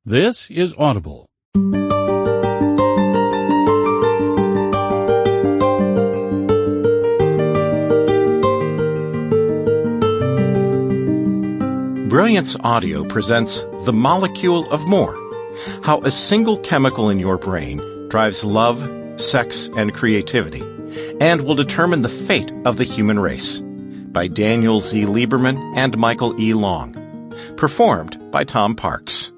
This is Audible. Brilliance Audio presents The Molecule of More, how a single chemical in your brain drives love, sex, and creativity, and will determine the fate of the human race, by Daniel Z. Lieberman and Michael E. Long. Performed by Tom Parks.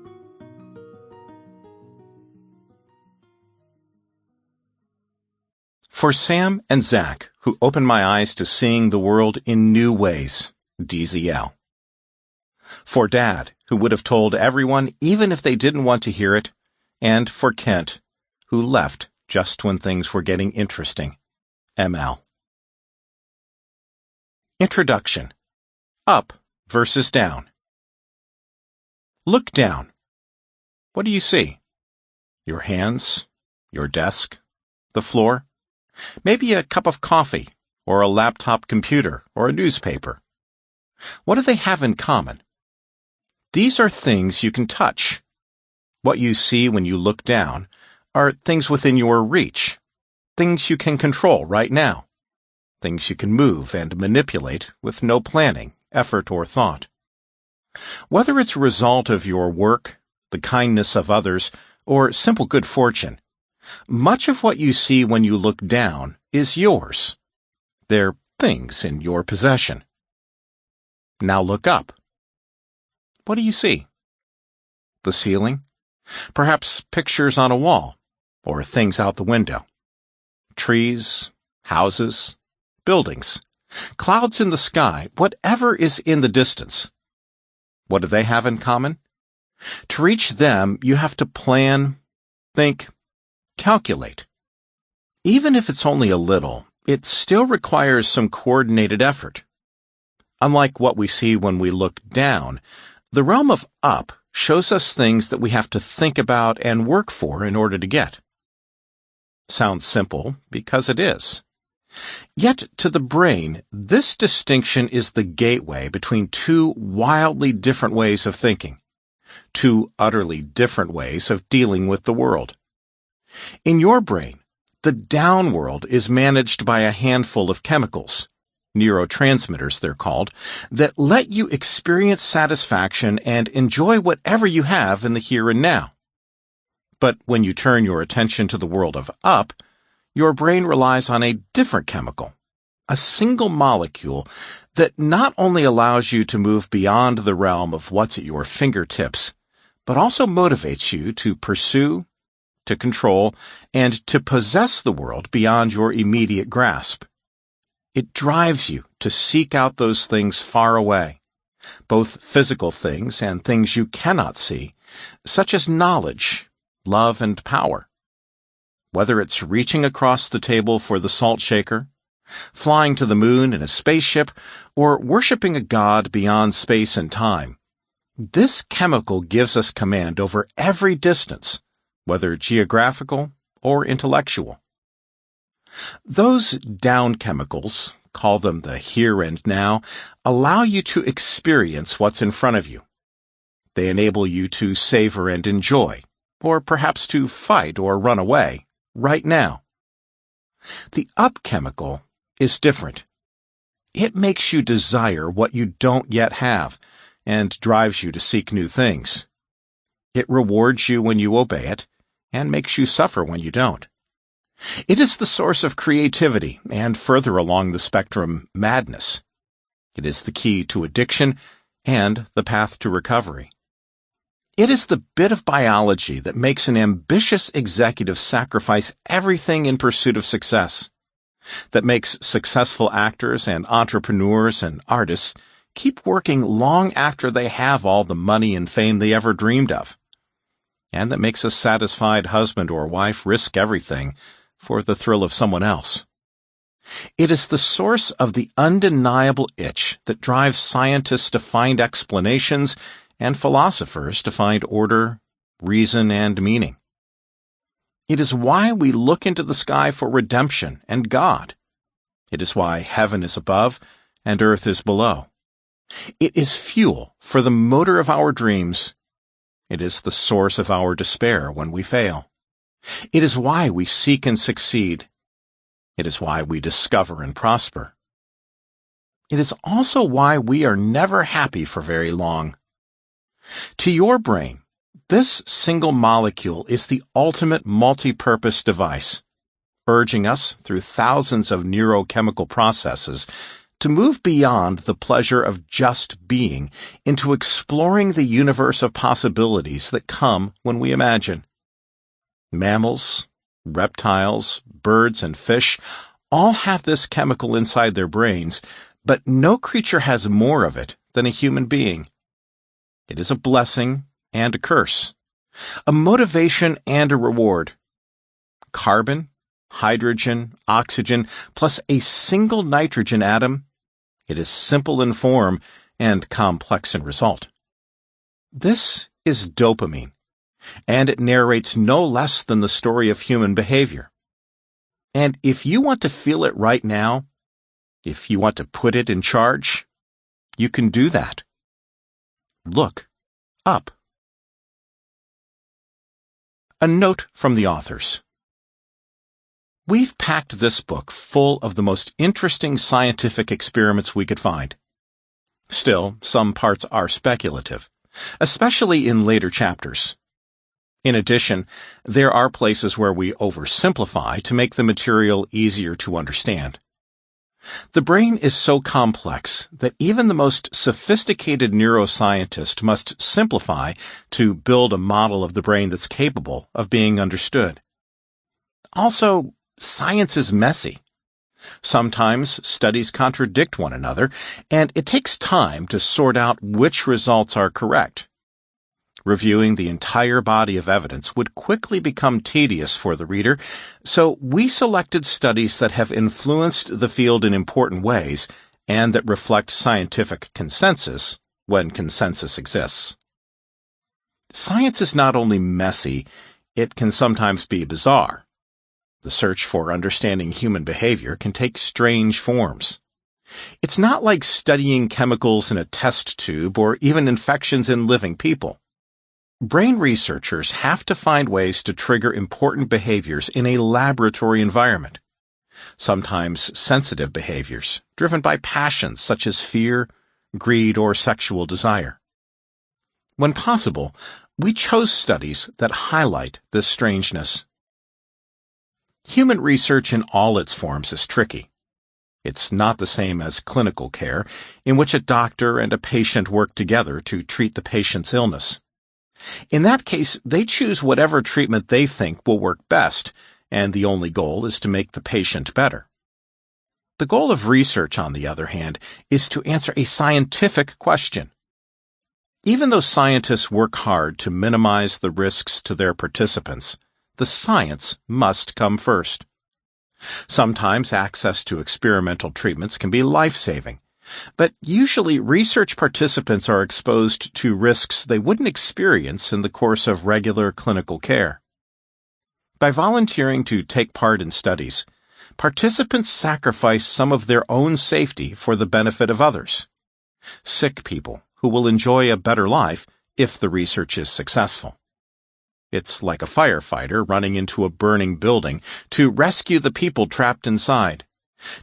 For Sam and Zach, who opened my eyes to seeing the world in new ways, DZL. For Dad, who would have told everyone even if they didn't want to hear it, and for Kent, who left just when things were getting interesting, ML. Introduction. Up versus down. Look down. What do you see? Your hands, your desk, the floor, maybe a cup of coffee, or a laptop computer, or a newspaper. What do they have in common? These are things you can touch. What you see when you look down are things within your reach, things you can control right now, things you can move and manipulate with no planning, effort, or thought. Whether it's a result of your work, the kindness of others, or simple good fortune, much of what you see when you look down is yours. They're things in your possession. Now look up. What do you see? The ceiling? Perhaps pictures on a wall, or things out the window. Trees, houses, buildings, clouds in the sky, whatever is in the distance. What do they have in common? To reach them, you have to plan, think, calculate. Even if it's only a little, it still requires some coordinated effort. Unlike what we see when we look down, the realm of up shows us things that we have to think about and work for in order to get. Sounds simple because it is. Yet to the brain, this distinction is the gateway between two wildly different ways of thinking, two utterly different ways of dealing with the world. In your brain, the down world is managed by a handful of chemicals, neurotransmitters they're called, that let you experience satisfaction and enjoy whatever you have in the here and now. But when you turn your attention to the world of up, your brain relies on a different chemical, a single molecule that not only allows you to move beyond the realm of what's at your fingertips, but also motivates you to pursue, to control, and to possess the world beyond your immediate grasp. It drives you to seek out those things far away, both physical things and things you cannot see, such as knowledge, love, and power. Whether it's reaching across the table for the salt shaker, flying to the moon in a spaceship, or worshiping a god beyond space and time, this chemical gives us command over every distance, whether geographical or intellectual. Those down chemicals, call them the here and now, allow you to experience what's in front of you. They enable you to savor and enjoy, or perhaps to fight or run away, right now. The up chemical is different. It makes you desire what you don't yet have, and drives you to seek new things. It rewards you when you obey it, and makes you suffer when you don't. It is the source of creativity and, further along the spectrum, madness. It is the key to addiction and the path to recovery. It is the bit of biology that makes an ambitious executive sacrifice everything in pursuit of success, that makes successful actors and entrepreneurs and artists keep working long after they have all the money and fame they ever dreamed of, and that makes a satisfied husband or wife risk everything for the thrill of someone else. It is the source of the undeniable itch that drives scientists to find explanations and philosophers to find order, reason, and meaning. It is why we look into the sky for redemption and God. It is why heaven is above and earth is below. It is fuel for the motor of our dreams. It is the source of our despair when we fail. It is why we seek and succeed. It is why we discover and prosper. It is also why we are never happy for very long. To your brain, this single molecule is the ultimate multi-purpose device, urging us through thousands of neurochemical processes to move beyond the pleasure of just being into exploring the universe of possibilities that come when we imagine. Mammals, reptiles, birds, and fish all have this chemical inside their brains, but no creature has more of it than a human being. It is a blessing and a curse, a motivation and a reward. Carbon, hydrogen, oxygen, plus a single nitrogen atom. It is simple in form and complex in result. This is dopamine, and it narrates no less than the story of human behavior. And if you want to feel it right now, if you want to put it in charge, you can do that. Look up. A note from the authors. We've packed this book full of the most interesting scientific experiments we could find. Still, some parts are speculative, especially in later chapters. In addition, there are places where we oversimplify to make the material easier to understand. The brain is so complex that even the most sophisticated neuroscientist must simplify to build a model of the brain that's capable of being understood. Also, science is messy. Sometimes studies contradict one another, and it takes time to sort out which results are correct. Reviewing the entire body of evidence would quickly become tedious for the reader, so we selected studies that have influenced the field in important ways and that reflect scientific consensus when consensus exists. Science is not only messy, it can sometimes be bizarre. The search for understanding human behavior can take strange forms. It's not like studying chemicals in a test tube or even infections in living people. Brain researchers have to find ways to trigger important behaviors in a laboratory environment. Sometimes sensitive behaviors, driven by passions such as fear, greed, or sexual desire. When possible, we chose studies that highlight this strangeness. Human research in all its forms is tricky. It's not the same as clinical care, in which a doctor and a patient work together to treat the patient's illness. In that case, they choose whatever treatment they think will work best, and the only goal is to make the patient better. The goal of research, on the other hand, is to answer a scientific question. Even though scientists work hard to minimize the risks to their participants, the science must come first. Sometimes access to experimental treatments can be life-saving, but usually research participants are exposed to risks they wouldn't experience in the course of regular clinical care. By volunteering to take part in studies, participants sacrifice some of their own safety for the benefit of others. Sick people who will enjoy a better life if the research is successful. It's like a firefighter running into a burning building to rescue the people trapped inside,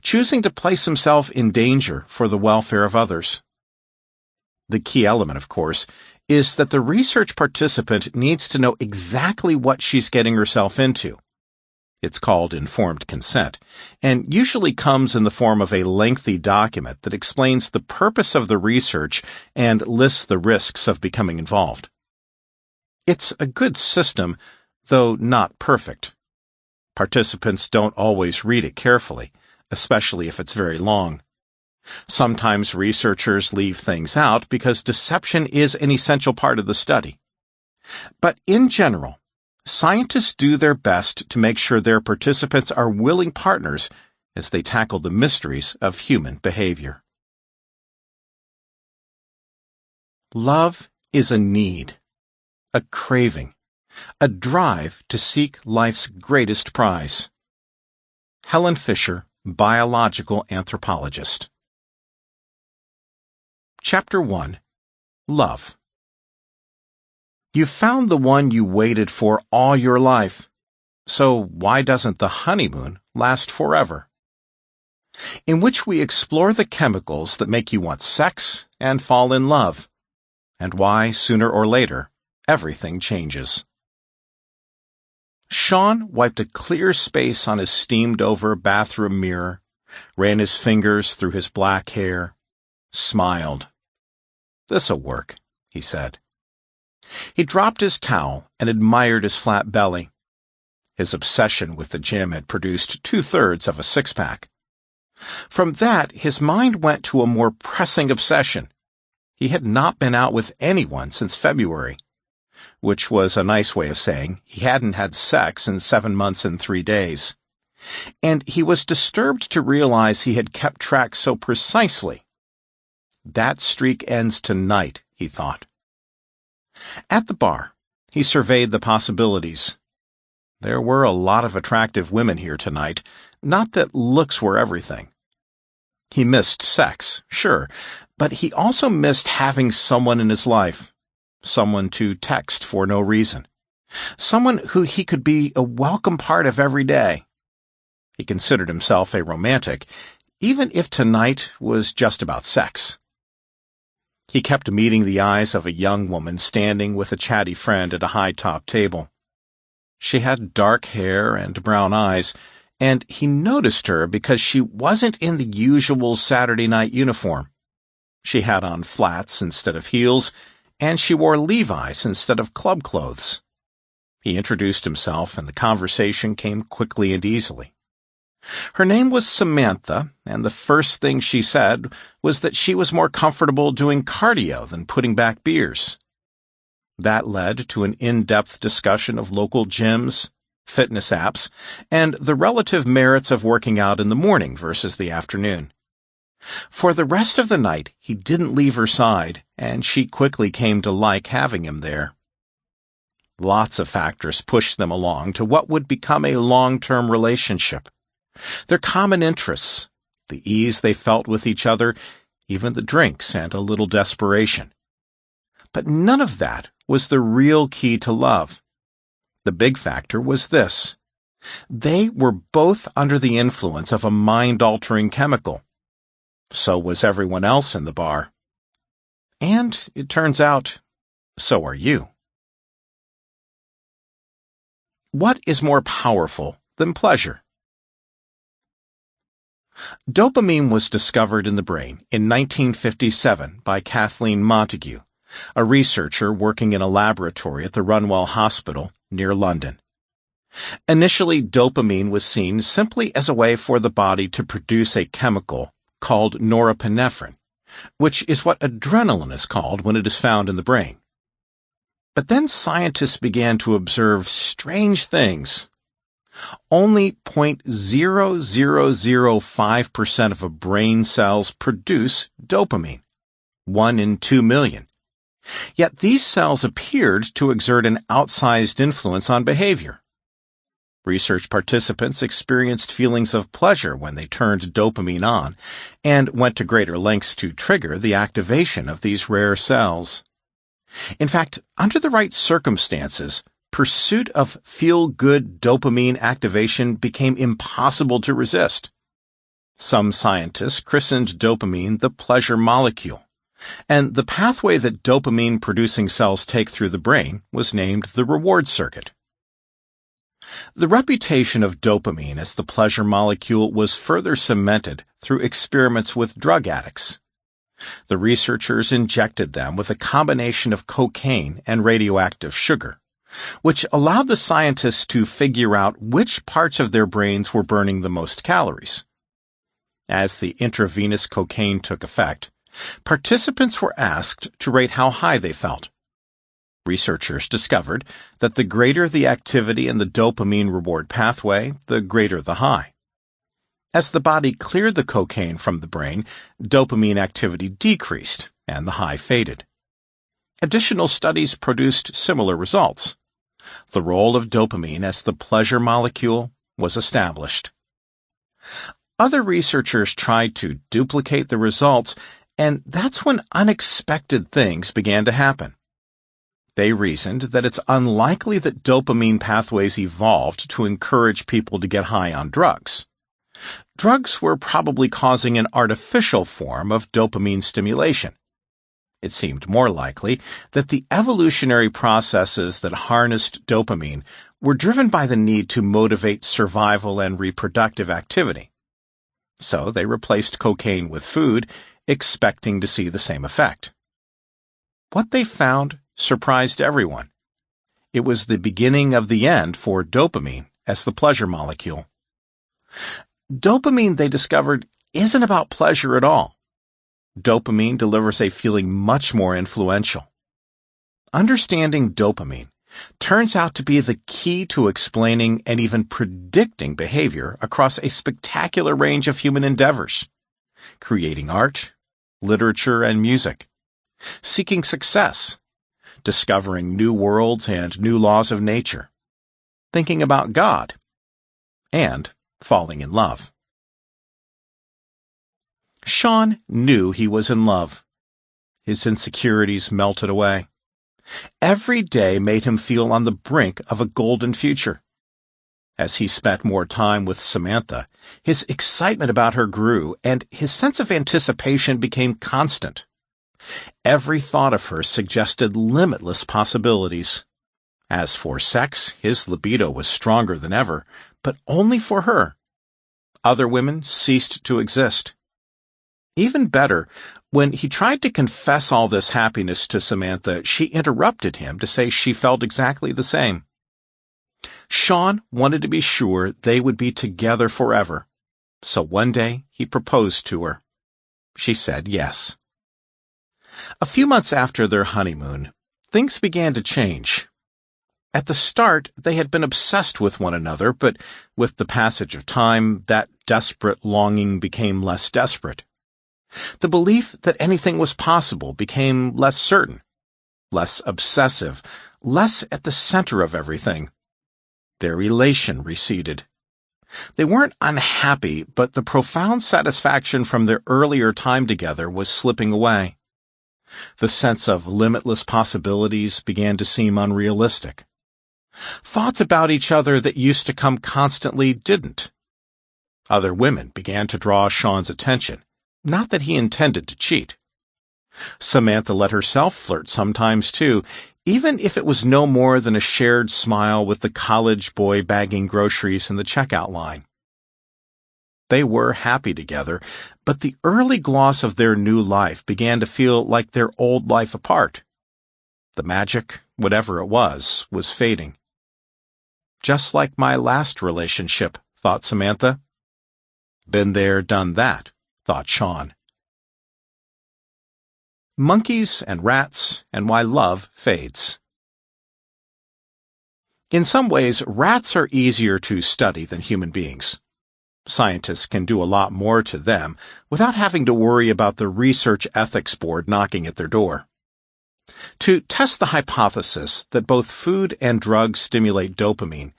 choosing to place himself in danger for the welfare of others. The key element, of course, is that the research participant needs to know exactly what she's getting herself into. It's called informed consent, and usually comes in the form of a lengthy document that explains the purpose of the research and lists the risks of becoming involved. It's a good system, though not perfect. Participants don't always read it carefully, especially if it's very long. Sometimes researchers leave things out because deception is an essential part of the study. But in general, scientists do their best to make sure their participants are willing partners as they tackle the mysteries of human behavior. Love is a need, a craving, a drive to seek life's greatest prize. Helen Fisher, biological anthropologist. Chapter 1. Love. You found the one you waited for all your life. So why doesn't the honeymoon last forever? In which we explore the chemicals that make you want sex and fall in love, and why, sooner or later, everything changes. Sean wiped a clear space on his steamed-over bathroom mirror, ran his fingers through his black hair, smiled. "This'll work," he said. He dropped his towel and admired his flat belly. His obsession with the gym had produced 2/3 of a six-pack. From that, his mind went to a more pressing obsession. He had not been out with anyone since February, which was a nice way of saying he hadn't had sex in 7 months and 3 days. And he was disturbed to realize he had kept track so precisely. That streak ends tonight, he thought. At the bar, he surveyed the possibilities. There were a lot of attractive women here tonight, not that looks were everything. He missed sex, sure, but he also missed having someone in his life, someone to text for no reason, someone who he could be a welcome part of every day. He considered himself a romantic, even if tonight was just about sex. He kept meeting the eyes of a young woman standing with a chatty friend at a high-top table. She had dark hair and brown eyes, and he noticed her because she wasn't in the usual Saturday night uniform. She had on flats instead of heels, and she wore Levi's instead of club clothes. He introduced himself, and the conversation came quickly and easily. Her name was Samantha, and the first thing she said was that she was more comfortable doing cardio than putting back beers. That led to an in-depth discussion of local gyms, fitness apps, and the relative merits of working out in the morning versus the afternoon. For the rest of the night, he didn't leave her side, and she quickly came to like having him there. Lots of factors pushed them along to what would become a long-term relationship. Their common interests, the ease they felt with each other, even the drinks and a little desperation. But none of that was the real key to love. The big factor was this. They were both under the influence of a mind-altering chemical. So was everyone else in the bar. And, it turns out, so are you. What is more powerful than pleasure? Dopamine was discovered in the brain in 1957 by Kathleen Montague, a researcher working in a laboratory at the Runwell Hospital near London. Initially, dopamine was seen simply as a way for the body to produce a chemical called norepinephrine, which is what adrenaline is called when it is found in the brain. But then scientists began to observe strange things. Only 0.0005% of a brain cells produce dopamine, 1 in 2 million. Yet these cells appeared to exert an outsized influence on behavior. Research participants experienced feelings of pleasure when they turned dopamine on and went to greater lengths to trigger the activation of these rare cells. In fact, under the right circumstances, pursuit of feel-good dopamine activation became impossible to resist. Some scientists christened dopamine the pleasure molecule, and the pathway that dopamine-producing cells take through the brain was named the reward circuit. The reputation of dopamine as the pleasure molecule was further cemented through experiments with drug addicts. The researchers injected them with a combination of cocaine and radioactive sugar, which allowed the scientists to figure out which parts of their brains were burning the most calories. As the intravenous cocaine took effect, participants were asked to rate how high they felt. Researchers discovered that the greater the activity in the dopamine reward pathway, the greater the high. As the body cleared the cocaine from the brain, dopamine activity decreased and the high faded. Additional studies produced similar results. The role of dopamine as the pleasure molecule was established. Other researchers tried to duplicate the results, and that's when unexpected things began to happen. They reasoned that it's unlikely that dopamine pathways evolved to encourage people to get high on drugs. Drugs were probably causing an artificial form of dopamine stimulation. It seemed more likely that the evolutionary processes that harnessed dopamine were driven by the need to motivate survival and reproductive activity. So they replaced cocaine with food, expecting to see the same effect. What they found surprised everyone. It was the beginning of the end for dopamine as the pleasure molecule. Dopamine, they discovered, isn't about pleasure at all. Dopamine delivers a feeling much more influential. Understanding dopamine turns out to be the key to explaining and even predicting behavior across a spectacular range of human endeavors: creating art, literature, and music, seeking success, discovering new worlds and new laws of nature, thinking about God, and falling in love. Sean knew he was in love. His insecurities melted away. Every day made him feel on the brink of a golden future. As he spent more time with Samantha, his excitement about her grew, and his sense of anticipation became constant. Every thought of her suggested limitless possibilities. As for sex, his libido was stronger than ever, but only for her. Other women ceased to exist. Even better, when he tried to confess all this happiness to Samantha, she interrupted him to say she felt exactly the same. Sean wanted to be sure they would be together forever, so one day he proposed to her. She said yes. A few months after their honeymoon, things began to change. At the start, they had been obsessed with one another, but with the passage of time, that desperate longing became less desperate. The belief that anything was possible became less certain, less obsessive, less at the center of everything. Their elation receded. They weren't unhappy, but the profound satisfaction from their earlier time together was slipping away. The sense of limitless possibilities began to seem unrealistic. Thoughts about each other that used to come constantly didn't. Other women began to draw Sean's attention, not that he intended to cheat. Samantha let herself flirt sometimes too, even if it was no more than a shared smile with the college boy bagging groceries in the checkout line. They were happy together, but the early gloss of their new life began to feel like their old life apart. The magic, whatever it was fading. Just like my last relationship, thought Samantha. Been there, done that, thought Sean. Monkeys and rats and why love fades. In some ways, rats are easier to study than human beings. Scientists can do a lot more to them without having to worry about the research ethics board knocking at their door. To test the hypothesis that both food and drugs stimulate dopamine,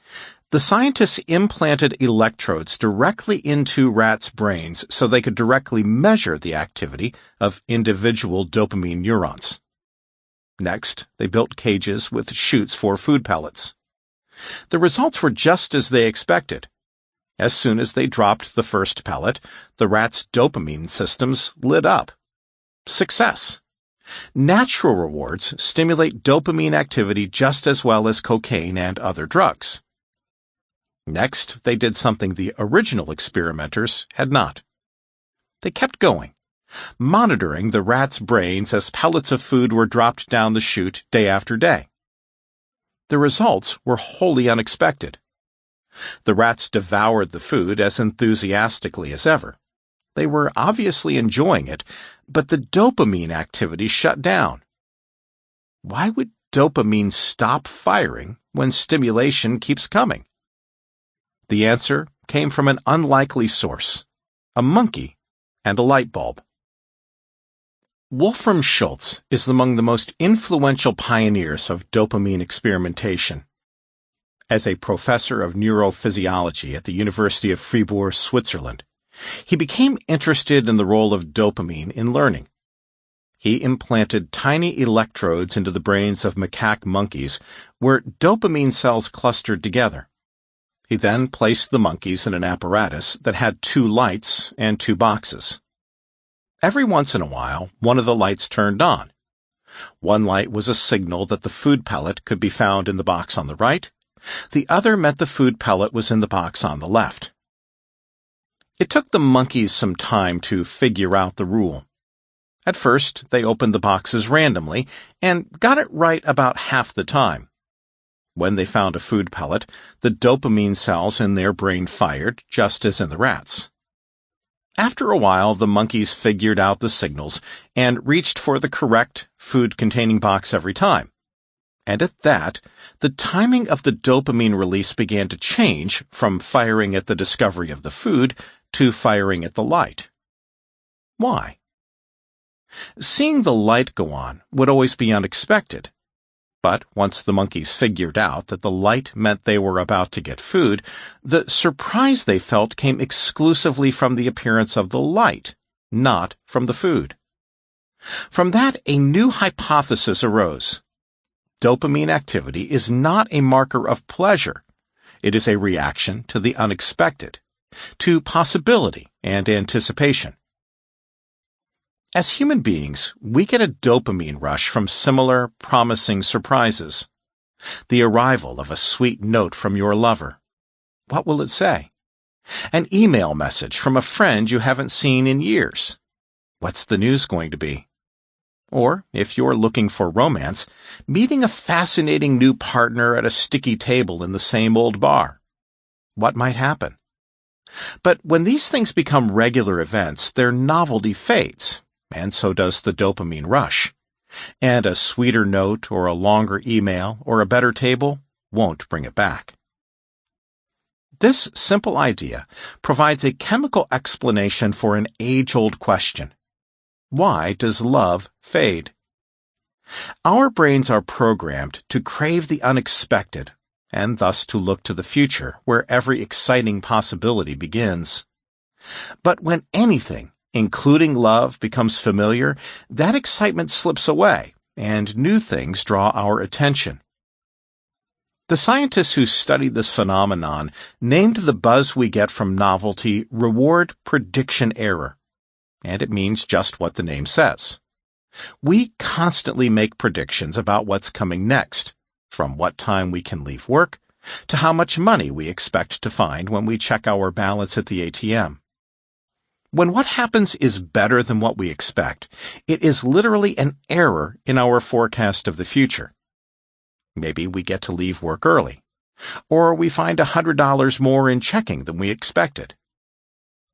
the scientists implanted electrodes directly into rats' brains so they could directly measure the activity of individual dopamine neurons. Next, they built cages with chutes for food pellets. The results were just as they expected. As soon as they dropped the first pellet, the rats' dopamine systems lit up. Success! Natural rewards stimulate dopamine activity just as well as cocaine and other drugs. Next, they did something the original experimenters had not. They kept going, monitoring the rats' brains as pellets of food were dropped down the chute day after day. The results were wholly unexpected. The rats devoured the food as enthusiastically as ever. They were obviously enjoying it, but the dopamine activity shut down. Why would dopamine stop firing when stimulation keeps coming? The answer came from an unlikely source: a monkey and a light bulb. Wolfram Schultz is among the most influential pioneers of dopamine experimentation. As a professor of neurophysiology at the University of Fribourg, Switzerland, he became interested in the role of dopamine in learning. He implanted tiny electrodes into the brains of macaque monkeys where dopamine cells clustered together. He then placed the monkeys in an apparatus that had 2 lights and 2 boxes. Every once in a while, one of the lights turned on. One light was a signal that the food pellet could be found in the box on the right. The other meant the food pellet was in the box on the left. It took the monkeys some time to figure out the rule. At first, they opened the boxes randomly and got it right about half the time. When they found a food pellet, the dopamine cells in their brain fired, just as in the rats. After a while, the monkeys figured out the signals and reached for the correct food-containing box every time. And at that, the timing of the dopamine release began to change from firing at the discovery of the food to firing at the light. Why? Seeing the light go on would always be unexpected. But once the monkeys figured out that the light meant they were about to get food, the surprise they felt came exclusively from the appearance of the light, not from the food. From that, a new hypothesis arose. Dopamine activity is not a marker of pleasure. It is a reaction to the unexpected, to possibility and anticipation. As human beings, we get a dopamine rush from similar, promising surprises. The arrival of a sweet note from your lover. What will it say? An email message from a friend you haven't seen in years. What's the news going to be? Or, if you're looking for romance, meeting a fascinating new partner at a sticky table in the same old bar. What might happen? But when these things become regular events, their novelty fades. And so does the dopamine rush. And a sweeter note or a longer email or a better table won't bring it back. This simple idea provides a chemical explanation for an age-old question. Why does love fade? Our brains are programmed to crave the unexpected and thus to look to the future where every exciting possibility begins. But when anything, including love, becomes familiar, that excitement slips away, and new things draw our attention. The scientists who studied this phenomenon named the buzz we get from novelty reward prediction error, and it means just what the name says. We constantly make predictions about what's coming next, from what time we can leave work to how much money we expect to find when we check our balance at the ATM. When what happens is better than what we expect, it is literally an error in our forecast of the future. Maybe we get to leave work early, or we find $100 more in checking than we expected.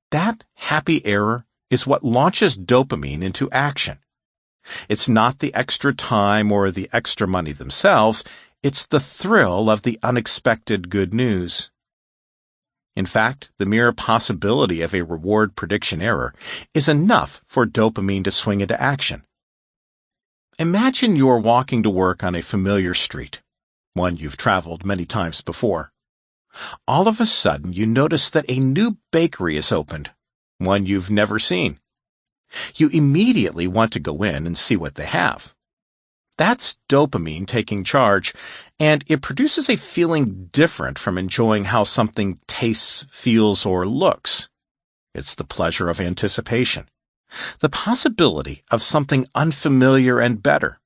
That happy error is what launches dopamine into action. It's not the extra time or the extra money themselves, it's the thrill of the unexpected good news. In fact, the mere possibility of a reward prediction error is enough for dopamine to swing into action. Imagine you're walking to work on a familiar street, one you've traveled many times before. All of a sudden, you notice that a new bakery is opened, one you've never seen. You immediately want to go in and see what they have. That's dopamine taking charge, and it produces a feeling different from enjoying how something tastes, feels, or looks. It's the pleasure of anticipation, the possibility of something unfamiliar and better.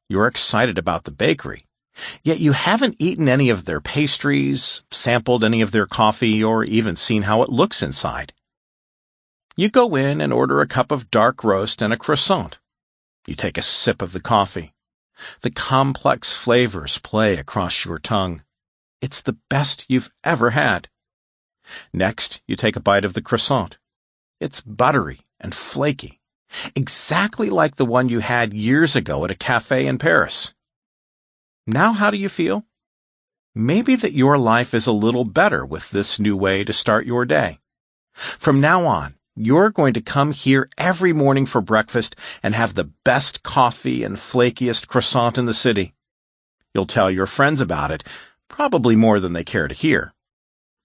You're excited about the bakery, yet you haven't eaten any of their pastries, sampled any of their coffee, or even seen how it looks inside. You go in and order a cup of dark roast and a croissant. You take a sip of the coffee. The complex flavors play across your tongue. It's the best you've ever had. Next, you take a bite of the croissant. It's buttery and flaky, exactly like the one you had years ago at a cafe in Paris. Now how do you feel? Maybe that your life is a little better with this new way to start your day. From now on, you're going to come here every morning for breakfast and have the best coffee and flakiest croissant in the city. You'll tell your friends about it, probably more than they care to hear.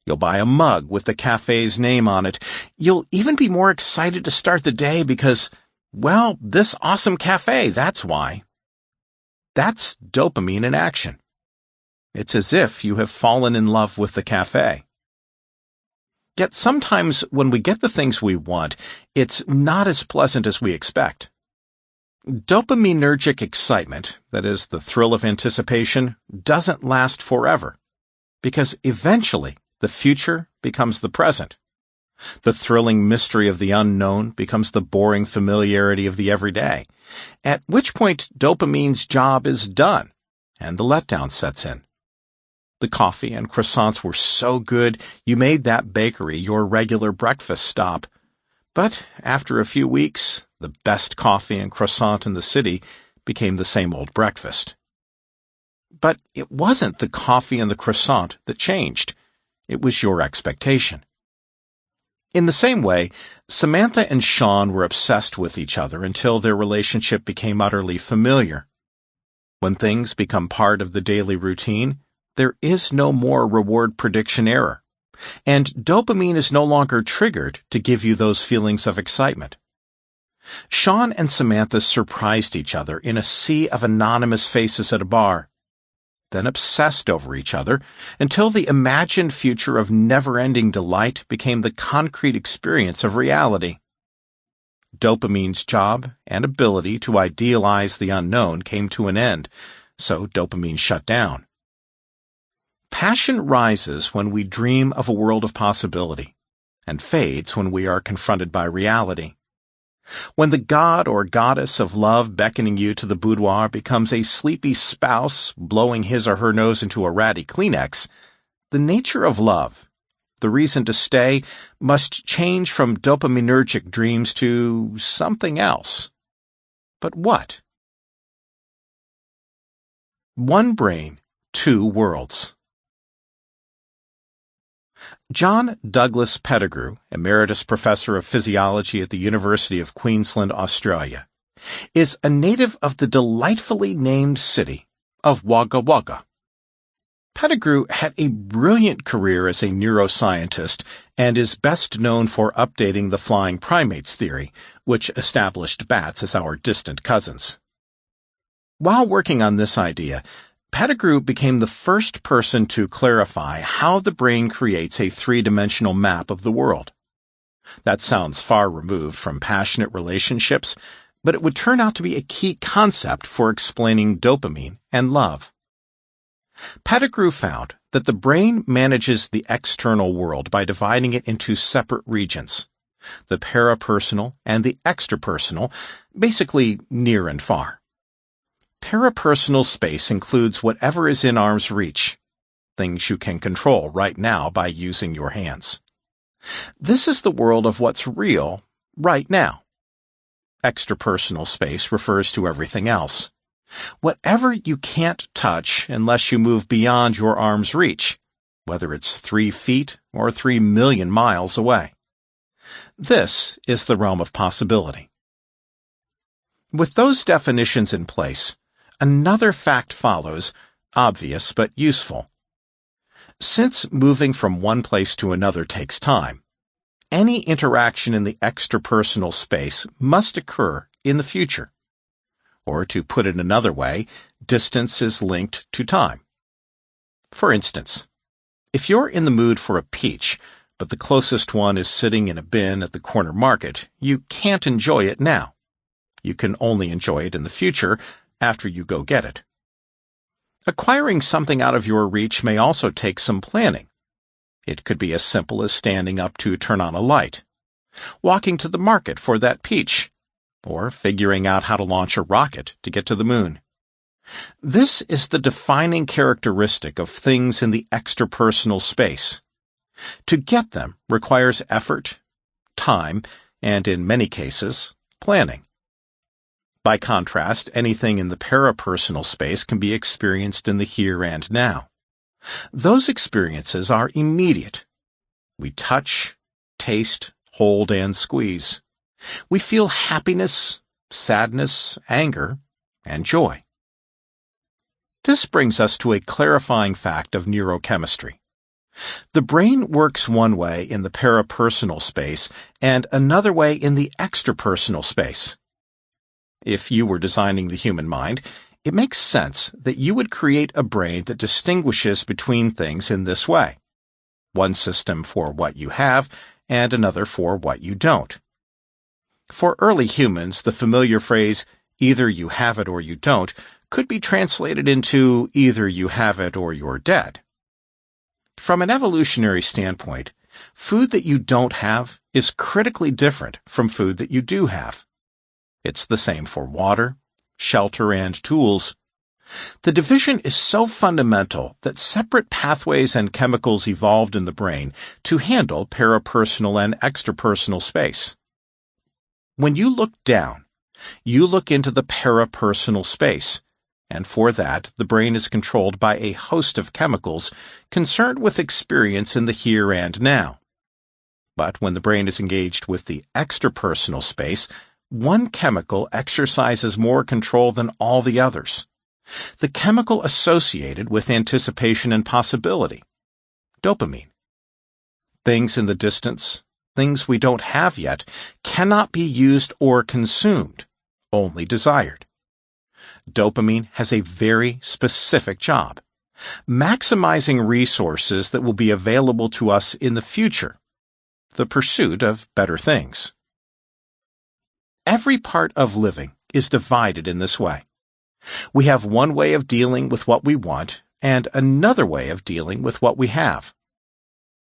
You'll buy a mug with the cafe's name on it. You'll even be more excited to start the day because, Well, this awesome cafe, that's why. That's dopamine in action. It's as if you have fallen in love with the cafe. Yet sometimes when we get the things we want, it's not as pleasant as we expect. Dopaminergic excitement, that is, the thrill of anticipation, doesn't last forever, because eventually the future becomes the present. The thrilling mystery of the unknown becomes the boring familiarity of the everyday, at which point dopamine's job is done, and the letdown sets in. The coffee and croissants were so good you made that bakery your regular breakfast stop. But after a few weeks, the best coffee and croissant in the city became the same old breakfast. But it wasn't the coffee and the croissant that changed. It was your expectation. In the same way, Samantha and Sean were obsessed with each other until their relationship became utterly familiar. When things become part of the daily routine, there is no more reward prediction error, and dopamine is no longer triggered to give you those feelings of excitement. Sean and Samantha surprised each other in a sea of anonymous faces at a bar, then obsessed over each other until the imagined future of never-ending delight became the concrete experience of reality. Dopamine's job and ability to idealize the unknown came to an end, so dopamine shut down. Passion rises when we dream of a world of possibility, and fades when we are confronted by reality. When the god or goddess of love beckoning you to the boudoir becomes a sleepy spouse blowing his or her nose into a ratty Kleenex, the nature of love, the reason to stay, must change from dopaminergic dreams to something else. But what? One brain, two worlds. John Douglas Pettigrew, Emeritus Professor of Physiology at the University of Queensland, Australia, is a native of the delightfully named city of Wagga Wagga. Pettigrew had a brilliant career as a neuroscientist and is best known for updating the flying primates theory, which established bats as our distant cousins. While working on this idea, Pettigrew became the first person to clarify how the brain creates a three-dimensional map of the world. That sounds far removed from passionate relationships, but it would turn out to be a key concept for explaining dopamine and love. Pettigrew found that the brain manages the external world by dividing it into separate regions, the parapersonal and the extrapersonal, basically near and far. Parapersonal space includes whatever is in arm's reach, things you can control right now by using your hands. This is the world of what's real right now. Extrapersonal space refers to everything else. Whatever you can't touch unless you move beyond your arm's reach, whether it's 3 feet or 3 million miles away. This is the realm of possibility. With those definitions in place, another fact follows, obvious but useful. Since moving from one place to another takes time, any interaction in the extrapersonal space must occur in the future. Or to put it another way, distance is linked to time. For instance, if you're in the mood for a peach, but the closest one is sitting in a bin at the corner market, you can't enjoy it now. You can only enjoy it in the future, after you go get it. Acquiring something out of your reach may also take some planning. It could be as simple as standing up to turn on a light, walking to the market for that peach, or figuring out how to launch a rocket to get to the moon. This is the defining characteristic of things in the extrapersonal space. To get them requires effort, time, and in many cases, planning. By contrast, anything in the parapersonal space can be experienced in the here and now. Those experiences are immediate. We touch, taste, hold, and squeeze. We feel happiness, sadness, anger, and joy. This brings us to a clarifying fact of neurochemistry. The brain works one way in the parapersonal space and another way in the extrapersonal space. If you were designing the human mind, it makes sense that you would create a brain that distinguishes between things in this way. One system for what you have, and another for what you don't. For early humans, the familiar phrase, either you have it or you don't, could be translated into either you have it or you're dead. From an evolutionary standpoint, food that you don't have is critically different from food that you do have. It's the same for water, shelter, and tools. The division is so fundamental that separate pathways and chemicals evolved in the brain to handle parapersonal and extrapersonal space. When you look down, you look into the parapersonal space, and for that, the brain is controlled by a host of chemicals concerned with experience in the here and now. But when the brain is engaged with the extrapersonal space, one chemical exercises more control than all the others. The chemical associated with anticipation and possibility, dopamine. Things in the distance, things we don't have yet, cannot be used or consumed, only desired. Dopamine has a very specific job, maximizing resources that will be available to us in the future, the pursuit of better things. Every part of living is divided in this way. We have one way of dealing with what we want and another way of dealing with what we have.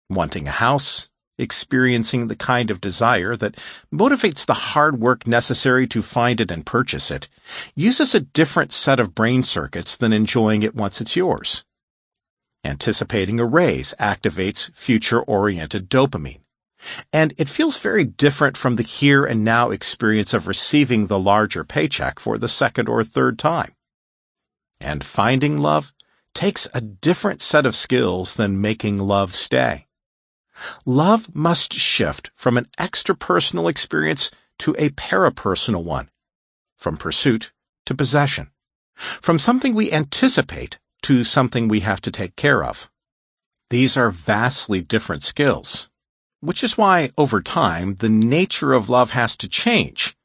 Wanting a house, experiencing the kind of desire that motivates the hard work necessary to find it and purchase it, uses a different set of brain circuits than enjoying it once it's yours. Anticipating a raise activates future-oriented dopamine, and it feels very different from the here and now experience of receiving the larger paycheck for the second or third time. And finding love takes a different set of skills than making love stay. Love must shift from an extrapersonal experience to a parapersonal one, from pursuit to possession, from something we anticipate to something we have to take care of. These are vastly different skills, which is why, over time, the nature of love has to change,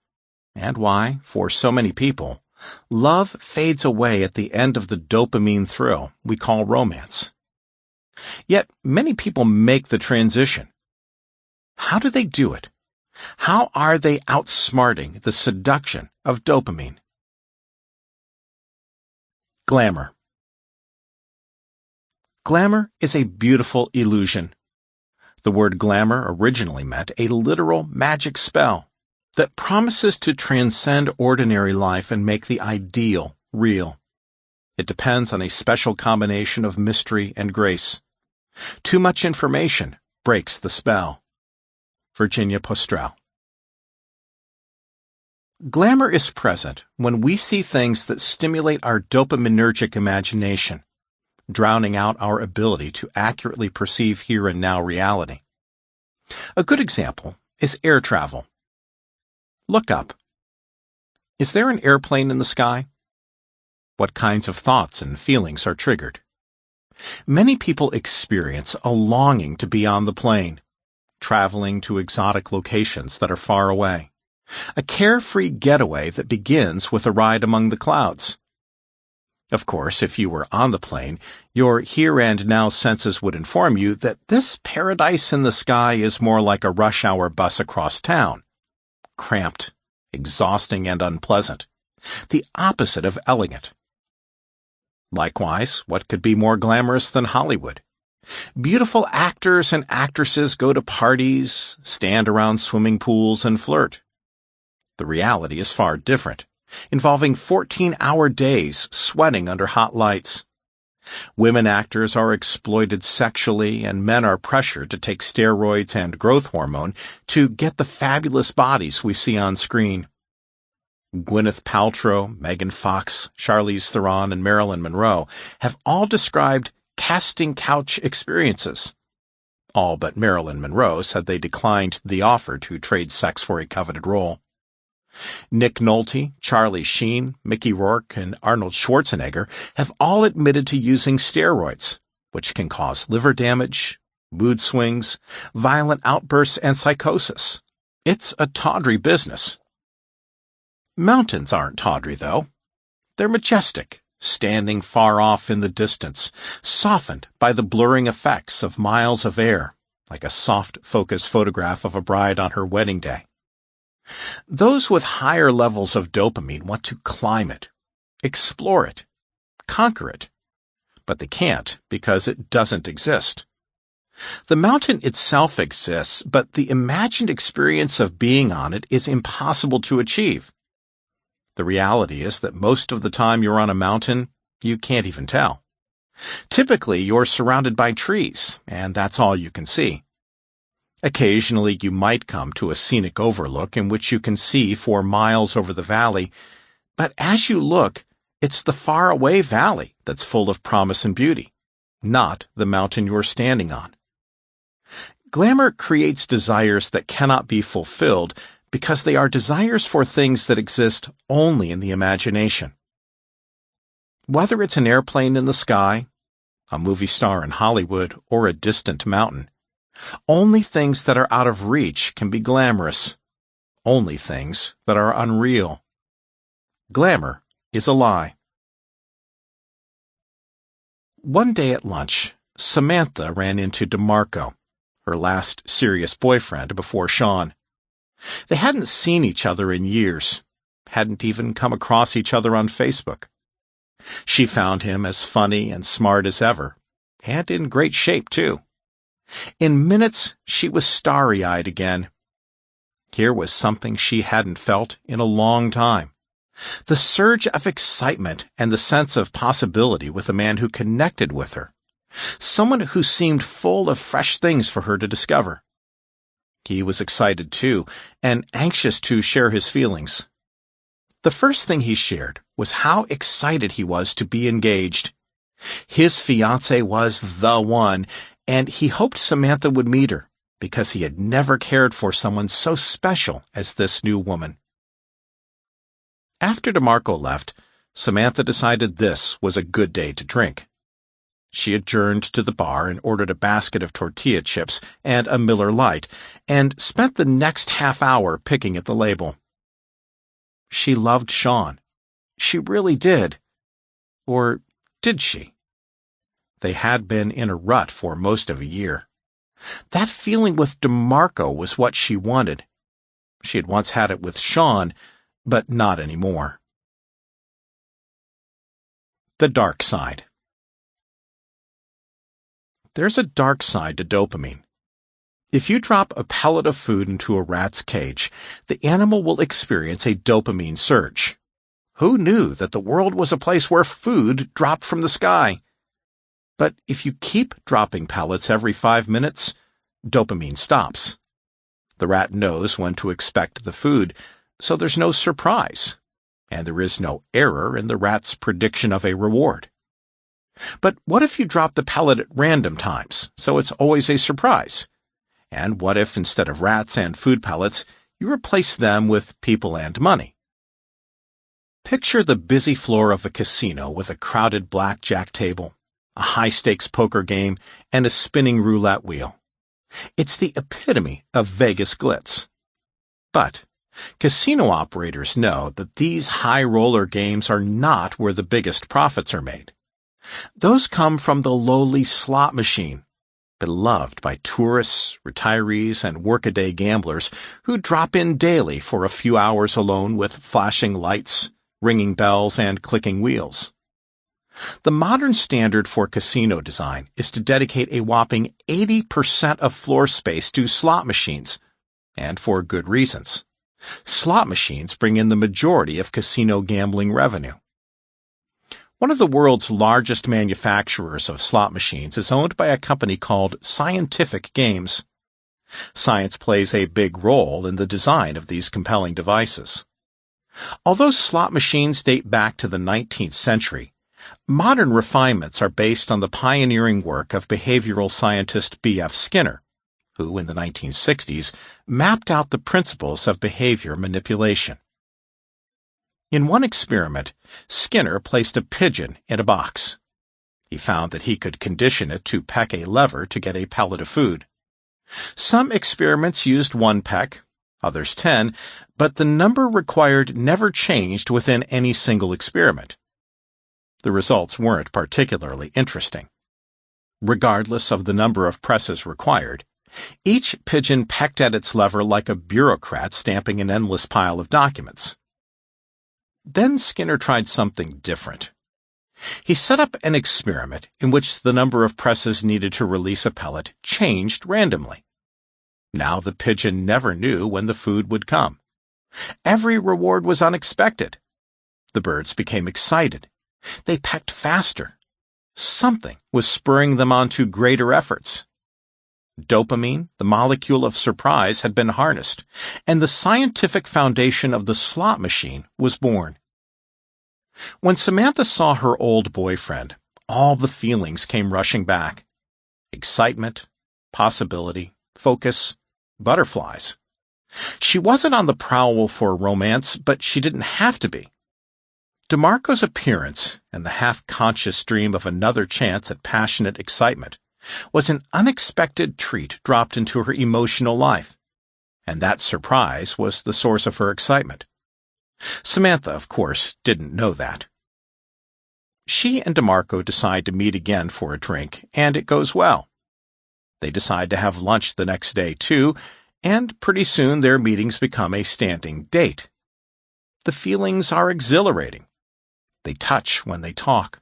and why, for so many people, love fades away at the end of the dopamine thrill we call romance. Yet many people make the transition. How do they do it? How are they outsmarting the seduction of dopamine? Glamour. Glamour is a beautiful illusion. The word glamour originally meant a literal magic spell that promises to transcend ordinary life and make the ideal real. It depends on a special combination of mystery and grace. Too much information breaks the spell. Virginia Postrel. Glamour is present when we see things that stimulate our dopaminergic imagination, drowning out our ability to accurately perceive here and now reality. A good example is air travel. Look up. Is there an airplane in the sky? What kinds of thoughts and feelings are triggered? Many people experience a longing to be on the plane, traveling to exotic locations that are far away, a carefree getaway that begins with a ride among the clouds. Of course, if you were on the plane, your here and now senses would inform you that this paradise in the sky is more like a rush hour bus across town, cramped, exhausting, and unpleasant, the opposite of elegant. Likewise, what could be more glamorous than Hollywood? Beautiful actors and actresses go to parties, stand around swimming pools, and flirt. The reality is far different, involving 14-hour days sweating under hot lights. Women actors are exploited sexually, and men are pressured to take steroids and growth hormone to get the fabulous bodies we see on screen. Gwyneth Paltrow, Megan Fox, Charlize Theron, and Marilyn Monroe have all described casting couch experiences. All but Marilyn Monroe said they declined the offer to trade sex for a coveted role. Nick Nolte, Charlie Sheen, Mickey Rourke, and Arnold Schwarzenegger have all admitted to using steroids, which can cause liver damage, mood swings, violent outbursts, and psychosis. It's a tawdry business. Mountains aren't tawdry, though. They're majestic, standing far off in the distance, softened by the blurring effects of miles of air, like a soft focus photograph of a bride on her wedding day. Those with higher levels of dopamine want to climb it, explore it, conquer it, but they can't because it doesn't exist. The mountain itself exists, but the imagined experience of being on it is impossible to achieve. The reality is that most of the time you're on a mountain, you can't even tell. Typically, you're surrounded by trees, and that's all you can see. Occasionally, you might come to a scenic overlook in which you can see for miles over the valley, but as you look, it's the faraway valley that's full of promise and beauty, not the mountain you're standing on. Glamour creates desires that cannot be fulfilled because they are desires for things that exist only in the imagination. Whether it's an airplane in the sky, a movie star in Hollywood, or a distant mountain, only things that are out of reach can be glamorous. Only things that are unreal. Glamour is a lie. One day at lunch, Samantha ran into DeMarco, her last serious boyfriend before Sean. They hadn't seen each other in years, hadn't even come across each other on Facebook. She found him as funny and smart as ever, and in great shape, too. In minutes, she was starry-eyed again. Here was something she hadn't felt in a long time. The surge of excitement and the sense of possibility with a man who connected with her. Someone who seemed full of fresh things for her to discover. He was excited, too, and anxious to share his feelings. The first thing he shared was how excited he was to be engaged. His fiancée was the one, and he hoped Samantha would meet her, because he had never cared for someone so special as this new woman. After DeMarco left, Samantha decided this was a good day to drink. She adjourned to the bar and ordered a basket of tortilla chips and a Miller Lite, and spent the next half hour picking at the label. She loved Sean. She really did. Or did she? They had been in a rut for most of a year. That feeling with DeMarco was what she wanted. She had once had it with Sean, but not anymore. The dark side. There's a dark side to dopamine. If you drop a pellet of food into a rat's cage, the animal will experience a dopamine surge. Who knew that the world was a place where food dropped from the sky? But if you keep dropping pellets every 5 minutes, dopamine stops. The rat knows when to expect the food, so there's no surprise, and there is no error in the rat's prediction of a reward. But what if you drop the pellet at random times, so it's always a surprise? And what if, instead of rats and food pellets, you replace them with people and money? Picture the busy floor of a casino with a crowded blackjack table, a high-stakes poker game, and a spinning roulette wheel. It's the epitome of Vegas glitz. But casino operators know that these high-roller games are not where the biggest profits are made. Those come from the lowly slot machine, beloved by tourists, retirees, and workaday gamblers who drop in daily for a few hours alone with flashing lights, ringing bells, and clicking wheels. The modern standard for casino design is to dedicate a whopping 80% of floor space to slot machines, and for good reasons. Slot machines bring in the majority of casino gambling revenue. One of the world's largest manufacturers of slot machines is owned by a company called Scientific Games. Science plays a big role in the design of these compelling devices. Although slot machines date back to the 19th century, modern refinements are based on the pioneering work of behavioral scientist B.F. Skinner, who in the 1960s mapped out the principles of behavior manipulation. In one experiment, Skinner placed a pigeon in a box. He found that he could condition it to peck a lever to get a pellet of food. Some experiments used one peck, others 10, but the number required never changed within any single experiment. The results weren't particularly interesting. Regardless of the number of presses required, each pigeon pecked at its lever like a bureaucrat stamping an endless pile of documents. Then Skinner tried something different. He set up an experiment in which the number of presses needed to release a pellet changed randomly. Now the pigeon never knew when the food would come. Every reward was unexpected. The birds became excited. They pecked faster. Something was spurring them on to greater efforts. Dopamine, the molecule of surprise, had been harnessed, and the scientific foundation of the slot machine was born. When Samantha saw her old boyfriend, all the feelings came rushing back. Excitement, possibility, focus, butterflies. She wasn't on the prowl for romance, but she didn't have to be. DeMarco's appearance and the half-conscious dream of another chance at passionate excitement was an unexpected treat dropped into her emotional life, and that surprise was the source of her excitement. Samantha, of course, didn't know that. She and DeMarco decide to meet again for a drink, and it goes well. They decide to have lunch the next day, too, and pretty soon their meetings become a standing date. The feelings are exhilarating. They touch when they talk.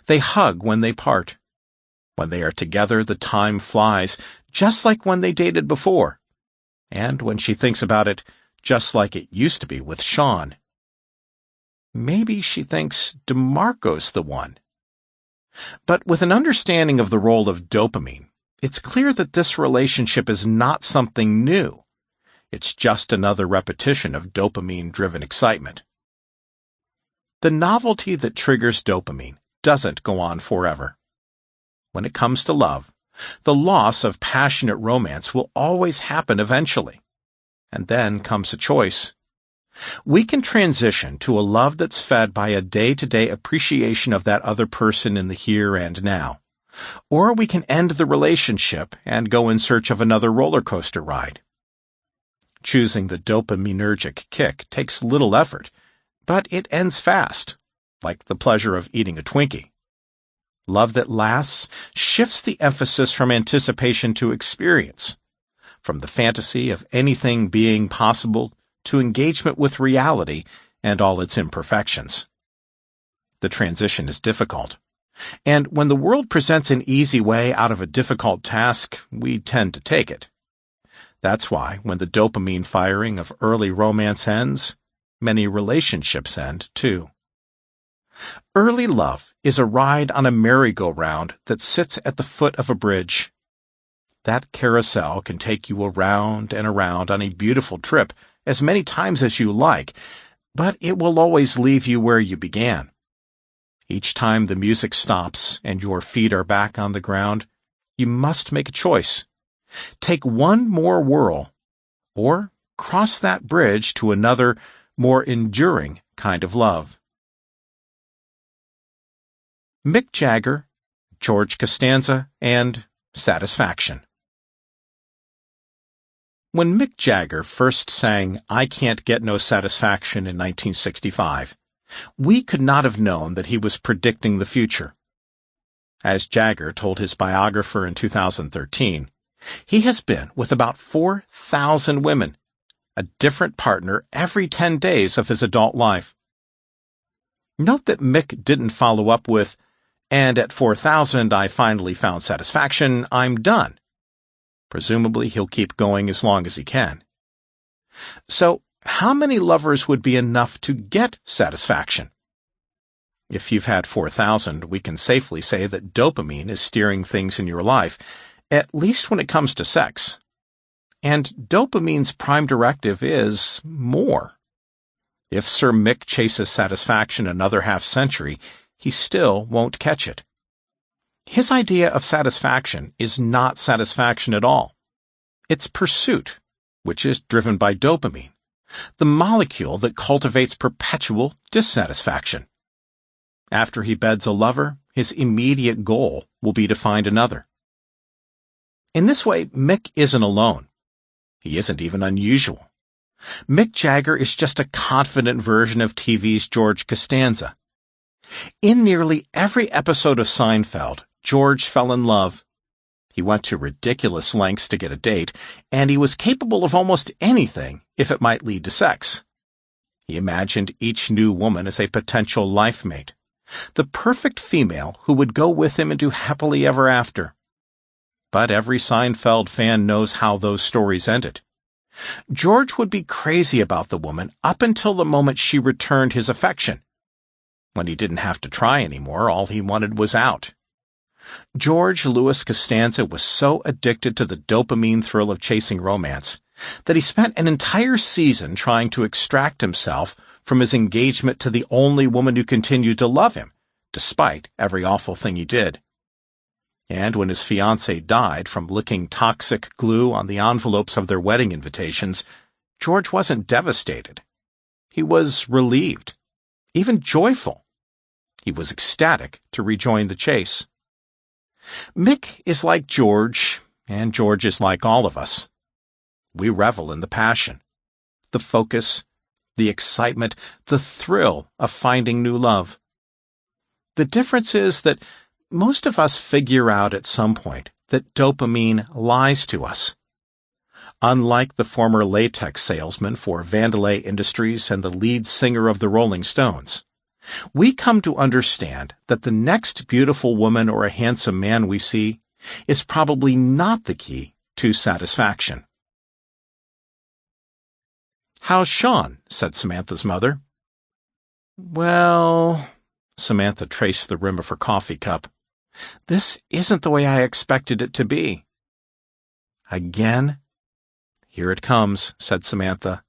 They hug when they part. When they are together, the time flies, just like when they dated before. And when she thinks about it, just like it used to be with Sean. Maybe she thinks DeMarco's the one. But with an understanding of the role of dopamine, it's clear that this relationship is not something new. It's just another repetition of dopamine-driven excitement. The novelty that triggers dopamine doesn't go on forever. When it comes to love, the loss of passionate romance will always happen eventually. And then comes a choice. We can transition to a love that's fed by a day-to-day appreciation of that other person in the here and now. Or we can end the relationship and go in search of another roller coaster ride. Choosing the dopaminergic kick takes little effort, but it ends fast, like the pleasure of eating a Twinkie. Love that lasts shifts the emphasis from anticipation to experience, from the fantasy of anything being possible to engagement with reality and all its imperfections. The transition is difficult, and when the world presents an easy way out of a difficult task, we tend to take it. That's why, when the dopamine firing of early romance ends, many relationships end, too. Early love is a ride on a merry-go-round that sits at the foot of a bridge. That carousel can take you around and around on a beautiful trip as many times as you like, but it will always leave you where you began. Each time the music stops and your feet are back on the ground, you must make a choice. Take one more whirl, or cross that bridge to another, more enduring kind of love. Mick Jagger, George Costanza, and Satisfaction. When Mick Jagger first sang I Can't Get No Satisfaction in 1965, we could not have known that he was predicting the future. As Jagger told his biographer in 2013, he has been with about 4,000 women, a different partner every 10 days of his adult life. Note that Mick didn't follow up with, and at 4,000 I finally found satisfaction, I'm done. Presumably he'll keep going as long as he can. So, how many lovers would be enough to get satisfaction? If you've had 4,000, we can safely say that dopamine is steering things in your life, at least when it comes to sex. And dopamine's prime directive is more. If Sir Mick chases satisfaction another half-century, he still won't catch it. His idea of satisfaction is not satisfaction at all. It's pursuit, which is driven by dopamine, the molecule that cultivates perpetual dissatisfaction. After he beds a lover, his immediate goal will be to find another. In this way, Mick isn't alone. He isn't even unusual. Mick Jagger is just a confident version of TV's George Costanza. In nearly every episode of Seinfeld, George fell in love. He went to ridiculous lengths to get a date, and he was capable of almost anything if it might lead to sex. He imagined each new woman as a potential life mate, the perfect female who would go with him into happily ever after. But every Seinfeld fan knows how those stories ended. George would be crazy about the woman up until the moment she returned his affection. When he didn't have to try anymore, all he wanted was out. George Louis Costanza was so addicted to the dopamine thrill of chasing romance that he spent an entire season trying to extract himself from his engagement to the only woman who continued to love him, despite every awful thing he did. And when his fiancée died from licking toxic glue on the envelopes of their wedding invitations, George wasn't devastated. He was relieved, even joyful. He was ecstatic to rejoin the chase. Mick is like George, and George is like all of us. We revel in the passion, the focus, the excitement, the thrill of finding new love. The difference is that most of us figure out at some point that dopamine lies to us. Unlike the former latex salesman for Vandelay Industries and the lead singer of the Rolling Stones, we come to understand that the next beautiful woman or a handsome man we see is probably not the key to satisfaction. "How's Sean?" said Samantha's mother. "Well," Samantha traced the rim of her coffee cup, "this isn't the way I expected it to be." "Again?" "Here it comes," said Samantha.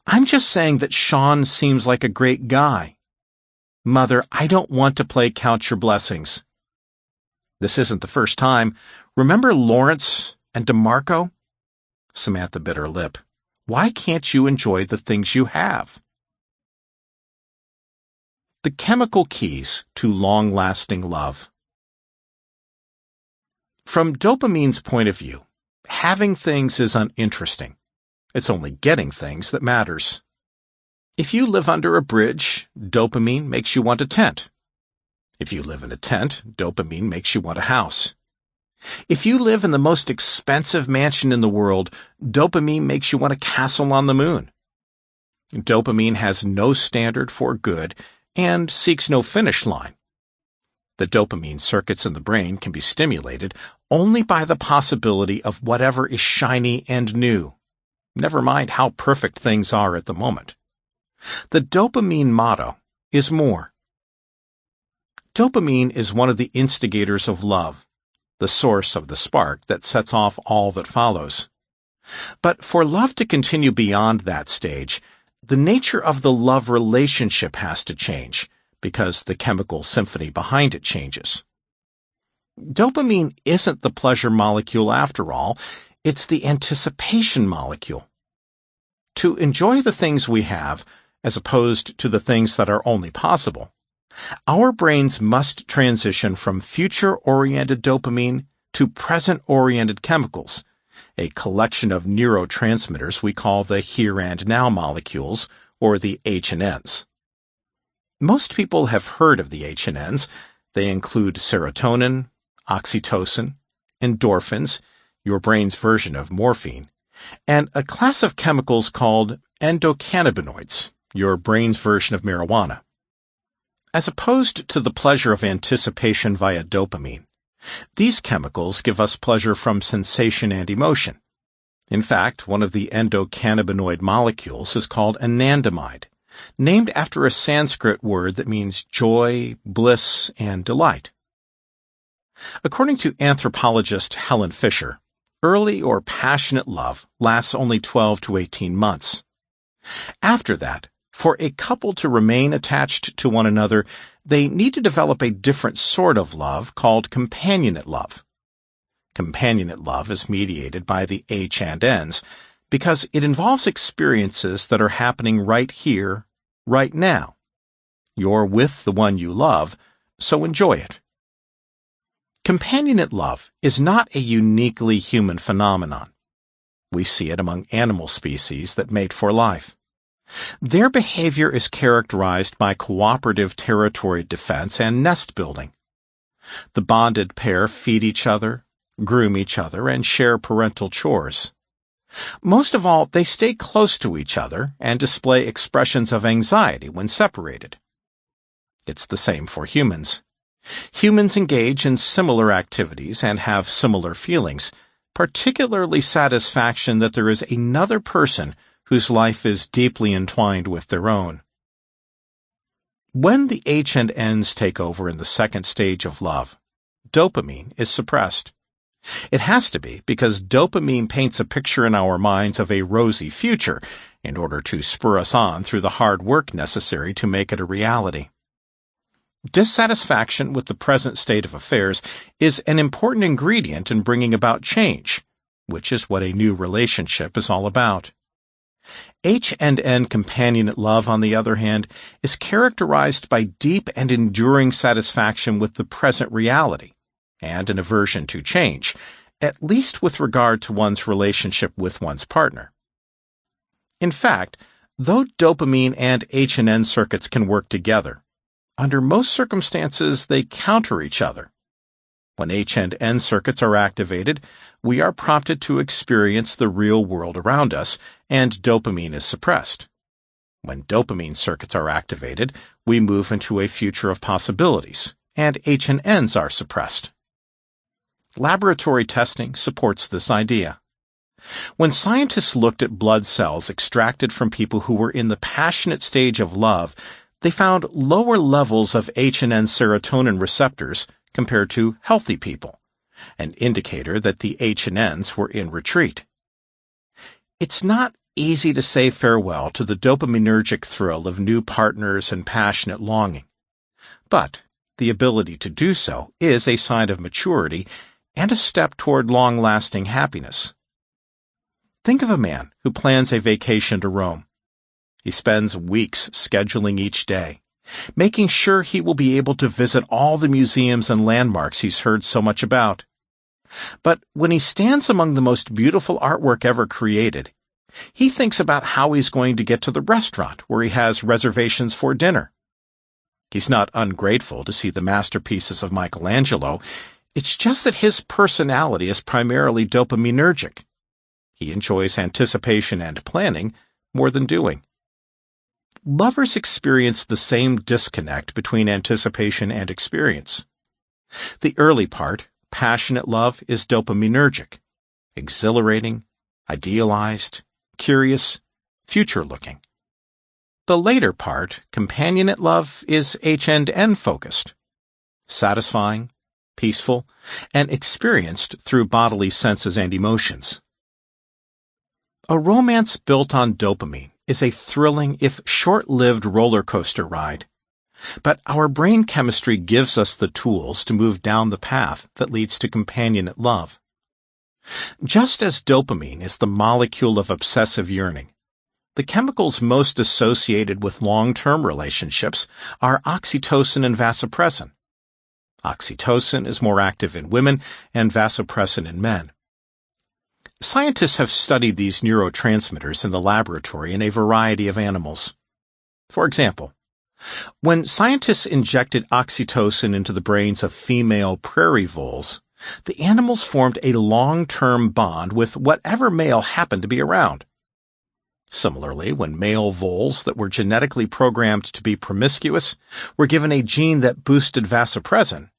"I'm just saying that Sean seems like a great guy. Mother, I don't want to play Count Your Blessings." "This isn't the first time. Remember Lawrence and DeMarco?" Samantha bit her lip. "Why can't you enjoy the things you have?" The chemical keys to long-lasting love. From dopamine's point of view, having things is uninteresting. It's only getting things that matters. If you live under a bridge, dopamine makes you want a tent. If you live in a tent, dopamine makes you want a house. If you live in the most expensive mansion in the world, dopamine makes you want a castle on the moon. Dopamine has no standard for good and seeks no finish line. The dopamine circuits in the brain can be stimulated only by the possibility of whatever is shiny and new, never mind how perfect things are at the moment. The dopamine motto is more. Dopamine is one of the instigators of love, the source of the spark that sets off all that follows. But for love to continue beyond that stage, the nature of the love relationship has to change, because the chemical symphony behind it changes. Dopamine isn't the pleasure molecule after all, it's the anticipation molecule. To enjoy the things we have, as opposed to the things that are only possible, our brains must transition from future-oriented dopamine to present-oriented chemicals, a collection of neurotransmitters we call the here and now molecules, or the H&Ns. Most people have heard of the H&Ns. They include serotonin, oxytocin, endorphins, your brain's version of morphine, and a class of chemicals called endocannabinoids, your brain's version of marijuana. As opposed to the pleasure of anticipation via dopamine, these chemicals give us pleasure from sensation and emotion. In fact, one of the endocannabinoid molecules is called anandamide, named after a Sanskrit word that means joy, bliss, and delight. According to anthropologist Helen Fisher, early or passionate love lasts only 12 to 18 months. After that, for a couple to remain attached to one another, they need to develop a different sort of love called companionate love. Companionate love is mediated by the H and N's because it involves experiences that are happening right here, right now. You're with the one you love, so enjoy it. Companionate love is not a uniquely human phenomenon. We see it among animal species that mate for life. Their behavior is characterized by cooperative territory defense and nest building. The bonded pair feed each other, groom each other, and share parental chores. Most of all, they stay close to each other and display expressions of anxiety when separated. It's the same for humans. Humans engage in similar activities and have similar feelings, particularly satisfaction that there is another person whose life is deeply entwined with their own. When the H and N's take over in the second stage of love, dopamine is suppressed. It has to be because dopamine paints a picture in our minds of a rosy future in order to spur us on through the hard work necessary to make it a reality. Dissatisfaction with the present state of affairs is an important ingredient in bringing about change, which is what a new relationship is all about. H and N companionate love, on the other hand, is characterized by deep and enduring satisfaction with the present reality and an aversion to change, at least with regard to one's relationship with one's partner. In fact, though dopamine and H and N circuits can work together, under most circumstances they counter each other. When H and N circuits are activated, we are prompted to experience the real world around us, and dopamine is suppressed. When dopamine circuits are activated, we move into a future of possibilities, and H and N's are suppressed. Laboratory testing supports this idea. When scientists looked at blood cells extracted from people who were in the passionate stage of love, they found lower levels of H and N serotonin receptors compared to healthy people, an indicator that the H and N's were in retreat. It's not easy to say farewell to the dopaminergic thrill of new partners and passionate longing, but the ability to do so is a sign of maturity and a step toward long-lasting happiness. Think of a man who plans a vacation to Rome. He spends weeks scheduling each day, making sure he will be able to visit all the museums and landmarks he's heard so much about. But when he stands among the most beautiful artwork ever created, he thinks about how he's going to get to the restaurant where he has reservations for dinner. He's not ungrateful to see the masterpieces of Michelangelo. It's just that his personality is primarily dopaminergic. He enjoys anticipation and planning more than doing. Lovers experience the same disconnect between anticipation and experience. The early part, passionate love, is dopaminergic, exhilarating, idealized, curious, future-looking. The later part, companionate love, is H and N focused, satisfying, peaceful, and experienced through bodily senses and emotions. A romance built on dopamine is a thrilling, if short-lived, roller coaster ride. But our brain chemistry gives us the tools to move down the path that leads to companionate love. Just as dopamine is the molecule of obsessive yearning, the chemicals most associated with long-term relationships are oxytocin and vasopressin. Oxytocin is more active in women and vasopressin in men. Scientists have studied these neurotransmitters in the laboratory in a variety of animals. For example, when scientists injected oxytocin into the brains of female prairie voles, the animals formed a long-term bond with whatever male happened to be around. Similarly, when male voles that were genetically programmed to be promiscuous were given a gene that boosted vasopressin,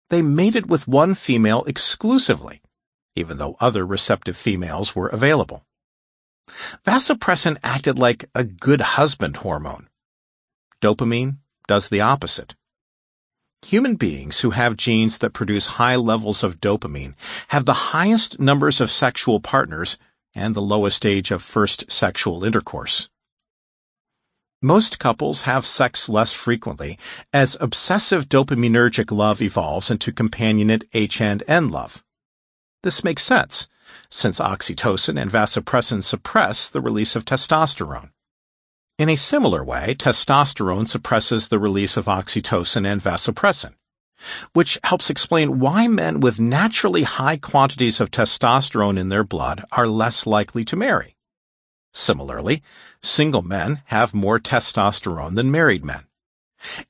they mated with one female exclusively, even though other receptive females were available. Vasopressin acted like a good husband hormone. Dopamine does the opposite. Human beings who have genes that produce high levels of dopamine have the highest numbers of sexual partners and the lowest age of first sexual intercourse. Most couples have sex less frequently as obsessive dopaminergic love evolves into companionate H and N love. This makes sense, since oxytocin and vasopressin suppress the release of testosterone. In a similar way, testosterone suppresses the release of oxytocin and vasopressin, which helps explain why men with naturally high quantities of testosterone in their blood are less likely to marry. Similarly, single men have more testosterone than married men.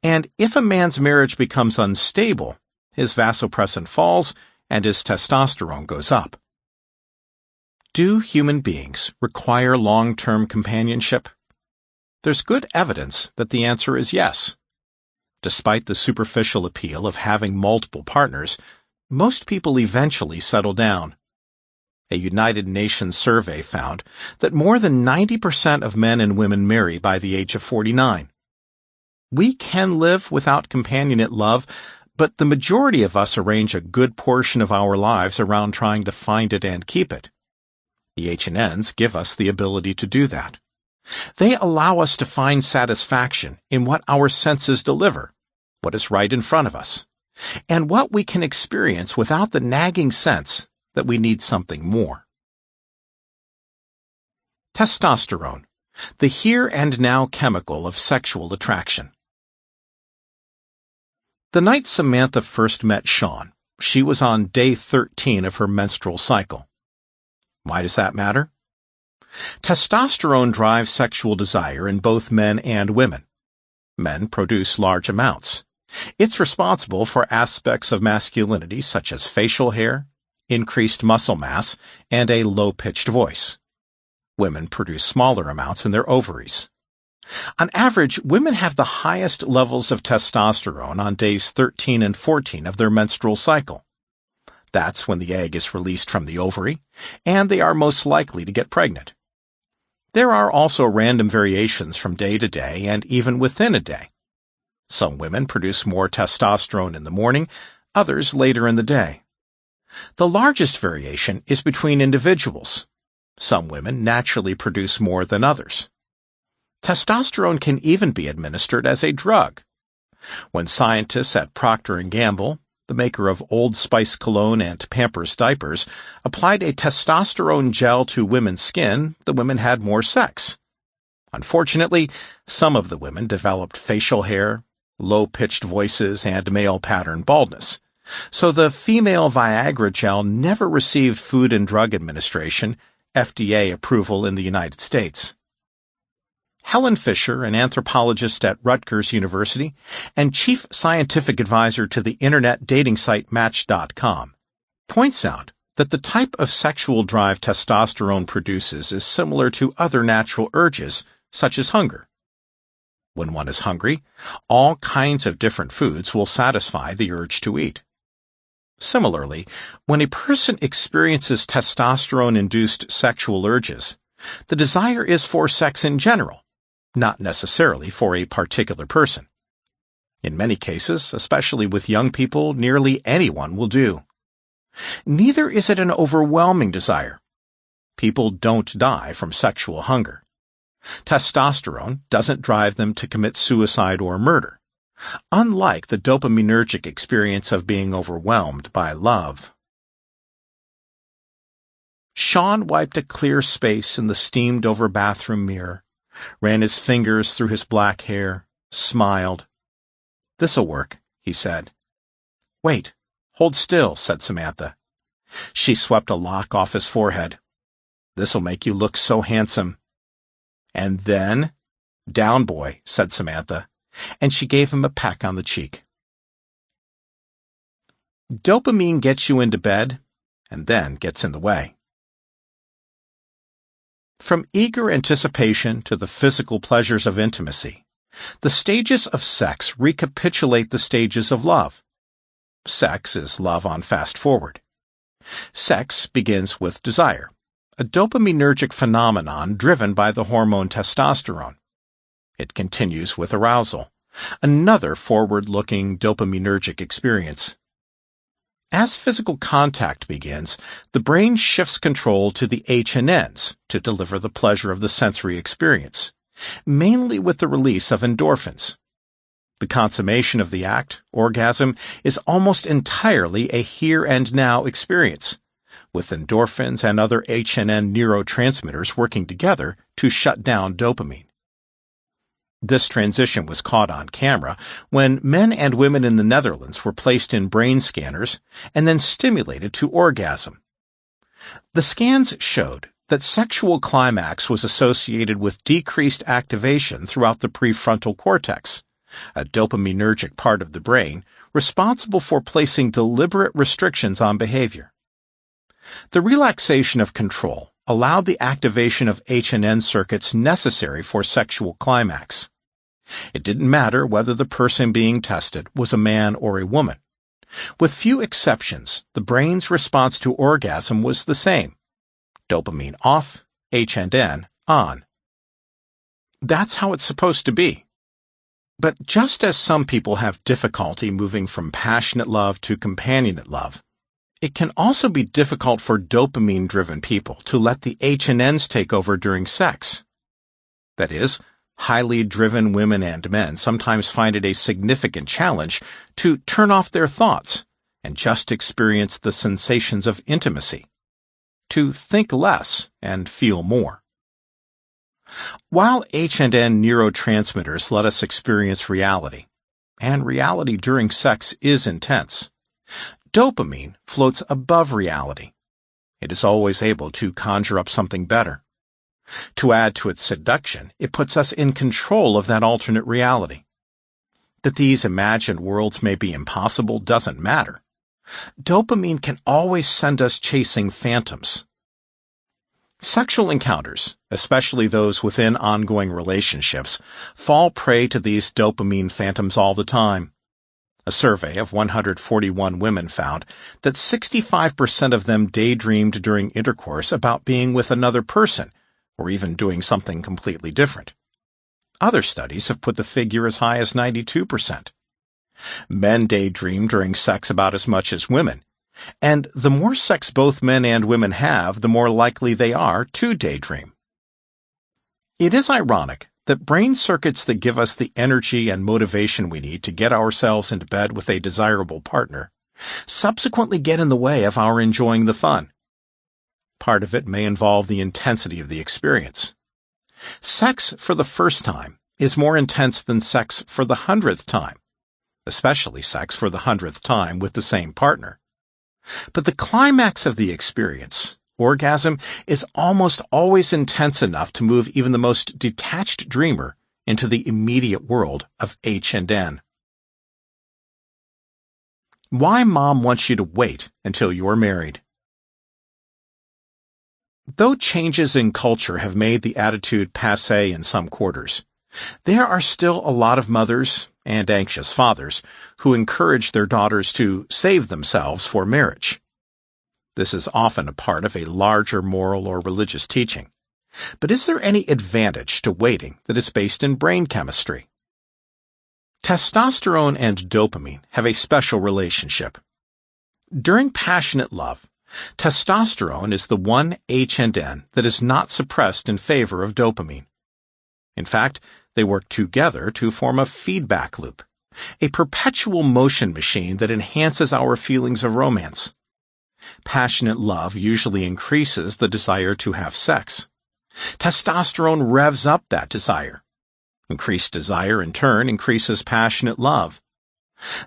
And if a man's marriage becomes unstable, his vasopressin falls and his testosterone goes up. Do human beings require long-term companionship? There's good evidence that the answer is yes. Despite the superficial appeal of having multiple partners, most people eventually settle down. A United Nations survey found that more than 90% of men and women marry by the age of 49. We can live without companionate love, but the majority of us arrange a good portion of our lives around trying to find it and keep it. The H&Ns give us the ability to do that. They allow us to find satisfaction in what our senses deliver, what is right in front of us, and what we can experience without the nagging sense that we need something more. Testosterone, the here and now chemical of sexual attraction. The night Samantha first met Sean, she was on day 13 of her menstrual cycle. Why does that matter? Testosterone drives sexual desire in both men and women. Men produce large amounts. It's responsible for aspects of masculinity such as facial hair, increased muscle mass, and a low-pitched voice. Women produce smaller amounts in their ovaries. On average, women have the highest levels of testosterone on days 13 and 14 of their menstrual cycle. That's when the egg is released from the ovary, and they are most likely to get pregnant. There are also random variations from day to day and even within a day. Some women produce more testosterone in the morning, others later in the day. The largest variation is between individuals. Some women naturally produce more than others. Testosterone can even be administered as a drug. When scientists at Procter & Gamble, the maker of Old Spice cologne and Pampers diapers, applied a testosterone gel to women's skin, the women had more sex. Unfortunately, some of the women developed facial hair, low-pitched voices, and male pattern baldness. So the female Viagra gel never received Food and Drug Administration, FDA approval in the United States. Helen Fisher, an anthropologist at Rutgers University and chief scientific advisor to the internet dating site Match.com, points out that the type of sexual drive testosterone produces is similar to other natural urges, such as hunger. When one is hungry, all kinds of different foods will satisfy the urge to eat. Similarly, when a person experiences testosterone-induced sexual urges, the desire is for sex in general, not necessarily for a particular person. In many cases, especially with young people, nearly anyone will do. Neither is it an overwhelming desire. People don't die from sexual hunger. Testosterone doesn't drive them to commit suicide or murder, unlike the dopaminergic experience of being overwhelmed by love. Sean wiped a clear space in the steamed-over bathroom mirror, ran his fingers through his black hair, smiled. "This'll work," he said. "Wait, hold still," said Samantha. She swept a lock off his forehead. "This'll make you look so handsome." "And then?" "Down, boy," said Samantha, and she gave him a peck on the cheek. Dopamine gets you into bed, and then gets in the way. From eager anticipation to the physical pleasures of intimacy, the stages of sex recapitulate the stages of love. Sex is love on fast forward. Sex begins with desire, a dopaminergic phenomenon driven by the hormone testosterone. It continues with arousal, another forward-looking dopaminergic experience. As physical contact begins, the brain shifts control to the H&Ns to deliver the pleasure of the sensory experience, mainly with the release of endorphins. The consummation of the act, orgasm, is almost entirely a here-and-now experience, with endorphins and other H&N neurotransmitters working together to shut down dopamine. This transition was caught on camera when men and women in the Netherlands were placed in brain scanners and then stimulated to orgasm. The scans showed that sexual climax was associated with decreased activation throughout the prefrontal cortex, a dopaminergic part of the brain responsible for placing deliberate restrictions on behavior. The relaxation of control allowed the activation of H&N circuits necessary for sexual climax. It didn't matter whether the person being tested was a man or a woman. With few exceptions, the brain's response to orgasm was the same. Dopamine off, H&N on. That's how it's supposed to be. But just as some people have difficulty moving from passionate love to companionate love, it can also be difficult for dopamine-driven people to let the H&Ns take over during sex. That is, highly driven women and men sometimes find it a significant challenge to turn off their thoughts and just experience the sensations of intimacy, to think less and feel more. While H&N neurotransmitters let us experience reality, and reality during sex is intense, dopamine floats above reality. It is always able to conjure up something better. To add to its seduction, it puts us in control of that alternate reality. That these imagined worlds may be impossible doesn't matter. Dopamine can always send us chasing phantoms. Sexual encounters, especially those within ongoing relationships, fall prey to these dopamine phantoms all the time. A survey of 141 women found that 65% of them daydreamed during intercourse about being with another person, or even doing something completely different. Other studies have put the figure as high as 92%. Men daydream during sex about as much as women, and the more sex both men and women have, the more likely they are to daydream. It is ironic that brain circuits that give us the energy and motivation we need to get ourselves into bed with a desirable partner subsequently get in the way of our enjoying the fun. Part of it may involve the intensity of the experience. Sex for the first time is more intense than sex for the 100th time, especially sex for the 100th time with the same partner. But the climax of the experience, orgasm, is almost always intense enough to move even the most detached dreamer into the immediate world of H&N. Why Mom wants you to wait until you're married. Though changes in culture have made the attitude passé in some quarters, there are still a lot of mothers and anxious fathers who encourage their daughters to save themselves for marriage. This is often a part of a larger moral or religious teaching. But is there any advantage to waiting that is based in brain chemistry? Testosterone and dopamine have a special relationship. During passionate love, testosterone is the one H&N that is not suppressed in favor of dopamine. In fact, they work together to form a feedback loop, a perpetual motion machine that enhances our feelings of romance. Passionate love usually increases the desire to have sex. Testosterone revs up that desire. Increased desire, in turn, increases passionate love.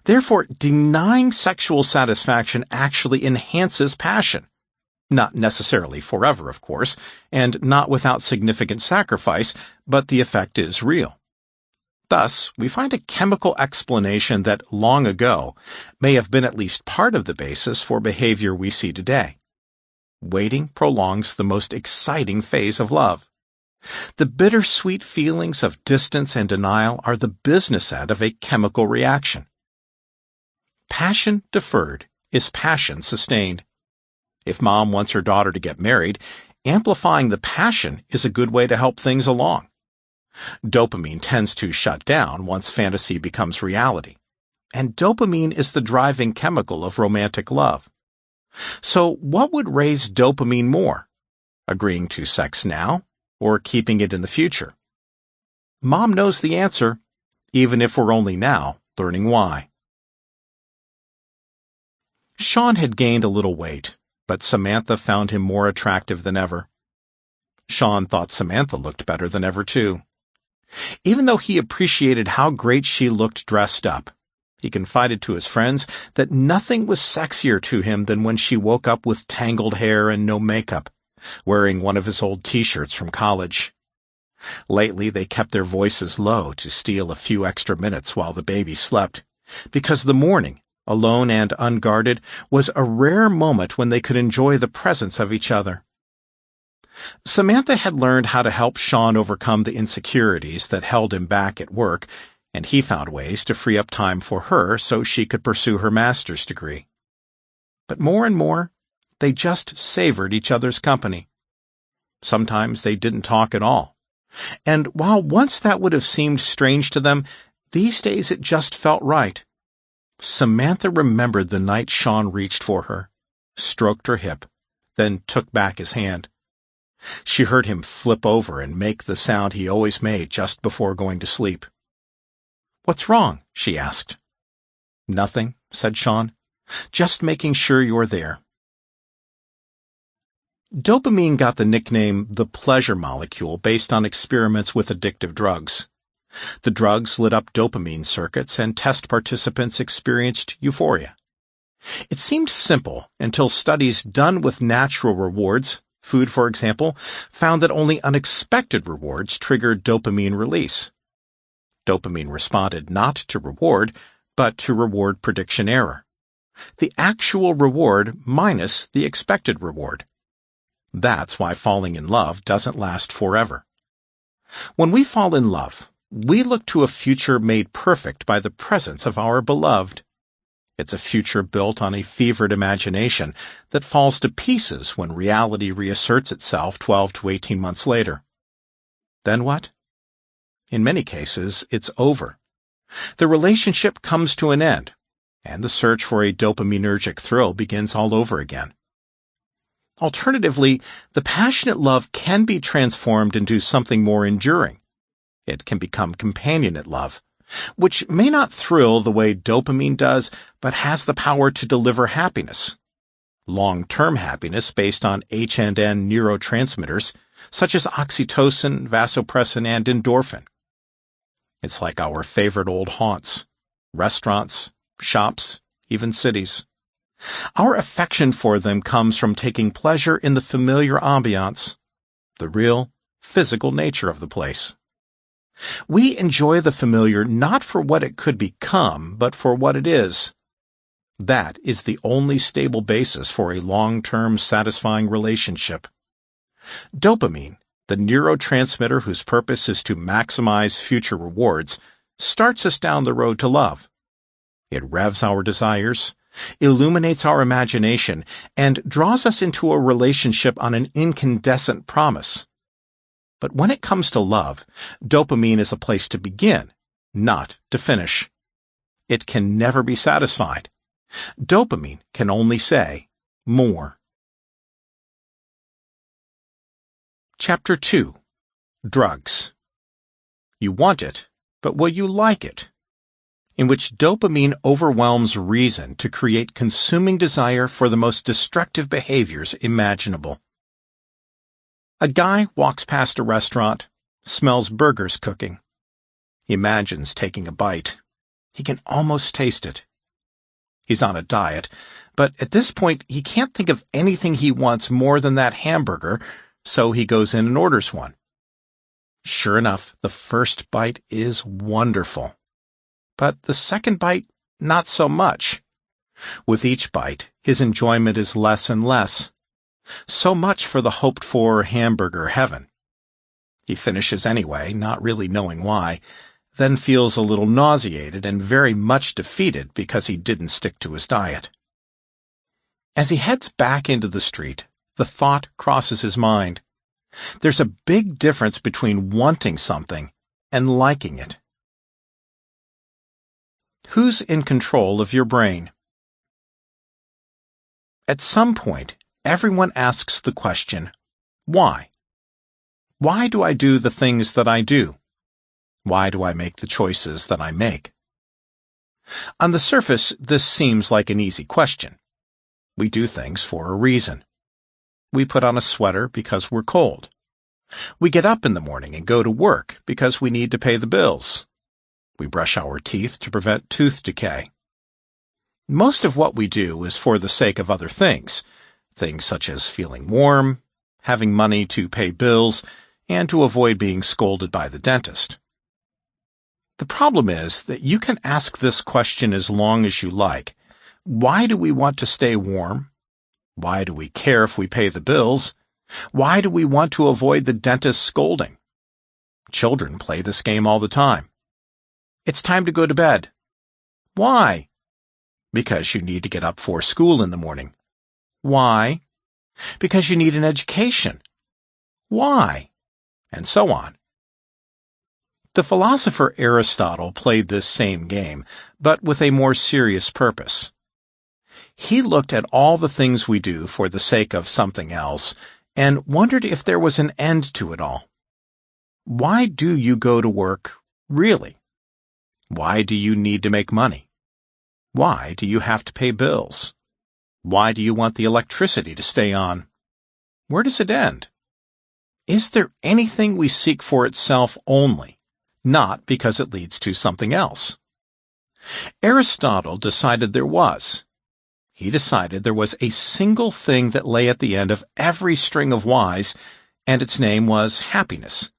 Therefore, denying sexual satisfaction actually enhances passion. Not necessarily forever, of course, and not without significant sacrifice, but the effect is real. Thus, we find a chemical explanation that long ago may have been at least part of the basis for behavior we see today. Waiting prolongs the most exciting phase of love. The bittersweet feelings of distance and denial are the business end of a chemical reaction. Passion deferred is passion sustained. If Mom wants her daughter to get married, amplifying the passion is a good way to help things along. Dopamine tends to shut down once fantasy becomes reality, and dopamine is the driving chemical of romantic love. So what would raise dopamine more? Agreeing to sex now, or keeping it in the future? Mom knows the answer, even if we're only now learning why. Sean had gained a little weight, but Samantha found him more attractive than ever. Sean thought Samantha looked better than ever, too. Even though he appreciated how great she looked dressed up, he confided to his friends that nothing was sexier to him than when she woke up with tangled hair and no makeup, wearing one of his old t-shirts from college. Lately, they kept their voices low to steal a few extra minutes while the baby slept, because the morning, alone and unguarded, was a rare moment when they could enjoy the presence of each other. Samantha had learned how to help Sean overcome the insecurities that held him back at work, and he found ways to free up time for her so she could pursue her master's degree. But more and more, they just savored each other's company. Sometimes they didn't talk at all. And while once that would have seemed strange to them, these days it just felt right. Samantha remembered the night Sean reached for her, stroked her hip, then took back his hand. She heard him flip over and make the sound he always made just before going to sleep. "What's wrong?" she asked. "Nothing," said Sean. "Just making sure you're there." Dopamine got the nickname the pleasure molecule based on experiments with addictive drugs. The drugs lit up dopamine circuits and test participants experienced euphoria. It seemed simple until studies done with natural rewards, food for example, found that only unexpected rewards triggered dopamine release. Dopamine responded not to reward, but to reward prediction error. The actual reward minus the expected reward. That's why falling in love doesn't last forever. When we fall in love, we look to a future made perfect by the presence of our beloved. It's a future built on a fevered imagination that falls to pieces when reality reasserts itself 12 to 18 months later. Then what? In many cases, it's over. The relationship comes to an end, and the search for a dopaminergic thrill begins all over again. Alternatively, the passionate love can be transformed into something more enduring. It can become companionate love, which may not thrill the way dopamine does, but has the power to deliver happiness. Long-term happiness based on H&N neurotransmitters, such as oxytocin, vasopressin, and endorphin. It's like our favorite old haunts, restaurants, shops, even cities. Our affection for them comes from taking pleasure in the familiar ambiance, the real, physical nature of the place. We enjoy the familiar not for what it could become, but for what it is. That is the only stable basis for a long-term satisfying relationship. Dopamine, the neurotransmitter whose purpose is to maximize future rewards, starts us down the road to love. It revs our desires, illuminates our imagination, and draws us into a relationship on an incandescent promise. But when it comes to love, dopamine is a place to begin, not to finish. It can never be satisfied. Dopamine can only say, more. Chapter 2. Drugs. You want it, but will you like it? In which dopamine overwhelms reason to create consuming desire for the most destructive behaviors imaginable. A guy walks past a restaurant, smells burgers cooking. He imagines taking a bite. He can almost taste it. He's on a diet, but at this point he can't think of anything he wants more than that hamburger, so he goes in and orders one. Sure enough, the first bite is wonderful. But the second bite, not so much. With each bite, his enjoyment is less and less. So much for the hoped-for hamburger heaven. He finishes anyway, not really knowing why, then feels a little nauseated and very much defeated because he didn't stick to his diet. As he heads back into the street, the thought crosses his mind. There's a big difference between wanting something and liking it. Who's in control of your brain? At some point, everyone asks the question, why? Why do I do the things that I do? Why do I make the choices that I make? On the surface, this seems like an easy question. We do things for a reason. We put on a sweater because we're cold. We get up in the morning and go to work because we need to pay the bills. We brush our teeth to prevent tooth decay. Most of what we do is for the sake of other things such as feeling warm, having money to pay bills, and to avoid being scolded by the dentist. The problem is that you can ask this question as long as you like. Why do we want to stay warm? Why do we care if we pay the bills? Why do we want to avoid the dentist's scolding? Children play this game all the time. It's time to go to bed. Why? Because you need to get up for school in the morning. Why? Because you need an education. Why? And so on. The philosopher Aristotle played this same game, but with a more serious purpose. He looked at all the things we do for the sake of something else and wondered if there was an end to it all. Why do you go to work, really? Why do you need to make money? Why do you have to pay bills? Why do you want the electricity to stay on? Where does it end? Is there anything we seek for itself only, not because it leads to something else? Aristotle decided there was. He decided there was a single thing that lay at the end of every string of whys, and its name was happiness.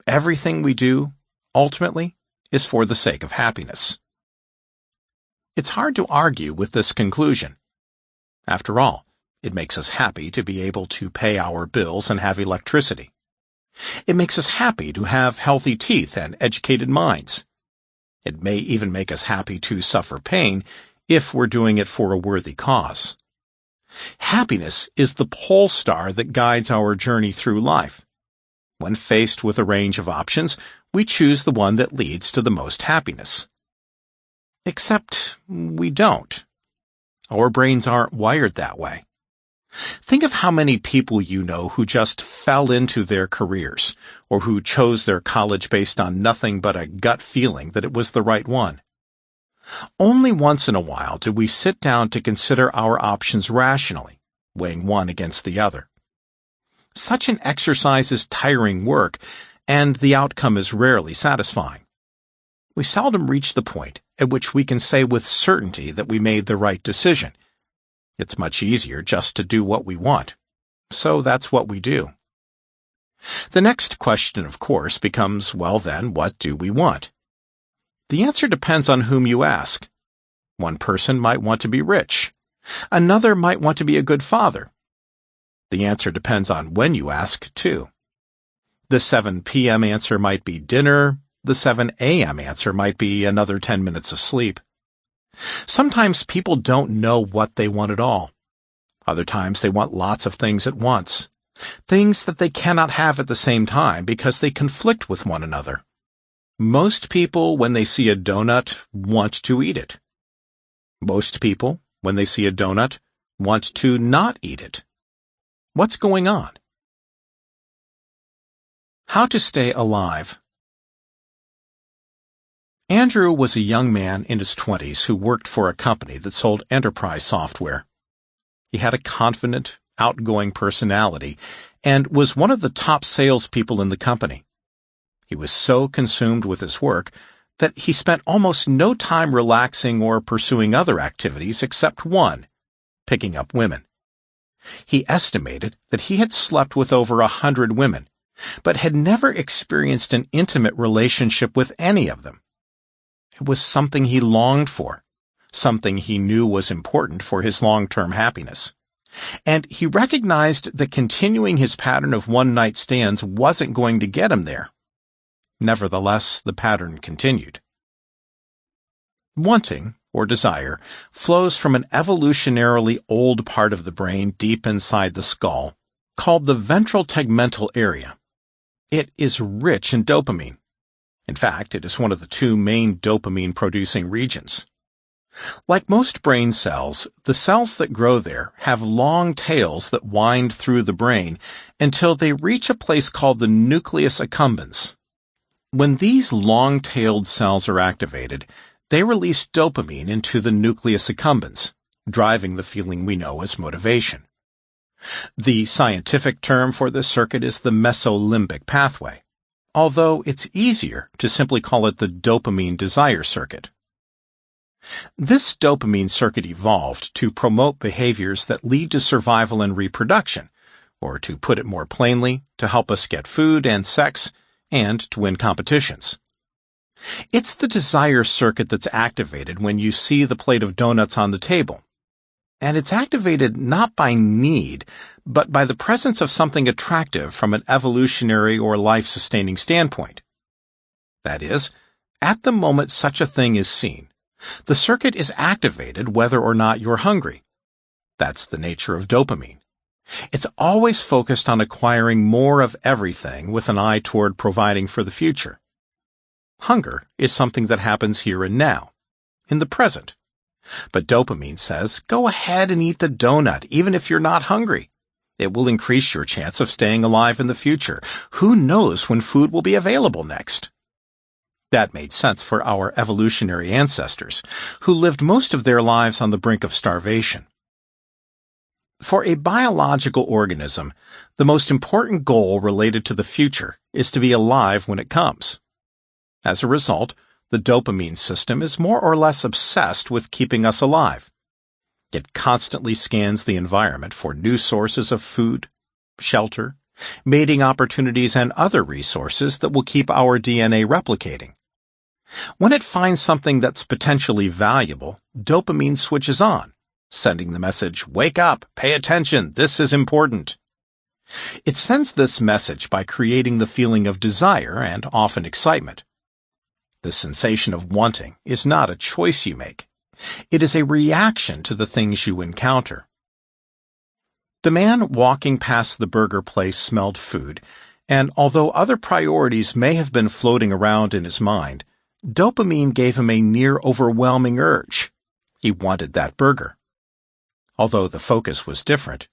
Everything we do, ultimately, is for the sake of happiness. It's hard to argue with this conclusion. After all, it makes us happy to be able to pay our bills and have electricity. It makes us happy to have healthy teeth and educated minds. It may even make us happy to suffer pain if we're doing it for a worthy cause. Happiness is the pole star that guides our journey through life. When faced with a range of options, we choose the one that leads to the most happiness. Except we don't. Our brains aren't wired that way. Think of how many people you know who just fell into their careers, or who chose their college based on nothing but a gut feeling that it was the right one. Only once in a while do we sit down to consider our options rationally, weighing one against the other. Such an exercise is tiring work, and the outcome is rarely satisfying. We seldom reach the point at which we can say with certainty that we made the right decision. It's much easier just to do what we want. So that's what we do. The next question, of course, becomes, well then, what do we want? The answer depends on whom you ask. One person might want to be rich. Another might want to be a good father. The answer depends on when you ask, too. The 7 p.m. answer might be dinner. The 7 a.m. answer might be another 10 minutes of sleep. Sometimes people don't know what they want at all. Other times they want lots of things at once. Things that they cannot have at the same time because they conflict with one another. Most people, when they see a donut, want to eat it. Most people, when they see a donut, want to not eat it. What's going on? How to stay alive. Andrew was a young man in his 20s who worked for a company that sold enterprise software. He had a confident, outgoing personality and was one of the top salespeople in the company. He was so consumed with his work that he spent almost no time relaxing or pursuing other activities except one, picking up women. He estimated that he had slept with over 100 women, but had never experienced an intimate relationship with any of them. It was something he longed for, something he knew was important for his long-term happiness. And he recognized that continuing his pattern of one-night stands wasn't going to get him there. Nevertheless, the pattern continued. Wanting, or desire, flows from an evolutionarily old part of the brain deep inside the skull, called the ventral tegmental area. It is rich in dopamine. In fact, it is one of the 2 main dopamine-producing regions. Like most brain cells, the cells that grow there have long tails that wind through the brain until they reach a place called the nucleus accumbens. When these long-tailed cells are activated, they release dopamine into the nucleus accumbens, driving the feeling we know as motivation. The scientific term for this circuit is the mesolimbic pathway, although it's easier to simply call it the dopamine desire circuit. This dopamine circuit evolved to promote behaviors that lead to survival and reproduction, or to put it more plainly, to help us get food and sex, and to win competitions. It's the desire circuit that's activated when you see the plate of donuts on the table. And it's activated not by need, but by the presence of something attractive from an evolutionary or life-sustaining standpoint. That is, at the moment such a thing is seen, the circuit is activated whether or not you're hungry. That's the nature of dopamine. It's always focused on acquiring more of everything with an eye toward providing for the future. Hunger is something that happens here and now, in the present. But dopamine says, go ahead and eat the donut, even if you're not hungry. It will increase your chance of staying alive in the future. Who knows when food will be available next? That made sense for our evolutionary ancestors, who lived most of their lives on the brink of starvation. For a biological organism, the most important goal related to the future is to be alive when it comes. As a result, the dopamine system is more or less obsessed with keeping us alive. It constantly scans the environment for new sources of food, shelter, mating opportunities, and other resources that will keep our DNA replicating. When it finds something that's potentially valuable, dopamine switches on, sending the message, wake up, pay attention, this is important. It sends this message by creating the feeling of desire and often excitement. The sensation of wanting is not a choice you make. It is a reaction to the things you encounter. The man walking past the burger place smelled food, and although other priorities may have been floating around in his mind, dopamine gave him a near overwhelming urge. He wanted that burger. Although the focus was different,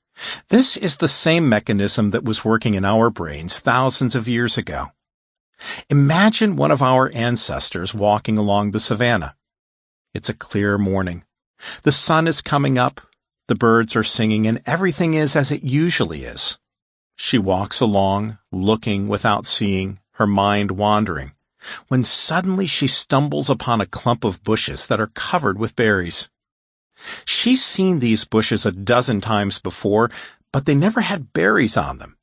this is the same mechanism that was working in our brains thousands of years ago. Imagine one of our ancestors walking along the savannah. It's a clear morning. The sun is coming up, the birds are singing, and everything is as it usually is. She walks along, looking without seeing, her mind wandering, when suddenly she stumbles upon a clump of bushes that are covered with berries. She's seen these bushes a dozen times before, but they never had berries on them.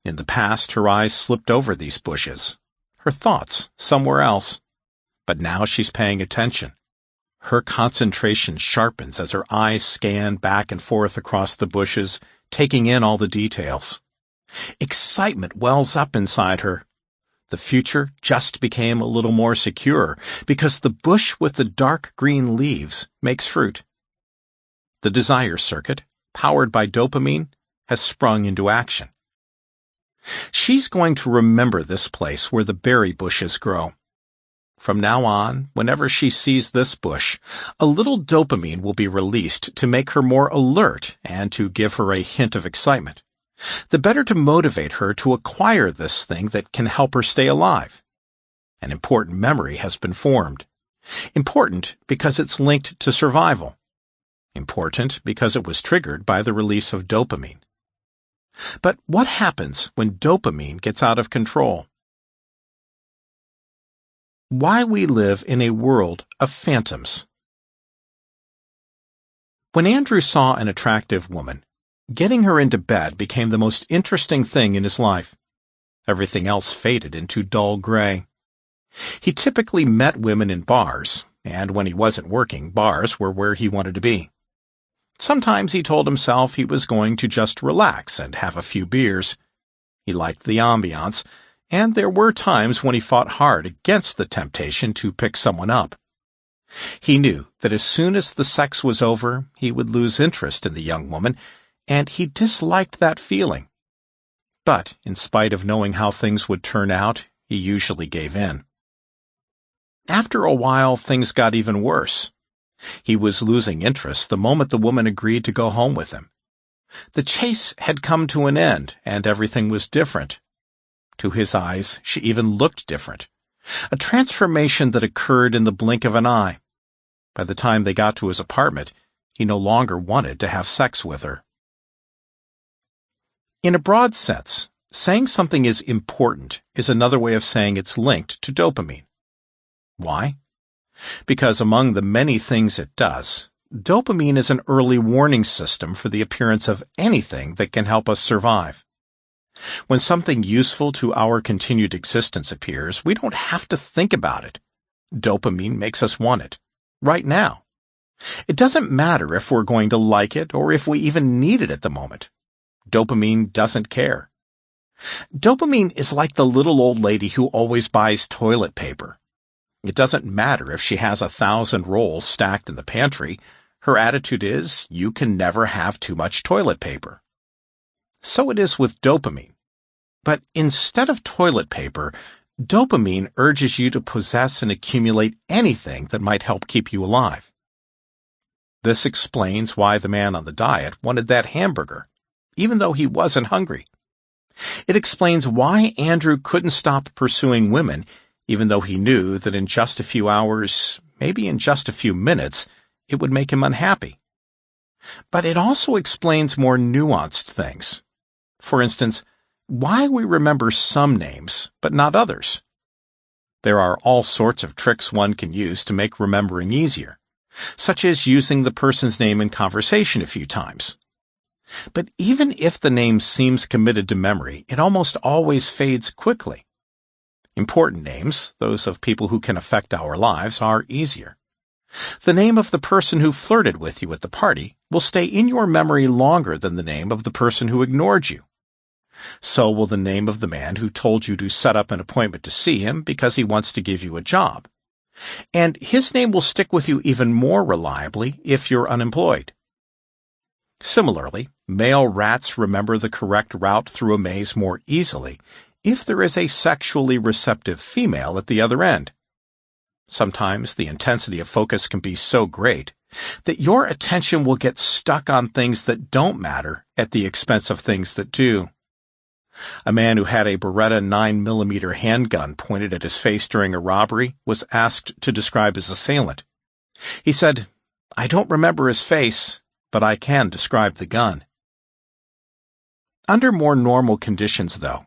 In the past, her eyes slipped over these bushes, her thoughts somewhere else. But now she's paying attention. Her concentration sharpens as her eyes scan back and forth across the bushes, taking in all the details. Excitement wells up inside her. The future just became a little more secure because the bush with the dark green leaves makes fruit. The desire circuit, powered by dopamine, has sprung into action. She's going to remember this place where the berry bushes grow. From now on, whenever she sees this bush, a little dopamine will be released to make her more alert and to give her a hint of excitement. The better to motivate her to acquire this thing that can help her stay alive. An important memory has been formed. Important because it's linked to survival. Important because it was triggered by the release of dopamine. But what happens when dopamine gets out of control? Why we live in a world of phantoms. When Andrew saw an attractive woman, getting her into bed became the most interesting thing in his life. Everything else faded into dull gray. He typically met women in bars, and when he wasn't working, bars were where he wanted to be. Sometimes he told himself he was going to just relax and have a few beers. He liked the ambiance, and there were times when he fought hard against the temptation to pick someone up. He knew that as soon as the sex was over, he would lose interest in the young woman, and he disliked that feeling. But in spite of knowing how things would turn out, he usually gave in. After a while, things got even worse. He was losing interest the moment the woman agreed to go home with him. The chase had come to an end, and everything was different. To his eyes, she even looked different. A transformation that occurred in the blink of an eye. By the time they got to his apartment, he no longer wanted to have sex with her. In a broad sense, saying something is important is another way of saying it's linked to dopamine. Why? Because among the many things it does, dopamine is an early warning system for the appearance of anything that can help us survive. When something useful to our continued existence appears, we don't have to think about it. Dopamine makes us want it, right now. It doesn't matter if we're going to like it or if we even need it at the moment. Dopamine doesn't care. Dopamine is like the little old lady who always buys toilet paper. It doesn't matter if she has 1,000 rolls stacked in the pantry. Her attitude is, you can never have too much toilet paper. So it is with dopamine. But instead of toilet paper, dopamine urges you to possess and accumulate anything that might help keep you alive. This explains why the man on the diet wanted that hamburger, even though he wasn't hungry. It explains why Andrew couldn't stop pursuing women, even though he knew that in just a few hours, maybe in just a few minutes, it would make him unhappy. But it also explains more nuanced things. For instance, why we remember some names, but not others. There are all sorts of tricks one can use to make remembering easier, such as using the person's name in conversation a few times. But even if the name seems committed to memory, it almost always fades quickly. Important names, those of people who can affect our lives, are easier. The name of the person who flirted with you at the party will stay in your memory longer than the name of the person who ignored you. So will the name of the man who told you to set up an appointment to see him because he wants to give you a job. And his name will stick with you even more reliably if you're unemployed. Similarly, male rats remember the correct route through a maze more easily if there is a sexually receptive female at the other end. Sometimes the intensity of focus can be so great that your attention will get stuck on things that don't matter at the expense of things that do. A man who had a Beretta 9mm handgun pointed at his face during a robbery was asked to describe his assailant. He said, "I don't remember his face, but I can describe the gun." Under more normal conditions, though,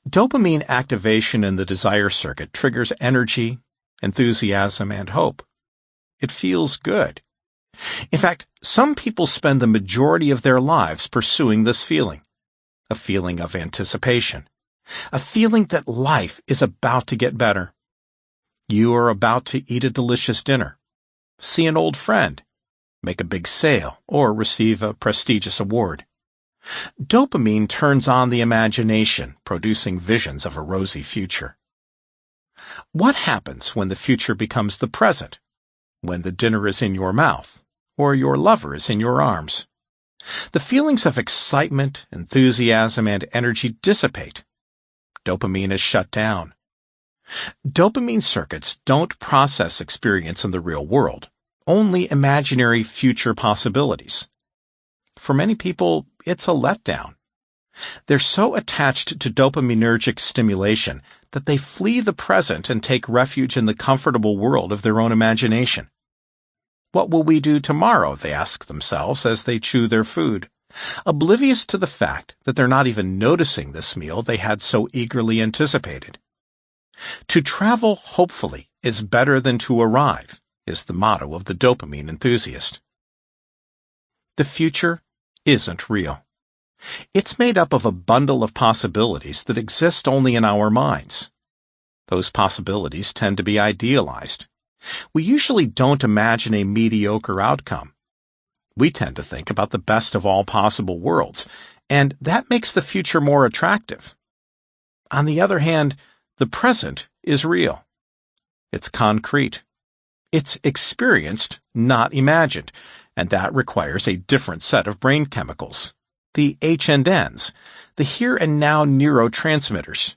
dopamine activation in the desire circuit triggers energy, enthusiasm, and hope. It feels good. In fact, some people spend the majority of their lives pursuing this feeling, a feeling of anticipation, a feeling that life is about to get better. You are about to eat a delicious dinner, see an old friend, make a big sale, or receive a prestigious award. Dopamine turns on the imagination, producing visions of a rosy future. What happens when the future becomes the present? When the dinner is in your mouth, or your lover is in your arms? The feelings of excitement, enthusiasm, and energy dissipate. Dopamine is shut down. Dopamine circuits don't process experience in the real world, only imaginary future possibilities. For many people, it's a letdown. They're so attached to dopaminergic stimulation that they flee the present and take refuge in the comfortable world of their own imagination. What will we do tomorrow, they ask themselves as they chew their food, oblivious to the fact that they're not even noticing this meal they had so eagerly anticipated. To travel hopefully is better than to arrive, is the motto of the dopamine enthusiast. The future isn't real. It's made up of a bundle of possibilities that exist only in our minds. Those possibilities tend to be idealized. We usually don't imagine a mediocre outcome. We tend to think about the best of all possible worlds, and that makes the future more attractive. On the other hand, the present is real. It's concrete. It's experienced, not imagined, and that requires a different set of brain chemicals, the H&Ns, the here and now neurotransmitters.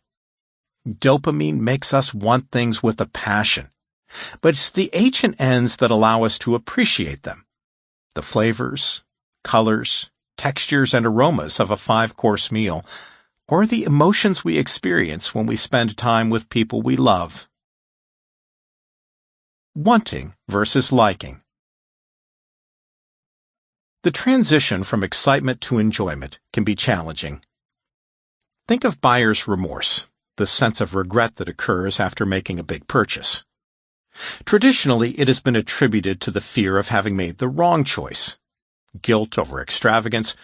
Dopamine makes us want things with a passion, but it's the H&Ns that allow us to appreciate them. The flavors, colors, textures, and aromas of a 5-course meal, or the emotions we experience when we spend time with people we love. Wanting versus liking. The transition from excitement to enjoyment can be challenging, Think of buyer's remorse, the sense of regret that occurs after making a big purchase. Traditionally, it has been attributed to the fear of having made the wrong choice, guilt over extravagance,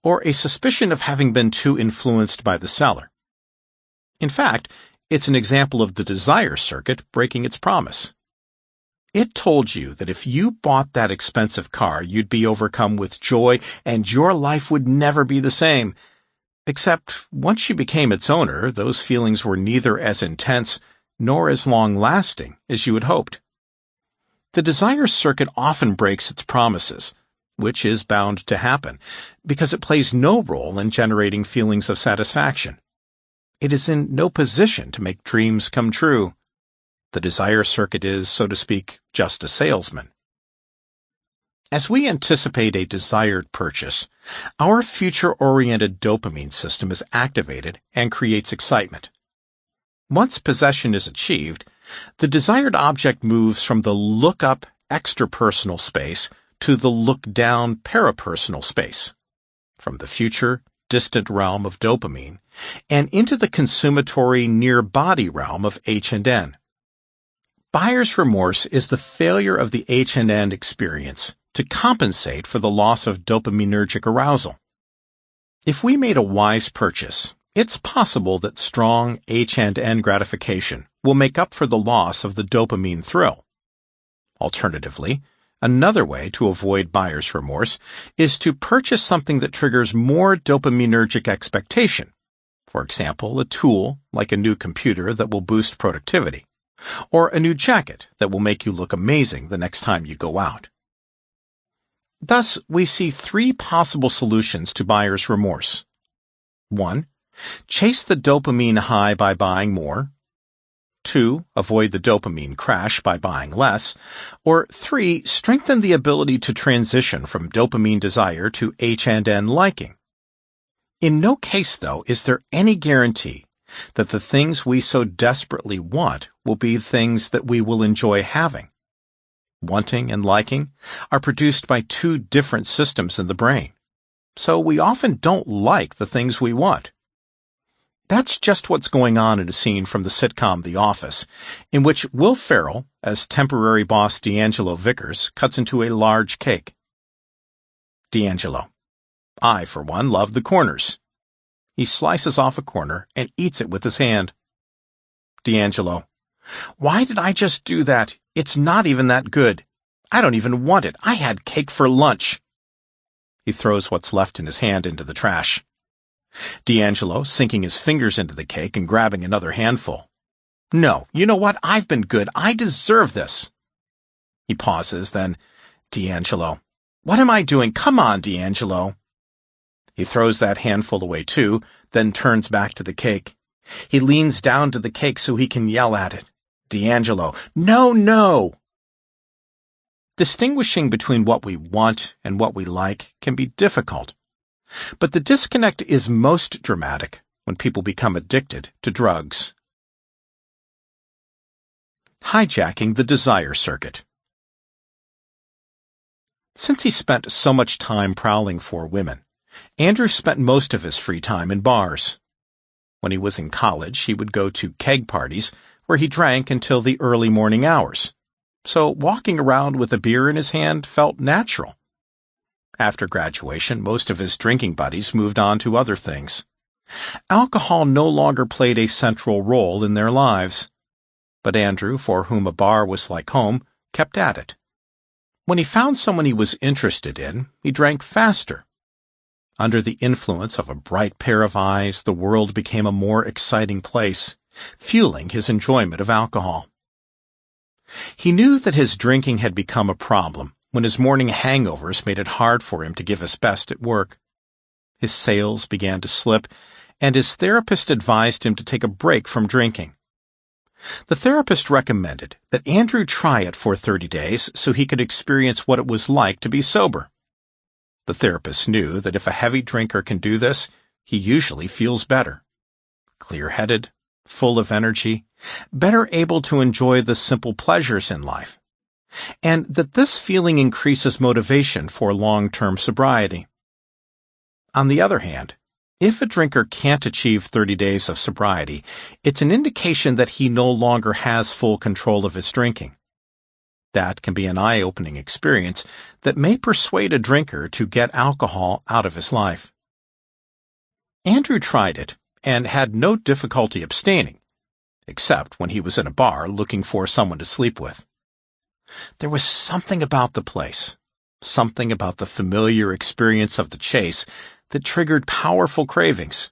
or a suspicion of having been too influenced by the seller. In fact, it's an example of the desire circuit breaking its promise. It told you that if you bought that expensive car, you'd be overcome with joy and your life would never be the same. Except, once you became its owner, those feelings were neither as intense nor as long-lasting as you had hoped. The desire circuit often breaks its promises, which is bound to happen, because it plays no role in generating feelings of satisfaction. It is in no position to make dreams come true. The desire circuit is, so to speak, just a salesman. As we anticipate a desired purchase, our future-oriented dopamine system is activated and creates excitement. Once possession is achieved, the desired object moves from the look-up extrapersonal space to the look-down parapersonal space, from the future, distant realm of dopamine, and into the consumatory near-body realm of H&N. Buyer's remorse is the failure of the H&N experience to compensate for the loss of dopaminergic arousal. If we made a wise purchase, it's possible that strong H&N gratification will make up for the loss of the dopamine thrill. Alternatively, another way to avoid buyer's remorse is to purchase something that triggers more dopaminergic expectation. For example, a tool like a new computer that will boost productivity, or a new jacket that will make you look amazing the next time you go out. Thus, we see three possible solutions to buyer's remorse. 1. Chase the dopamine high by buying more. 2. Avoid the dopamine crash by buying less. Or 3. Strengthen the ability to transition from dopamine desire to H&N liking. In no case, though, is there any guarantee that the things we so desperately want will be things that we will enjoy having. Wanting and liking are produced by two different systems in the brain, so we often don't like the things we want. That's just what's going on in a scene from the sitcom The Office, in which Will Ferrell, as temporary boss D'Angelo Vickers, cuts into a large cake. D'Angelo: I, for one, love the corners. He slices off a corner and eats it with his hand. D'Angelo: why did I just do that? It's not even that good. I don't even want it. I had cake for lunch. He throws what's left in his hand into the trash. D'Angelo, sinking his fingers into the cake and grabbing another handful. No, you know what? I've been good. I deserve this. He pauses, then, D'Angelo: what am I doing? Come on, D'Angelo. He throws that handful away too, then turns back to the cake. He leans down to the cake so he can yell at it. D'Angelo: no, no! Distinguishing between what we want and what we like can be difficult, but the disconnect is most dramatic when people become addicted to drugs. Hijacking the desire circuit. Since he spent so much time prowling for women, Andrew spent most of his free time in bars. When he was in college, he would go to keg parties where he drank until the early morning hours, so walking around with a beer in his hand felt natural. After graduation, most of his drinking buddies moved on to other things. Alcohol no longer played a central role in their lives, but Andrew, for whom a bar was like home, kept at it. When he found someone he was interested in, he drank faster. Under the influence of a bright pair of eyes, the world became a more exciting place, fueling his enjoyment of alcohol. He knew that his drinking had become a problem when his morning hangovers made it hard for him to give his best at work. His sales began to slip, and his therapist advised him to take a break from drinking. The therapist recommended that Andrew try it for 30 days so he could experience what it was like to be sober. The therapist knew that if a heavy drinker can do this, he usually feels better. Clear-headed, full of energy, better able to enjoy the simple pleasures in life, and that this feeling increases motivation for long-term sobriety. On the other hand, If a drinker can't achieve 30 days of sobriety, it's an indication that he no longer has full control of his drinking. That can be an eye-opening experience that may persuade a drinker to get alcohol out of his life. Andrew tried it and had no difficulty abstaining, except when he was in a bar looking for someone to sleep with. There was something about the place, something about the familiar experience of the chase that triggered powerful cravings.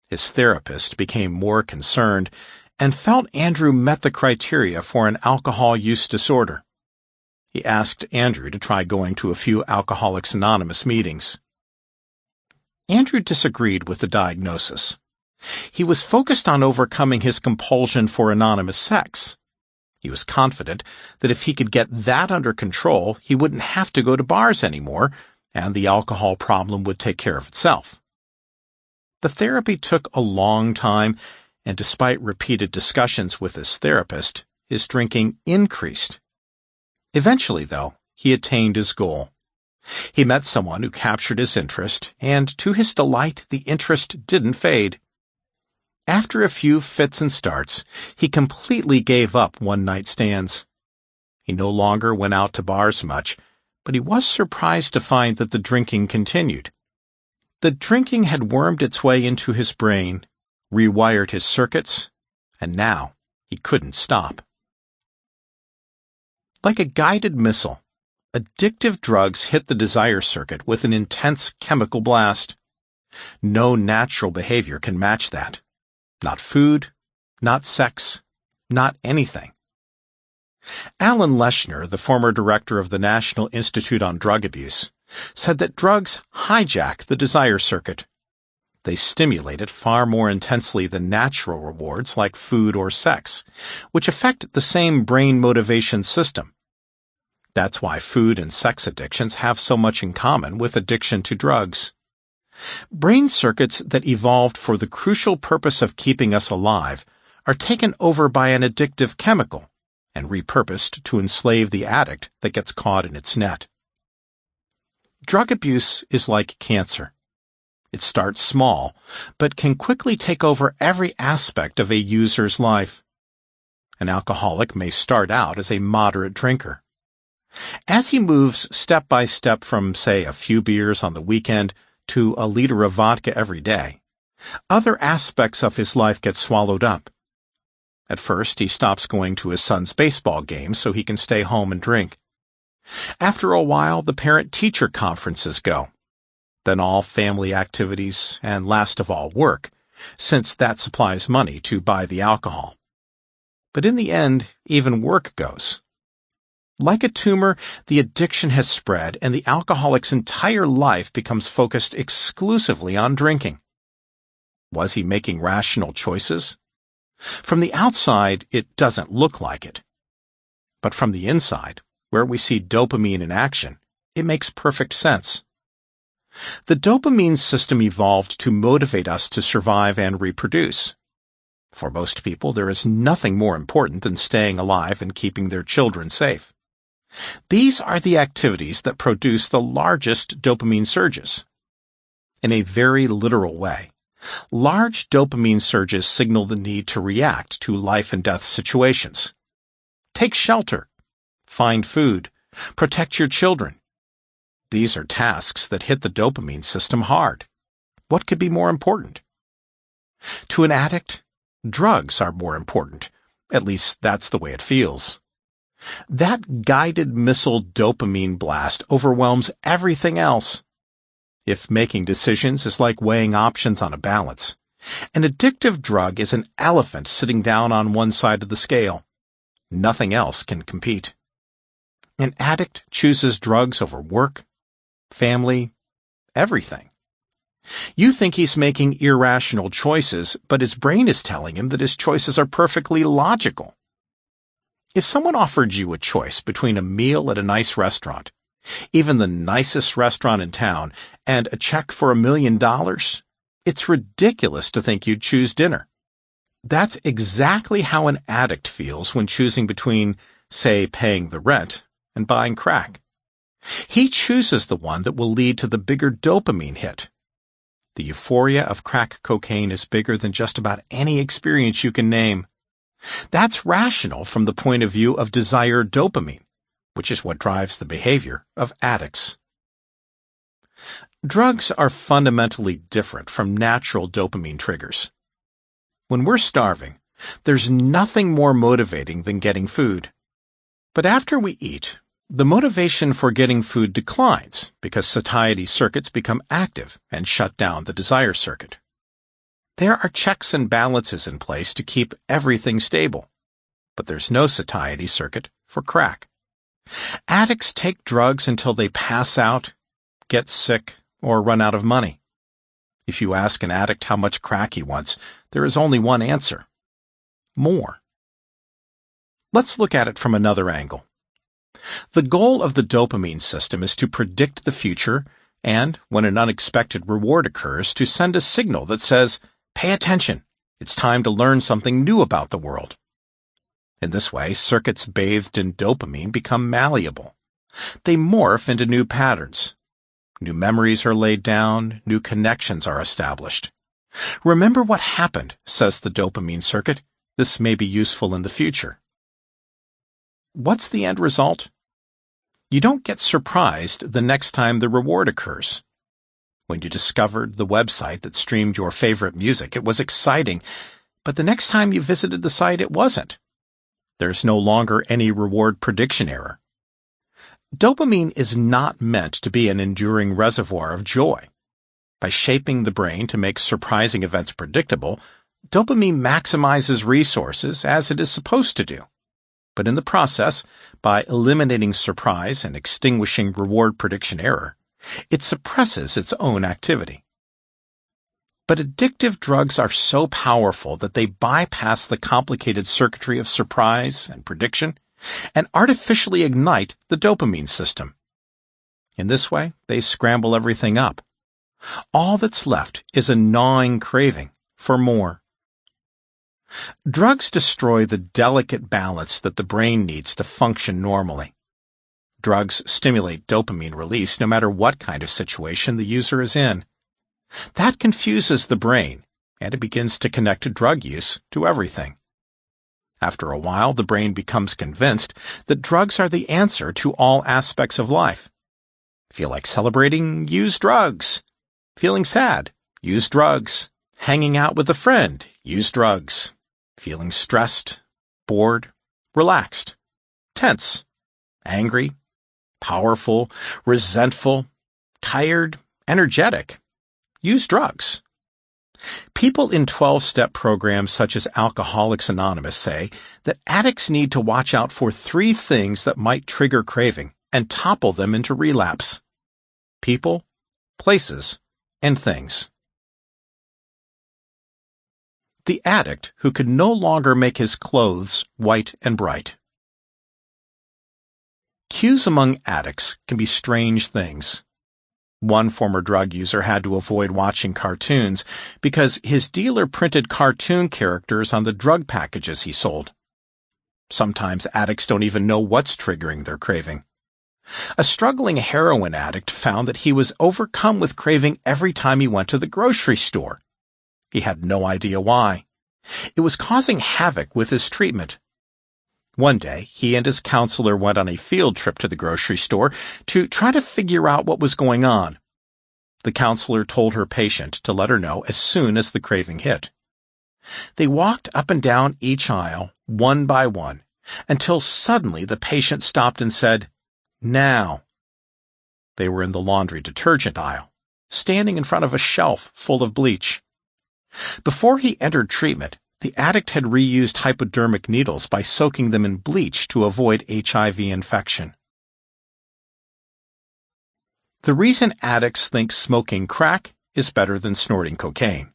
His therapist became more concerned and felt Andrew met the criteria for an alcohol use disorder. He asked Andrew to try going to a few Alcoholics Anonymous meetings. Andrew disagreed with the diagnosis. He was focused on overcoming his compulsion for anonymous sex. He was confident that if he could get that under control, he wouldn't have to go to bars anymore, and the alcohol problem would take care of itself. The therapy took a long time, and despite repeated discussions with his therapist, his drinking increased. Eventually, though, he attained his goal. He met someone who captured his interest, and to his delight, the interest didn't fade. After a few fits and starts, he completely gave up one-night stands. He no longer went out to bars much, but he was surprised to find that the drinking continued. The drinking had wormed its way into his brain, rewired his circuits, and now he couldn't stop. Like a guided missile, addictive drugs hit the desire circuit with an intense chemical blast. No natural behavior can match that. Not food, not sex, not anything. Alan Leshner, the former director of the National Institute on Drug Abuse, said that drugs hijack the desire circuit. They stimulate it far more intensely than natural rewards like food or sex, which affect the same brain motivation system. That's why food and sex addictions have so much in common with addiction to drugs. Brain circuits that evolved for the crucial purpose of keeping us alive are taken over by an addictive chemical and repurposed to enslave the addict that gets caught in its net. Drug abuse is like cancer. It starts small, but can quickly take over every aspect of a user's life. An alcoholic may start out as a moderate drinker. As he moves step by step from, say, a few beers on the weekend to a liter of vodka every day, other aspects of his life get swallowed up. At first, he stops going to his son's baseball games so he can stay home and drink. After a while, the parent-teacher conferences go. Then all family activities, and last of all, work, since that supplies money to buy the alcohol. But in the end, even work goes. Like a tumor, the addiction has spread, and the alcoholic's entire life becomes focused exclusively on drinking. Was he making rational choices? From the outside, it doesn't look like it. But from the inside, where we see dopamine in action, it makes perfect sense. The dopamine system evolved to motivate us to survive and reproduce. For most people, there is nothing more important than staying alive and keeping their children safe. These are the activities that produce the largest dopamine surges. In a very literal way, large dopamine surges signal the need to react to life and death situations. Take shelter, find food, protect your children. These are tasks that hit the dopamine system hard. What could be more important? To an addict, drugs are more important. At least that's the way it feels. That guided missile dopamine blast overwhelms everything else. If making decisions is like weighing options on a balance, an addictive drug is an elephant sitting down on one side of the scale. Nothing else can compete. An addict chooses drugs over work, family, everything. You think he's making irrational choices, but his brain is telling him that his choices are perfectly logical. If someone offered you a choice between a meal at a nice restaurant, even the nicest restaurant in town, and a check for $1 million, it's ridiculous to think you'd choose dinner. That's exactly how an addict feels when choosing between, say, paying the rent and buying crack. He chooses the one that will lead to the bigger dopamine hit. The euphoria of crack cocaine is bigger than just about any experience you can name. That's rational from the point of view of desired dopamine, which is what drives the behavior of addicts. Drugs are fundamentally different from natural dopamine triggers. When we're starving, there's nothing more motivating than getting food. But after we eat, the motivation for getting food declines because satiety circuits become active and shut down the desire circuit. There are checks and balances in place to keep everything stable, but there's no satiety circuit for crack. Addicts take drugs until they pass out, get sick, or run out of money. If you ask an addict how much crack he wants, there is only one answer: more. Let's look at it from another angle. The goal of the dopamine system is to predict the future and, when an unexpected reward occurs, to send a signal that says, "Pay attention, it's time to learn something new about the world." In this way, circuits bathed in dopamine become malleable. They morph into new patterns. New memories are laid down, new connections are established. "Remember what happened," says the dopamine circuit. "This may be useful in the future." What's the end result? You don't get surprised the next time the reward occurs. When you discovered the website that streamed your favorite music, it was exciting, but the next time you visited the site, it wasn't. There's no longer any reward prediction error. Dopamine is not meant to be an enduring reservoir of joy. By shaping the brain to make surprising events predictable, dopamine maximizes resources as it is supposed to do. But in the process, by eliminating surprise and extinguishing reward prediction error, it suppresses its own activity. But addictive drugs are so powerful that they bypass the complicated circuitry of surprise and prediction and artificially ignite the dopamine system. In this way, they scramble everything up. All that's left is a gnawing craving for more. Drugs destroy the delicate balance that the brain needs to function normally. Drugs stimulate dopamine release no matter what kind of situation the user is in. That confuses the brain, and it begins to connect drug use to everything. After a while, the brain becomes convinced that drugs are the answer to all aspects of life. Feel like celebrating? Use drugs. Feeling sad? Use drugs. Hanging out with a friend? Use drugs. Feeling stressed, bored, relaxed, tense, angry, powerful, resentful, tired, energetic. Use drugs. People in 12-step programs such as Alcoholics Anonymous say that addicts need to watch out for 3 things that might trigger craving and topple them into relapse: people, places, and things. The addict who could no longer make his clothes white and bright. Cues among addicts can be strange things. One former drug user had to avoid watching cartoons because his dealer printed cartoon characters on the drug packages he sold. Sometimes addicts don't even know what's triggering their craving. A struggling heroin addict found that he was overcome with craving every time he went to the grocery store. He had no idea why. It was causing havoc with his treatment. One day, he and his counselor went on a field trip to the grocery store to try to figure out what was going on. The counselor told her patient to let her know as soon as the craving hit. They walked up and down each aisle, one by one, until suddenly the patient stopped and said, "Now." They were in the laundry detergent aisle, standing in front of a shelf full of bleach. Before he entered treatment, the addict had reused hypodermic needles by soaking them in bleach to avoid HIV infection. The reason addicts think smoking crack is better than snorting cocaine.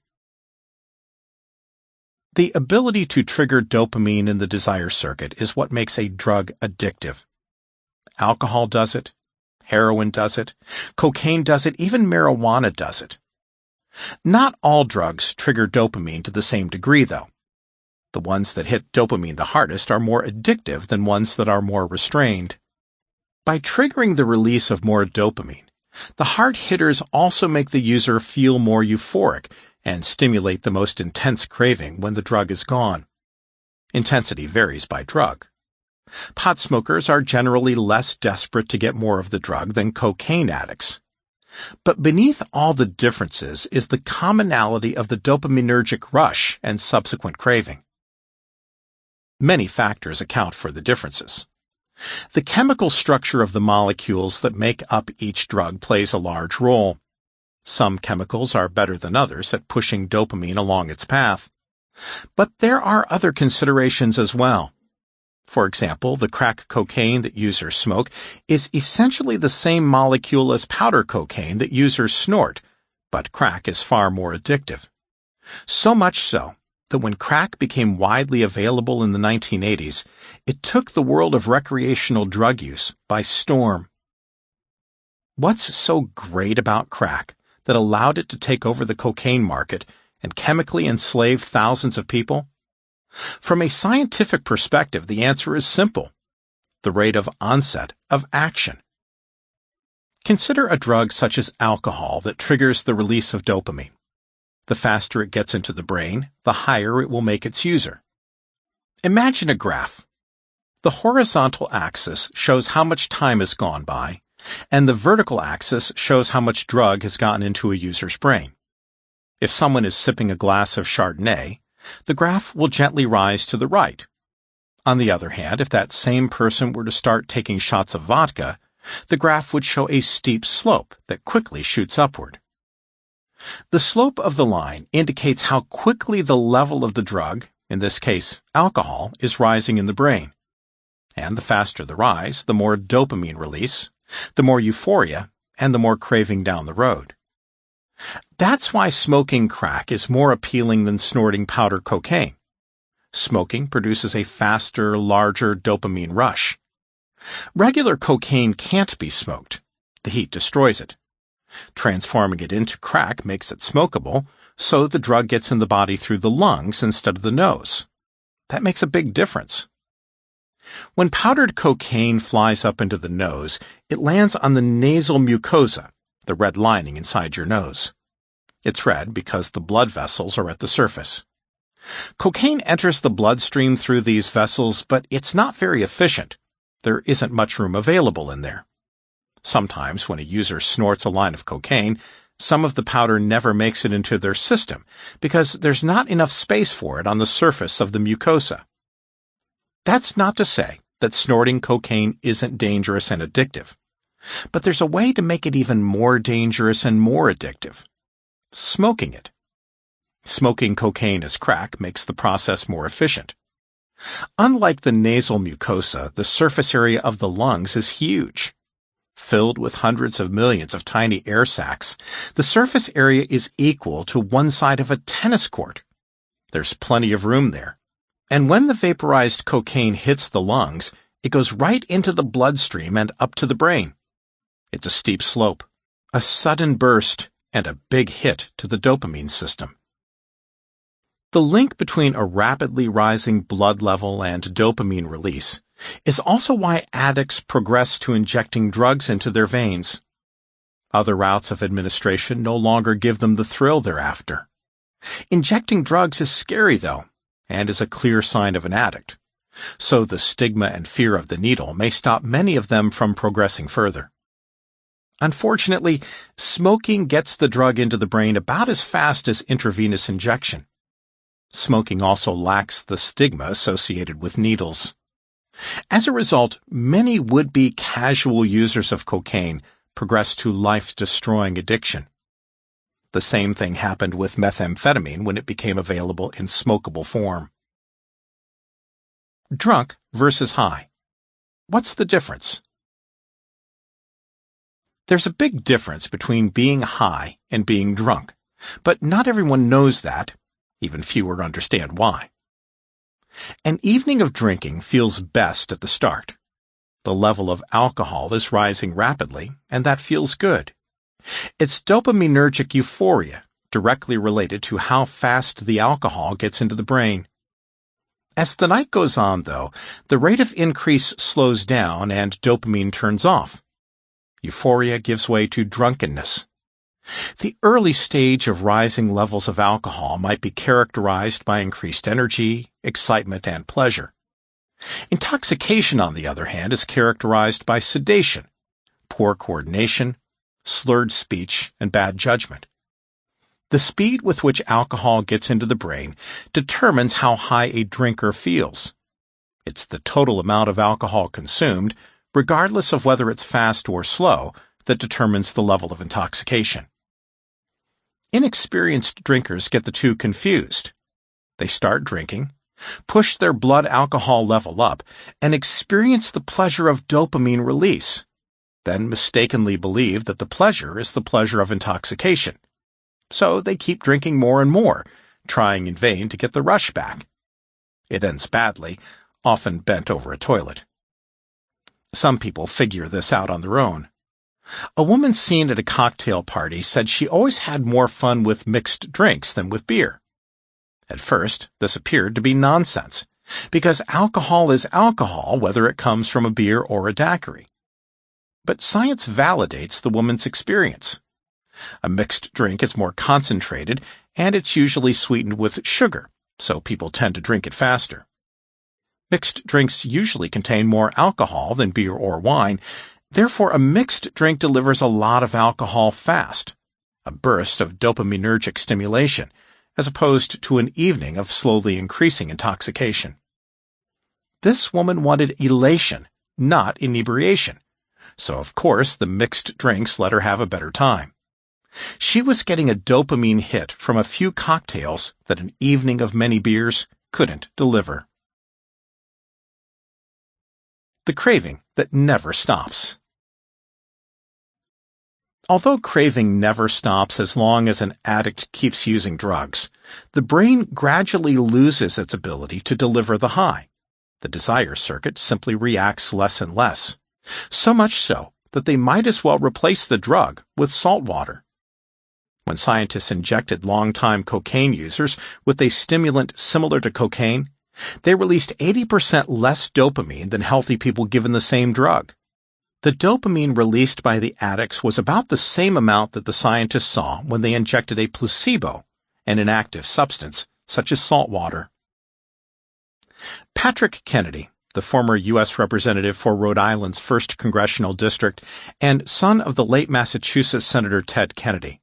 The ability to trigger dopamine in the desire circuit is what makes a drug addictive. Alcohol does it, heroin does it, cocaine does it, even marijuana does it. Not all drugs trigger dopamine to the same degree, though. The ones that hit dopamine the hardest are more addictive than ones that are more restrained. By triggering the release of more dopamine, The hard hitters also make the user feel more euphoric and stimulate the most intense craving when the drug is gone. Intensity varies by drug. Pot smokers are generally less desperate to get more of the drug than cocaine addicts. But beneath all the differences is the commonality of the dopaminergic rush and subsequent craving. Many factors account for the differences. The chemical structure of the molecules that make up each drug plays a large role. Some chemicals are better than others at pushing dopamine along its path. But there are other considerations as well. For example, the crack cocaine that users smoke is essentially the same molecule as powder cocaine that users snort, but crack is far more addictive. So much so that when crack became widely available in the 1980s, it took the world of recreational drug use by storm. What's so great about crack that allowed it to take over the cocaine market and chemically enslave thousands of people? From a scientific perspective, the answer is simple: the rate of onset of action. Consider a drug such as alcohol that triggers the release of dopamine. The faster it gets into the brain, the higher it will make its user. Imagine a graph. The horizontal axis shows how much time has gone by, and the vertical axis shows how much drug has gotten into a user's brain. If someone is sipping a glass of Chardonnay, the graph will gently rise to the right. On the other hand, if that same person were to start taking shots of vodka, the graph would show a steep slope that quickly shoots upward. The slope of the line indicates how quickly the level of the drug, in this case alcohol, is rising in the brain. And the faster the rise, the more dopamine release, the more euphoria, and the more craving down the road. That's why smoking crack is more appealing than snorting powder cocaine. Smoking produces a faster, larger dopamine rush. Regular cocaine can't be smoked. The heat destroys it. Transforming it into crack makes it smokable, so the drug gets in the body through the lungs instead of the nose. That makes a big difference. When powdered cocaine flies up into the nose, it lands on the nasal mucosa, the red lining inside your nose. It's red because the blood vessels are at the surface. Cocaine enters the bloodstream through these vessels, but it's not very efficient. There isn't much room available in there. Sometimes when a user snorts a line of cocaine, some of the powder never makes it into their system because there's not enough space for it on the surface of the mucosa. That's not to say that snorting cocaine isn't dangerous and addictive. But there's a way to make it even more dangerous and more addictive: smoking it. Smoking cocaine as crack makes the process more efficient. Unlike the nasal mucosa, the surface area of the lungs is huge. Filled with hundreds of millions of tiny air sacs, the surface area is equal to one side of a tennis court. There's plenty of room there. And when the vaporized cocaine hits the lungs, it goes right into the bloodstream and up to the brain. It's a steep slope, a sudden burst, and a big hit to the dopamine system. The link between a rapidly rising blood level and dopamine release is also why addicts progress to injecting drugs into their veins. Other routes of administration no longer give them the thrill they're after. Injecting drugs is scary, though, and is a clear sign of an addict. So the stigma and fear of the needle may stop many of them from progressing further. Unfortunately, smoking gets the drug into the brain about as fast as intravenous injection. Smoking also lacks the stigma associated with needles. As a result, many would-be casual users of cocaine progress to life-destroying addiction. The same thing happened with methamphetamine when it became available in smokable form. Drunk versus high. What's the difference? There's a big difference between being high and being drunk, but not everyone knows that. Even fewer understand why. An evening of drinking feels best at the start. The level of alcohol is rising rapidly, and that feels good. It's dopaminergic euphoria, directly related to how fast the alcohol gets into the brain. As the night goes on, though, the rate of increase slows down and dopamine turns off. Euphoria gives way to drunkenness. The early stage of rising levels of alcohol might be characterized by increased energy, excitement, and pleasure. Intoxication, on the other hand, is characterized by sedation, poor coordination, slurred speech, and bad judgment. The speed with which alcohol gets into the brain determines how high a drinker feels. It's the total amount of alcohol consumed, regardless of whether it's fast or slow, that determines the level of intoxication. Inexperienced drinkers get the two confused. They start drinking, push their blood alcohol level up, and experience the pleasure of dopamine release, then mistakenly believe that the pleasure is the pleasure of intoxication. So they keep drinking more and more, trying in vain to get the rush back. It ends badly, often bent over a toilet. Some people figure this out on their own. A woman seen at a cocktail party said she always had more fun with mixed drinks than with beer. At first, this appeared to be nonsense, because alcohol is alcohol whether it comes from a beer or a daiquiri. But science validates the woman's experience. A mixed drink is more concentrated, and it's usually sweetened with sugar, so people tend to drink it faster. Mixed drinks usually contain more alcohol than beer or wine. Therefore, a mixed drink delivers a lot of alcohol fast, a burst of dopaminergic stimulation, as opposed to an evening of slowly increasing intoxication. This woman wanted elation, not inebriation, so of course the mixed drinks let her have a better time. She was getting a dopamine hit from a few cocktails that an evening of many beers couldn't deliver. The craving that never stops. Although craving never stops as long as an addict keeps using drugs, the brain gradually loses its ability to deliver the high. The desire circuit simply reacts less and less, so much so that they might as well replace the drug with salt water. When scientists injected long-time cocaine users with a stimulant similar to cocaine, they released 80% less dopamine than healthy people given the same drug. The dopamine released by the addicts was about the same amount that the scientists saw when they injected a placebo, an inactive substance, such as salt water. Patrick Kennedy, the former U.S. Representative for Rhode Island's 1st Congressional District and son of the late Massachusetts Senator Ted Kennedy,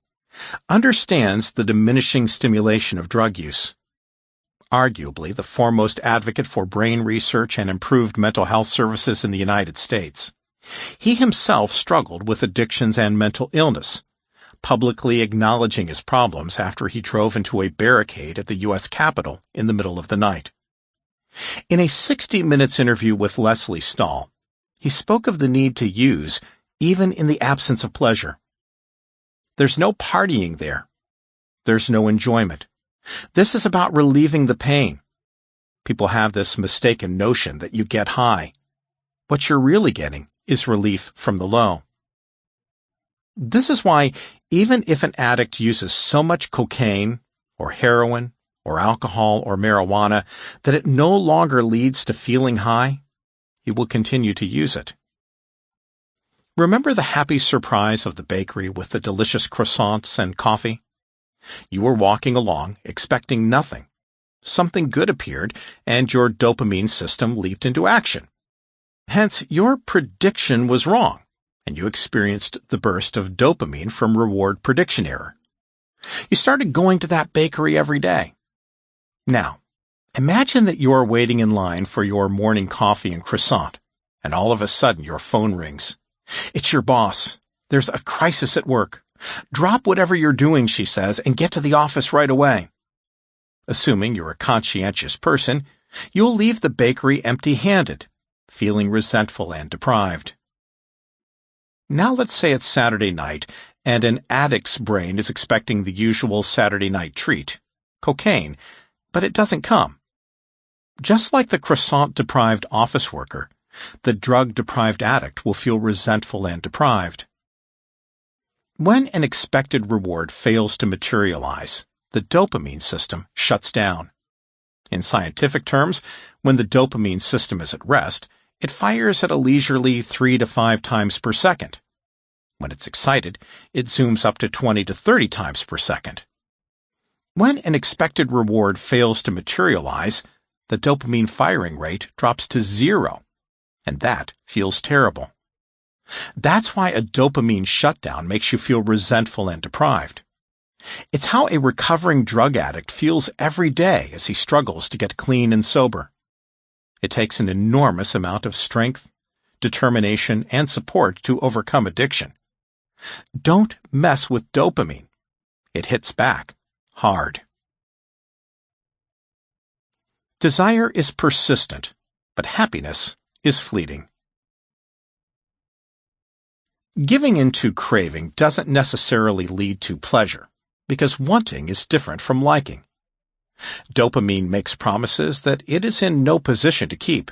understands the diminishing stimulation of drug use. Arguably the foremost advocate for brain research and improved mental health services in the United States, he himself struggled with addictions and mental illness, publicly acknowledging his problems after he drove into a barricade at the U.S. Capitol in the middle of the night. In a 60 Minutes interview with Leslie Stahl, he spoke of the need to use even in the absence of pleasure. There's no partying there. There's no enjoyment. This is about relieving the pain. People have this mistaken notion that you get high. What you're really getting is relief from the low. This is why, even if an addict uses so much cocaine, or heroin, or alcohol, or marijuana that it no longer leads to feeling high, he will continue to use it. Remember the happy surprise of the bakery with the delicious croissants and coffee? You were walking along, expecting nothing. Something good appeared, and your dopamine system leaped into action. Hence, your prediction was wrong, and you experienced the burst of dopamine from reward prediction error. You started going to that bakery every day. Now, imagine that you're waiting in line for your morning coffee and croissant, and all of a sudden your phone rings. It's your boss. There's a crisis at work. Drop whatever you're doing, she says, and get to the office right away. Assuming you're a conscientious person, you'll leave the bakery empty-handed, feeling resentful and deprived. Now let's say it's Saturday night, and an addict's brain is expecting the usual Saturday night treat, cocaine, but it doesn't come. Just like the croissant-deprived office worker, the drug-deprived addict will feel resentful and deprived. When an expected reward fails to materialize, the dopamine system shuts down. In scientific terms, when the dopamine system is at rest, it fires at a leisurely 3 to 5 times per second. When it's excited, it zooms up to 20 to 30 times per second. When an expected reward fails to materialize, the dopamine firing rate drops to 0, and that feels terrible. That's why a dopamine shutdown makes you feel resentful and deprived. It's how a recovering drug addict feels every day as he struggles to get clean and sober. It takes an enormous amount of strength, determination, and support to overcome addiction. Don't mess with dopamine. It hits back hard. Desire is persistent, but happiness is fleeting. Giving in to craving doesn't necessarily lead to pleasure, because wanting is different from liking. Dopamine makes promises that it is in no position to keep.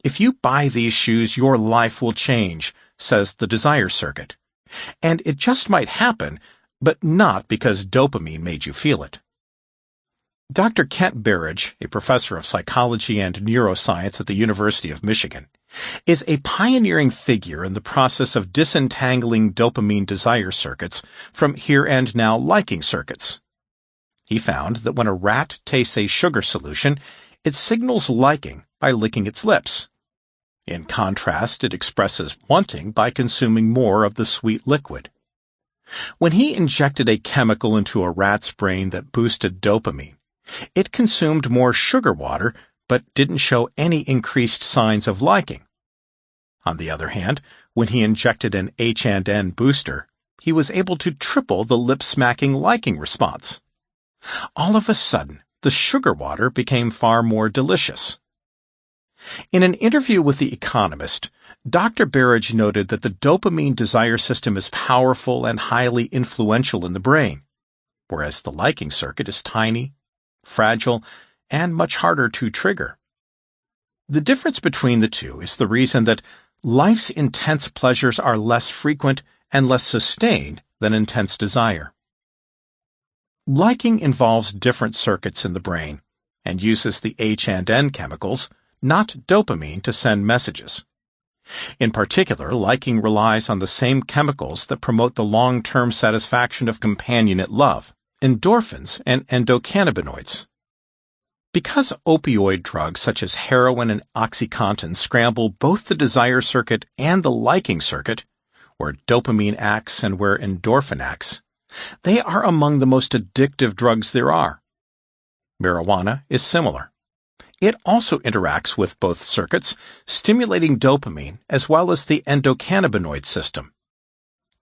If you buy these shoes, your life will change, says the desire circuit. And it just might happen, but not because dopamine made you feel it. Dr. Kent Berridge, a professor of psychology and neuroscience at the University of Michigan, is a pioneering figure in the process of disentangling dopamine desire circuits from here and now liking circuits. He found that when a rat tastes a sugar solution, it signals liking by licking its lips. In contrast, it expresses wanting by consuming more of the sweet liquid. When he injected a chemical into a rat's brain that boosted dopamine, it consumed more sugar water but didn't show any increased signs of liking. On the other hand, when he injected an H&N booster, he was able to triple the lip-smacking liking response. All of a sudden, the sugar water became far more delicious. In an interview with The Economist, Dr. Berridge noted that the dopamine desire system is powerful and highly influential in the brain, whereas the liking circuit is tiny, fragile, and much harder to trigger. The difference between the two is the reason that life's intense pleasures are less frequent and less sustained than intense desire. Liking involves different circuits in the brain and uses the H&N chemicals, not dopamine, to send messages. In particular, liking relies on the same chemicals that promote the long-term satisfaction of companionate love, endorphins and endocannabinoids. Because opioid drugs such as heroin and OxyContin scramble both the desire circuit and the liking circuit, where dopamine acts and where endorphin acts, they are among the most addictive drugs there are. Marijuana is similar. It also interacts with both circuits, stimulating dopamine as well as the endocannabinoid system.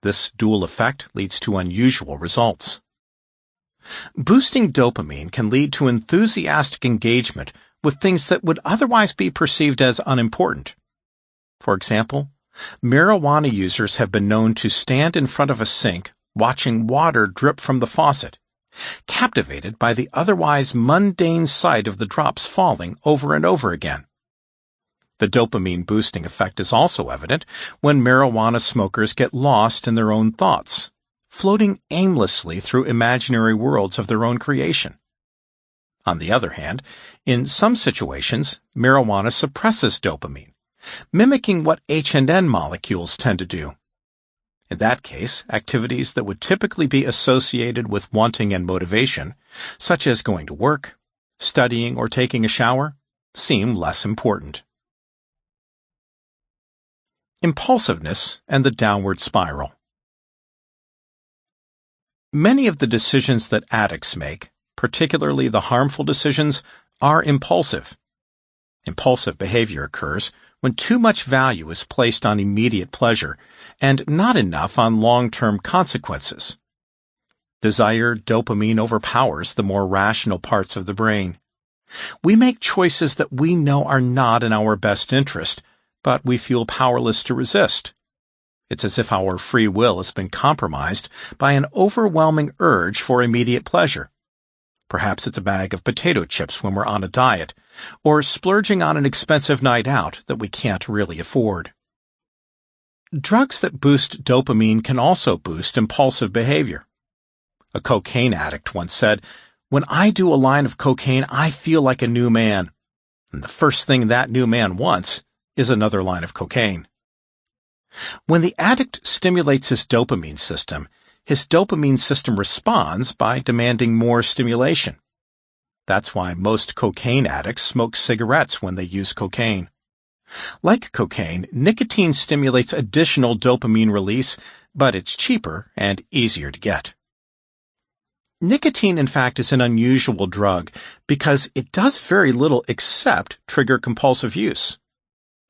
This dual effect leads to unusual results. Boosting dopamine can lead to enthusiastic engagement with things that would otherwise be perceived as unimportant. For example, marijuana users have been known to stand in front of a sink watching water drip from the faucet, captivated by the otherwise mundane sight of the drops falling over and over again. The dopamine boosting effect is also evident when marijuana smokers get lost in their own thoughts, floating aimlessly through imaginary worlds of their own creation. On the other hand, in some situations, marijuana suppresses dopamine, mimicking what H&N molecules tend to do. In that case, activities that would typically be associated with wanting and motivation, such as going to work, studying, or taking a shower, seem less important. Impulsiveness and the downward spiral. Many of the decisions that addicts make, particularly the harmful decisions, are impulsive. Impulsive behavior occurs when too much value is placed on immediate pleasure and not enough on long-term consequences. Desire dopamine overpowers the more rational parts of the brain. We make choices that we know are not in our best interest, but we feel powerless to resist. It's as if our free will has been compromised by an overwhelming urge for immediate pleasure. Perhaps it's a bag of potato chips when we're on a diet, or splurging on an expensive night out that we can't really afford. Drugs that boost dopamine can also boost impulsive behavior. A cocaine addict once said, "When I do a line of cocaine, I feel like a new man. And the first thing that new man wants is another line of cocaine." When the addict stimulates his dopamine system responds by demanding more stimulation. That's why most cocaine addicts smoke cigarettes when they use cocaine. Like cocaine, nicotine stimulates additional dopamine release, but it's cheaper and easier to get. Nicotine, in fact, is an unusual drug because it does very little except trigger compulsive use.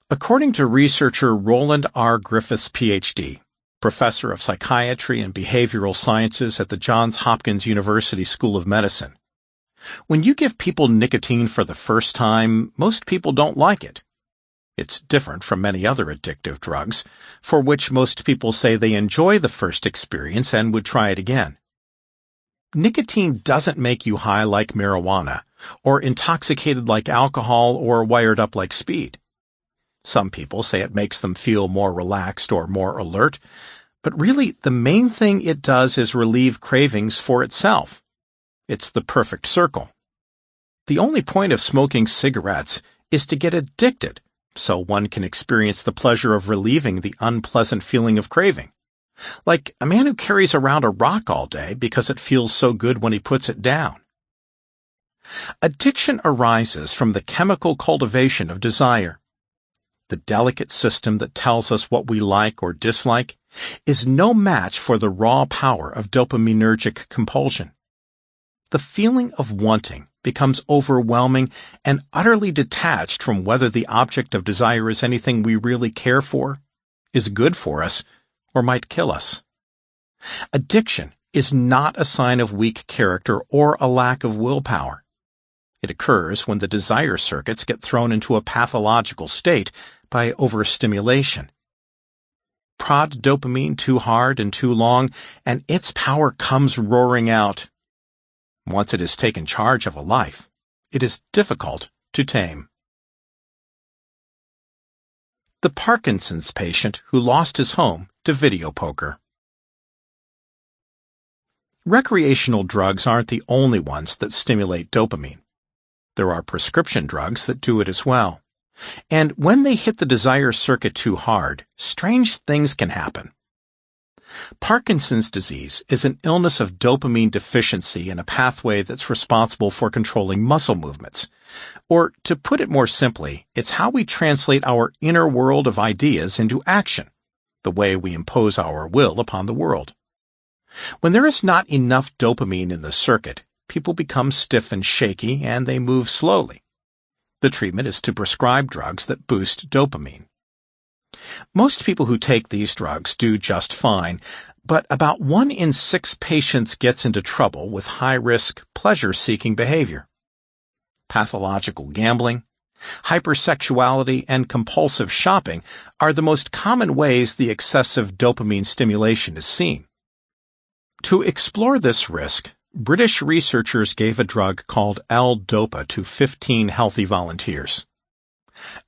According to researcher Roland R. Griffiths, Ph.D., professor of psychiatry and behavioral sciences at the Johns Hopkins University School of Medicine, when you give people nicotine for the first time, most people don't like it. It's different from many other addictive drugs, for which most people say they enjoy the first experience and would try it again. Nicotine doesn't make you high like marijuana, or intoxicated like alcohol, or wired up like speed. Some people say it makes them feel more relaxed or more alert, but really the main thing it does is relieve cravings for itself. It's the perfect circle. The only point of smoking cigarettes is to get addicted, so one can experience the pleasure of relieving the unpleasant feeling of craving. Like a man who carries around a rock all day because it feels so good when he puts it down. Addiction arises from the chemical cultivation of desire. The delicate system that tells us what we like or dislike is no match for the raw power of dopaminergic compulsion. The feeling of wanting becomes overwhelming and utterly detached from whether the object of desire is anything we really care for, is good for us, or might kill us. Addiction is not a sign of weak character or a lack of willpower. It occurs when the desire circuits get thrown into a pathological state by overstimulation. Prod dopamine too hard and too long, and its power comes roaring out. Once it has taken charge of a life, it is difficult to tame. The Parkinson's patient who lost his home to video poker. Recreational drugs aren't the only ones that stimulate dopamine. There are prescription drugs that do it as well. And when they hit the desire circuit too hard, strange things can happen. Parkinson's disease is an illness of dopamine deficiency in a pathway that's responsible for controlling muscle movements. Or, to put it more simply, it's how we translate our inner world of ideas into action, the way we impose our will upon the world. When there is not enough dopamine in the circuit, people become stiff and shaky, and they move slowly. The treatment is to prescribe drugs that boost dopamine. Most people who take these drugs do just fine, but about 1 in 6 patients gets into trouble with high-risk, pleasure-seeking behavior. Pathological gambling, hypersexuality, and compulsive shopping are the most common ways the excessive dopamine stimulation is seen. To explore this risk, British researchers gave a drug called L-Dopa to 15 healthy volunteers.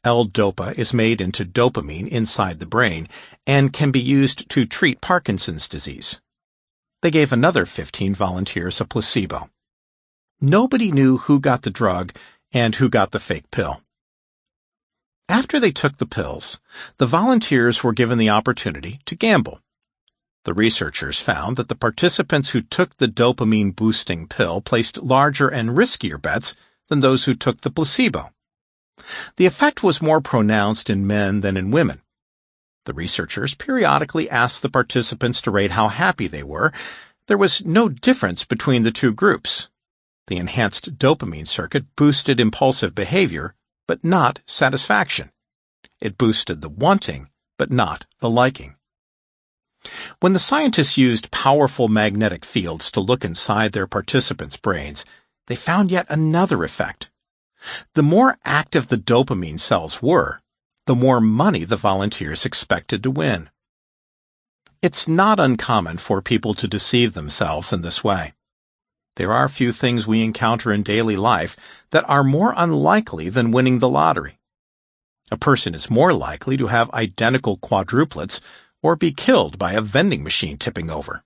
L-Dopa is made into dopamine inside the brain and can be used to treat Parkinson's disease. They gave another 15 volunteers a placebo. Nobody knew who got the drug and who got the fake pill. After they took the pills, the volunteers were given the opportunity to gamble. The researchers found that the participants who took the dopamine-boosting pill placed larger and riskier bets than those who took the placebo. The effect was more pronounced in men than in women. The researchers periodically asked the participants to rate how happy they were. There was no difference between the two groups. The enhanced dopamine circuit boosted impulsive behavior, but not satisfaction. It boosted the wanting, but not the liking. When the scientists used powerful magnetic fields to look inside their participants' brains, they found yet another effect. The more active the dopamine cells were, the more money the volunteers expected to win. It's not uncommon for people to deceive themselves in this way. There are few things we encounter in daily life that are more unlikely than winning the lottery. A person is more likely to have identical quadruplets or be killed by a vending machine tipping over.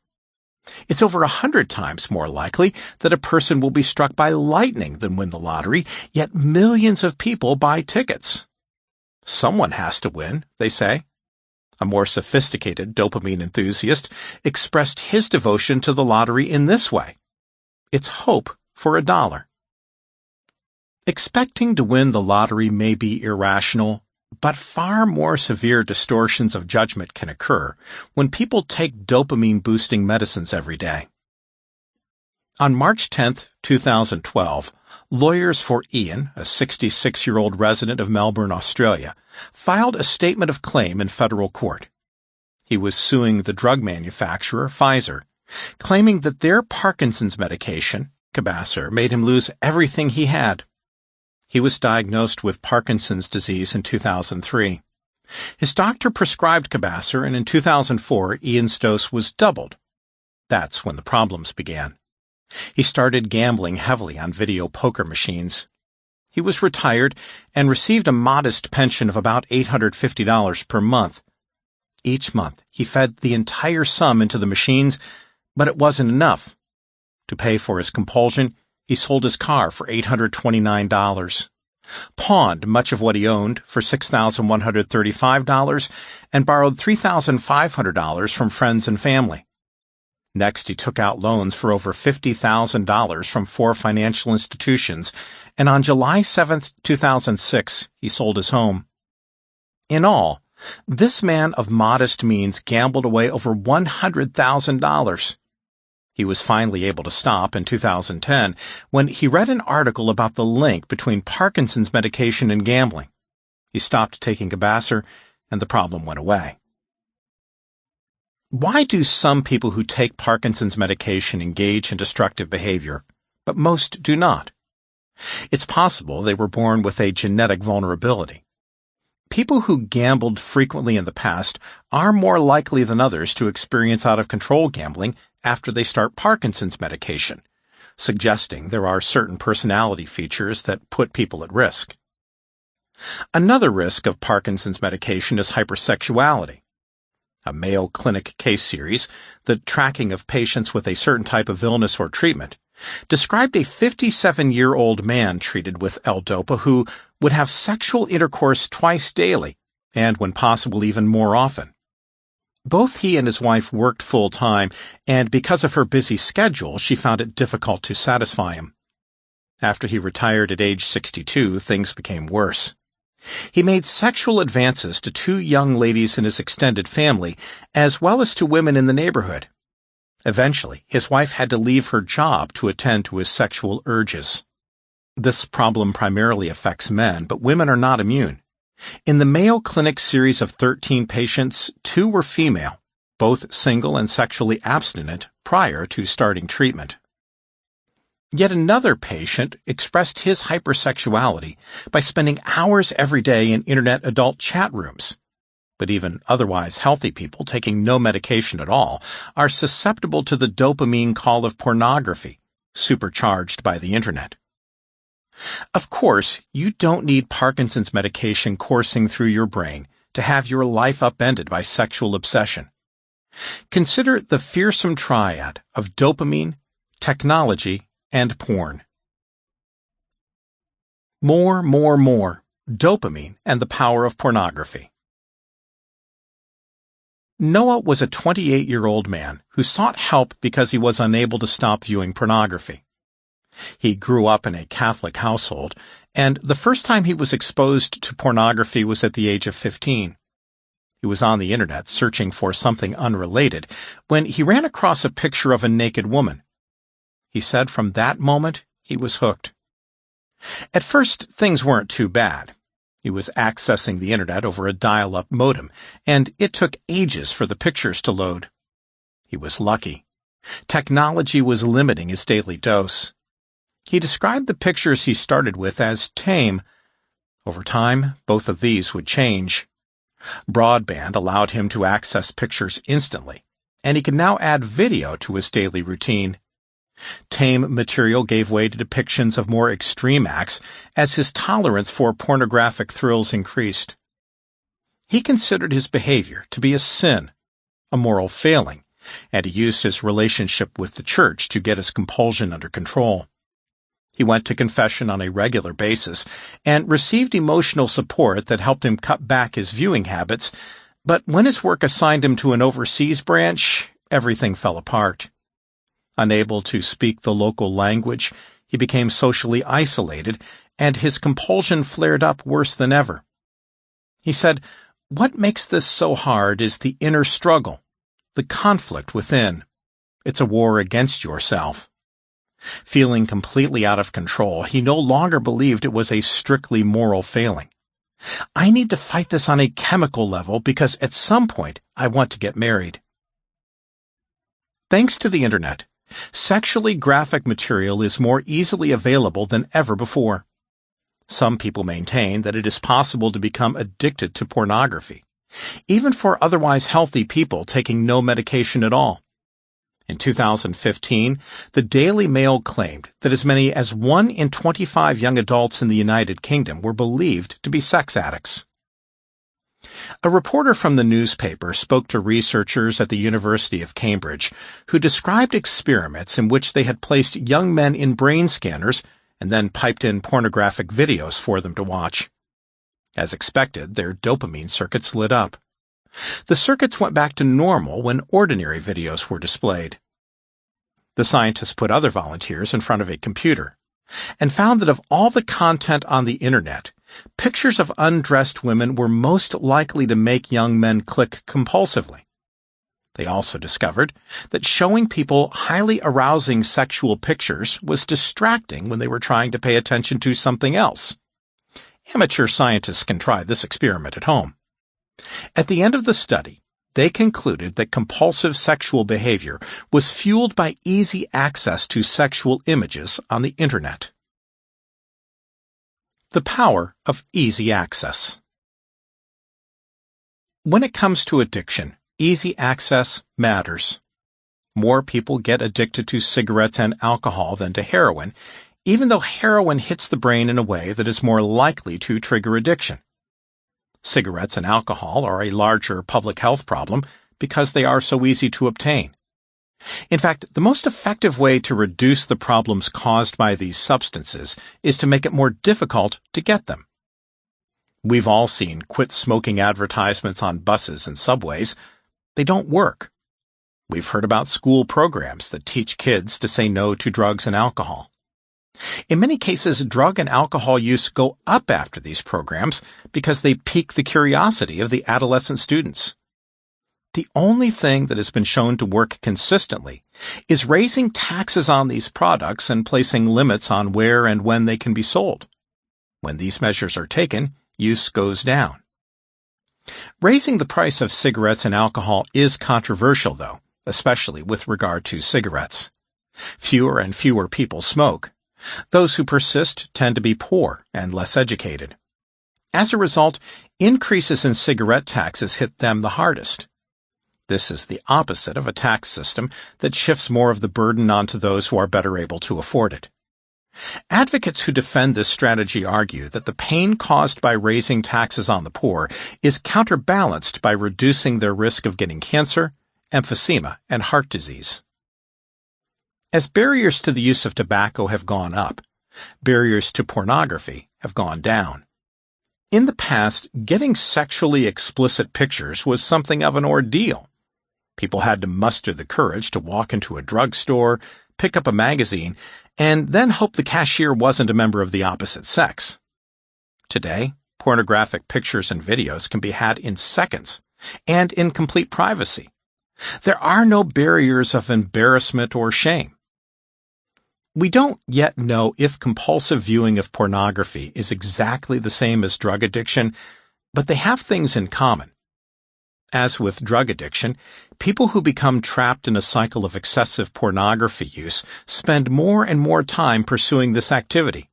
It's over 100 times more likely that a person will be struck by lightning than win the lottery, yet millions of people buy tickets. Someone has to win, they say. A more sophisticated dopamine enthusiast expressed his devotion to the lottery in this way: "It's hope for $1." Expecting to win the lottery may be irrational, but far more severe distortions of judgment can occur when people take dopamine-boosting medicines every day. On March 10, 2012, lawyers for Ian, a 66-year-old resident of Melbourne, Australia, filed a statement of claim in federal court. He was suing the drug manufacturer, Pfizer, claiming that their Parkinson's medication, Cabasser, made him lose everything he had. He was diagnosed with Parkinson's disease in 2003. His doctor prescribed Cabasser, and in 2004, Ian's dose was doubled. That's when the problems began. He started gambling heavily on video poker machines. He was retired and received a modest pension of about $850 per month. Each month, he fed the entire sum into the machines, but it wasn't enough. To pay for his compulsion, he sold his car for $829, pawned much of what he owned for $6,135, and borrowed $3,500 from friends and family. Next, he took out loans for over $50,000 from 4 financial institutions, and on July 7, 2006, he sold his home. In all, this man of modest means gambled away over $100,000. He was finally able to stop in 2010 when he read an article about the link between Parkinson's medication and gambling. He stopped taking Cabasser, and the problem went away. Why do some people who take Parkinson's medication engage in destructive behavior, but most do not? It's possible they were born with a genetic vulnerability. People who gambled frequently in the past are more likely than others to experience out-of-control gambling after they start Parkinson's medication, suggesting there are certain personality features that put people at risk. Another risk of Parkinson's medication is hypersexuality. A Mayo Clinic case series, the tracking of patients with a certain type of illness or treatment, described a 57-year-old man treated with L-Dopa who would have sexual intercourse twice daily, and when possible even more often. Both he and his wife worked full-time, and because of her busy schedule, she found it difficult to satisfy him. After he retired at age 62, things became worse. He made sexual advances to 2 young ladies in his extended family, as well as to women in the neighborhood. Eventually, his wife had to leave her job to attend to his sexual urges. This problem primarily affects men, but women are not immune. In the Mayo Clinic series of 13 patients, 2 were female, both single and sexually abstinent prior to starting treatment. Yet another patient expressed his hypersexuality by spending hours every day in internet adult chat rooms. But even otherwise healthy people taking no medication at all are susceptible to the dopamine call of pornography, supercharged by the internet. Of course, you don't need Parkinson's medication coursing through your brain to have your life upended by sexual obsession. Consider the fearsome triad of dopamine, technology, and porn. More, dopamine and the power of pornography. Noah was a 28-year-old man who sought help because he was unable to stop viewing pornography. He grew up in a Catholic household, and the first time he was exposed to pornography was at the age of 15. He was on the internet searching for something unrelated when he ran across a picture of a naked woman. He said from that moment he was hooked. At first, things weren't too bad. He was accessing the internet over a dial-up modem, and it took ages for the pictures to load. He was lucky. Technology was limiting his daily dose. He described the pictures he started with as tame. Over time, both of these would change. Broadband allowed him to access pictures instantly, and he could now add video to his daily routine. Tame material gave way to depictions of more extreme acts as his tolerance for pornographic thrills increased. He considered his behavior to be a sin, a moral failing, and he used his relationship with the church to get his compulsion under control. He went to confession on a regular basis and received emotional support that helped him cut back his viewing habits, But when his work assigned him to an overseas branch, everything fell apart. Unable to speak the local language, he became socially isolated, and his compulsion flared up worse than ever. He said, "What makes this so hard is the inner struggle, the conflict within. It's a war against yourself." Feeling completely out of control, he no longer believed it was a strictly moral failing. "I need to fight this on a chemical level because at some point I want to get married." Thanks to the Internet, sexually graphic material is more easily available than ever before. Some people maintain that it is possible to become addicted to pornography, even for otherwise healthy people taking no medication at all. In 2015, the Daily Mail claimed that as many as 1 in 25 young adults in the United Kingdom were believed to be sex addicts. A reporter from the newspaper spoke to researchers at the University of Cambridge who described experiments in which they had placed young men in brain scanners and then piped in pornographic videos for them to watch. As expected, their dopamine circuits lit up. The circuits went back to normal when ordinary videos were displayed. The scientists put other volunteers in front of a computer and found that of all the content on the Internet, pictures of undressed women were most likely to make young men click compulsively. They also discovered that showing people highly arousing sexual pictures was distracting when they were trying to pay attention to something else. Amateur scientists can try this experiment at home. At the end of the study, they concluded that compulsive sexual behavior was fueled by easy access to sexual images on the Internet. The power of easy access. When it comes to addiction, easy access matters. More people get addicted to cigarettes and alcohol than to heroin, even though heroin hits the brain in a way that is more likely to trigger addiction. Cigarettes and alcohol are a larger public health problem because they are so easy to obtain. In fact, the most effective way to reduce the problems caused by these substances is to make it more difficult to get them. We've all seen quit smoking advertisements on buses and subways. They don't work. We've heard about school programs that teach kids to say no to drugs and alcohol. In many cases, drug and alcohol use go up after these programs because they pique the curiosity of the adolescent students. The only thing that has been shown to work consistently is raising taxes on these products and placing limits on where and when they can be sold. When these measures are taken, use goes down. Raising the price of cigarettes and alcohol is controversial, though, especially with regard to cigarettes. Fewer and fewer people smoke. Those who persist tend to be poor and less educated. As a result, increases in cigarette taxes hit them the hardest. This is the opposite of a tax system that shifts more of the burden onto those who are better able to afford it. Advocates who defend this strategy argue that the pain caused by raising taxes on the poor is counterbalanced by reducing their risk of getting cancer, emphysema, and heart disease. As barriers to the use of tobacco have gone up, barriers to pornography have gone down. In the past, getting sexually explicit pictures was something of an ordeal. People had to muster the courage to walk into a drugstore, pick up a magazine, and then hope the cashier wasn't a member of the opposite sex. Today, pornographic pictures and videos can be had in seconds and in complete privacy. There are no barriers of embarrassment or shame. We don't yet know if compulsive viewing of pornography is exactly the same as drug addiction, but they have things in common. As with drug addiction, people who become trapped in a cycle of excessive pornography use spend more and more time pursuing this activity,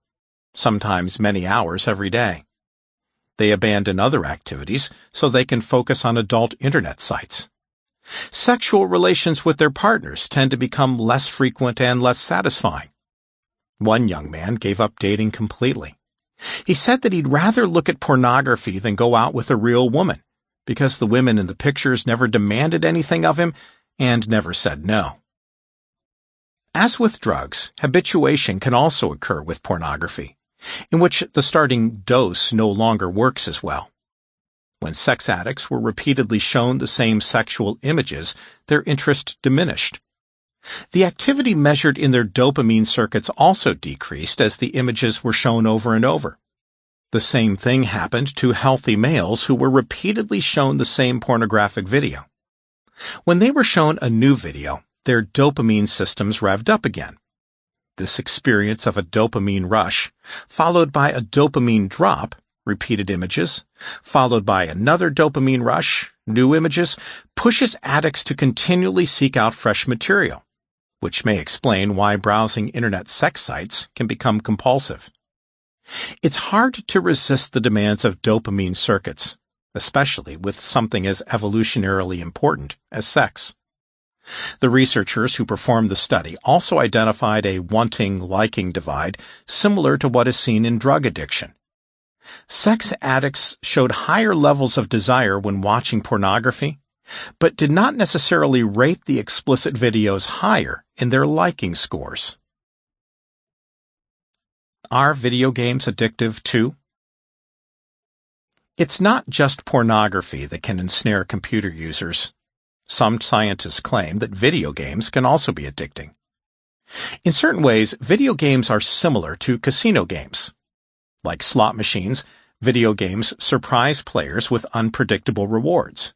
sometimes many hours every day. They abandon other activities so they can focus on adult internet sites. Sexual relations with their partners tend to become less frequent and less satisfying. One young man gave up dating completely. He said that he'd rather look at pornography than go out with a real woman, because the women in the pictures never demanded anything of him and never said no. As with drugs, habituation can also occur with pornography, in which the starting dose no longer works as well. When sex addicts were repeatedly shown the same sexual images, their interest diminished. The activity measured in their dopamine circuits also decreased as the images were shown over and over. The same thing happened to healthy males who were repeatedly shown the same pornographic video. When they were shown a new video, their dopamine systems revved up again. This experience of a dopamine rush, followed by a dopamine drop, repeated images, followed by another dopamine rush, new images, pushes addicts to continually seek out fresh material, which may explain why browsing internet sex sites can become compulsive. It's hard to resist the demands of dopamine circuits, especially with something as evolutionarily important as sex. The researchers who performed the study also identified a wanting-liking divide similar to what is seen in drug addiction. Sex addicts showed higher levels of desire when watching pornography, but did not necessarily rate the explicit videos higher in their liking scores. Are video games addictive too? It's not just pornography that can ensnare computer users. Some scientists claim that video games can also be addicting. In certain ways, video games are similar to casino games. Like slot machines, video games surprise players with unpredictable rewards.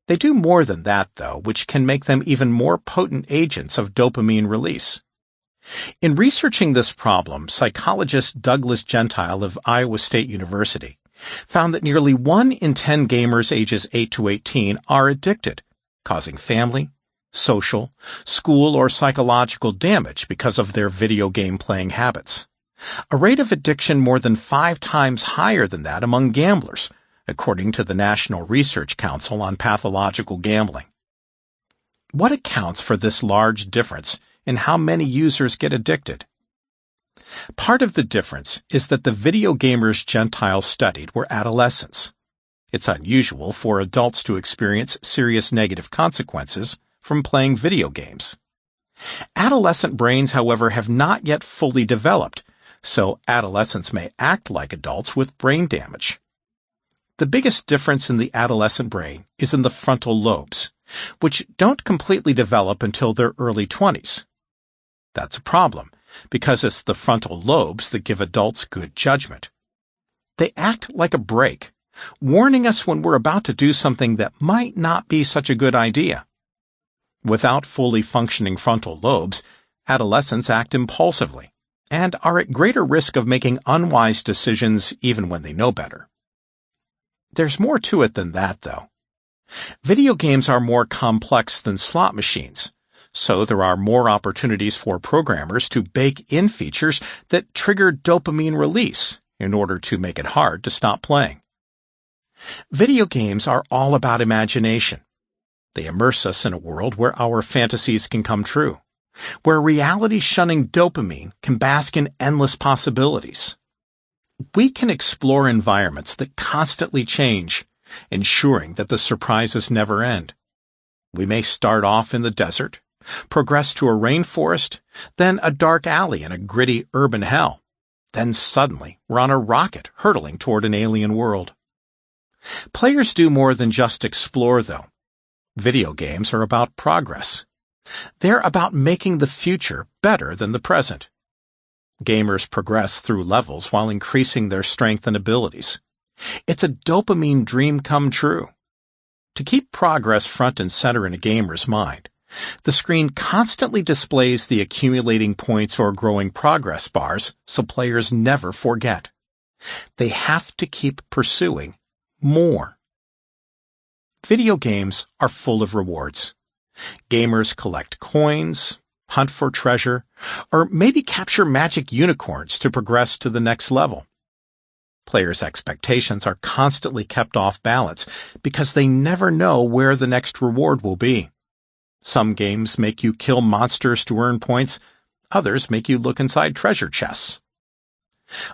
They do more than that, though, which can make them even more potent agents of dopamine release. In researching this problem, psychologist Douglas Gentile of Iowa State University found that nearly 1 in 10 gamers ages 8 to 18 are addicted, causing family, social, school, or psychological damage because of their video game playing habits. A rate of addiction more than 5 times higher than that among gamblers, according to the National Research Council on Pathological Gambling. What accounts for this large difference in how many users get addicted? Part of the difference is that the video gamers Gentile studied were adolescents. It's unusual for adults to experience serious negative consequences from playing video games. Adolescent brains, however, have not yet fully developed, so adolescents may act like adults with brain damage. The biggest difference in the adolescent brain is in the frontal lobes, which don't completely develop until their early 20s. That's a problem, because it's the frontal lobes that give adults good judgment. They act like a brake, warning us when we're about to do something that might not be such a good idea. Without fully functioning frontal lobes, adolescents act impulsively and are at greater risk of making unwise decisions even when they know better. There's more to it than that, though. Video games are more complex than slot machines, so there are more opportunities for programmers to bake in features that trigger dopamine release in order to make it hard to stop playing. Video games are all about imagination. They immerse us in a world where our fantasies can come true, where reality-shunning dopamine can bask in endless possibilities. We can explore environments that constantly change, ensuring that the surprises never end. We may start off in the desert, progress to a rainforest, then a dark alley in a gritty urban hell. Then suddenly we're on a rocket hurtling toward an alien world. Players do more than just explore, though. Video games are about progress. They're about making the future better than the present. Gamers progress through levels while increasing their strength and abilities. It's a dopamine dream come true. To keep progress front and center in a gamer's mind, the screen constantly displays the accumulating points or growing progress bars so players never forget. They have to keep pursuing more. Video games are full of rewards. Gamers collect coins, hunt for treasure, or maybe capture magic unicorns to progress to the next level. Players' expectations are constantly kept off balance because they never know where the next reward will be. Some games make you kill monsters to earn points, others make you look inside treasure chests.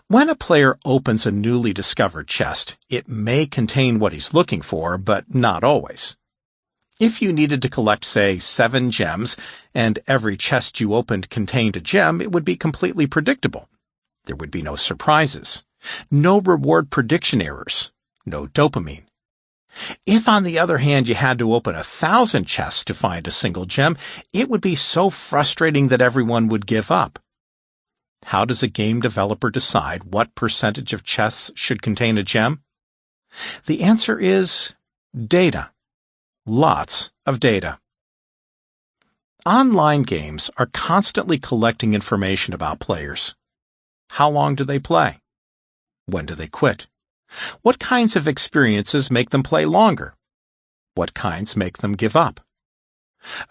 When a player opens a newly discovered chest, it may contain what he's looking for, but not always. If you needed to collect, say, 7 gems, and every chest you opened contained a gem, it would be completely predictable. There would be no surprises, no reward prediction errors, no dopamine, If, on the other hand, you had to open 1,000 chests to find a single gem, it would be so frustrating that everyone would give up. How does a game developer decide what percentage of chests should contain a gem? The answer is data. Lots of data. Online games are constantly collecting information about players. How long do they play? When do they quit? What kinds of experiences make them play longer? What kinds make them give up?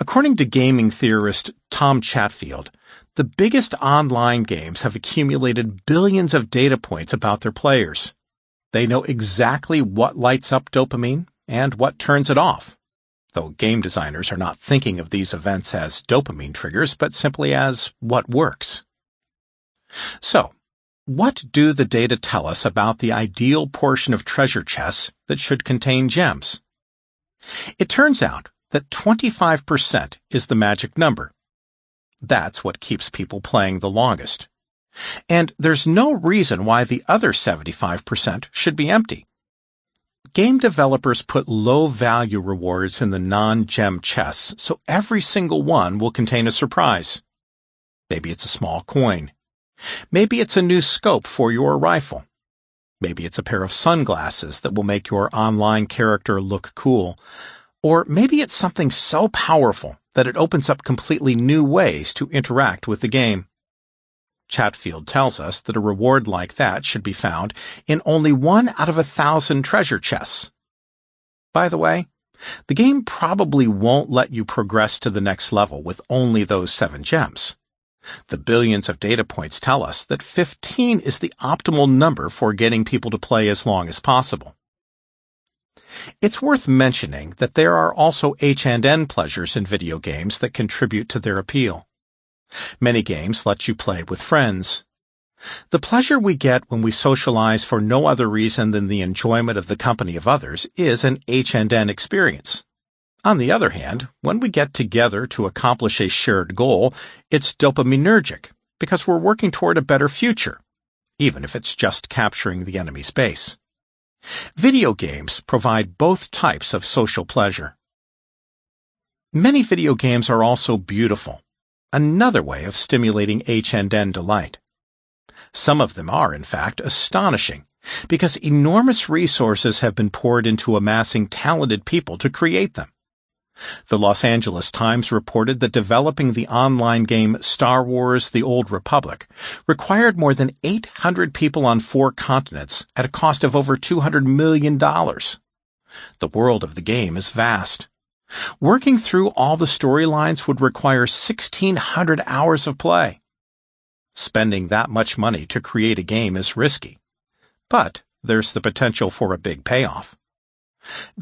According to gaming theorist Tom Chatfield, the biggest online games have accumulated billions of data points about their players. They know exactly what lights up dopamine and what turns it off, though game designers are not thinking of these events as dopamine triggers, but simply as what works. So, what do the data tell us about the ideal portion of treasure chests that should contain gems? It turns out that 25% is the magic number. That's what keeps people playing the longest. And there's no reason why the other 75% should be empty. Game developers put low-value rewards in the non-gem chests, so every single one will contain a surprise. Maybe it's a small coin. Maybe it's a new scope for your rifle. Maybe it's a pair of sunglasses that will make your online character look cool. Or maybe it's something so powerful that it opens up completely new ways to interact with the game. Chatfield tells us that a reward like that should be found in only 1 out of 1,000 treasure chests. By the way, the game probably won't let you progress to the next level with only those 7 gems. The billions of data points tell us that 15 is the optimal number for getting people to play as long as possible. It's worth mentioning that there are also H&N pleasures in video games that contribute to their appeal. Many games let you play with friends. The pleasure we get when we socialize for no other reason than the enjoyment of the company of others is an H&N experience. On the other hand, when we get together to accomplish a shared goal, it's dopaminergic because we're working toward a better future, even if it's just capturing the enemy's base. Video games provide both types of social pleasure. Many video games are also beautiful, another way of stimulating H&N delight. Some of them are, in fact, astonishing, because enormous resources have been poured into amassing talented people to create them. The Los Angeles Times reported that developing the online game Star Wars: The Old Republic required more than 800 people on 4 continents at a cost of over $200 million. The world of the game is vast. Working through all the storylines would require 1,600 hours of play. Spending that much money to create a game is risky, but there's the potential for a big payoff.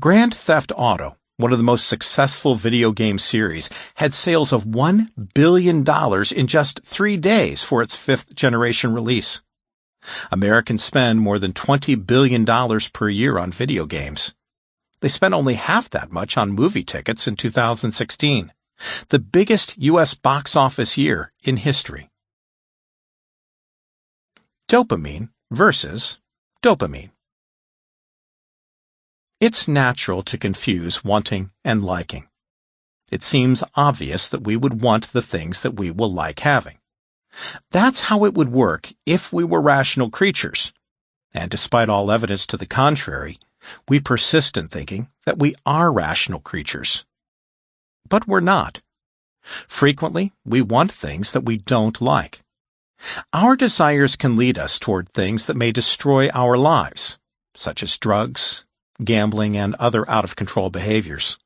Grand Theft Auto, one of the most successful video game series, had sales of $1 billion in just 3 days for its 5th-generation release. Americans spend more than $20 billion per year on video games. They spent only half that much on movie tickets in 2016, the biggest U.S. box office year in history. Dopamine versus dopamine. It's natural to confuse wanting and liking. It seems obvious that we would want the things that we will like having. That's how it would work if we were rational creatures. And despite all evidence to the contrary, we persist in thinking that we are rational creatures. But we're not. Frequently, we want things that we don't like. Our desires can lead us toward things that may destroy our lives, such as drugs, gambling, and other out-of-control behaviors.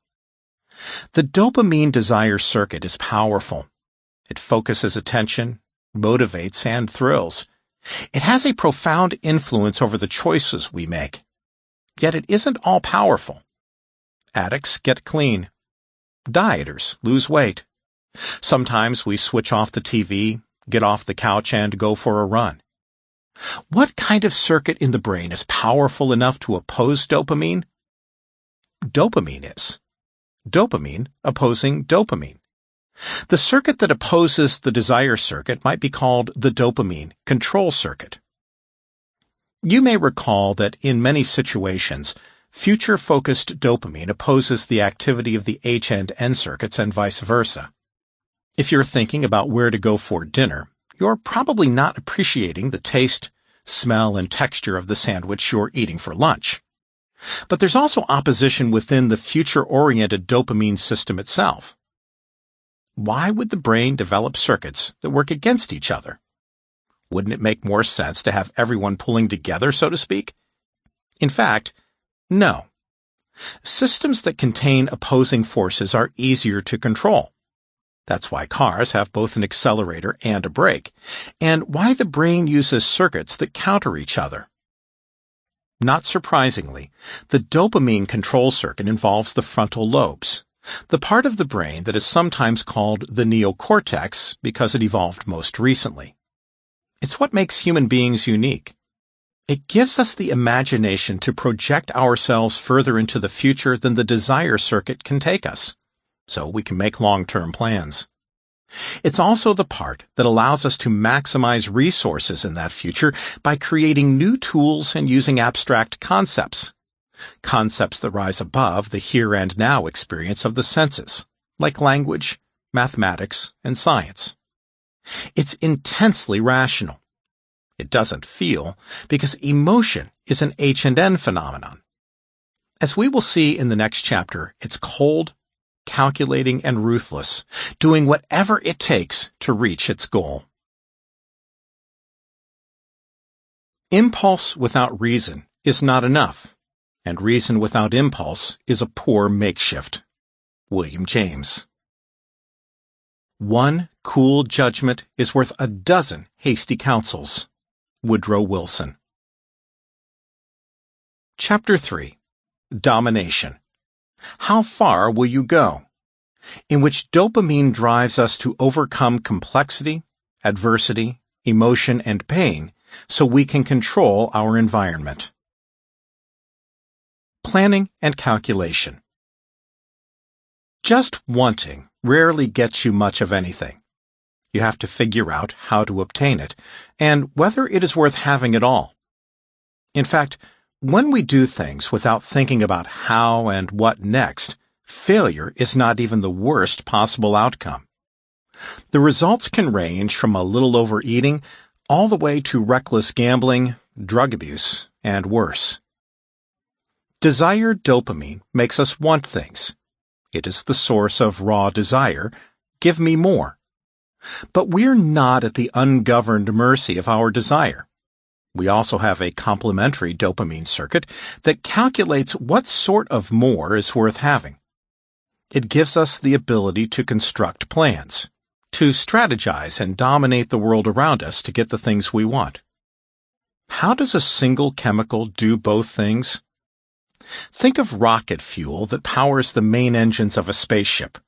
The dopamine desire circuit is powerful. It focuses attention, motivates, and thrills. It has a profound influence over the choices we make. Yet it isn't all-powerful. Addicts get clean. Dieters lose weight. Sometimes we switch off the TV, get off the couch, and go for a run. What kind of circuit in the brain is powerful enough to oppose dopamine? Dopamine is. Dopamine opposing dopamine. The circuit that opposes the desire circuit might be called the dopamine control circuit. You may recall that in many situations, future-focused dopamine opposes the activity of the H and N circuits and vice versa. If you're thinking about where to go for dinner, you're probably not appreciating the taste, smell, and texture of the sandwich you're eating for lunch. But there's also opposition within the future-oriented dopamine system itself. Why would the brain develop circuits that work against each other? Wouldn't it make more sense to have everyone pulling together, so to speak? In fact, no. Systems that contain opposing forces are easier to control. That's why cars have both an accelerator and a brake, and why the brain uses circuits that counter each other. Not surprisingly, the dopamine control circuit involves the frontal lobes, the part of the brain that is sometimes called the neocortex because it evolved most recently. It's what makes human beings unique. It gives us the imagination to project ourselves further into the future than the desire circuit can take us, so we can make long-term plans. It's also the part that allows us to maximize resources in that future by creating new tools and using abstract concepts that rise above the here and now experience of the senses, like language, mathematics, and science. It's intensely rational. It doesn't feel, because emotion is an H and N phenomenon. As we will see in the next chapter, it's cold, calculating, and ruthless, doing whatever it takes to reach its goal. Impulse without reason is not enough, and reason without impulse is a poor makeshift. William James. One cool judgment is worth a dozen hasty counsels. Woodrow Wilson. Chapter 3. Domination. How far will you go? In which dopamine drives us to overcome complexity, adversity, emotion, and pain so we can control our environment. Planning and calculation. Just wanting rarely gets you much of anything. You have to figure out how to obtain it, and whether it is worth having at all. In fact, when we do things without thinking about how and what next, failure is not even the worst possible outcome. The results can range from a little overeating all the way to reckless gambling, drug abuse, and worse. Desired dopamine makes us want things. It is the source of raw desire. Give me more. But we're not at the ungoverned mercy of our desire. We also have a complementary dopamine circuit that calculates what sort of more is worth having. It gives us the ability to construct plans, to strategize and dominate the world around us to get the things we want. How does a single chemical do both things? Think of rocket fuel that powers the main engines of a spaceship.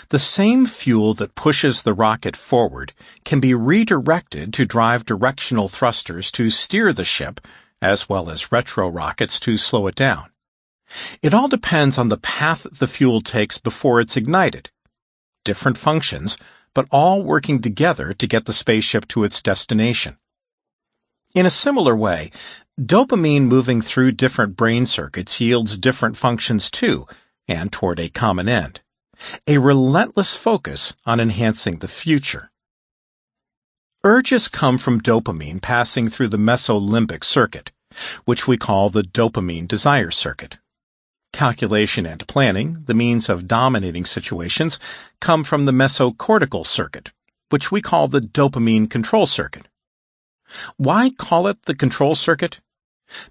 The same fuel that pushes the rocket forward can be redirected to drive directional thrusters to steer the ship, as well as retro rockets to slow it down. It all depends on the path the fuel takes before it's ignited. Different functions, but all working together to get the spaceship to its destination. In a similar way, dopamine moving through different brain circuits yields different functions too, and toward a common end. A relentless focus on enhancing the future. Urges come from dopamine passing through the mesolimbic circuit, which we call the dopamine desire circuit. Calculation and planning, the means of dominating situations, come from the mesocortical circuit, which we call the dopamine control circuit. Why call it the control circuit?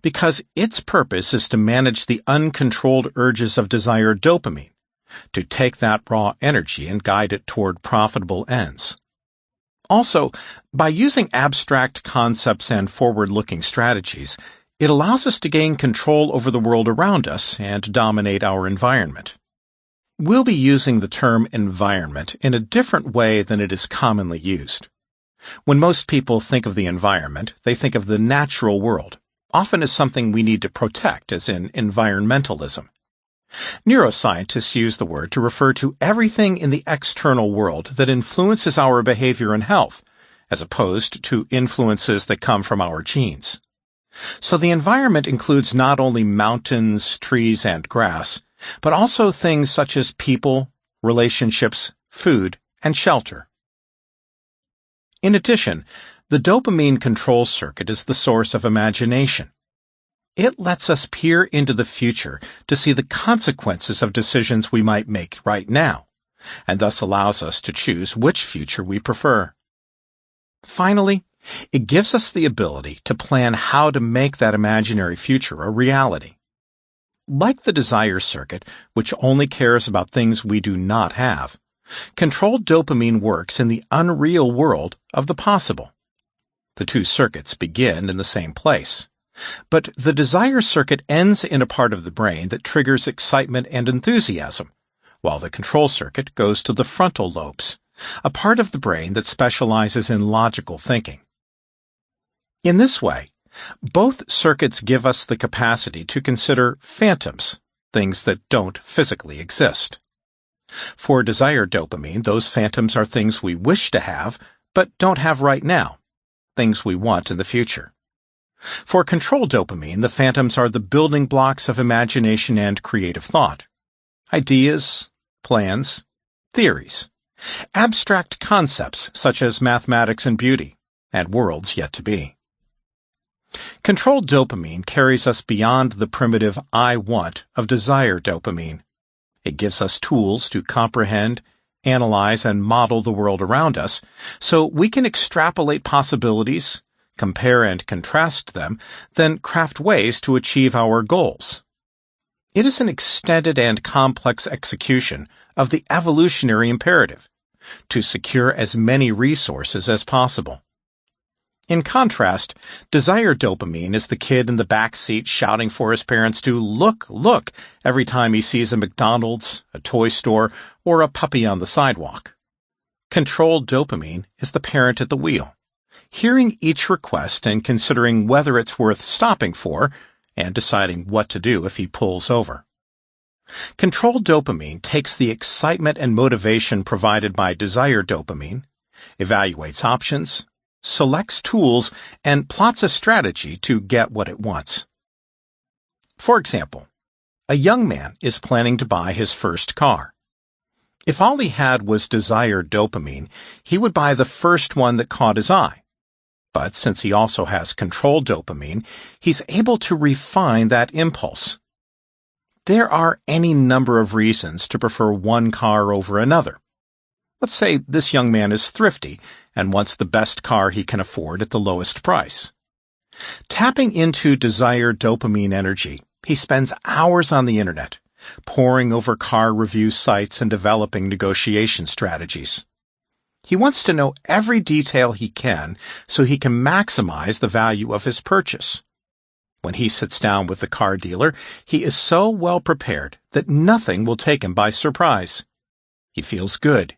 Because its purpose is to manage the uncontrolled urges of desired dopamine, to take that raw energy and guide it toward profitable ends. Also, by using abstract concepts and forward-looking strategies, it allows us to gain control over the world around us and dominate our environment. We'll be using the term environment in a different way than it is commonly used. When most people think of the environment, they think of the natural world, often as something we need to protect, as in environmentalism. Neuroscientists use the word to refer to everything in the external world that influences our behavior and health, as opposed to influences that come from our genes. So the environment includes not only mountains, trees, and grass, but also things such as people, relationships, food, and shelter. In addition, the dopamine control circuit is the source of imagination. It lets us peer into the future to see the consequences of decisions we might make right now, and thus allows us to choose which future we prefer. Finally, it gives us the ability to plan how to make that imaginary future a reality. Like the desire circuit, which only cares about things we do not have, controlled dopamine works in the unreal world of the possible. The two circuits begin in the same place, but the desire circuit ends in a part of the brain that triggers excitement and enthusiasm, while the control circuit goes to the frontal lobes, a part of the brain that specializes in logical thinking. In this way, both circuits give us the capacity to consider phantoms, things that don't physically exist. For desire dopamine, those phantoms are things we wish to have, but don't have right now, things we want in the future. For control dopamine, the phantoms are the building blocks of imagination and creative thought. Ideas, plans, theories, abstract concepts such as mathematics and beauty, and worlds yet to be. Controlled dopamine carries us beyond the primitive I want of desire dopamine. It gives us tools to comprehend, analyze, and model the world around us so we can extrapolate possibilities, compare and contrast them, then craft ways to achieve our goals. It is an extended and complex execution of the evolutionary imperative to secure as many resources as possible. In contrast, desire dopamine is the kid in the back seat shouting for his parents to look every time he sees a McDonald's, a toy store, or a puppy on the sidewalk. Controlled dopamine is the parent at the wheel, hearing each request and considering whether it's worth stopping for and deciding what to do if he pulls over. Controlled dopamine takes the excitement and motivation provided by desire dopamine, evaluates options, selects tools, and plots a strategy to get what it wants. For example, a young man is planning to buy his first car. If all he had was desire dopamine, he would buy the first one that caught his eye. But since he also has control dopamine, he's able to refine that impulse. There are any number of reasons to prefer one car over another. Let's say this young man is thrifty and wants the best car he can afford at the lowest price. Tapping into desired dopamine energy, he spends hours on the internet, poring over car review sites and developing negotiation strategies. He wants to know every detail he can so he can maximize the value of his purchase. When he sits down with the car dealer, he is so well prepared that nothing will take him by surprise. He feels good.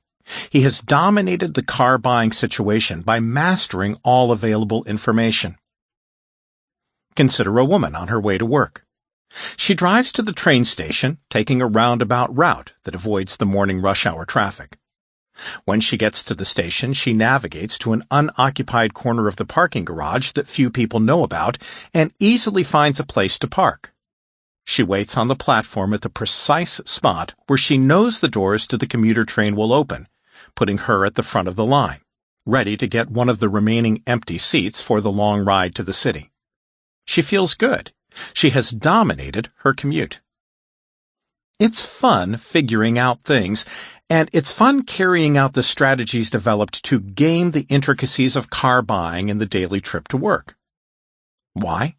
He has dominated the car buying situation by mastering all available information. Consider a woman on her way to work. She drives to the train station, taking a roundabout route that avoids the morning rush hour traffic. When she gets to the station, she navigates to an unoccupied corner of the parking garage that few people know about and easily finds a place to park. She waits on the platform at the precise spot where she knows the doors to the commuter train will open, putting her at the front of the line, ready to get one of the remaining empty seats for the long ride to the city. She feels good. She has dominated her commute. It's fun figuring out things, and it's fun carrying out the strategies developed to game the intricacies of car buying in the daily trip to work. Why?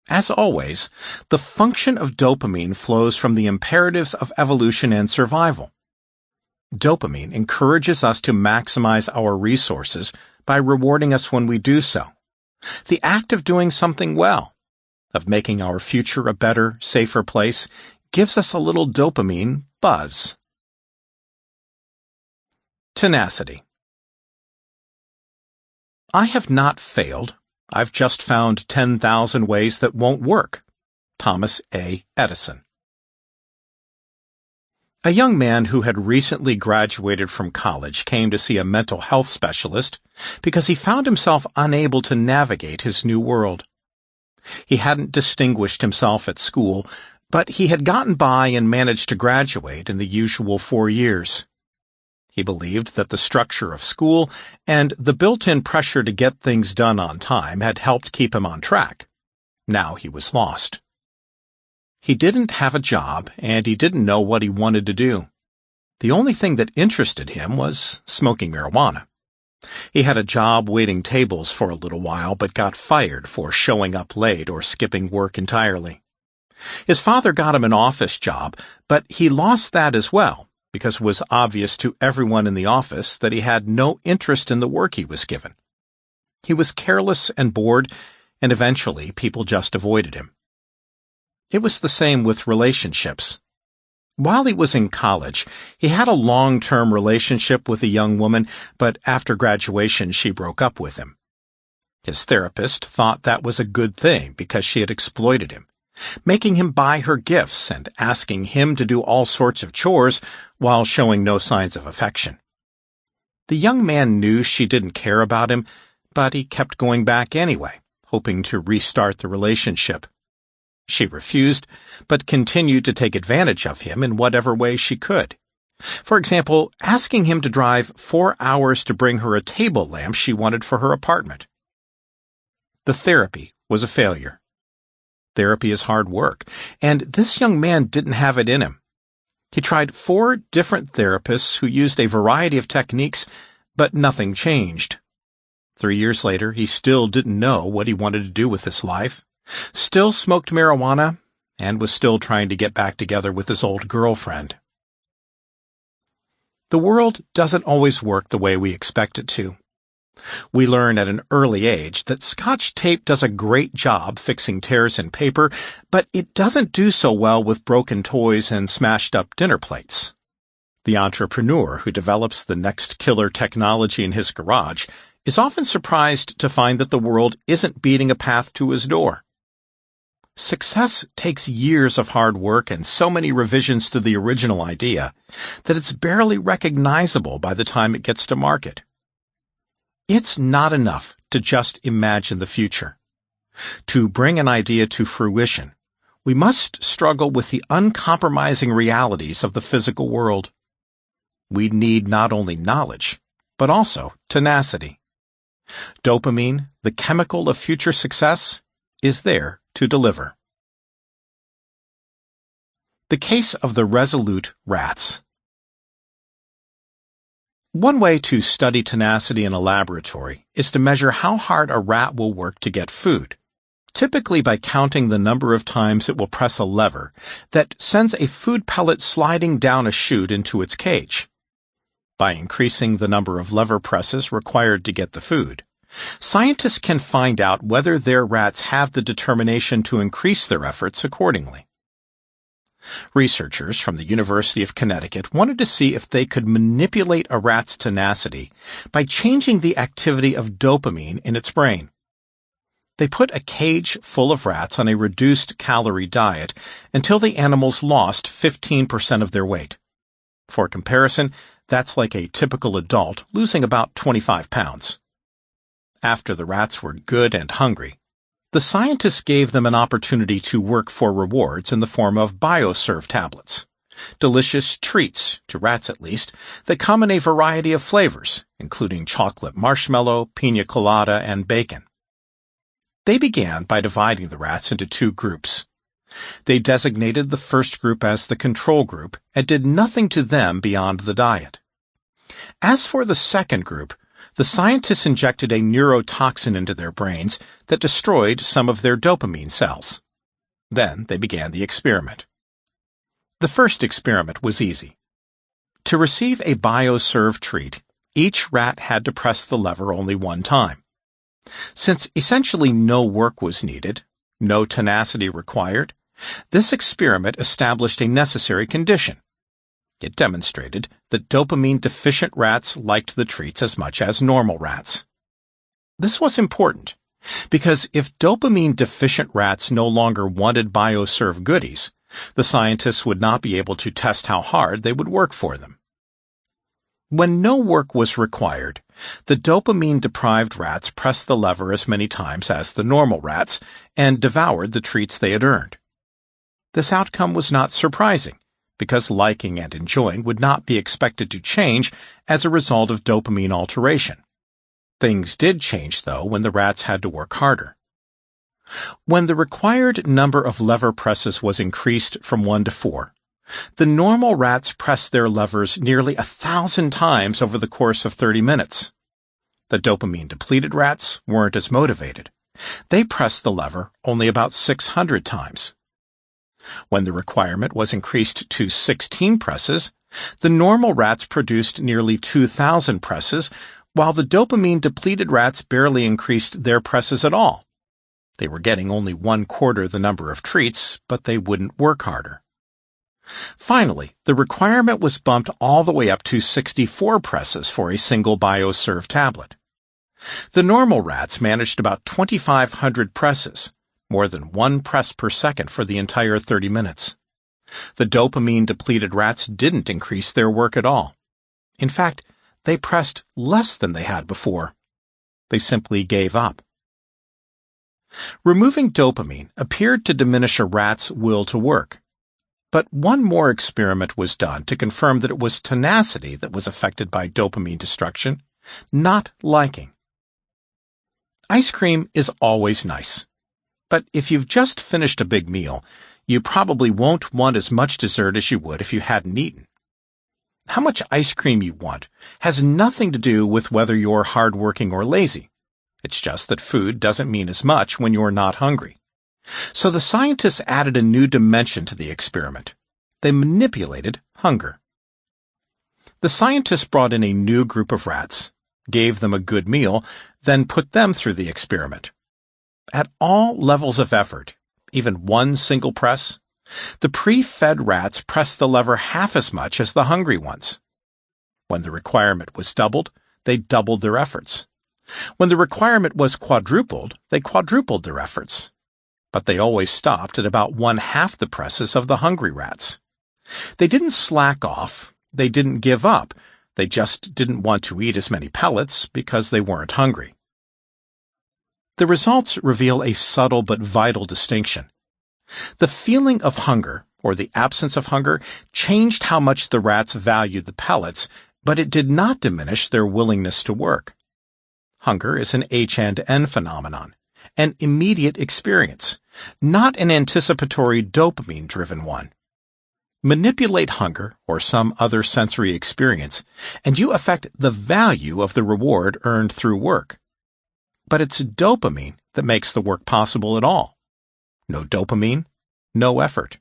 As always, the function of dopamine flows from the imperatives of evolution and survival. Dopamine encourages us to maximize our resources by rewarding us when we do so. The act of doing something well, of making our future a better, safer place, gives us a little dopamine buzz. Tenacity. I have not failed. I've just found 10,000 ways that won't work. Thomas A. Edison. A young man who had recently graduated from college came to see a mental health specialist because he found himself unable to navigate his new world. He hadn't distinguished himself at school, but he had gotten by and managed to graduate in the usual 4 years. He believed that the structure of school and the built-in pressure to get things done on time had helped keep him on track. Now he was lost. He didn't have a job, and he didn't know what he wanted to do. The only thing that interested him was smoking marijuana. He had a job waiting tables for a little while, but got fired for showing up late or skipping work entirely. His father got him an office job, but he lost that as well, because it was obvious to everyone in the office that he had no interest in the work he was given. He was careless and bored, and eventually people just avoided him. It was the same with relationships. While he was in college, he had a long-term relationship with a young woman, but after graduation she broke up with him. His therapist thought that was a good thing because she had exploited him, making him buy her gifts and asking him to do all sorts of chores while showing no signs of affection. The young man knew she didn't care about him, but he kept going back anyway, hoping to restart the relationship. She refused, but continued to take advantage of him in whatever way she could. For example, asking him to drive 4 hours to bring her a table lamp she wanted for her apartment. The therapy was a failure. Therapy is hard work, and this young man didn't have it in him. He tried 4 different therapists who used a variety of techniques, but nothing changed. 3 years later, he still didn't know what he wanted to do with his life, still smoked marijuana, and was still trying to get back together with his old girlfriend. The world doesn't always work the way we expect it to. We learn at an early age that Scotch tape does a great job fixing tears in paper, but it doesn't do so well with broken toys and smashed-up dinner plates. The entrepreneur who develops the next killer technology in his garage is often surprised to find that the world isn't beating a path to his door. Success takes years of hard work and so many revisions to the original idea that it's barely recognizable by the time it gets to market. It's not enough to just imagine the future. To bring an idea to fruition, we must struggle with the uncompromising realities of the physical world. We need not only knowledge, but also tenacity. Dopamine, the chemical of future success, is there to deliver. The case of the resolute rats. One way to study tenacity in a laboratory is to measure how hard a rat will work to get food, typically by counting the number of times it will press a lever that sends a food pellet sliding down a chute into its cage. By increasing the number of lever presses required to get the food, scientists can find out whether their rats have the determination to increase their efforts accordingly. Researchers from the University of Connecticut wanted to see if they could manipulate a rat's tenacity by changing the activity of dopamine in its brain. They put a cage full of rats on a reduced calorie diet until the animals lost 15% of their weight. For comparison, that's like a typical adult losing about 25 pounds. After the rats were good and hungry, the scientists gave them an opportunity to work for rewards in the form of BioServe tablets, delicious treats, to rats at least, that come in a variety of flavors, including chocolate marshmallow, pina colada, and bacon. They began by dividing the rats into 2 groups. They designated the first group as the control group and did nothing to them beyond the diet. As for the second group, the scientists injected a neurotoxin into their brains that destroyed some of their dopamine cells. Then they began the experiment. The first experiment was easy. To receive a BioServe treat, each rat had to press the lever only 1 time. Since essentially no work was needed, no tenacity required, this experiment established a necessary condition. It demonstrated that dopamine-deficient rats liked the treats as much as normal rats. This was important, because if dopamine-deficient rats no longer wanted BioServe goodies, the scientists would not be able to test how hard they would work for them. When no work was required, The dopamine-deprived rats pressed the lever as many times as the normal rats and devoured the treats they had earned. This outcome was not surprising, because liking and enjoying would not be expected to change as a result of dopamine alteration. Things did change, though, when the rats had to work harder. When the required number of lever presses was increased from 1 to 4, the normal rats pressed their levers nearly 1,000 times over the course of 30 minutes. The dopamine-depleted rats weren't as motivated. They pressed the lever only about 600 times. When the requirement was increased to 16 presses, the normal rats produced nearly 2,000 presses, while the dopamine-depleted rats barely increased their presses at all. They were getting only 1/4 the number of treats, but they wouldn't work harder. Finally, the requirement was bumped all the way up to 64 presses for a single BioServe tablet. The normal rats managed about 2,500 presses, more than 1 press per second for the entire 30 minutes. The dopamine-depleted rats didn't increase their work at all. In fact, they pressed less than they had before. They simply gave up. Removing dopamine appeared to diminish a rat's will to work. But one more experiment was done to confirm that it was tenacity that was affected by dopamine destruction, not liking. Ice cream is always nice. But if you've just finished a big meal, you probably won't want as much dessert as you would if you hadn't eaten. How much ice cream you want has nothing to do with whether you're hardworking or lazy. It's just that food doesn't mean as much when you're not hungry. So the scientists added a new dimension to the experiment. They manipulated hunger. The scientists brought in a new group of rats, gave them a good meal, then put them through the experiment. At all levels of effort, even one single press, the pre-fed rats pressed the lever half as much as the hungry ones. When the requirement was doubled, they doubled their efforts. When the requirement was quadrupled, they quadrupled their efforts. But they always stopped at about 1/2 the presses of the hungry rats. They didn't slack off, they didn't give up, they just didn't want to eat as many pellets because they weren't hungry. The results reveal a subtle but vital distinction. The feeling of hunger, or the absence of hunger, changed how much the rats valued the pellets, but it did not diminish their willingness to work. Hunger is an H&N phenomenon, an immediate experience, not an anticipatory dopamine-driven one. Manipulate hunger or some other sensory experience, and you affect the value of the reward earned through work. But it's dopamine that makes the work possible at all. No dopamine, no effort.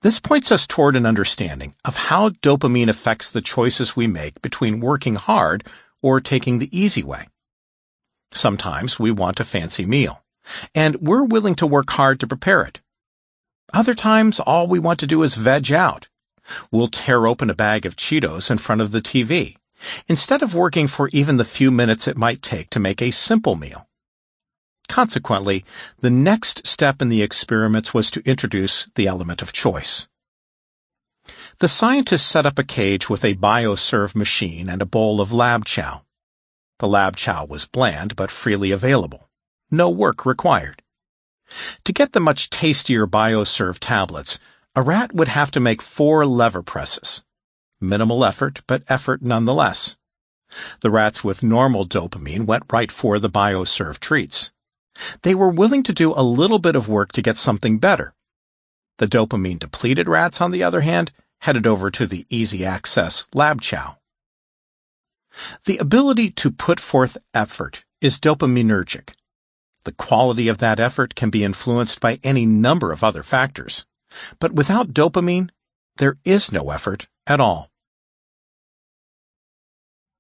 This points us toward an understanding of how dopamine affects the choices we make between working hard or taking the easy way. Sometimes we want a fancy meal, and we're willing to work hard to prepare it. Other times, all we want to do is veg out. We'll tear open a bag of Cheetos in front of the TV, instead of working for even the few minutes it might take to make a simple meal. Consequently, the next step in the experiments was to introduce the element of choice. The scientists set up a cage with a BioServe machine and a bowl of lab chow. The lab chow was bland but freely available. No work required. To get the much tastier BioServe tablets, a rat would have to make 4 lever presses. Minimal effort, but effort nonetheless. The rats with normal dopamine went right for the BioServe treats. They were willing to do a little bit of work to get something better. The dopamine-depleted rats, on the other hand, headed over to the easy-access lab chow. The ability to put forth effort is dopaminergic. The quality of that effort can be influenced by any number of other factors. But without dopamine, there is no effort at all.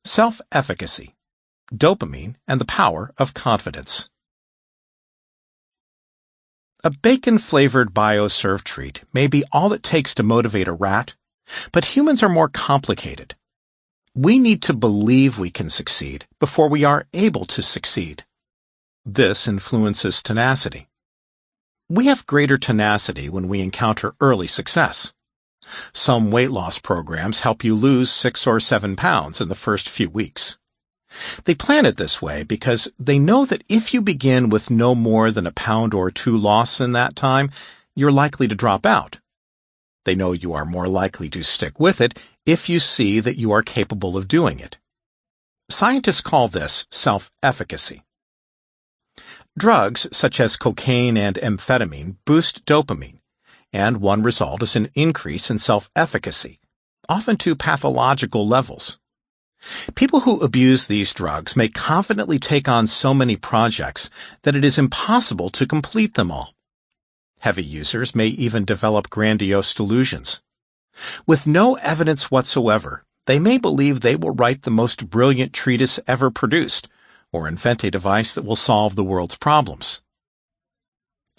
Self-efficacy, dopamine, and the power of confidence. A bacon-flavored BioServe treat may be all it takes to motivate a rat, but humans are more complicated. We need to believe we can succeed before we are able to succeed. This influences tenacity. We have greater tenacity when we encounter early success. Some weight loss programs help you lose 6 or 7 pounds in the first few weeks. They plan it this way because they know that if you begin with no more than £1 or £2 loss in that time, you're likely to drop out. They know you are more likely to stick with it if you see that you are capable of doing it. Scientists call this self-efficacy. Drugs such as cocaine and amphetamine boost dopamine, and one result is an increase in self-efficacy, often to pathological levels. People who abuse these drugs may confidently take on so many projects that it is impossible to complete them all. Heavy users may even develop grandiose delusions. With no evidence whatsoever, they may believe they will write the most brilliant treatise ever produced, or invent a device that will solve the world's problems.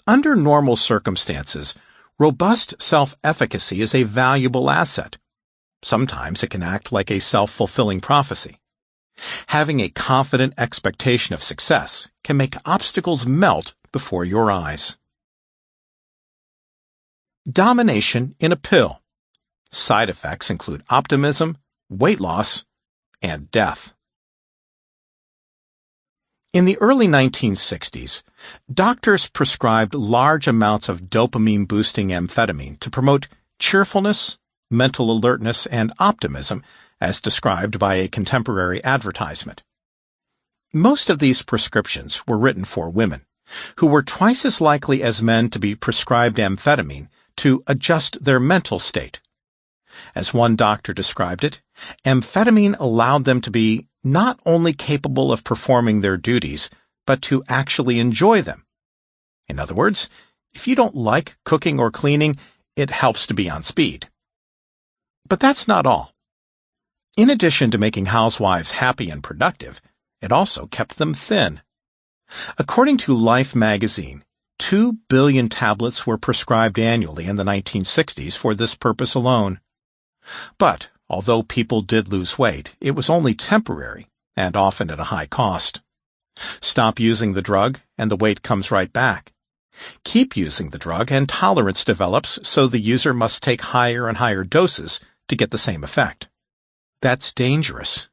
Under normal circumstances, robust self-efficacy is a valuable asset. Sometimes it can act like a self-fulfilling prophecy. Having a confident expectation of success can make obstacles melt before your eyes. Domination in a pill. Side effects include optimism, weight loss, and death. In the early 1960s, doctors prescribed large amounts of dopamine-boosting amphetamine to promote cheerfulness, mental alertness, and optimism, as described by a contemporary advertisement. Most of these prescriptions were written for women, who were twice as likely as men to be prescribed amphetamine to adjust their mental state. As one doctor described it, amphetamine allowed them to be not only capable of performing their duties, but to actually enjoy them. In other words, if you don't like cooking or cleaning, it helps to be on speed. But that's not all. In addition to making housewives happy and productive, it also kept them thin. According to Life magazine, 2 billion tablets were prescribed annually in the 1960s for this purpose alone. But, although people did lose weight, it was only temporary, and often at a high cost. Stop using the drug, and the weight comes right back. Keep using the drug, and tolerance develops, so the user must take higher and higher doses to get the same effect. That's dangerous.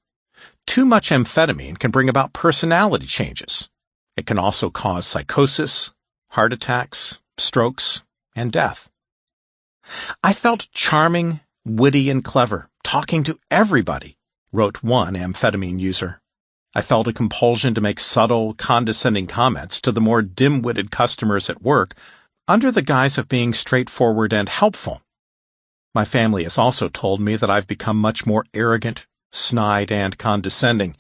Too much amphetamine can bring about personality changes. It can also cause psychosis, heart attacks, strokes, and death. I felt charming, witty, and clever, talking to everybody, wrote one amphetamine user. I felt a compulsion to make subtle, condescending comments to the more dim-witted customers at work under the guise of being straightforward and helpful. My family has also told me that I've become much more arrogant, snide, and condescending,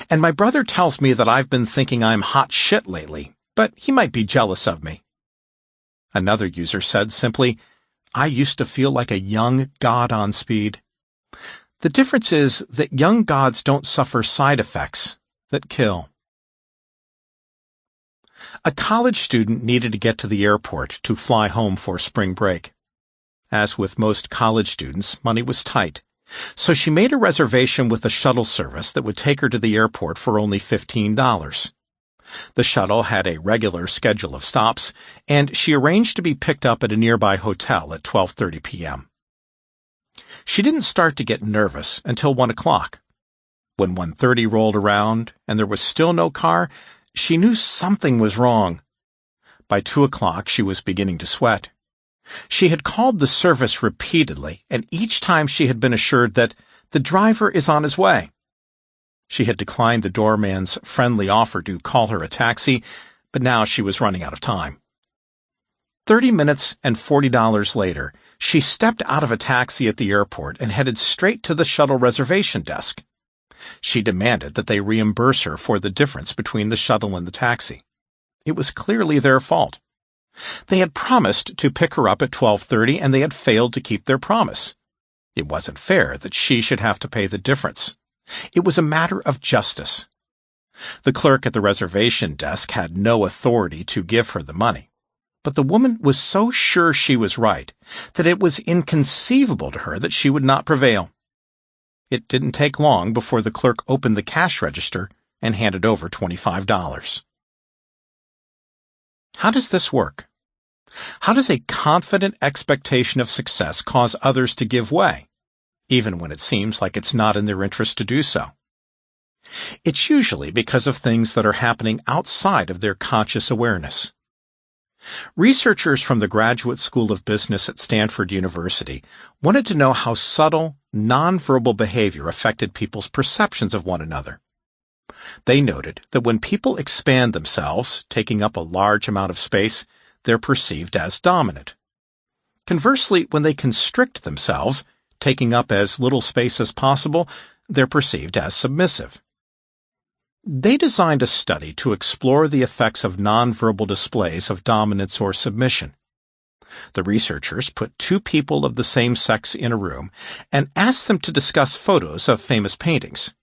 and my brother tells me that I've been thinking I'm hot shit lately, but he might be jealous of me. Another user said simply, I used to feel like a young god on speed. The difference is that young gods don't suffer side effects that kill. A college student needed to get to the airport to fly home for spring break. As with most college students, money was tight, so she made a reservation with a shuttle service that would take her to the airport for only $15. The shuttle had a regular schedule of stops, and she arranged to be picked up at a nearby hotel at 12:30 p.m. She didn't start to get nervous until 1 o'clock. When 1:30 rolled around and there was still no car, she knew something was wrong. By 2 o'clock, she was beginning to sweat. She had called the service repeatedly, and each time she had been assured that the driver is on his way. She had declined the doorman's friendly offer to call her a taxi, but now she was running out of time. 30 minutes and $40 later, she stepped out of a taxi at the airport and headed straight to the shuttle reservation desk. She demanded that they reimburse her for the difference between the shuttle and the taxi. It was clearly their fault. They had promised to pick her up at 12:30, and they had failed to keep their promise. It wasn't fair that she should have to pay the difference. It was a matter of justice. The clerk at the reservation desk had no authority to give her the money, but the woman was so sure she was right that it was inconceivable to her that she would not prevail. It didn't take long before the clerk opened the cash register and handed over $25. How does this work? How does a confident expectation of success cause others to give way, even when it seems like it's not in their interest to do so? It's usually because of things that are happening outside of their conscious awareness. Researchers from the Graduate School of Business at Stanford University wanted to know how subtle, nonverbal behavior affected people's perceptions of one another. They noted that when people expand themselves, taking up a large amount of space, they're perceived as dominant. Conversely, when they constrict themselves, taking up as little space as possible, they're perceived as submissive. They designed a study to explore the effects of nonverbal displays of dominance or submission. The researchers put two people of the same sex in a room and asked them to discuss photos of famous paintings.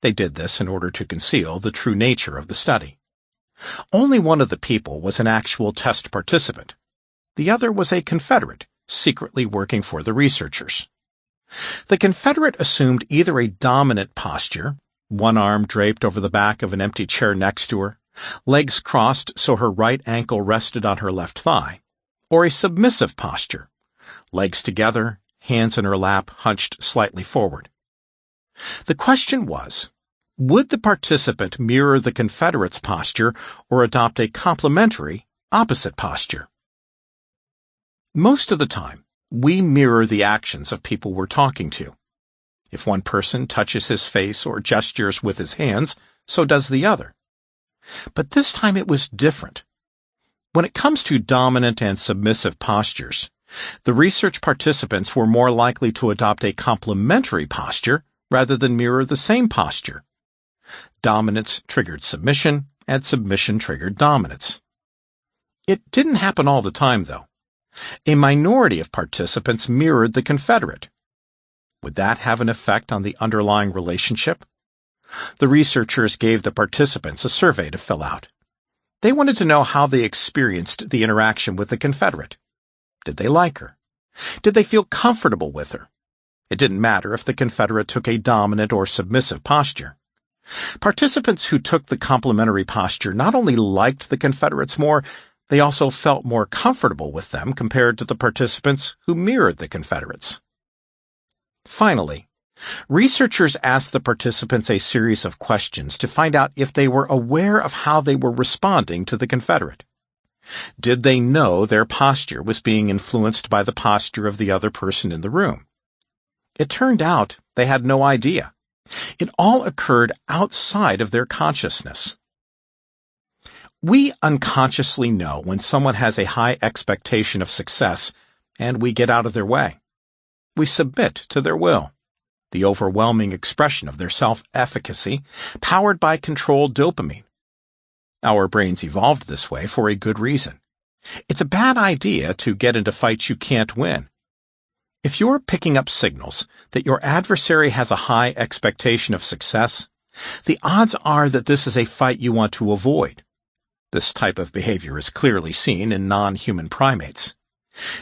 They did this in order to conceal the true nature of the study. Only one of the people was an actual test participant. The other was a Confederate, secretly working for the researchers. The Confederate assumed either a dominant posture, one arm draped over the back of an empty chair next to her, legs crossed so her right ankle rested on her left thigh, or a submissive posture, legs together, hands in her lap, hunched slightly forward. The question was, would the participant mirror the Confederate's posture or adopt a complementary, opposite posture? Most of the time, we mirror the actions of people we're talking to. If one person touches his face or gestures with his hands, so does the other. But this time it was different. When it comes to dominant and submissive postures, the research participants were more likely to adopt a complementary posture rather than mirror the same posture. Dominance triggered submission, and submission triggered dominance. It didn't happen all the time, though. A minority of participants mirrored the Confederate. Would that have an effect on the underlying relationship? The researchers gave the participants a survey to fill out. They wanted to know how they experienced the interaction with the Confederate. Did they like her? Did they feel comfortable with her? It didn't matter if the Confederate took a dominant or submissive posture. Participants who took the complementary posture not only liked the Confederates more, they also felt more comfortable with them compared to the participants who mirrored the Confederates. Finally, researchers asked the participants a series of questions to find out if they were aware of how they were responding to the Confederate. Did they know their posture was being influenced by the posture of the other person in the room? It turned out they had no idea. It all occurred outside of their consciousness. We unconsciously know when someone has a high expectation of success, and we get out of their way. We submit to their will, the overwhelming expression of their self-efficacy, powered by controlled dopamine. Our brains evolved this way for a good reason. It's a bad idea to get into fights you can't win. If you're picking up signals that your adversary has a high expectation of success, the odds are that this is a fight you want to avoid. This type of behavior is clearly seen in non-human primates.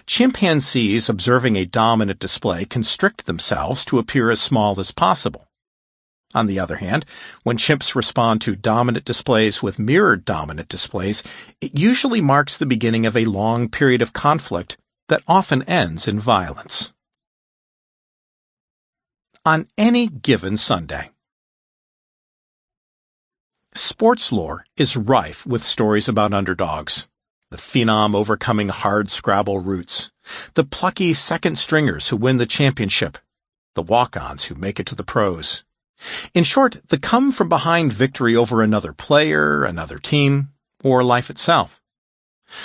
Chimpanzees observing a dominant display constrict themselves to appear as small as possible. On the other hand, when chimps respond to dominant displays with mirrored dominant displays, it usually marks the beginning of a long period of conflict that often ends in violence. On any given Sunday. Sports lore is rife with stories about underdogs. The phenom overcoming hard-scrabble roots, the plucky second-stringers who win the championship, the walk-ons who make it to the pros. In short, the come-from-behind victory over another player, another team, or life itself.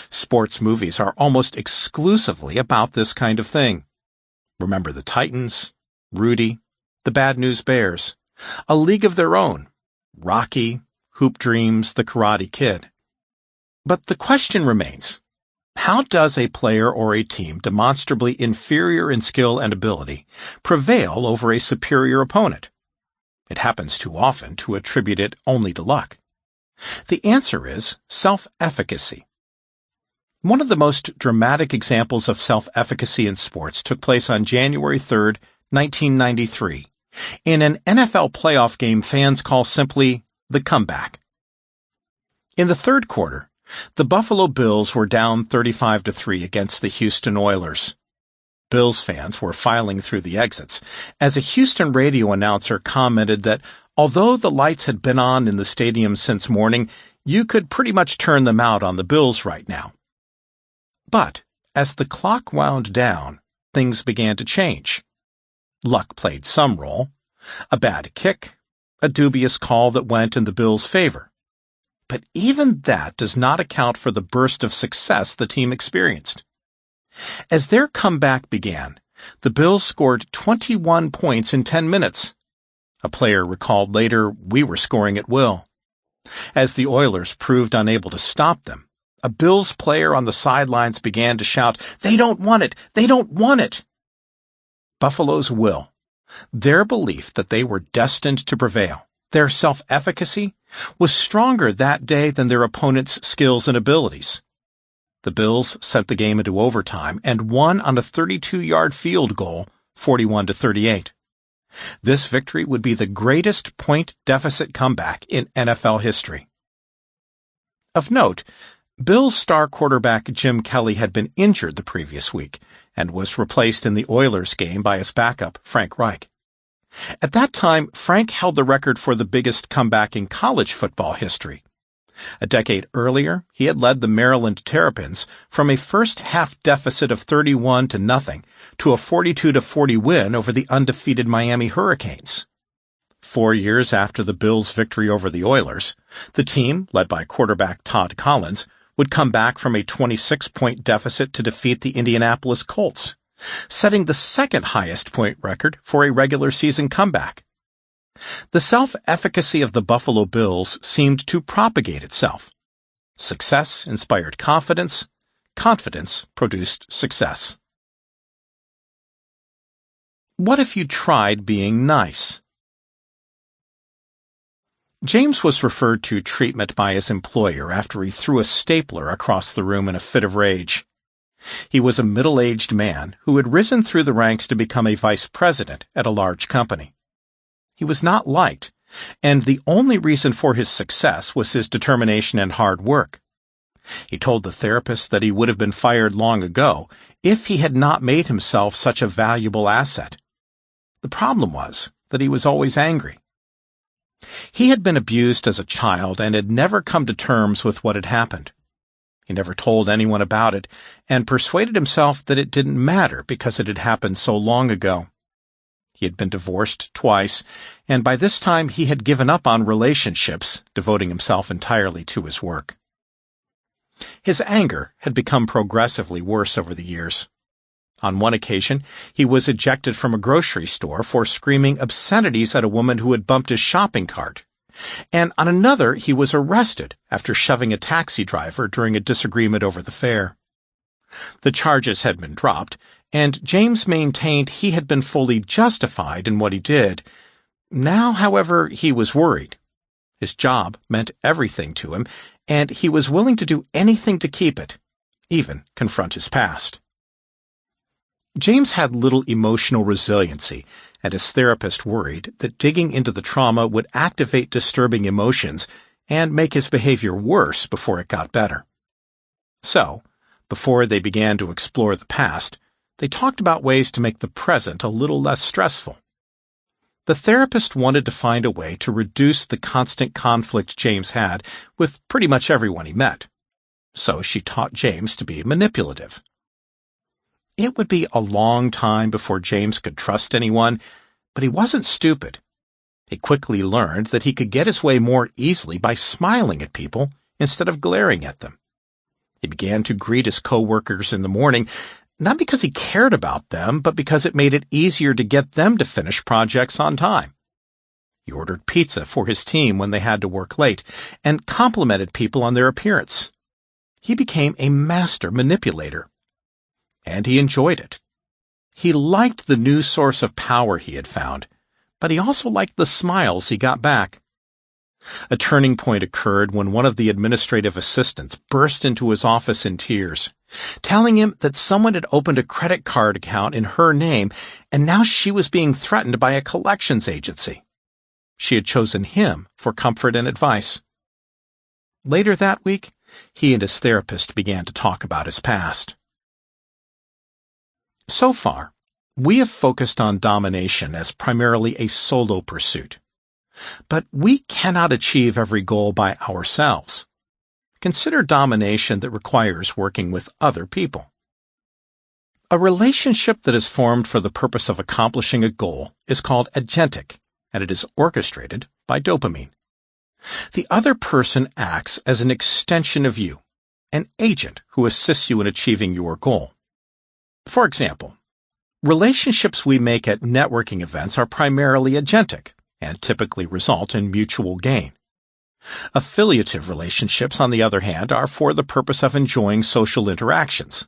Sports movies are almost exclusively about this kind of thing. Remember the Titans, Rudy, the Bad News Bears, A League of Their Own, Rocky, Hoop Dreams, The Karate Kid. But the question remains, how does a player or a team demonstrably inferior in skill and ability prevail over a superior opponent? It happens too often to attribute it only to luck. The answer is self-efficacy. One of the most dramatic examples of self-efficacy in sports took place on January 3, 1993, in an NFL playoff game fans call simply the comeback. In the third quarter, the Buffalo Bills were down 35-3 against the Houston Oilers. Bills fans were filing through the exits as a Houston radio announcer commented that Although the lights had been on in the stadium since morning, you could pretty much turn them out on the Bills right now. But as the clock wound down, things began to change. Luck played some role. A bad kick, a dubious call that went in the Bills' favor. But even that does not account for the burst of success the team experienced. As their comeback began, the Bills scored 21 points in 10 minutes. A player recalled later, "We were scoring at will." As the Oilers proved unable to stop them, a Bills player on the sidelines began to shout, "They don't want it! They don't want it!" Buffalo's will, their belief that they were destined to prevail, their self-efficacy, was stronger that day than their opponent's skills and abilities. The Bills sent the game into overtime and won on a 32-yard field goal, 41-38. This victory would be the greatest point deficit comeback in NFL history. Of note, Bills star quarterback Jim Kelly had been injured the previous week and was replaced in the Oilers game by his backup, Frank Reich. At that time, Frank held the record for the biggest comeback in college football history. A decade earlier, he had led the Maryland Terrapins from a first-half deficit of 31-0 to a 42-40 win over the undefeated Miami Hurricanes. 4 years after the Bills' victory over the Oilers, the team, led by quarterback Todd Collins, would come back from a 26-point deficit to defeat the Indianapolis Colts, setting the second-highest point record for a regular season comeback. The self-efficacy of the Buffalo Bills seemed to propagate itself. Success inspired confidence. Confidence produced success. What if you tried being nice? James was referred to treatment by his employer after he threw a stapler across the room in a fit of rage. He was a middle-aged man who had risen through the ranks to become a vice president at a large company. He was not liked, and the only reason for his success was his determination and hard work. He told the therapist that he would have been fired long ago if he had not made himself such a valuable asset. The problem was that he was always angry. He had been abused as a child and had never come to terms with what had happened. He never told anyone about it and persuaded himself that it didn't matter because it had happened so long ago. He had been divorced twice, and by this time he had given up on relationships, devoting himself entirely to his work. His anger had become progressively worse over the years. On one occasion, he was ejected from a grocery store for screaming obscenities at a woman who had bumped his shopping cart. And on another, he was arrested after shoving a taxi driver during a disagreement over the fare. The charges had been dropped, and James maintained he had been fully justified in what he did. Now, however, he was worried. His job meant everything to him, and he was willing to do anything to keep it, even confront his past. James had little emotional resiliency, and his therapist worried that digging into the trauma would activate disturbing emotions and make his behavior worse before it got better. So, before they began to explore the past, they talked about ways to make the present a little less stressful. The therapist wanted to find a way to reduce the constant conflict James had with pretty much everyone he met. So she taught James to be manipulative. It would be a long time before James could trust anyone, but he wasn't stupid. He quickly learned that he could get his way more easily by smiling at people instead of glaring at them. He began to greet his coworkers in the morning, not because he cared about them, but because it made it easier to get them to finish projects on time. He ordered pizza for his team when they had to work late, and complimented people on their appearance. He became a master manipulator. And he enjoyed it. He liked the new source of power he had found, but he also liked the smiles he got back. A turning point occurred when one of the administrative assistants burst into his office in tears, telling him that someone had opened a credit card account in her name, and now she was being threatened by a collections agency. She had chosen him for comfort and advice. Later that week, he and his therapist began to talk about his past. So far, we have focused on domination as primarily a solo pursuit. But we cannot achieve every goal by ourselves. Consider domination that requires working with other people. A relationship that is formed for the purpose of accomplishing a goal is called agentic, and it is orchestrated by dopamine. The other person acts as an extension of you, an agent who assists you in achieving your goal. For example, relationships we make at networking events are primarily agentic and typically result in mutual gain. Affiliative relationships, on the other hand, are for the purpose of enjoying social interactions.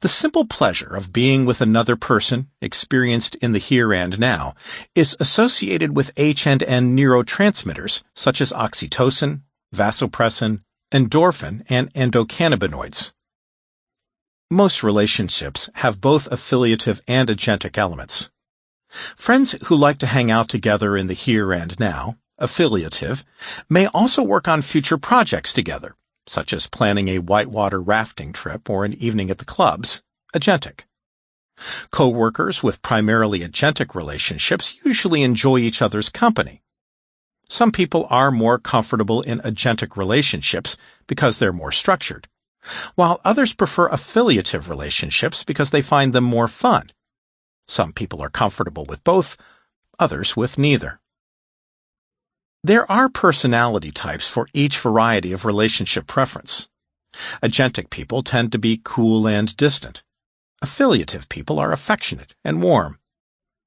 The simple pleasure of being with another person, experienced in the here and now, is associated with H&N neurotransmitters such as oxytocin, vasopressin, endorphin, and endocannabinoids. Most relationships have both affiliative and agentic elements. Friends who like to hang out together in the here and now, affiliative, may also work on future projects together, such as planning a whitewater rafting trip or an evening at the clubs, agentic. Co-workers with primarily agentic relationships usually enjoy each other's company. Some people are more comfortable in agentic relationships because they're more structured, while others prefer affiliative relationships because they find them more fun. Some people are comfortable with both, others with neither. There are personality types for each variety of relationship preference. Agentic people tend to be cool and distant. Affiliative people are affectionate and warm.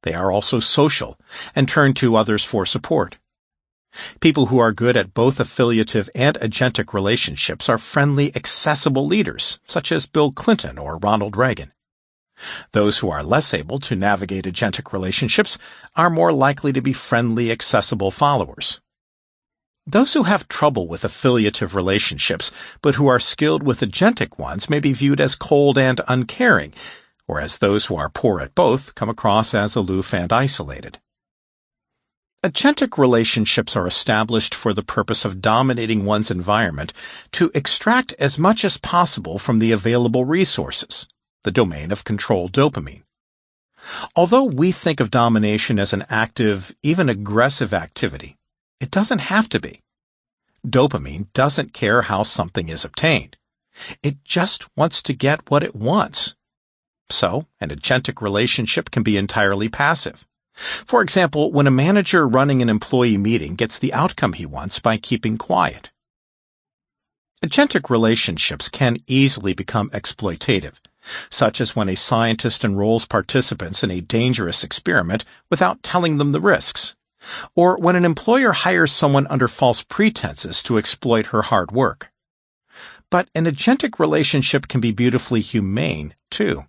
They are also social and turn to others for support. People who are good at both affiliative and agentic relationships are friendly, accessible leaders, such as Bill Clinton or Ronald Reagan. Those who are less able to navigate agentic relationships are more likely to be friendly, accessible followers. Those who have trouble with affiliative relationships, but who are skilled with agentic ones, may be viewed as cold and uncaring, whereas those who are poor at both come across as aloof and isolated. Agentic relationships are established for the purpose of dominating one's environment to extract as much as possible from the available resources, the domain of controlled dopamine. Although we think of domination as an active, even aggressive activity, it doesn't have to be. Dopamine doesn't care how something is obtained. It just wants to get what it wants. So, an agentic relationship can be entirely passive. For example, when a manager running an employee meeting gets the outcome he wants by keeping quiet. Agentic relationships can easily become exploitative, such as when a scientist enrolls participants in a dangerous experiment without telling them the risks, or when an employer hires someone under false pretenses to exploit her hard work. But an agentic relationship can be beautifully humane, too.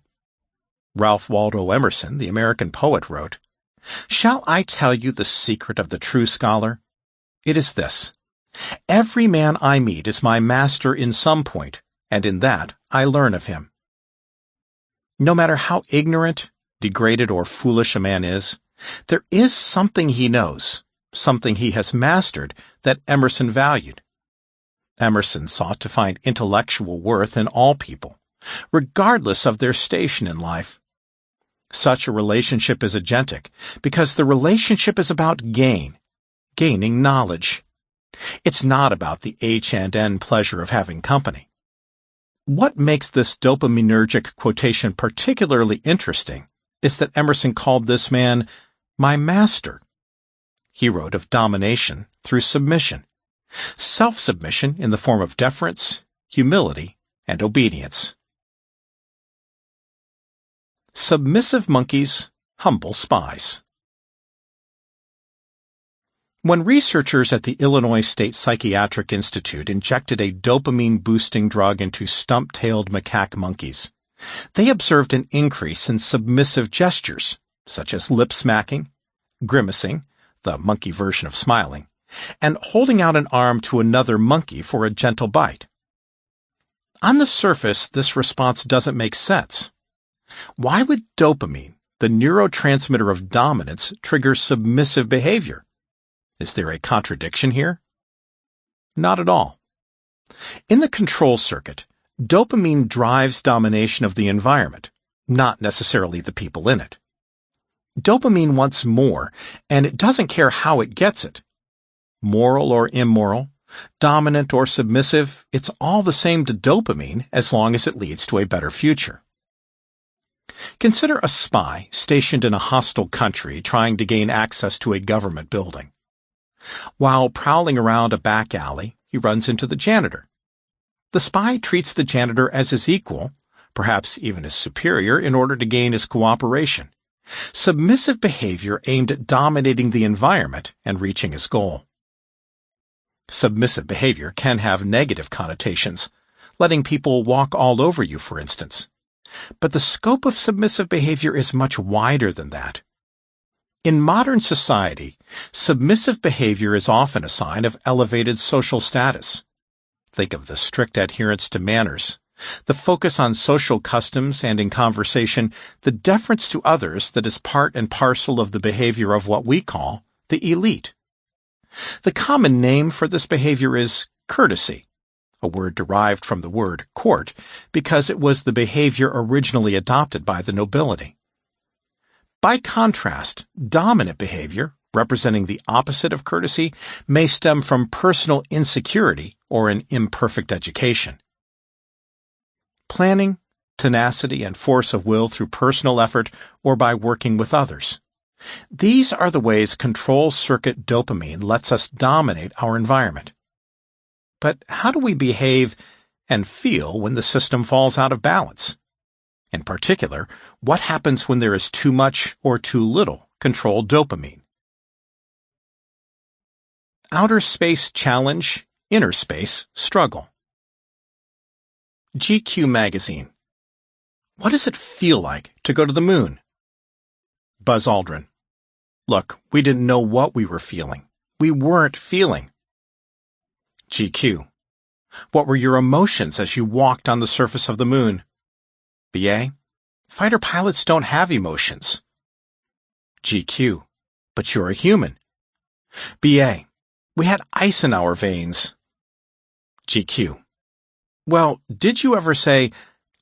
Ralph Waldo Emerson, the American poet, wrote, "Shall I tell you the secret of the true scholar? It is this: every man I meet is my master in some point, and in that I learn of him." No matter how ignorant, degraded, or foolish a man is, there is something he knows, something he has mastered that Emerson valued. Emerson sought to find intellectual worth in all people, regardless of their station in life. Such a relationship is agentic because the relationship is about gaining knowledge. It's not about the H&N pleasure of having company. What makes this dopaminergic quotation particularly interesting is that Emerson called this man my master. He wrote of domination through submission, self-submission in the form of deference, humility, and obedience. Submissive monkeys, humble spies. When researchers at the Illinois State Psychiatric Institute injected a dopamine-boosting drug into stump-tailed macaque monkeys, they observed an increase in submissive gestures, such as lip-smacking, grimacing, the monkey version of smiling, and holding out an arm to another monkey for a gentle bite. On the surface, this response doesn't make sense. Why would dopamine, the neurotransmitter of dominance, trigger submissive behavior? Is there a contradiction here? Not at all. In the control circuit, dopamine drives domination of the environment, not necessarily the people in it. Dopamine wants more, and it doesn't care how it gets it. Moral or immoral, dominant or submissive, it's all the same to dopamine as long as it leads to a better future. Consider a spy stationed in a hostile country trying to gain access to a government building. While prowling around a back alley, he runs into the janitor. The spy treats the janitor as his equal, perhaps even his superior, in order to gain his cooperation. Submissive behavior aimed at dominating the environment and reaching his goal. Submissive behavior can have negative connotations, letting people walk all over you, for instance. But the scope of submissive behavior is much wider than that. In modern society, submissive behavior is often a sign of elevated social status. Think of the strict adherence to manners, the focus on social customs and in conversation, the deference to others that is part and parcel of the behavior of what we call the elite. The common name for this behavior is courtesy, a word derived from the word court because it was the behavior originally adopted by the nobility. By contrast, dominant behavior, representing the opposite of courtesy, may stem from personal insecurity or an imperfect education. Planning, tenacity, and force of will through personal effort or by working with others. These are the ways control circuit dopamine lets us dominate our environment. But how do we behave and feel when the system falls out of balance? In particular, what happens when there is too much or too little controlled dopamine? Outer space challenge, inner space struggle. GQ magazine. What does it feel like to go to the moon? Buzz Aldrin. Look, we didn't know what we were feeling. We weren't feeling. GQ. What were your emotions as you walked on the surface of the moon? BA. Fighter pilots don't have emotions. GQ. But you're a human. BA. We had ice in our veins. GQ. Well, did you ever say,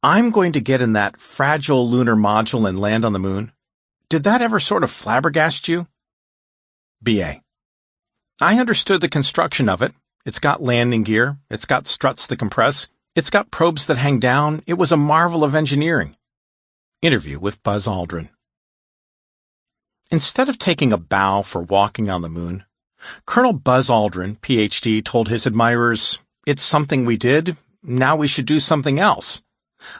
I'm going to get in that fragile lunar module and land on the moon? Did that ever sort of flabbergast you? BA. I understood the construction of it. It's got landing gear. It's got struts that compress. It's got probes that hang down. It was a marvel of engineering. Interview with Buzz Aldrin. Instead of taking a bow for walking on the moon, Colonel Buzz Aldrin, Ph.D., told his admirers, "It's something we did. Now we should do something else,"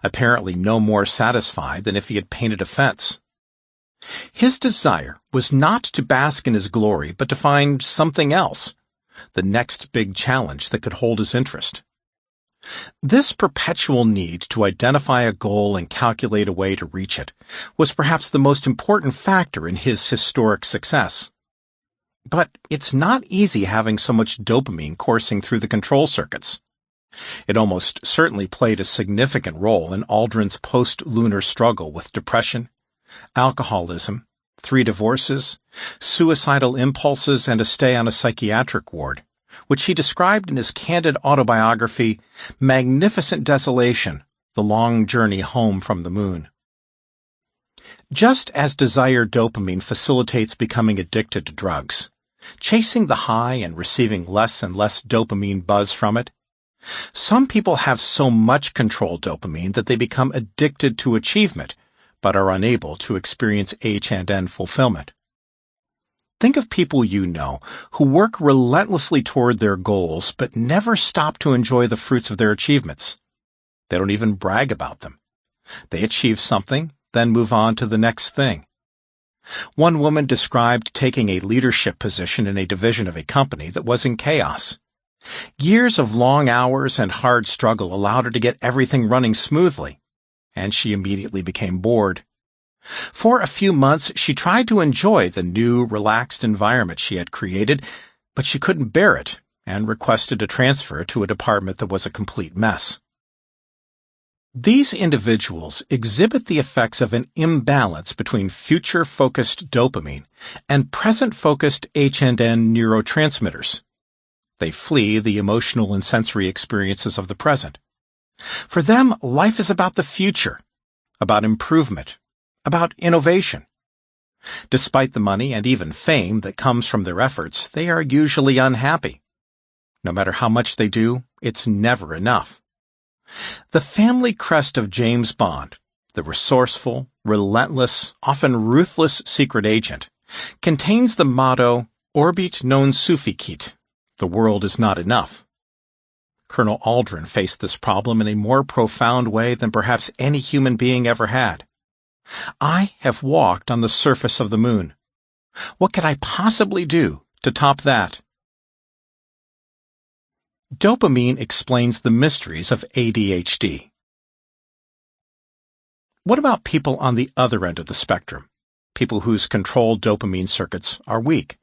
apparently no more satisfied than if he had painted a fence. His desire was not to bask in his glory, but to find something else, the next big challenge that could hold his interest. This perpetual need to identify a goal and calculate a way to reach it was perhaps the most important factor in his historic success. But it's not easy having so much dopamine coursing through the control circuits. It almost certainly played a significant role in Aldrin's post-lunar struggle with depression, alcoholism, 3 divorces, suicidal impulses, and a stay on a psychiatric ward, which he described in his candid autobiography, Magnificent Desolation, The Long Journey Home from the Moon. Just as desired dopamine facilitates becoming addicted to drugs, chasing the high and receiving less and less dopamine buzz from it, some people have so much controlled dopamine that they become addicted to achievement, but are unable to experience H&N fulfillment. Think of people you know who work relentlessly toward their goals but never stop to enjoy the fruits of their achievements. They don't even brag about them. They achieve something, then move on to the next thing. One woman described taking a leadership position in a division of a company that was in chaos. Years of long hours and hard struggle allowed her to get everything running smoothly, and she immediately became bored. For a few months, she tried to enjoy the new, relaxed environment she had created, but she couldn't bear it and requested a transfer to a department that was a complete mess. These individuals exhibit the effects of an imbalance between future-focused dopamine and present-focused H&N neurotransmitters. They flee the emotional and sensory experiences of the present. For them, life is about the future, about improvement, about innovation. Despite the money and even fame that comes from their efforts, they are usually unhappy. No matter how much they do, it's never enough. The family crest of James Bond, the resourceful, relentless, often ruthless secret agent, contains the motto, Orbit non sufficit, the world is not enough. Colonel Aldrin faced this problem in a more profound way than perhaps any human being ever had. I have walked on the surface of the moon. What could I possibly do to top that? Dopamine explains the mysteries of ADHD. What about people on the other end of the spectrum? People whose controlled dopamine circuits are weak.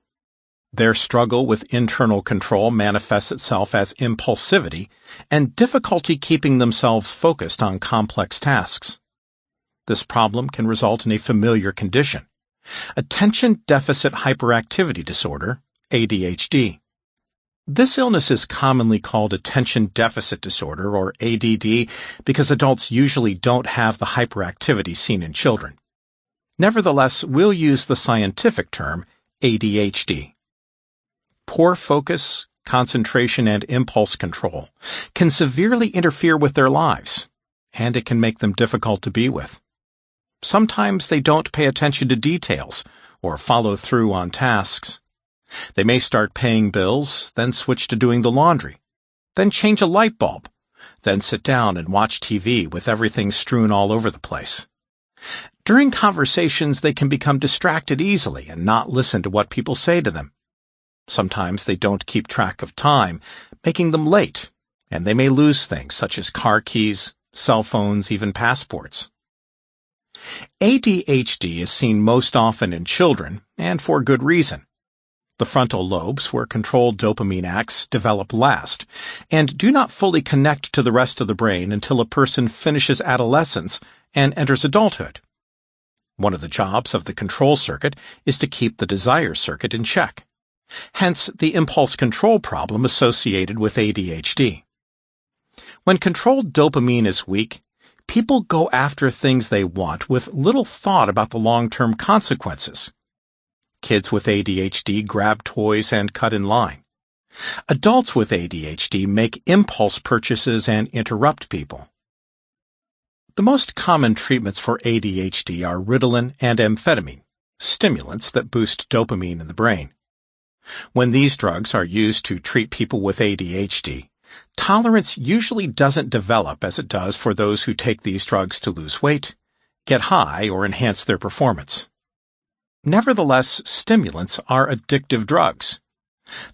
Their struggle with internal control manifests itself as impulsivity and difficulty keeping themselves focused on complex tasks. This problem can result in a familiar condition, attention deficit hyperactivity disorder, ADHD. This illness is commonly called attention deficit disorder, or ADD, because adults usually don't have the hyperactivity seen in children. Nevertheless, we'll use the scientific term ADHD. Poor focus, concentration, and impulse control can severely interfere with their lives, and it can make them difficult to be with. Sometimes they don't pay attention to details or follow through on tasks. They may start paying bills, then switch to doing the laundry, then change a light bulb, then sit down and watch TV with everything strewn all over the place. During conversations, they can become distracted easily and not listen to what people say to them. Sometimes they don't keep track of time, making them late, and they may lose things such as car keys, cell phones, even passports. ADHD is seen most often in children, and for good reason. The frontal lobes, where controlled dopamine acts, develop last, and do not fully connect to the rest of the brain until a person finishes adolescence and enters adulthood. One of the jobs of the control circuit is to keep the desire circuit in check. Hence, the impulse control problem associated with ADHD. When controlled dopamine is weak, people go after things they want with little thought about the long-term consequences. Kids with ADHD grab toys and cut in line. Adults with ADHD make impulse purchases and interrupt people. The most common treatments for ADHD are Ritalin and amphetamine, stimulants that boost dopamine in the brain. When these drugs are used to treat people with ADHD, tolerance usually doesn't develop as it does for those who take these drugs to lose weight, get high, or enhance their performance. Nevertheless, stimulants are addictive drugs.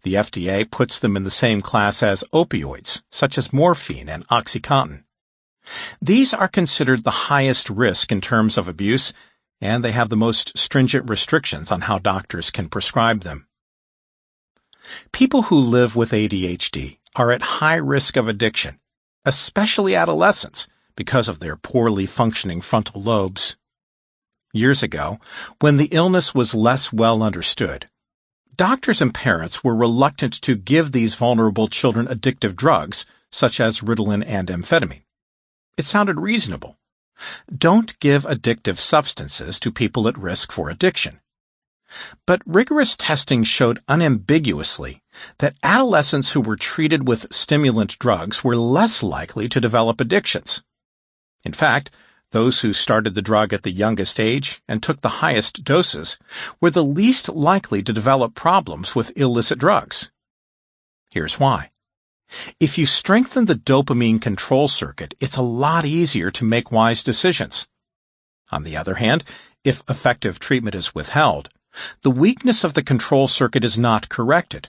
The FDA puts them in the same class as opioids, such as morphine and OxyContin. These are considered the highest risk in terms of abuse, and they have the most stringent restrictions on how doctors can prescribe them. People who live with ADHD are at high risk of addiction, especially adolescents, because of their poorly functioning frontal lobes. Years ago, when the illness was less well understood, doctors and parents were reluctant to give these vulnerable children addictive drugs, such as Ritalin and amphetamine. It sounded reasonable. Don't give addictive substances to people at risk for addiction. But rigorous testing showed unambiguously that adolescents who were treated with stimulant drugs were less likely to develop addictions. In fact, those who started the drug at the youngest age and took the highest doses were the least likely to develop problems with illicit drugs. Here's why. If you strengthen the dopamine control circuit, it's a lot easier to make wise decisions. On the other hand, if effective treatment is withheld, the weakness of the control circuit is not corrected.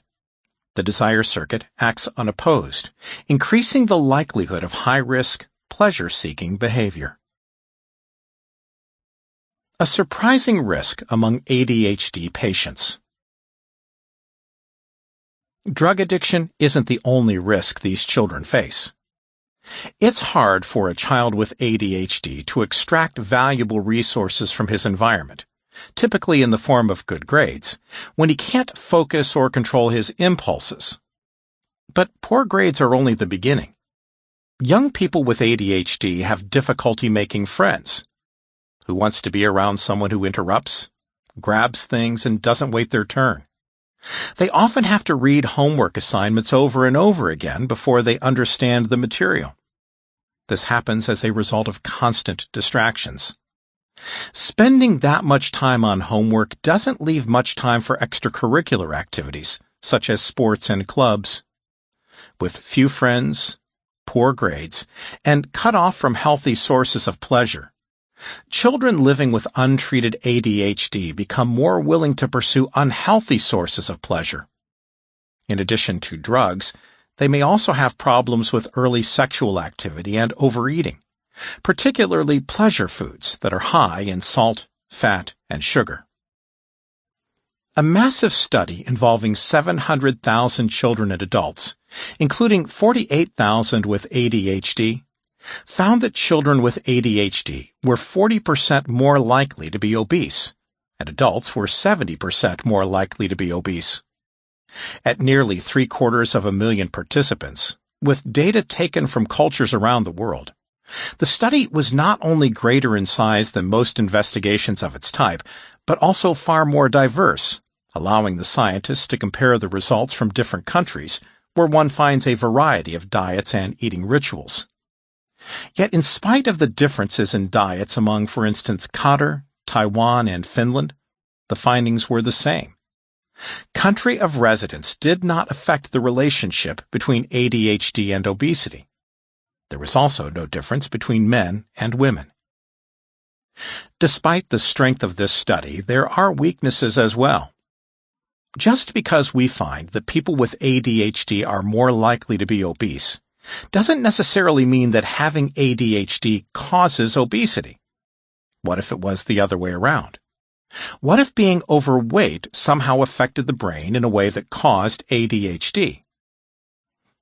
The desire circuit acts unopposed, increasing the likelihood of high-risk, pleasure-seeking behavior. A surprising risk among ADHD patients. Drug addiction isn't the only risk these children face. It's hard for a child with ADHD to extract valuable resources from his environment, typically in the form of good grades, when he can't focus or control his impulses. But poor grades are only the beginning. Young people with ADHD have difficulty making friends. Who wants to be around someone who interrupts, grabs things, and doesn't wait their turn. They often have to read homework assignments over and over again before they understand the material. This happens as a result of constant distractions. Spending that much time on homework doesn't leave much time for extracurricular activities, such as sports and clubs. With few friends, poor grades, and cut off from healthy sources of pleasure, children living with untreated ADHD become more willing to pursue unhealthy sources of pleasure. In addition to drugs, they may also have problems with early sexual activity and overeating, particularly pleasure foods that are high in salt, fat, and sugar. A massive study involving 700,000 children and adults, including 48,000 with ADHD, found that children with ADHD were 40% more likely to be obese, and adults were 70% more likely to be obese. At nearly 750,000 participants, with data taken from cultures around the world, the study was not only greater in size than most investigations of its type, but also far more diverse, allowing the scientists to compare the results from different countries where one finds a variety of diets and eating rituals. Yet in spite of the differences in diets among, for instance, Qatar, Taiwan, and Finland, the findings were the same. Country of residence did not affect the relationship between ADHD and obesity. There was also no difference between men and women. Despite the strength of this study, there are weaknesses as well. Just because we find that people with ADHD are more likely to be obese doesn't necessarily mean that having ADHD causes obesity. What if it was the other way around? What if being overweight somehow affected the brain in a way that caused ADHD?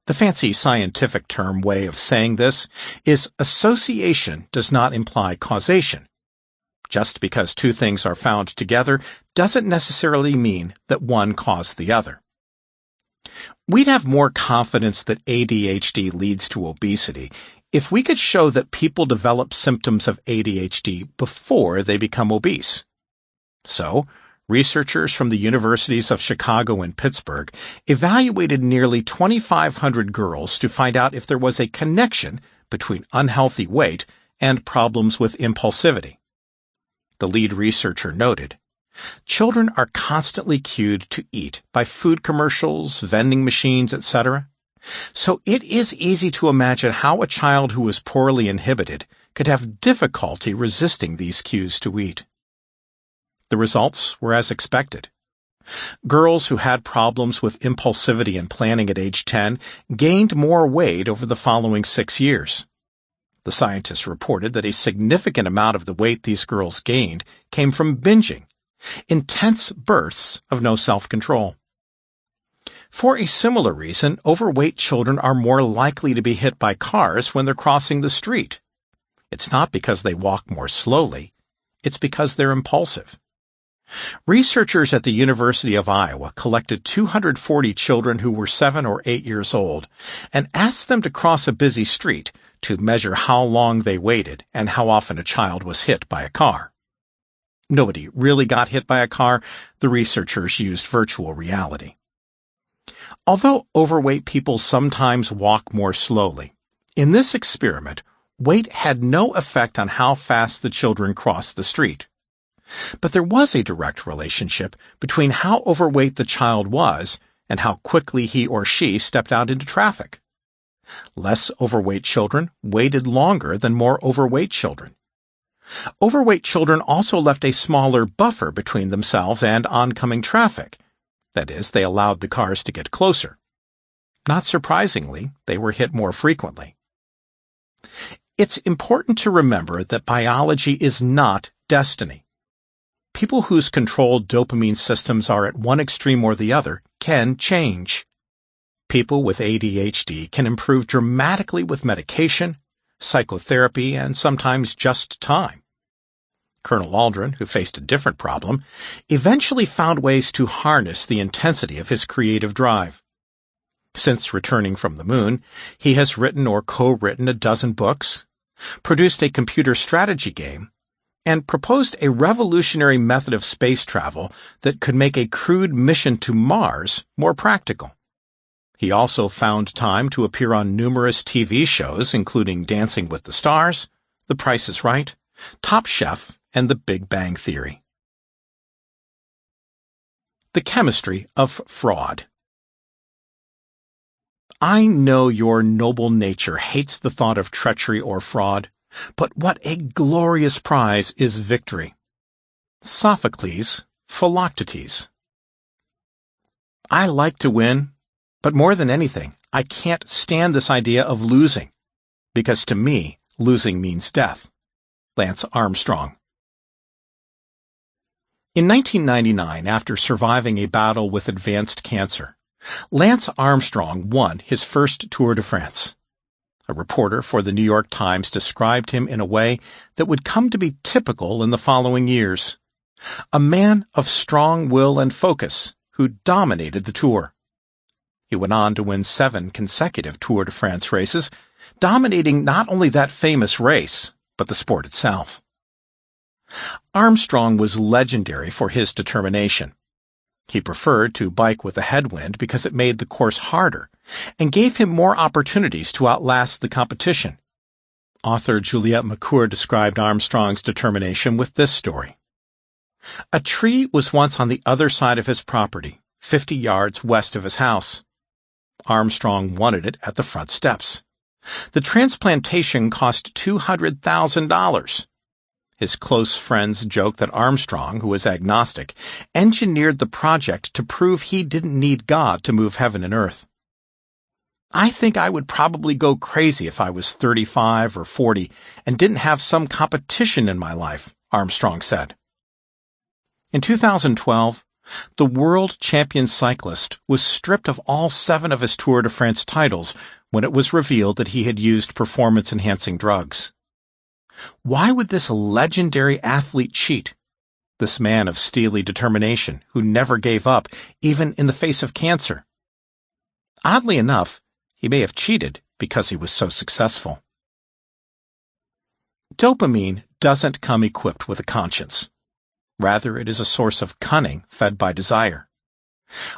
The fancy scientific term way of saying this is association does not imply causation. Just because two things are found together doesn't necessarily mean that one caused the other. We'd have more confidence that ADHD leads to obesity if we could show that people develop symptoms of ADHD before they become obese. So, researchers from the universities of Chicago and Pittsburgh evaluated nearly 2,500 girls to find out if there was a connection between unhealthy weight and problems with impulsivity. The lead researcher noted, children are constantly cued to eat by food commercials, vending machines, etc. So it is easy to imagine how a child who is poorly inhibited could have difficulty resisting these cues to eat. The results were as expected. Girls who had problems with impulsivity and planning at age 10 gained more weight over the following 6 years. The scientists reported that a significant amount of the weight these girls gained came from binging, intense bursts of no self-control. For a similar reason, overweight children are more likely to be hit by cars when they're crossing the street. It's not because they walk more slowly, it's because they're impulsive. Researchers at the University of Iowa collected 240 children who were 7 or 8 years old and asked them to cross a busy street to measure how long they waited and how often a child was hit by a car. Nobody really got hit by a car. The researchers used virtual reality. Although overweight people sometimes walk more slowly, in this experiment, weight had no effect on how fast the children crossed the street. But there was a direct relationship between how overweight the child was and how quickly he or she stepped out into traffic. Less overweight children waited longer than more overweight children. Overweight children also left a smaller buffer between themselves and oncoming traffic. That is, they allowed the cars to get closer. Not surprisingly, they were hit more frequently. It's important to remember that biology is not destiny. People whose controlled dopamine systems are at one extreme or the other can change. People with ADHD can improve dramatically with medication, psychotherapy, and sometimes just time. Colonel Aldrin, who faced a different problem, eventually found ways to harness the intensity of his creative drive. Since returning from the moon, he has written or co-written a dozen books, produced a computer strategy game, and proposed a revolutionary method of space travel that could make a crewed mission to Mars more practical. He also found time to appear on numerous TV shows, including Dancing with the Stars, The Price is Right, Top Chef, and The Big Bang Theory. The chemistry of fraud. I know your noble nature hates the thought of treachery or fraud, but what a glorious prize is victory. Sophocles, Philoctetes. I like to win, but more than anything, I can't stand this idea of losing, because to me, losing means death. Lance Armstrong. In 1999, after surviving a battle with advanced cancer, Lance Armstrong won his first Tour de France. A reporter for the New York Times described him in a way that would come to be typical in the following years. A man of strong will and focus who dominated the Tour. He went on to win 7 consecutive Tour de France races, dominating not only that famous race, but the sport itself. Armstrong was legendary for his determination. He preferred to bike with a headwind because it made the course harder and gave him more opportunities to outlast the competition. Author Juliette McClure described Armstrong's determination with this story. A tree was once on the other side of his property, 50 yards west of his house. Armstrong wanted it at the front steps. The transplantation cost $200,000. His close friends joke that Armstrong, who was agnostic, engineered the project to prove he didn't need God to move heaven and earth. I think I would probably go crazy if I was 35 or 40 and didn't have some competition in my life, Armstrong said. In 2012, the world champion cyclist was stripped of all 7 of his Tour de France titles when it was revealed that he had used performance-enhancing drugs. Why would this legendary athlete cheat? This man of steely determination who never gave up, even in the face of cancer. Oddly enough, he may have cheated because he was so successful. Dopamine doesn't come equipped with a conscience. Rather, it is a source of cunning fed by desire.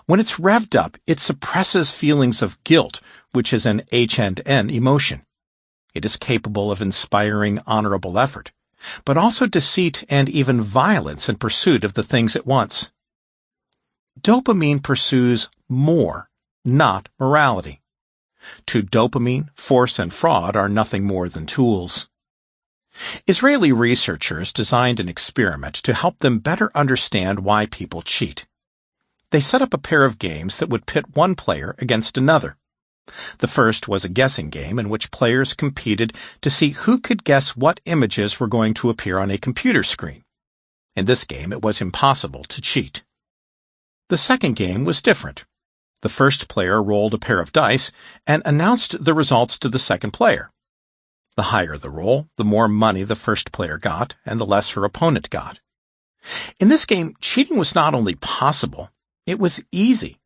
When it's revved up, it suppresses feelings of guilt, which is an H&N emotion. It is capable of inspiring honorable effort, but also deceit and even violence in pursuit of the things it wants. Dopamine pursues more, not morality. To dopamine, force and fraud are nothing more than tools. Israeli researchers designed an experiment to help them better understand why people cheat. They set up a pair of games that would pit one player against another. The first was a guessing game in which players competed to see who could guess what images were going to appear on a computer screen. In this game, it was impossible to cheat. The second game was different. The first player rolled a pair of dice and announced the results to the second player. The higher the roll, the more money the first player got and the less her opponent got. In this game, cheating was not only possible, it was easy.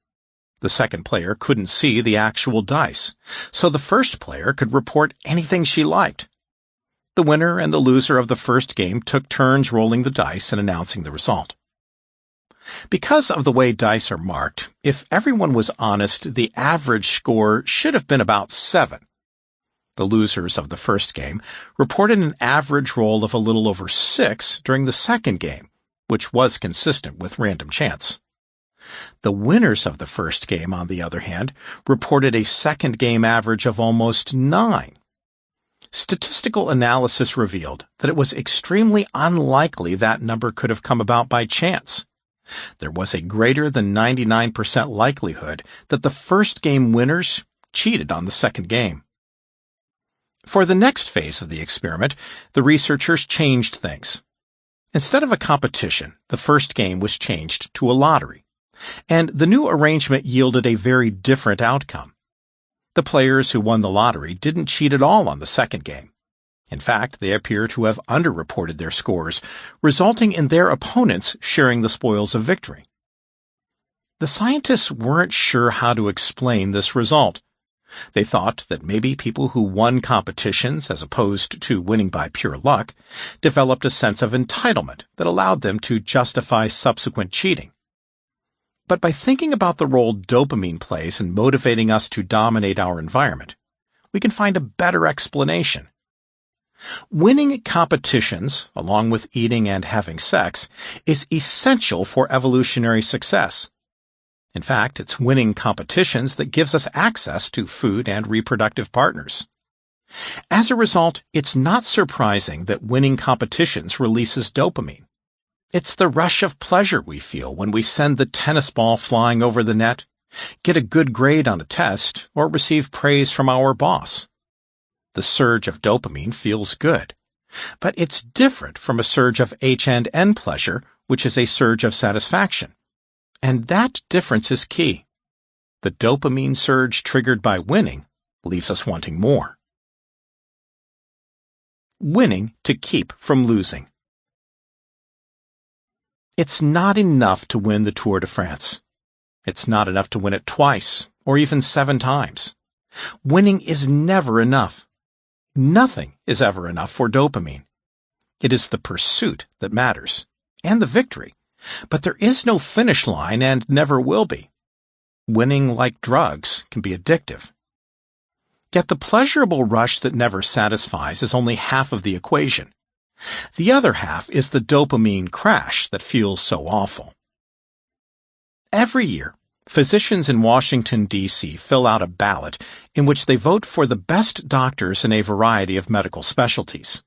The second player couldn't see the actual dice, so the first player could report anything she liked. The winner and the loser of the first game took turns rolling the dice and announcing the result. Because of the way dice are marked, if everyone was honest, the average score should have been about 7. The losers of the first game reported an average roll of a little over 6 during the second game, which was consistent with random chance. The winners of the first game, on the other hand, reported a second game average of almost 9. Statistical analysis revealed that it was extremely unlikely that number could have come about by chance. There was a greater than 99% likelihood that the first game winners cheated on the second game. For the next phase of the experiment, the researchers changed things. Instead of a competition, the first game was changed to a lottery, and the new arrangement yielded a very different outcome. The players who won the lottery didn't cheat at all on the second game. In fact, they appear to have underreported their scores, resulting in their opponents sharing the spoils of victory. The scientists weren't sure how to explain this result. They thought that maybe people who won competitions as opposed to winning by pure luck developed a sense of entitlement that allowed them to justify subsequent cheating. But by thinking about the role dopamine plays in motivating us to dominate our environment, we can find a better explanation. Winning competitions, along with eating and having sex, is essential for evolutionary success. In fact, it's winning competitions that gives us access to food and reproductive partners. As a result, it's not surprising that winning competitions releases dopamine. It's the rush of pleasure we feel when we send the tennis ball flying over the net, get a good grade on a test, or receive praise from our boss. The surge of dopamine feels good, but it's different from a surge of H&N pleasure, which is a surge of satisfaction. And that difference is key. The dopamine surge triggered by winning leaves us wanting more. Winning to keep from losing. It's not enough to win the Tour de France. It's not enough to win it twice, or even 7 times. Winning is never enough. Nothing is ever enough for dopamine. It is the pursuit that matters, and the victory. But there is no finish line and never will be. Winning, like drugs, can be addictive. Yet the pleasurable rush that never satisfies is only half of the equation. The other half is the dopamine crash that feels so awful. Every year, physicians in Washington, D.C. fill out a ballot in which they vote for the best doctors in a variety of medical specialties.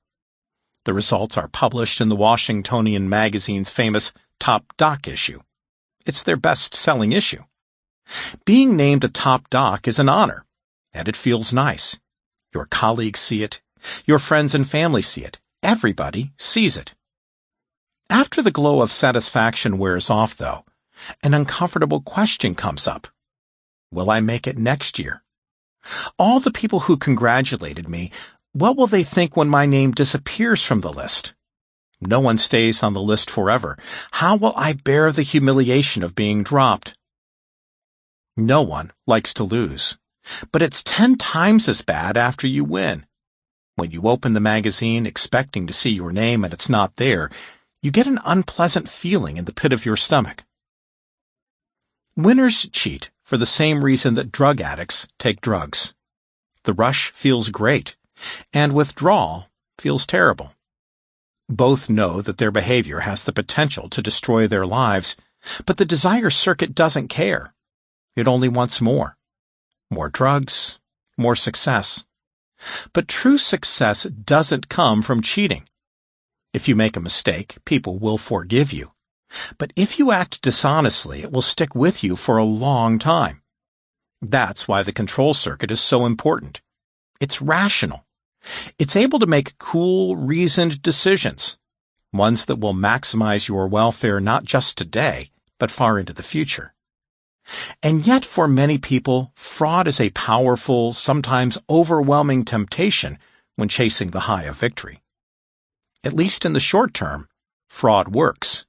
The results are published in the Washingtonian magazine's famous Top Doc issue. It's their best-selling issue. Being named a top doc is an honor, and it feels nice. Your colleagues see it. Your friends and family see it. Everybody sees it. After the glow of satisfaction wears off, though, an uncomfortable question comes up. Will I make it next year? All the people who congratulated me, what will they think when my name disappears from the list? No one stays on the list forever. How will I bear the humiliation of being dropped? No one likes to lose, but it's 10 times as bad after you win. When you open the magazine expecting to see your name and it's not there, you get an unpleasant feeling in the pit of your stomach. Winners cheat for the same reason that drug addicts take drugs. The rush feels great, and withdrawal feels terrible. Both know that their behavior has the potential to destroy their lives, but the desire circuit doesn't care. It only wants more. More drugs, more success. But true success doesn't come from cheating. If you make a mistake, people will forgive you. But if you act dishonestly, it will stick with you for a long time. That's why the control circuit is so important. It's rational. It's able to make cool, reasoned decisions, ones that will maximize your welfare not just today, but far into the future. And yet for many people, fraud is a powerful, sometimes overwhelming temptation when chasing the high of victory. At least in the short term, fraud works.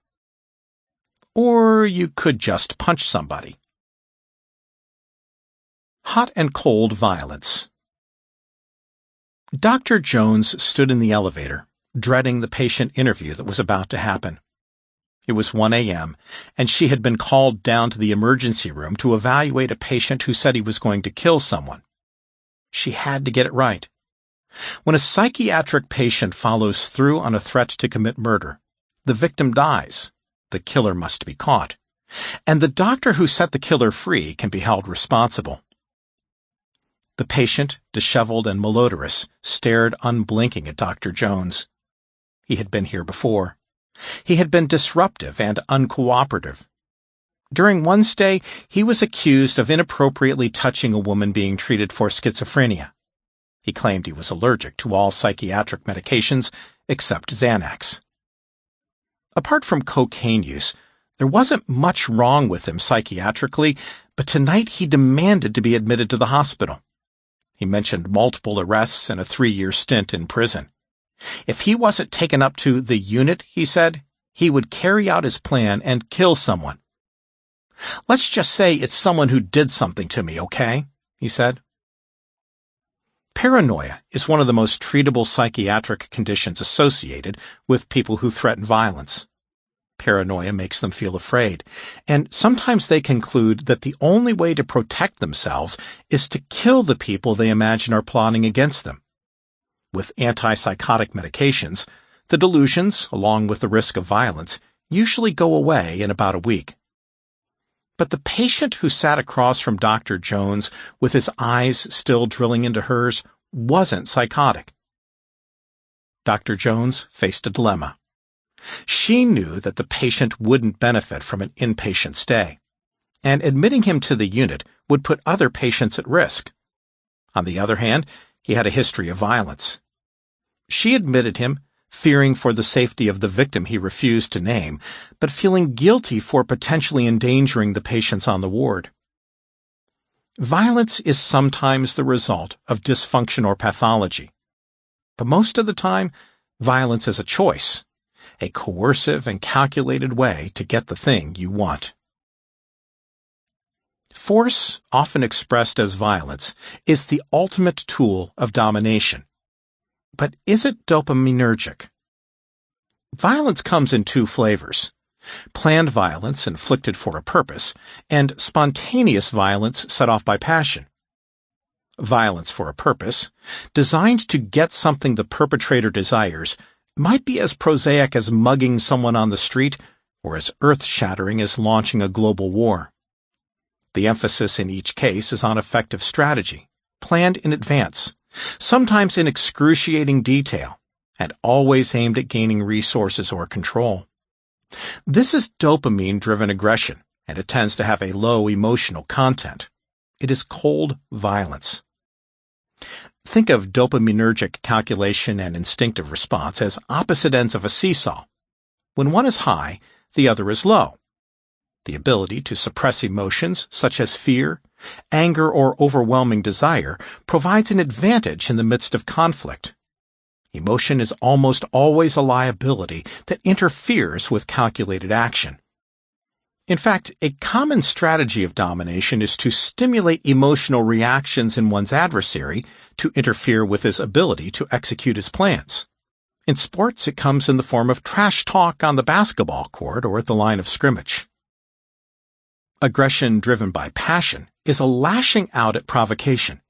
Or you could just punch somebody. Hot and cold violence. Dr. Jones stood in the elevator, dreading the patient interview that was about to happen. It was 1 a.m., and she had been called down to the emergency room to evaluate a patient who said he was going to kill someone. She had to get it right. When a psychiatric patient follows through on a threat to commit murder, the victim dies. The killer must be caught. And the doctor who set the killer free can be held responsible. The patient, disheveled and malodorous, stared unblinking at Dr. Jones. He had been here before. He had been disruptive and uncooperative. During one stay, he was accused of inappropriately touching a woman being treated for schizophrenia. He claimed he was allergic to all psychiatric medications except Xanax. Apart from cocaine use, there wasn't much wrong with him psychiatrically, but tonight he demanded to be admitted to the hospital. He mentioned multiple arrests and a 3-year stint in prison. If he wasn't taken up to the unit, he said, he would carry out his plan and kill someone. "Let's just say it's someone who did something to me, okay?" he said. Paranoia is one of the most treatable psychiatric conditions associated with people who threaten violence. Paranoia makes them feel afraid, and sometimes they conclude that the only way to protect themselves is to kill the people they imagine are plotting against them. With antipsychotic medications, the delusions, along with the risk of violence, usually go away in about a week. But the patient who sat across from Dr. Jones with his eyes still drilling into hers wasn't psychotic. Dr. Jones faced a dilemma. She knew that the patient wouldn't benefit from an inpatient stay, and admitting him to the unit would put other patients at risk. On the other hand, he had a history of violence. She admitted him, fearing for the safety of the victim he refused to name, but feeling guilty for potentially endangering the patients on the ward. Violence is sometimes the result of dysfunction or pathology, but most of the time, violence is a choice, a coercive and calculated way to get the thing you want. Force, often expressed as violence, is the ultimate tool of domination. But is it dopaminergic? Violence comes in two flavors: planned violence inflicted for a purpose, and spontaneous violence set off by passion. Violence for a purpose, designed to get something the perpetrator desires, might be as prosaic as mugging someone on the street or as earth-shattering as launching a global war. The emphasis in each case is on effective strategy, planned in advance, sometimes in excruciating detail, and always aimed at gaining resources or control. This is dopamine-driven aggression, and it tends to have a low emotional content. It is cold violence. Think of dopaminergic calculation and instinctive response as opposite ends of a seesaw. When one is high, the other is low. The ability to suppress emotions such as fear, anger, or overwhelming desire provides an advantage in the midst of conflict. Emotion is almost always a liability that interferes with calculated action. In fact, a common strategy of domination is to stimulate emotional reactions in one's adversary to interfere with his ability to execute his plans. In sports, it comes in the form of trash talk on the basketball court or at the line of scrimmage. Aggression driven by passion is a lashing out at provocation.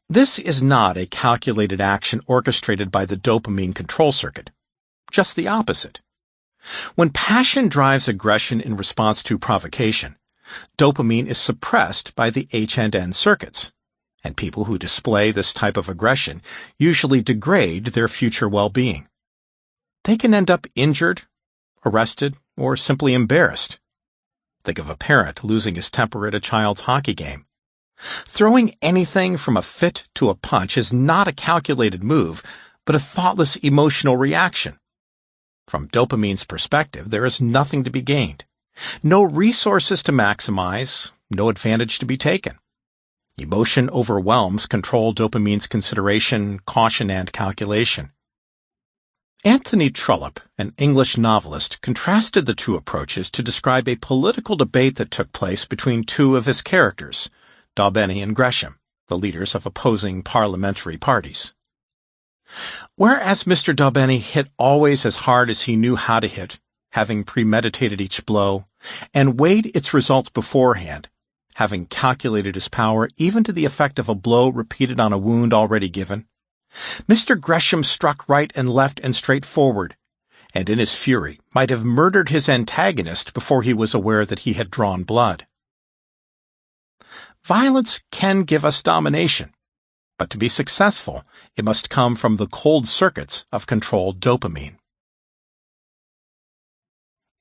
This is not a calculated action orchestrated by the dopamine control circuit. Just the opposite. When passion drives aggression in response to provocation, dopamine is suppressed by the H&N circuits, and people who display this type of aggression usually degrade their future well-being. They can end up injured, arrested, or simply embarrassed. Think of a parent losing his temper at a child's hockey game. Throwing anything from a fit to a punch is not a calculated move, but a thoughtless emotional reaction. From dopamine's perspective, there is nothing to be gained. No resources to maximize, no advantage to be taken. Emotion overwhelms control dopamine's consideration, caution, and calculation. Anthony Trollope, an English novelist, contrasted the two approaches to describe a political debate that took place between two of his characters, Daubeny and Gresham, the leaders of opposing parliamentary parties. Whereas Mr. Daubeny hit always as hard as he knew how to hit, having premeditated each blow, and weighed its results beforehand, having calculated his power even to the effect of a blow repeated on a wound already given, Mr. Gresham struck right and left and straight forward, and in his fury might have murdered his antagonist before he was aware that he had drawn blood. Violence can give us domination, but to be successful, it must come from the cold circuits of controlled dopamine.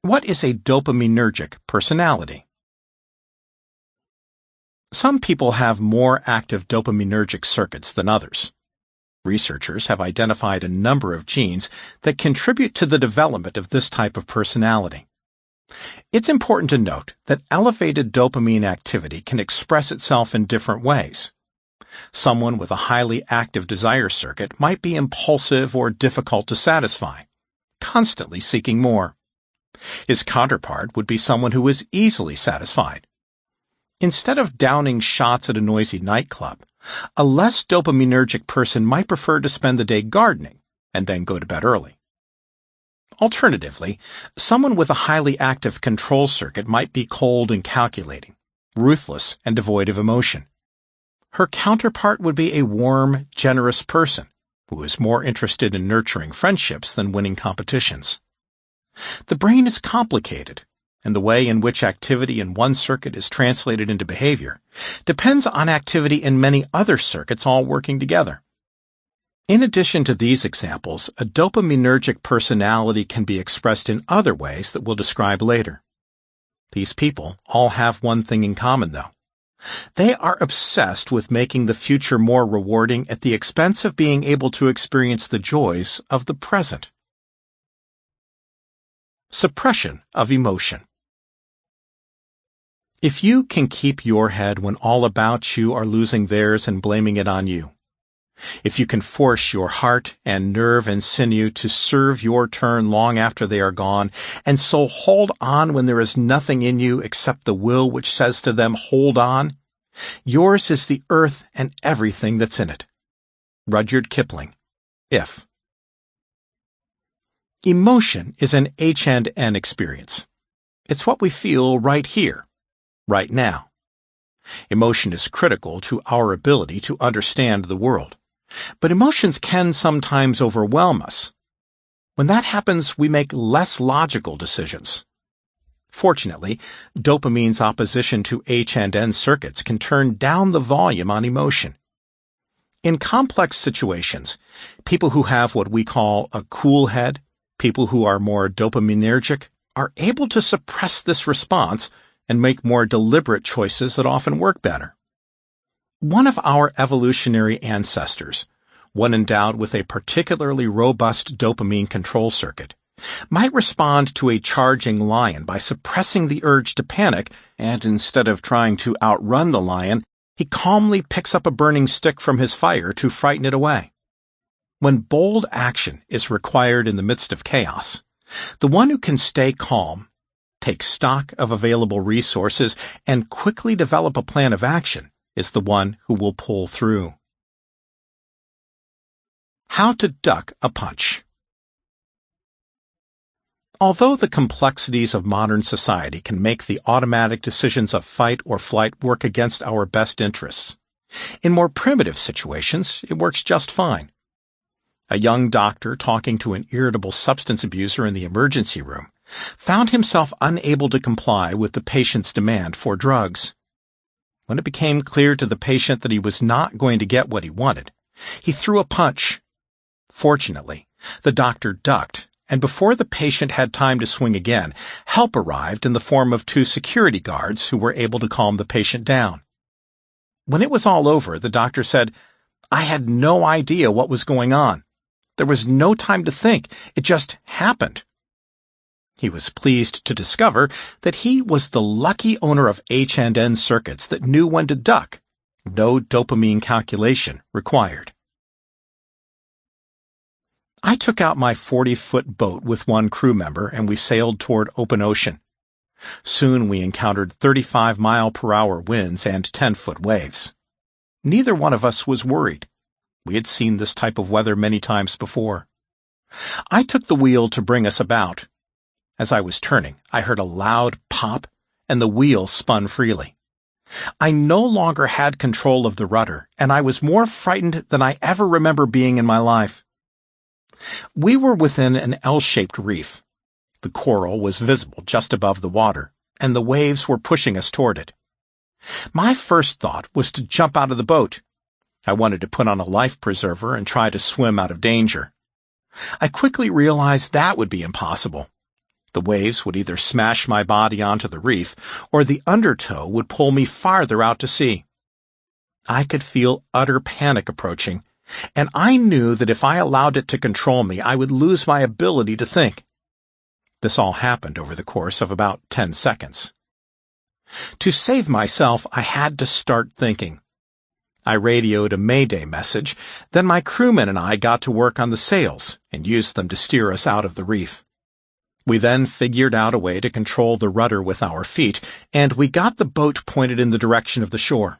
What is a dopaminergic personality? Some people have more active dopaminergic circuits than others. Researchers have identified a number of genes that contribute to the development of this type of personality. It's important to note that elevated dopamine activity can express itself in different ways. Someone with a highly active desire circuit might be impulsive or difficult to satisfy, constantly seeking more. His counterpart would be someone who is easily satisfied. Instead of downing shots at a noisy nightclub, A less dopaminergic person might prefer to spend the day gardening and then go to bed early. Alternatively, someone with a highly active control circuit might be cold and calculating, ruthless and devoid of emotion. Her counterpart would be a warm, generous person who is more interested in nurturing friendships than winning competitions. The brain is complicated, and the way in which activity in one circuit is translated into behavior depends on activity in many other circuits all working together. In addition to these examples, a dopaminergic personality can be expressed in other ways that we'll describe later. These people all have one thing in common, though. They are obsessed with making the future more rewarding at the expense of being able to experience the joys of the present. Suppression of emotion. If you can keep your head when all about you are losing theirs and blaming it on you, if you can force your heart and nerve and sinew to serve your turn long after they are gone, and so hold on when there is nothing in you except the will which says to them, hold on, yours is the earth and everything that's in it. Rudyard Kipling, If. Emotion is an H&N experience. It's what we feel right here, right now. Emotion is critical to our ability to understand the world. But emotions can sometimes overwhelm us. When that happens, we make less logical decisions. Fortunately, dopamine's opposition to H&N circuits can turn down the volume on emotion. In complex situations, people who have what we call a cool head, people who are more dopaminergic, are able to suppress this response and make more deliberate choices that often work better. One of our evolutionary ancestors, one endowed with a particularly robust dopamine control circuit, might respond to a charging lion by suppressing the urge to panic, and instead of trying to outrun the lion, he calmly picks up a burning stick from his fire to frighten it away. When bold action is required in the midst of chaos, the one who can stay calm, take stock of available resources, and quickly develop a plan of action is the one who will pull through. How to duck a punch. Although the complexities of modern society can make the automatic decisions of fight or flight work against our best interests, in more primitive situations it works just fine. A young doctor talking to an irritable substance abuser in the emergency room found himself unable to comply with the patient's demand for drugs. When it became clear to the patient that he was not going to get what he wanted, he threw a punch. Fortunately, the doctor ducked, and before the patient had time to swing again, help arrived in the form of 2 security guards who were able to calm the patient down. When it was all over, the doctor said, "I had no idea what was going on. There was no time to think. It just happened." He was pleased to discover that he was the lucky owner of H&N circuits that knew when to duck. No dopamine calculation required. I took out my 40-foot boat with one crew member and we sailed toward open ocean. Soon we encountered 35-mile-per-hour winds and 10-foot waves. Neither one of us was worried. We had seen this type of weather many times before. I took the wheel to bring us about. As I was turning, I heard a loud pop, and the wheel spun freely. I no longer had control of the rudder, and I was more frightened than I ever remember being in my life. We were within an L-shaped reef. The coral was visible just above the water, and the waves were pushing us toward it. My first thought was to jump out of the boat. I wanted to put on a life preserver and try to swim out of danger. I quickly realized that would be impossible. The waves would either smash my body onto the reef, or the undertow would pull me farther out to sea. I could feel utter panic approaching, and I knew that if I allowed it to control me, I would lose my ability to think. This all happened over the course of about 10 seconds. To save myself, I had to start thinking. I radioed a Mayday message, then my crewmen and I got to work on the sails and used them to steer us out of the reef. We then figured out a way to control the rudder with our feet, and we got the boat pointed in the direction of the shore.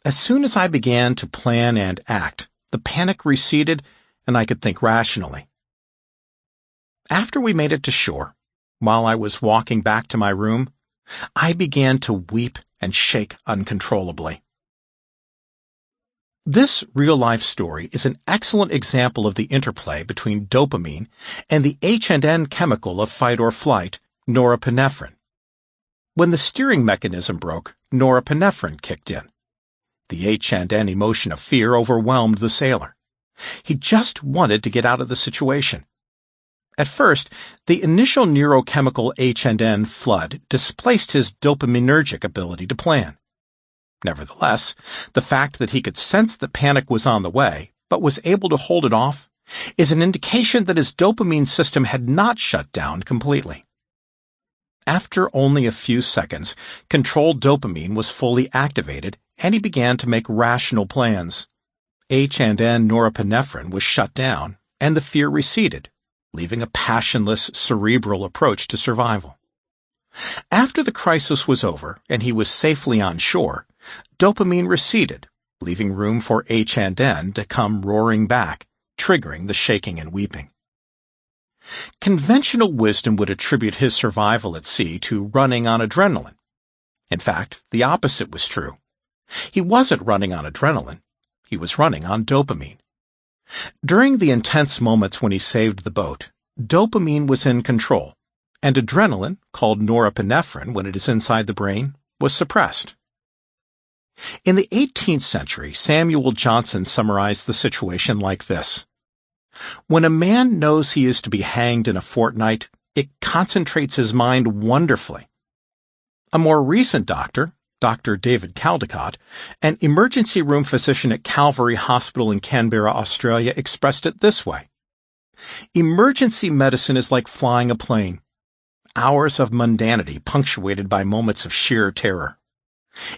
As soon as I began to plan and act, the panic receded and I could think rationally. After we made it to shore, while I was walking back to my room, I began to weep and shake uncontrollably. This real-life story is an excellent example of the interplay between dopamine and the H&N chemical of fight or flight, norepinephrine. When the steering mechanism broke, norepinephrine kicked in. The H&N emotion of fear overwhelmed the sailor. He just wanted to get out of the situation. At first, the initial neurochemical H&N flood displaced his dopaminergic ability to plan. Nevertheless, the fact that he could sense that panic was on the way, but was able to hold it off, is an indication that his dopamine system had not shut down completely. After only a few seconds, controlled dopamine was fully activated, and he began to make rational plans. H&N norepinephrine was shut down, and the fear receded, leaving a passionless, cerebral approach to survival. After the crisis was over and he was safely on shore, dopamine receded, leaving room for H&N to come roaring back, triggering the shaking and weeping. Conventional wisdom would attribute his survival at sea to running on adrenaline. In fact, the opposite was true. He wasn't running on adrenaline. He was running on dopamine. During the intense moments when he saved the boat, dopamine was in control, and adrenaline, called norepinephrine when it is inside the brain, was suppressed. In the 18th century, Samuel Johnson summarized the situation like this. When a man knows he is to be hanged in a fortnight, it concentrates his mind wonderfully. A more recent doctor, Dr. David Caldecott, an emergency room physician at Calvary Hospital in Canberra, Australia, expressed it this way. Emergency medicine is like flying a plane. Hours of mundanity punctuated by moments of sheer terror.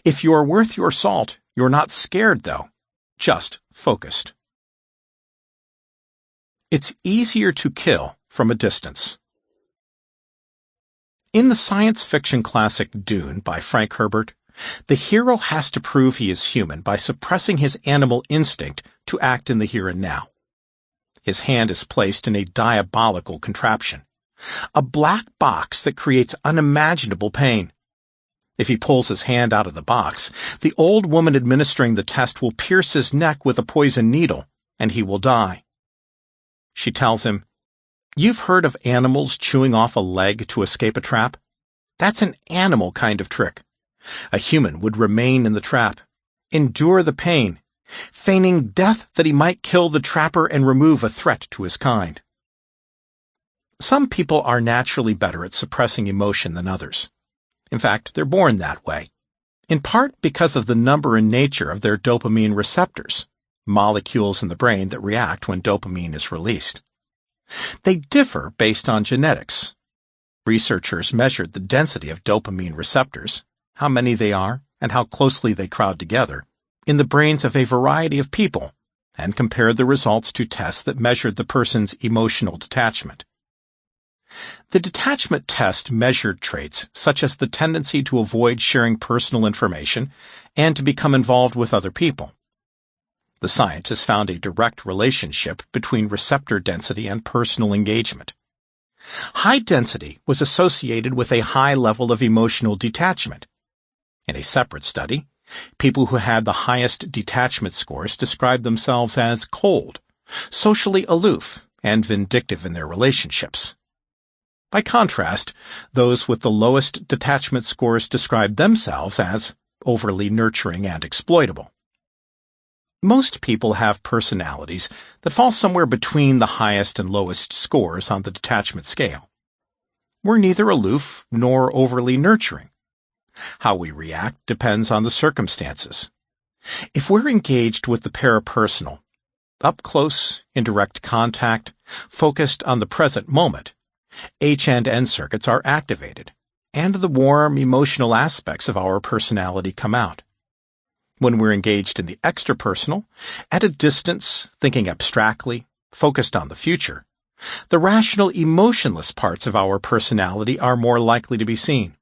If you are worth your salt, you're not scared, though, just focused. It's easier to kill from a distance. In the science fiction classic Dune by Frank Herbert, the hero has to prove he is human by suppressing his animal instinct to act in the here and now. His hand is placed in a diabolical contraption, a black box that creates unimaginable pain. If he pulls his hand out of the box, the old woman administering the test will pierce his neck with a poison needle, and he will die. She tells him, "You've heard of animals chewing off a leg to escape a trap? That's an animal kind of trick. A human would remain in the trap, endure the pain, feigning death that he might kill the trapper and remove a threat to his kind." Some people are naturally better at suppressing emotion than others. In fact, they're born that way, in part because of the number and nature of their dopamine receptors, molecules in the brain that react when dopamine is released. They differ based on genetics. Researchers measured the density of dopamine receptors, how many they are, and how closely they crowd together, in the brains of a variety of people, and compared the results to tests that measured the person's emotional detachment. The detachment test measured traits such as the tendency to avoid sharing personal information and to become involved with other people. The scientists found a direct relationship between receptor density and personal engagement. High density was associated with a high level of emotional detachment. In a separate study, people who had the highest detachment scores described themselves as cold, socially aloof, and vindictive in their relationships. By contrast, those with the lowest detachment scores described themselves as overly nurturing and exploitable. Most people have personalities that fall somewhere between the highest and lowest scores on the detachment scale. We're neither aloof nor overly nurturing. How we react depends on the circumstances. If we're engaged with the parapersonal, up close, indirect contact, focused on the present moment, H&N circuits are activated, and the warm, emotional aspects of our personality come out. When we're engaged in the extrapersonal, at a distance, thinking abstractly, focused on the future, the rational, emotionless parts of our personality are more likely to be seen.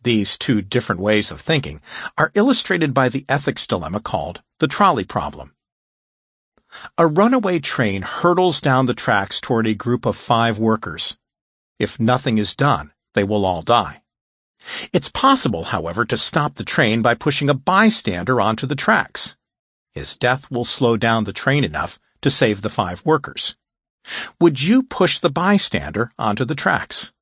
These two different ways of thinking are illustrated by the ethics dilemma called the trolley problem. A runaway train hurtles down the tracks toward a group of 5 workers. If nothing is done, they will all die. It's possible, however, to stop the train by pushing a bystander onto the tracks. His death will slow down the train enough to save the 5 workers. Would you push the bystander onto the tracks?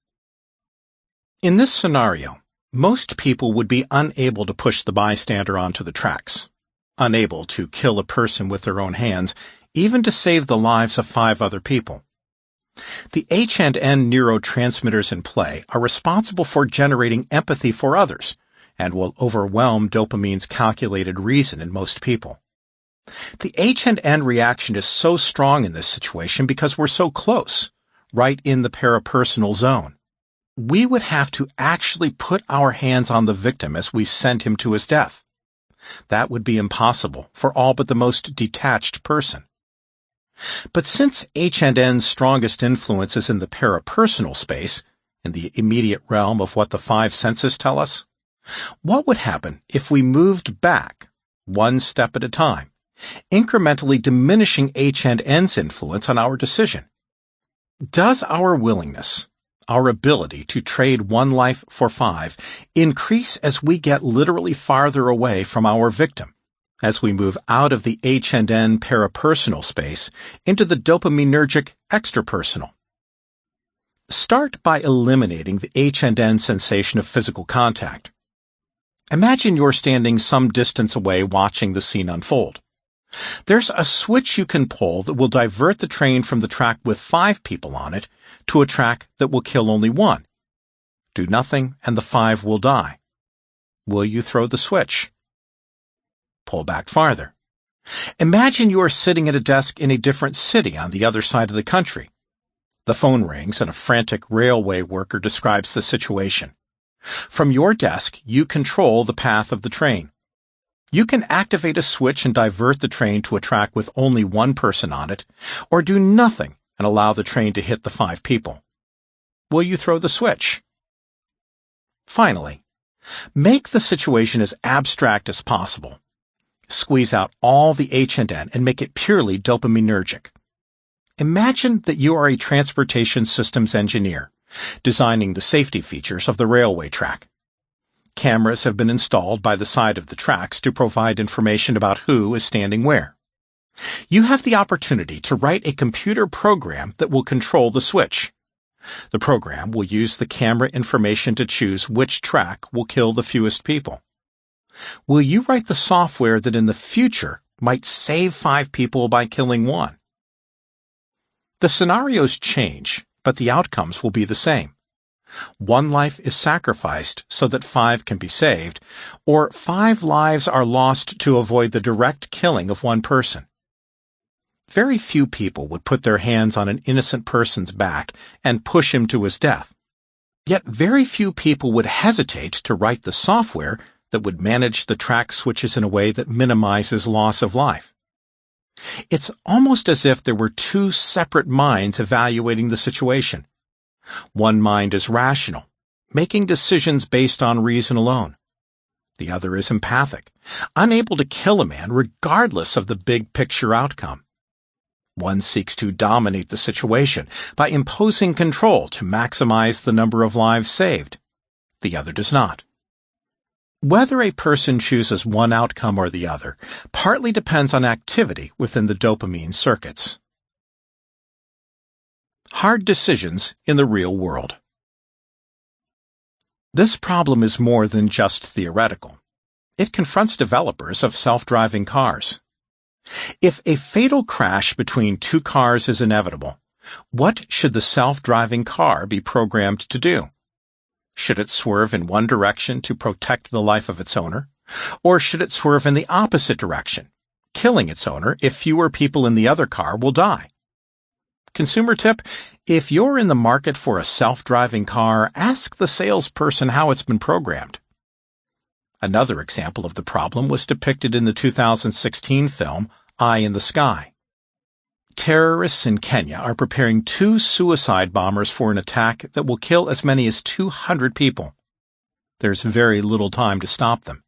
In this scenario, most people would be unable to push the bystander onto the tracks, unable to kill a person with their own hands, even to save the lives of 5 other people. The H&N neurotransmitters in play are responsible for generating empathy for others and will overwhelm dopamine's calculated reason in most people. The H&N reaction is so strong in this situation because we're so close, right in the parapersonal zone. We would have to actually put our hands on the victim as we send him to his death. That would be impossible for all but the most detached person. But since H&N's strongest influence is in the parapersonal space, in the immediate realm of what the 5 senses tell us, what would happen if we moved back, one step at a time, incrementally diminishing H&N's influence on our decision? Does our willingness, our ability to trade one life for 5, increase as we get literally farther away from our victim, as we move out of the H&N parapersonal space into the dopaminergic extrapersonal? Start by eliminating the H&N sensation of physical contact. Imagine you're standing some distance away watching the scene unfold. There's a switch you can pull that will divert the train from the track with 5 people on it to a track that will kill only 1. Do nothing and the 5 will die. Will you throw the switch? Pull back farther. Imagine you are sitting at a desk in a different city on the other side of the country. The phone rings and a frantic railway worker describes the situation. From your desk, you control the path of the train. You can activate a switch and divert the train to a track with only 1 person on it, or do nothing and allow the train to hit the 5 people. Will you throw the switch? Finally, make the situation as abstract as possible. Squeeze out all the H&N and make it purely dopaminergic. Imagine that you are a transportation systems engineer, designing the safety features of the railway track. Cameras have been installed by the side of the tracks to provide information about who is standing where. You have the opportunity to write a computer program that will control the switch. The program will use the camera information to choose which track will kill the fewest people. Will you write the software that in the future might save 5 people by killing 1? The scenarios change, but the outcomes will be the same. 1 life is sacrificed so that 5 can be saved, or 5 lives are lost to avoid the direct killing of 1 person. Very few people would put their hands on an innocent person's back and push him to his death. Yet very few people would hesitate to write the software that would manage the track switches in a way that minimizes loss of life. It's almost as if there were 2 separate minds evaluating the situation. One mind is rational, making decisions based on reason alone. The other is empathic, unable to kill a man regardless of the big picture outcome. One seeks to dominate the situation by imposing control to maximize the number of lives saved. The other does not. Whether a person chooses one outcome or the other partly depends on activity within the dopamine circuits. Hard decisions in the real world. This problem is more than just theoretical. It confronts developers of self-driving cars. If a fatal crash between 2 cars is inevitable, what should the self-driving car be programmed to do? Should it swerve in one direction to protect the life of its owner? Or should it swerve in the opposite direction, killing its owner if fewer people in the other car will die? Consumer tip: if you're in the market for a self-driving car, ask the salesperson how it's been programmed. Another example of the problem was depicted in the 2016 film Eye in the Sky. Terrorists in Kenya are preparing 2 suicide bombers for an attack that will kill as many as 200 people. There's very little time to stop them.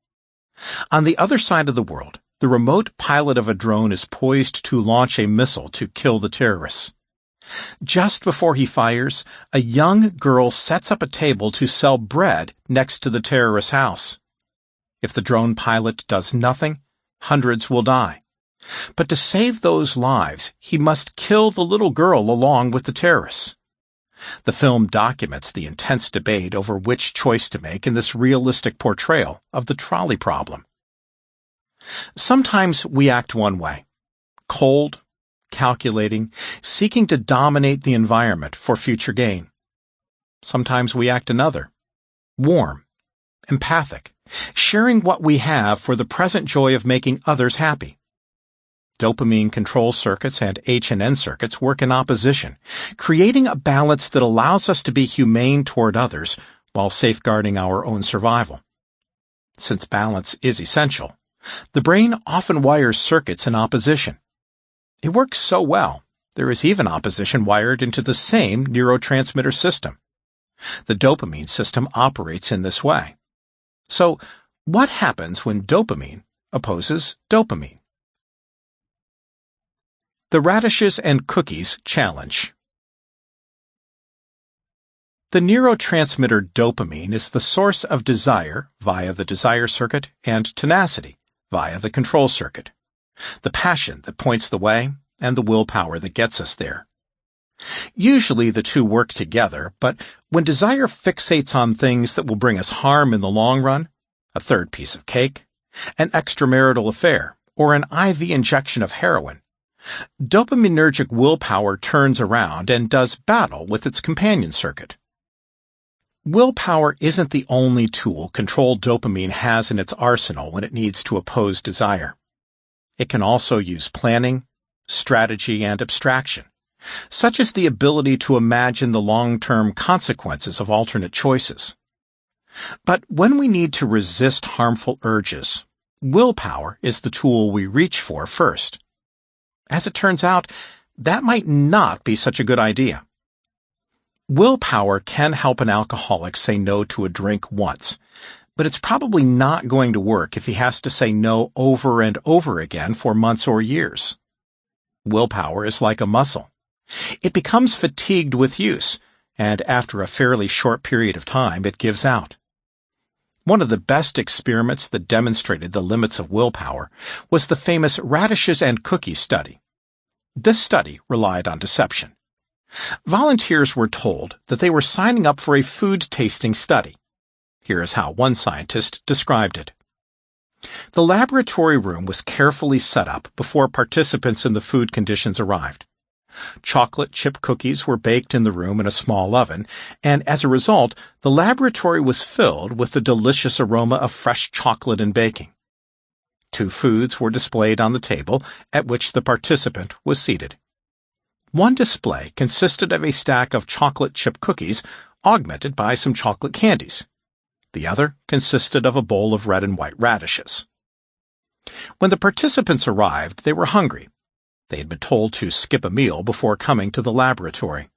On the other side of the world, the remote pilot of a drone is poised to launch a missile to kill the terrorists. Just before he fires, a young girl sets up a table to sell bread next to the terrorist's house. If the drone pilot does nothing, hundreds will die. But to save those lives, he must kill the little girl along with the terrorists. The film documents the intense debate over which choice to make in this realistic portrayal of the trolley problem. Sometimes we act one way, cold, calculating, seeking to dominate the environment for future gain. Sometimes we act another, warm, empathic, sharing what we have for the present joy of making others happy. Dopamine control circuits and H&N circuits work in opposition, creating a balance that allows us to be humane toward others while safeguarding our own survival. Since balance is essential, the brain often wires circuits in opposition. It works so well, there is even opposition wired into the same neurotransmitter system. The dopamine system operates in this way. So, what happens when dopamine opposes dopamine? The Radishes and Cookies Challenge. The neurotransmitter dopamine is the source of desire via the desire circuit and tenacity via the control circuit, the passion that points the way and the willpower that gets us there. Usually the two work together, but when desire fixates on things that will bring us harm in the long run, a third piece of cake, an extramarital affair, or an IV injection of heroin, dopaminergic willpower turns around and does battle with its companion circuit. Willpower isn't the only tool controlled dopamine has in its arsenal when it needs to oppose desire. It can also use planning, strategy, and abstraction, such as the ability to imagine the long-term consequences of alternate choices. But when we need to resist harmful urges, willpower is the tool we reach for first. As it turns out, that might not be such a good idea. Willpower can help an alcoholic say no to a drink once, but it's probably not going to work if he has to say no over and over again for months or years. Willpower is like a muscle. It becomes fatigued with use, and after a fairly short period of time, it gives out. One of the best experiments that demonstrated the limits of willpower was the famous Radishes and Cookies study. This study relied on deception. Volunteers were told that they were signing up for a food-tasting study. Here is how one scientist described it. The laboratory room was carefully set up before participants in the food conditions arrived. Chocolate chip cookies were baked in the room in a small oven, and as a result, the laboratory was filled with the delicious aroma of fresh chocolate and baking. 2 foods were displayed on the table at which the participant was seated. One display consisted of a stack of chocolate chip cookies augmented by some chocolate candies. The other consisted of a bowl of red and white radishes. When the participants arrived, they were hungry. They had been told to skip a meal before coming to the laboratory.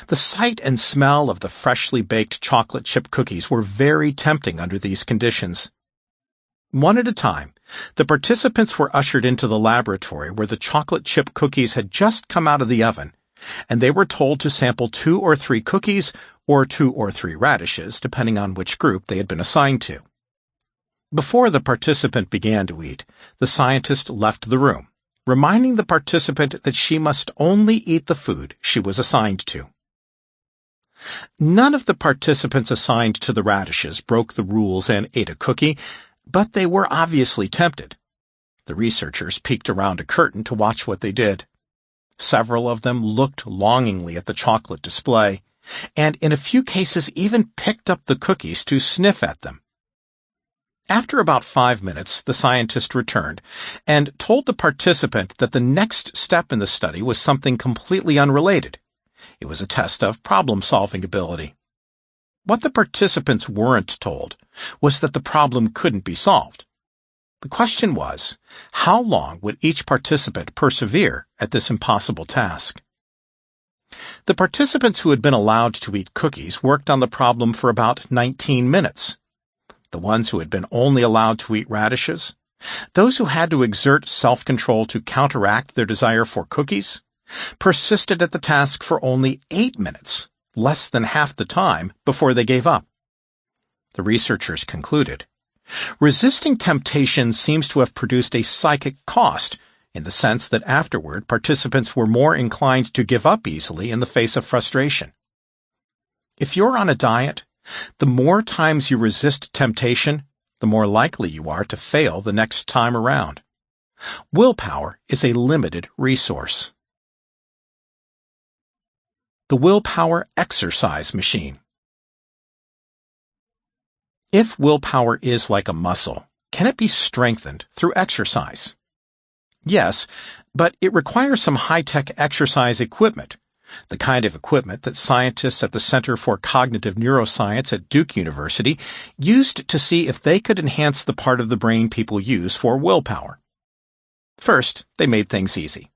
The sight and smell of the freshly baked chocolate chip cookies were very tempting under these conditions. One at a time, the participants were ushered into the laboratory where the chocolate chip cookies had just come out of the oven, and they were told to sample 2 or 3 cookies or 2 or 3 radishes, depending on which group they had been assigned to. Before the participant began to eat, the scientist left the room, reminding the participant that she must only eat the food she was assigned to. None of the participants assigned to the radishes broke the rules and ate a cookie, but they were obviously tempted. The researchers peeked around a curtain to watch what they did. Several of them looked longingly at the chocolate display, and in a few cases even picked up the cookies to sniff at them. After about 5 minutes, the scientist returned and told the participant that the next step in the study was something completely unrelated. It was a test of problem-solving ability. What the participants weren't told was that the problem couldn't be solved. The question was, how long would each participant persevere at this impossible task? The participants who had been allowed to eat cookies worked on the problem for about 19 minutes, the ones who had been only allowed to eat radishes, those who had to exert self-control to counteract their desire for cookies, persisted at the task for only 8 minutes, less than half the time, before they gave up. The researchers concluded, resisting temptation seems to have produced a psychic cost, in the sense that afterward participants were more inclined to give up easily in the face of frustration. If you're on a diet, the more times you resist temptation, the more likely you are to fail the next time around. Willpower is a limited resource. The willpower exercise machine. If willpower is like a muscle, can it be strengthened through exercise? Yes, but it requires some high-tech exercise equipment, the kind of equipment that scientists at the Center for Cognitive Neuroscience at Duke University used to see if they could enhance the part of the brain people use for willpower. First, they made things easy.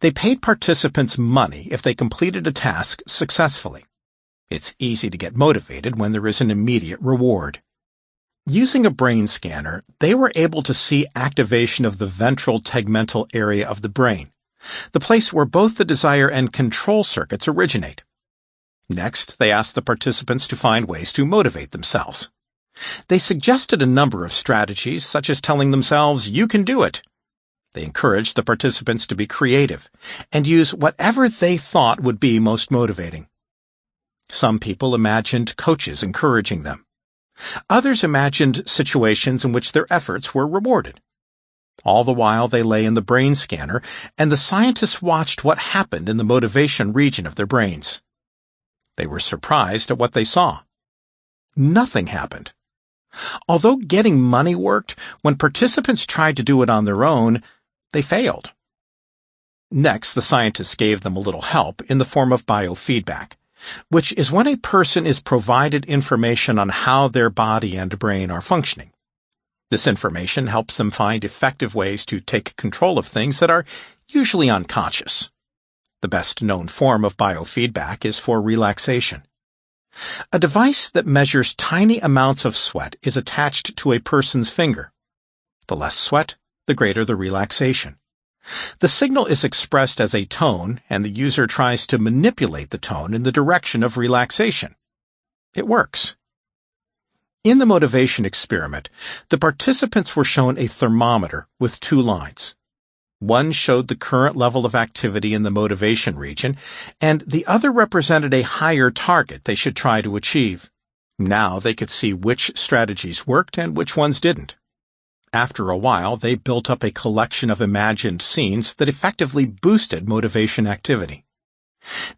They paid participants money if they completed a task successfully. It's easy to get motivated when there is an immediate reward. Using a brain scanner, they were able to see activation of the ventral tegmental area of the brain, the place where both the desire and control circuits originate. Next, they asked the participants to find ways to motivate themselves. They suggested a number of strategies, such as telling themselves, "You can do it." They encouraged the participants to be creative and use whatever they thought would be most motivating. Some people imagined coaches encouraging them. Others imagined situations in which their efforts were rewarded. All the while they lay in the brain scanner, and the scientists watched what happened in the motivation region of their brains. They were surprised at what they saw. Nothing happened. Although getting money worked, when participants tried to do it on their own, they failed. Next, the scientists gave them a little help in the form of biofeedback, which is when a person is provided information on how their body and brain are functioning. This information helps them find effective ways to take control of things that are usually unconscious. The best known form of biofeedback is for relaxation. A device that measures tiny amounts of sweat is attached to a person's finger. The less sweat, the greater the relaxation. The signal is expressed as a tone, and the user tries to manipulate the tone in the direction of relaxation. It works. In the motivation experiment, the participants were shown a thermometer with 2 lines. One showed the current level of activity in the motivation region, and the other represented a higher target they should try to achieve. Now they could see which strategies worked and which ones didn't. After a while, they built up a collection of imagined scenes that effectively boosted motivation activity.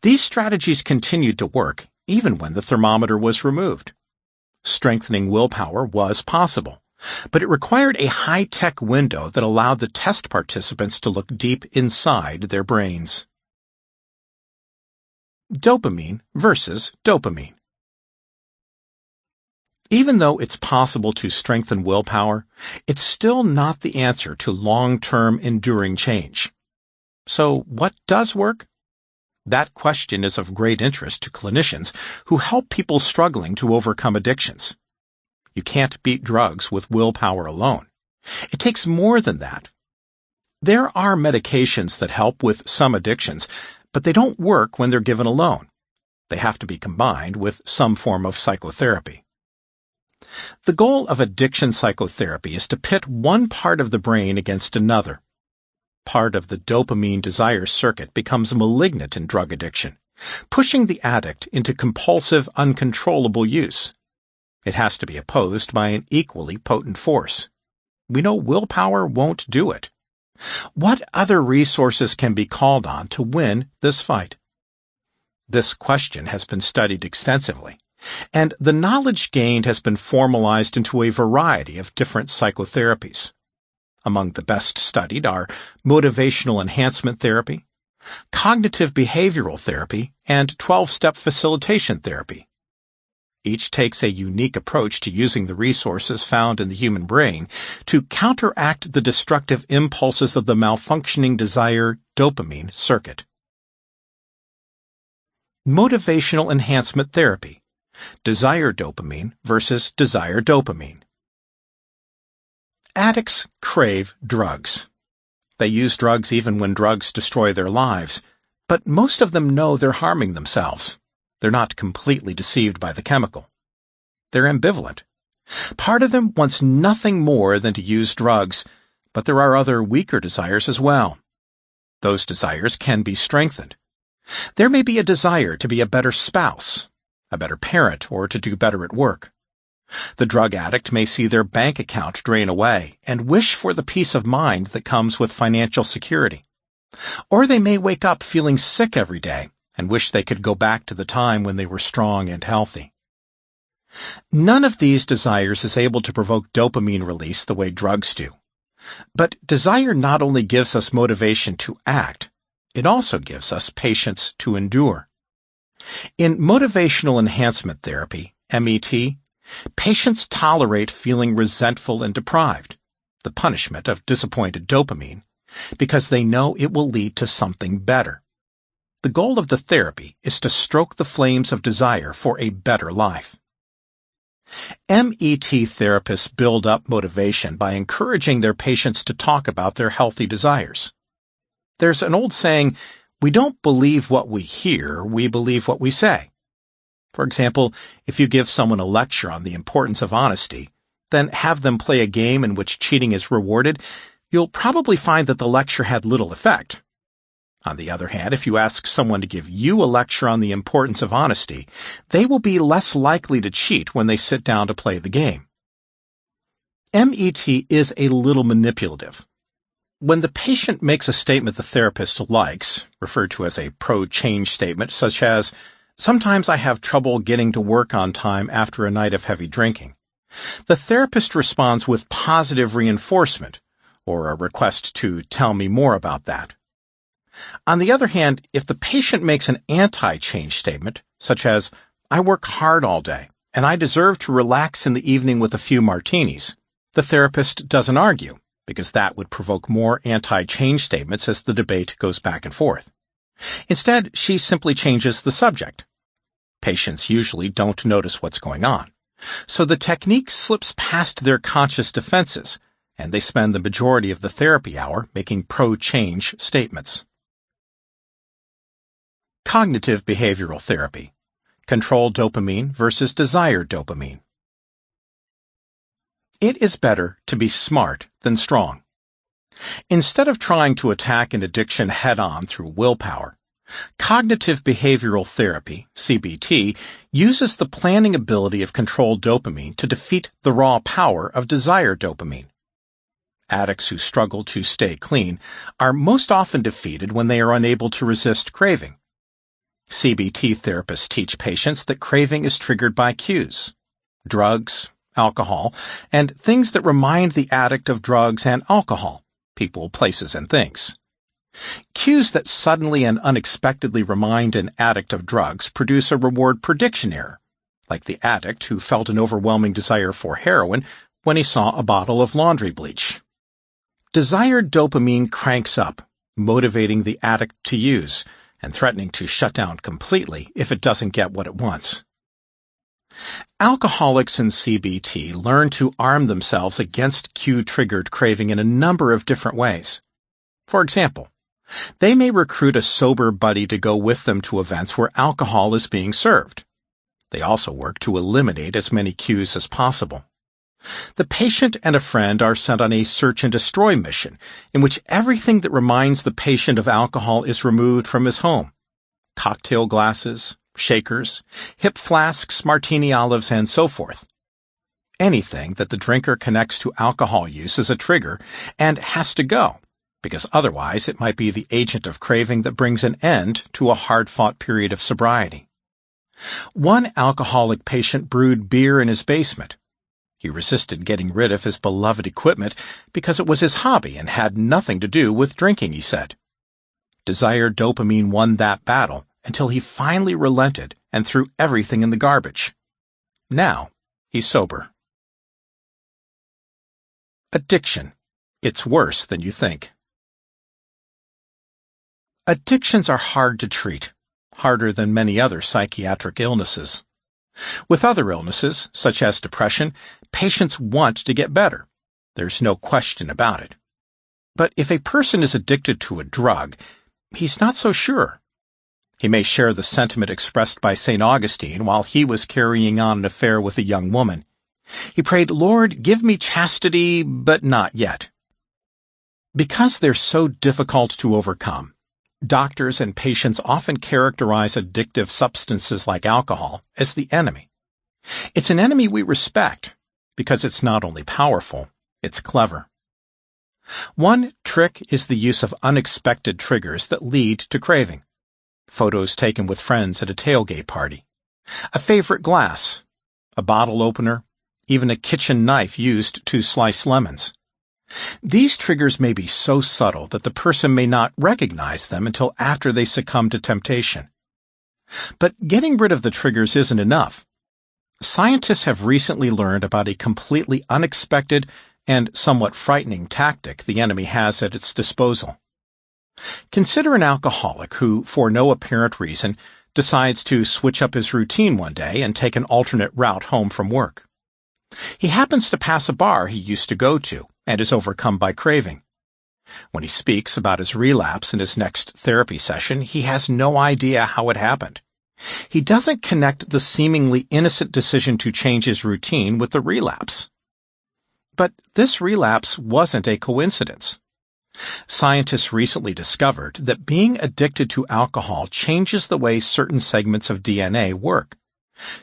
These strategies continued to work even when the thermometer was removed. Strengthening willpower was possible, but it required a high-tech window that allowed the test participants to look deep inside their brains. Dopamine versus dopamine. Even though it's possible to strengthen willpower, it's still not the answer to long-term enduring change. So what does work? That question is of great interest to clinicians who help people struggling to overcome addictions. You can't beat drugs with willpower alone. It takes more than that. There are medications that help with some addictions, but they don't work when they're given alone. They have to be combined with some form of psychotherapy. The goal of addiction psychotherapy is to pit one part of the brain against another. Part of the dopamine desire circuit becomes malignant in drug addiction, pushing the addict into compulsive, uncontrollable use. It has to be opposed by an equally potent force. We know willpower won't do it. What other resources can be called on to win this fight? This question has been studied extensively, and the knowledge gained has been formalized into a variety of different psychotherapies. Among the best studied are motivational enhancement therapy, cognitive behavioral therapy, and 12-step facilitation therapy. Each takes a unique approach to using the resources found in the human brain to counteract the destructive impulses of the malfunctioning desire dopamine circuit. Motivational enhancement therapy, Desire dopamine versus desire dopamine. Addicts crave drugs. They use drugs even when drugs destroy their lives, but most of them know they're harming themselves. They're not completely deceived by the chemical. They're ambivalent. Part of them wants nothing more than to use drugs, but there are other weaker desires as well. Those desires can be strengthened. There may be a desire to be a better spouse, a better parent, or to do better at work. The drug addict may see their bank account drain away and wish for the peace of mind that comes with financial security. Or they may wake up feeling sick every day and wish they could go back to the time when they were strong and healthy. None of these desires is able to provoke dopamine release the way drugs do. But desire not only gives us motivation to act, it also gives us patience to endure. In motivational enhancement therapy, MET, patients tolerate feeling resentful and deprived, the punishment of disappointed dopamine, because they know it will lead to something better. The goal of the therapy is to stoke the flames of desire for a better life. MET therapists build up motivation by encouraging their patients to talk about their healthy desires. There's an old saying, "We don't believe what we hear, we believe what we say." For example, if you give someone a lecture on the importance of honesty, then have them play a game in which cheating is rewarded, you'll probably find that the lecture had little effect. On the other hand, if you ask someone to give you a lecture on the importance of honesty, they will be less likely to cheat when they sit down to play the game. MET is a little manipulative. When the patient makes a statement the therapist likes, referred to as a pro-change statement, such as, "Sometimes I have trouble getting to work on time after a night of heavy drinking," the therapist responds with positive reinforcement, or a request to tell me more about that. On the other hand, if the patient makes an anti-change statement, such as, "I work hard all day, and I deserve to relax in the evening with a few martinis," the therapist doesn't argue, because that would provoke more anti-change statements as the debate goes back and forth. Instead, she simply changes the subject. Patients usually don't notice what's going on, so the technique slips past their conscious defenses, and they spend the majority of the therapy hour making pro-change statements. Cognitive behavioral therapy. Control dopamine versus desire dopamine. It is better to be smart than strong. Instead of trying to attack an addiction head-on through willpower, cognitive behavioral therapy, CBT, uses the planning ability of controlled dopamine to defeat the raw power of desire dopamine. Addicts who struggle to stay clean are most often defeated when they are unable to resist craving. CBT therapists teach patients that craving is triggered by cues, drugs, alcohol, and things that remind the addict of drugs and alcohol, people, places, and things. Cues that suddenly and unexpectedly remind an addict of drugs produce a reward prediction error, like the addict who felt an overwhelming desire for heroin when he saw a bottle of laundry bleach. Desired dopamine cranks up, motivating the addict to use, and threatening to shut down completely if it doesn't get what it wants. Alcoholics in CBT learn to arm themselves against cue-triggered craving in a number of different ways. For example, they may recruit a sober buddy to go with them to events where alcohol is being served. They also work to eliminate as many cues as possible. The patient and a friend are sent on a search and destroy mission in which everything that reminds the patient of alcohol is removed from his home. Cocktail glasses, shakers, hip flasks, martini olives, and so forth. Anything that the drinker connects to alcohol use is a trigger and has to go, because otherwise it might be the agent of craving that brings an end to a hard-fought period of sobriety. One alcoholic patient brewed beer in his basement. He resisted getting rid of his beloved equipment because it was his hobby and had nothing to do with drinking, he said. Desire dopamine won that battle until he finally relented and threw everything in the garbage. Now, he's sober. Addiction. It's worse than you think. Addictions are hard to treat, harder than many other psychiatric illnesses. With other illnesses, such as depression, patients want to get better. There's no question about it. But if a person is addicted to a drug, he's not so sure. He may share the sentiment expressed by St. Augustine while he was carrying on an affair with a young woman. He prayed, "Lord, give me chastity, but not yet." Because they're so difficult to overcome, doctors and patients often characterize addictive substances like alcohol as the enemy. It's an enemy we respect because it's not only powerful, it's clever. One trick is the use of unexpected triggers that lead to craving. Photos taken with friends at a tailgate party, a favorite glass, a bottle opener, even a kitchen knife used to slice lemons. These triggers may be so subtle that the person may not recognize them until after they succumb to temptation. But getting rid of the triggers isn't enough. Scientists have recently learned about a completely unexpected and somewhat frightening tactic the enemy has at its disposal. Consider an alcoholic who, for no apparent reason, decides to switch up his routine one day and take an alternate route home from work. He happens to pass a bar he used to go to and is overcome by craving. When he speaks about his relapse in his next therapy session, he has no idea how it happened. He doesn't connect the seemingly innocent decision to change his routine with the relapse. But this relapse wasn't a coincidence. Scientists recently discovered that being addicted to alcohol changes the way certain segments of DNA work,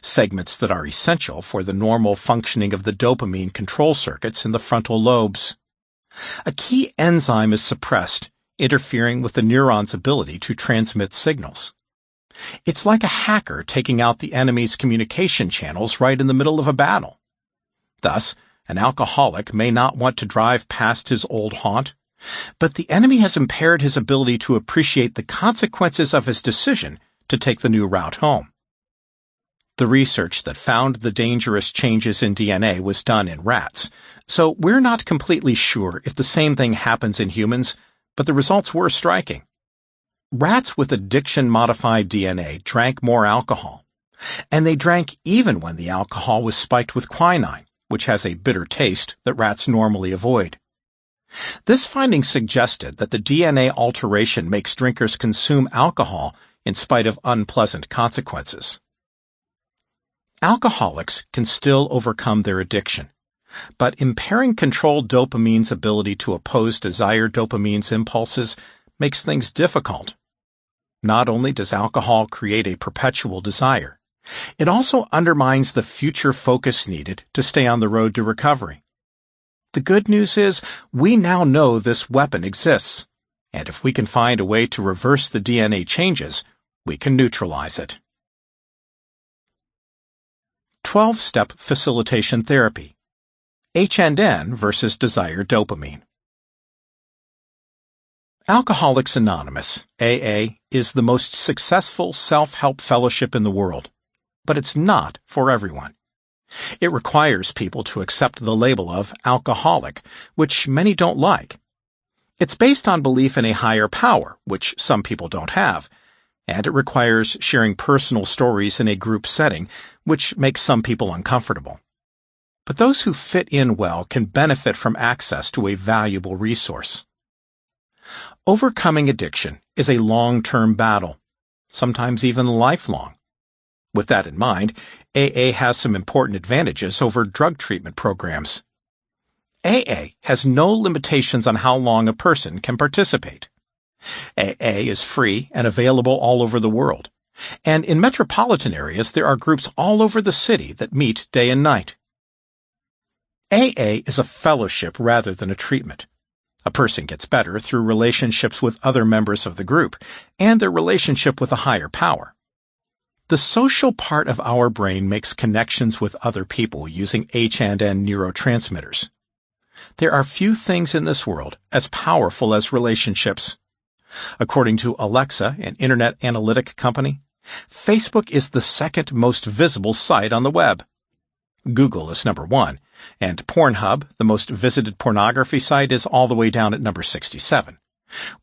segments that are essential for the normal functioning of the dopamine control circuits in the frontal lobes. A key enzyme is suppressed, interfering with the neuron's ability to transmit signals. It's like a hacker taking out the enemy's communication channels right in the middle of a battle. Thus, an alcoholic may not want to drive past his old haunt, but the enemy has impaired his ability to appreciate the consequences of his decision to take the new route home. The research that found the dangerous changes in DNA was done in rats, so we're not completely sure if the same thing happens in humans, but the results were striking. Rats with addiction-modified DNA drank more alcohol, and they drank even when the alcohol was spiked with quinine, which has a bitter taste that rats normally avoid. This finding suggested that the DNA alteration makes drinkers consume alcohol in spite of unpleasant consequences. Alcoholics can still overcome their addiction, but impairing controlled dopamine's ability to oppose desired dopamine's impulses makes things difficult. Not only does alcohol create a perpetual desire, it also undermines the future focus needed to stay on the road to recovery. The good news is we now know this weapon exists, and if we can find a way to reverse the DNA changes, we can neutralize it. 12-step facilitation therapy. H&N versus desired dopamine. Alcoholics Anonymous, AA, is the most successful self-help fellowship in the world, but it's not for everyone. It requires people to accept the label of alcoholic, which many don't like. It's based on belief in a higher power, which some people don't have, and it requires sharing personal stories in a group setting, which makes some people uncomfortable. But those who fit in well can benefit from access to a valuable resource. Overcoming addiction is a long-term battle, sometimes even lifelong. With that in mind, AA has some important advantages over drug treatment programs. AA has no limitations on how long a person can participate. AA is free and available all over the world, and in metropolitan areas there are groups all over the city that meet day and night. AA is a fellowship rather than a treatment. A person gets better through relationships with other members of the group and their relationship with a higher power. The social part of our brain makes connections with other people using H&N neurotransmitters. There are few things in this world as powerful as relationships. According to Alexa, an internet analytic company, Facebook is the second most visible site on the web. Google is number 1, and Pornhub, the most visited pornography site, is all the way down at number 67.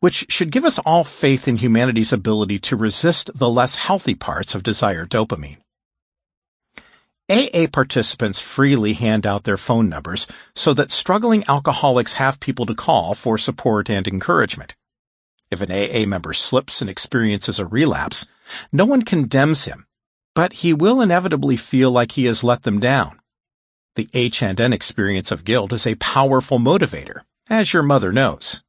Which should give us all faith in humanity's ability to resist the less healthy parts of desired dopamine. AA participants freely hand out their phone numbers so that struggling alcoholics have people to call for support and encouragement. If an AA member slips and experiences a relapse, no one condemns him, but he will inevitably feel like he has let them down. The H&N experience of guilt is a powerful motivator, as your mother knows.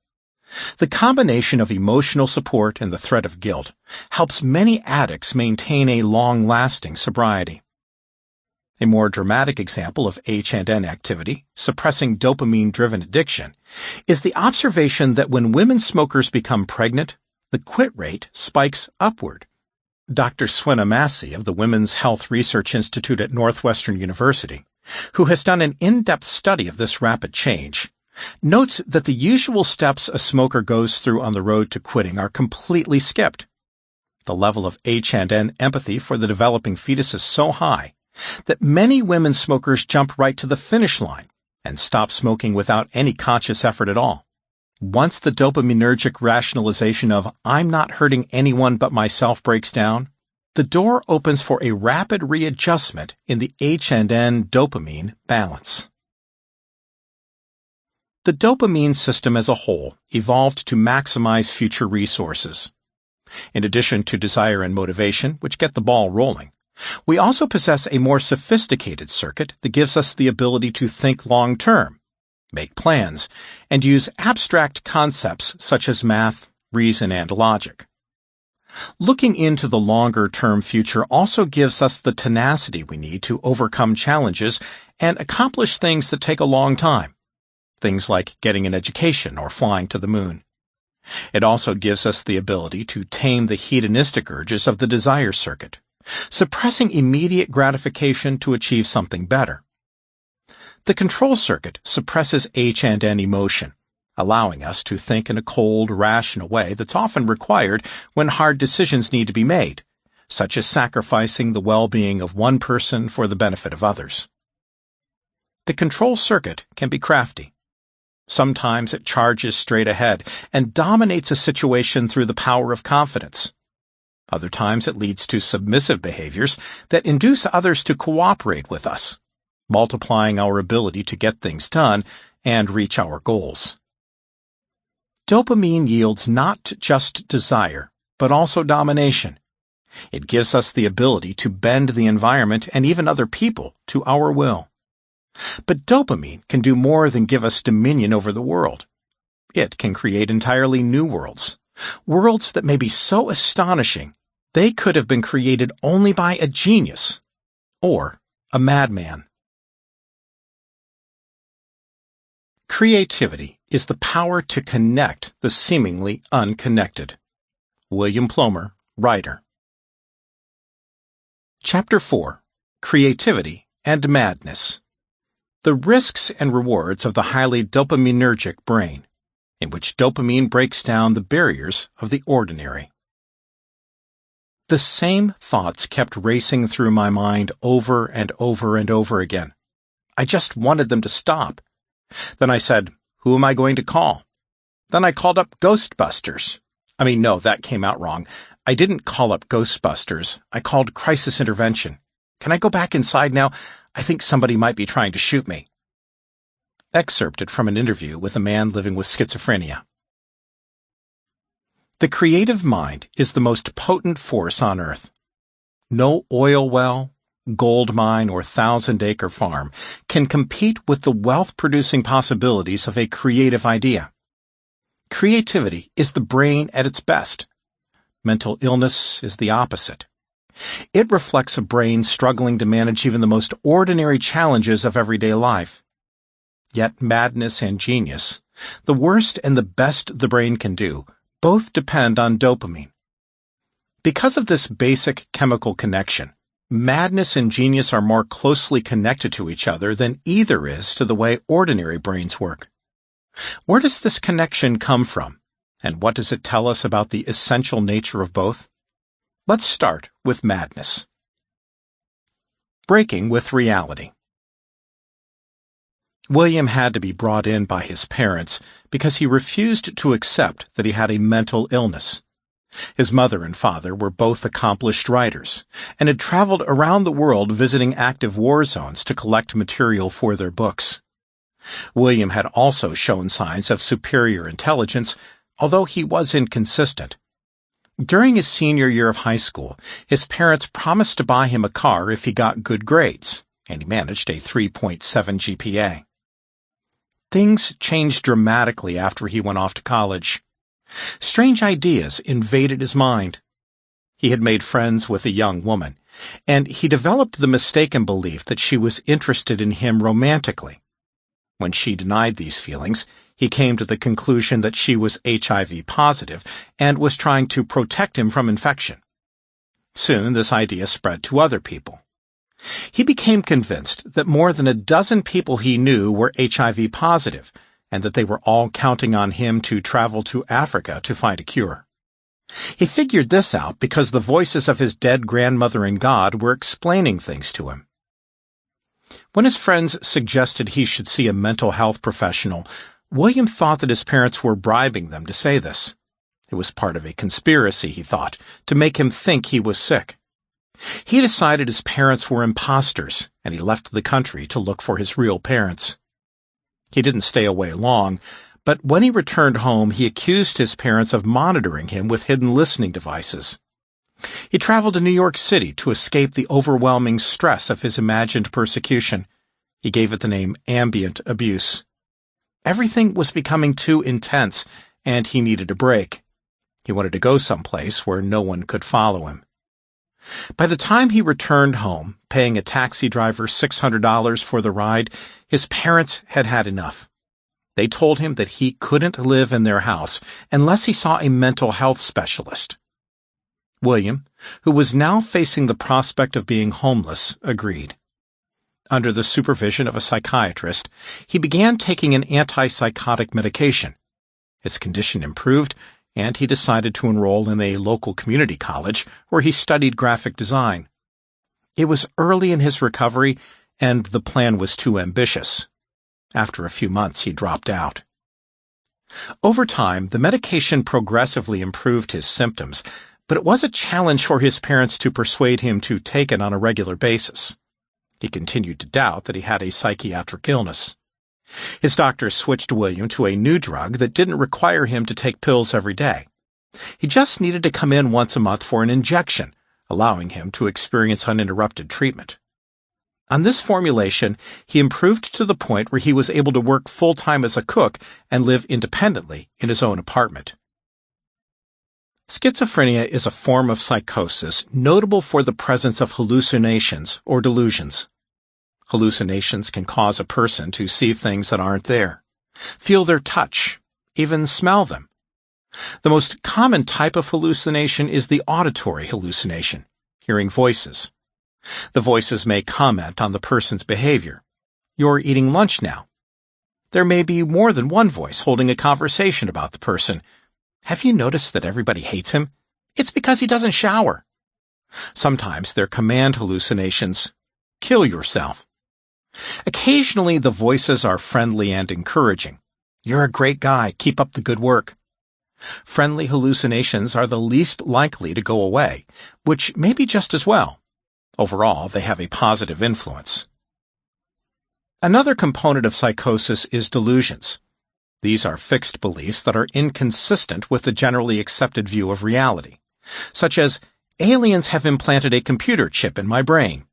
The combination of emotional support and the threat of guilt helps many addicts maintain a long-lasting sobriety. A more dramatic example of H&N activity, suppressing dopamine-driven addiction, is the observation that when women smokers become pregnant, the quit rate spikes upward. Dr. Swenna Massey of the Women's Health Research Institute at Northwestern University, who has done an in-depth study of this rapid change, notes that the usual steps a smoker goes through on the road to quitting are completely skipped. The level of H&N empathy for the developing fetus is so high that many women smokers jump right to the finish line and stop smoking without any conscious effort at all. Once the dopaminergic rationalization of "I'm not hurting anyone but myself" breaks down, the door opens for a rapid readjustment in the H&N dopamine balance. The dopamine system as a whole evolved to maximize future resources. In addition to desire and motivation, which get the ball rolling, we also possess a more sophisticated circuit that gives us the ability to think long-term, make plans, and use abstract concepts such as math, reason, and logic. Looking into the longer-term future also gives us the tenacity we need to overcome challenges and accomplish things that take a long time, things like getting an education or flying to the moon. It also gives us the ability to tame the hedonistic urges of the desire circuit, suppressing immediate gratification to achieve something better. The control circuit suppresses H&N emotion, allowing us to think in a cold, rational way that's often required when hard decisions need to be made, such as sacrificing the well-being of one person for the benefit of others. The control circuit can be crafty. Sometimes it charges straight ahead and dominates a situation through the power of confidence. Other times it leads to submissive behaviors that induce others to cooperate with us, multiplying our ability to get things done and reach our goals. Dopamine yields not just desire, but also domination. It gives us the ability to bend the environment and even other people to our will. But dopamine can do more than give us dominion over the world. It can create entirely new worlds, worlds that may be so astonishing they could have been created only by a genius or a madman. Creativity is the power to connect the seemingly unconnected. William Plomer, writer. Chapter 4. Creativity and Madness. The risks and rewards of the highly dopaminergic brain, in which dopamine breaks down the barriers of the ordinary. The same thoughts kept racing through my mind over and over and over again. I just wanted them to stop. Then I said, "Who am I going to call?" Then I called up Ghostbusters. No, that came out wrong. I didn't call up Ghostbusters. I called Crisis Intervention. Can I go back inside now? I think somebody might be trying to shoot me. Excerpted from an interview with a man living with schizophrenia. The creative mind is the most potent force on earth. No oil well, gold mine, or 1,000-acre farm can compete with the wealth-producing possibilities of a creative idea. Creativity is the brain at its best. Mental illness is the opposite. It reflects a brain struggling to manage even the most ordinary challenges of everyday life. Yet madness and genius, the worst and the best the brain can do, both depend on dopamine. Because of this basic chemical connection, madness and genius are more closely connected to each other than either is to the way ordinary brains work. Where does this connection come from, and what does it tell us about the essential nature of both? Let's start with madness. Breaking with reality. William had to be brought in by his parents because he refused to accept that he had a mental illness. His mother and father were both accomplished writers and had traveled around the world visiting active war zones to collect material for their books. William had also shown signs of superior intelligence, although he was inconsistent. During his senior year of high school, his parents promised to buy him a car if he got good grades, and he managed a 3.7 GPA. Things changed dramatically after he went off to college. Strange ideas invaded his mind. He had made friends with a young woman, and he developed the mistaken belief that she was interested in him romantically. When she denied these feelings, he came to the conclusion that she was HIV positive and was trying to protect him from infection. Soon this idea spread to other people. He became convinced that more than a dozen people he knew were HIV positive, and that they were all counting on him to travel to Africa to find a cure. He figured this out because the voices of his dead grandmother and God were explaining things to him. When his friends suggested he should see a mental health professional, William thought that his parents were bribing them to say this. It was part of a conspiracy, he thought, to make him think he was sick. He decided his parents were imposters, and he left the country to look for his real parents. He didn't stay away long, but when he returned home, he accused his parents of monitoring him with hidden listening devices. He traveled to New York City to escape the overwhelming stress of his imagined persecution. He gave it the name ambient abuse. Everything was becoming too intense, and he needed a break. He wanted to go someplace where no one could follow him. By the time he returned home, paying a taxi driver $600 for the ride, his parents had had enough. They told him that he couldn't live in their house unless he saw a mental health specialist. William, who was now facing the prospect of being homeless, agreed. Under the supervision of a psychiatrist, he began taking an antipsychotic medication. His condition improved, and he decided to enroll in a local community college where he studied graphic design. It was early in his recovery, and the plan was too ambitious. After a few months, he dropped out. Over time, the medication progressively improved his symptoms, but it was a challenge for his parents to persuade him to take it on a regular basis. He continued to doubt that he had a psychiatric illness. His doctor switched William to a new drug that didn't require him to take pills every day. He just needed to come in once a month for an injection, allowing him to experience uninterrupted treatment. On this formulation, he improved to the point where he was able to work full-time as a cook and live independently in his own apartment. Schizophrenia is a form of psychosis notable for the presence of hallucinations or delusions. Hallucinations can cause a person to see things that aren't there, feel their touch, even smell them. The most common type of hallucination is the auditory hallucination, hearing voices. The voices may comment on the person's behavior. You're eating lunch now. There may be more than one voice holding a conversation about the person. Have you noticed that everybody hates him? It's because he doesn't shower. Sometimes they're command hallucinations. Kill yourself. Occasionally, the voices are friendly and encouraging. You're a great guy. Keep up the good work. Friendly hallucinations are the least likely to go away, which may be just as well. Overall, they have a positive influence. Another component of psychosis is delusions. These are fixed beliefs that are inconsistent with the generally accepted view of reality, such as, aliens have implanted a computer chip in my brain.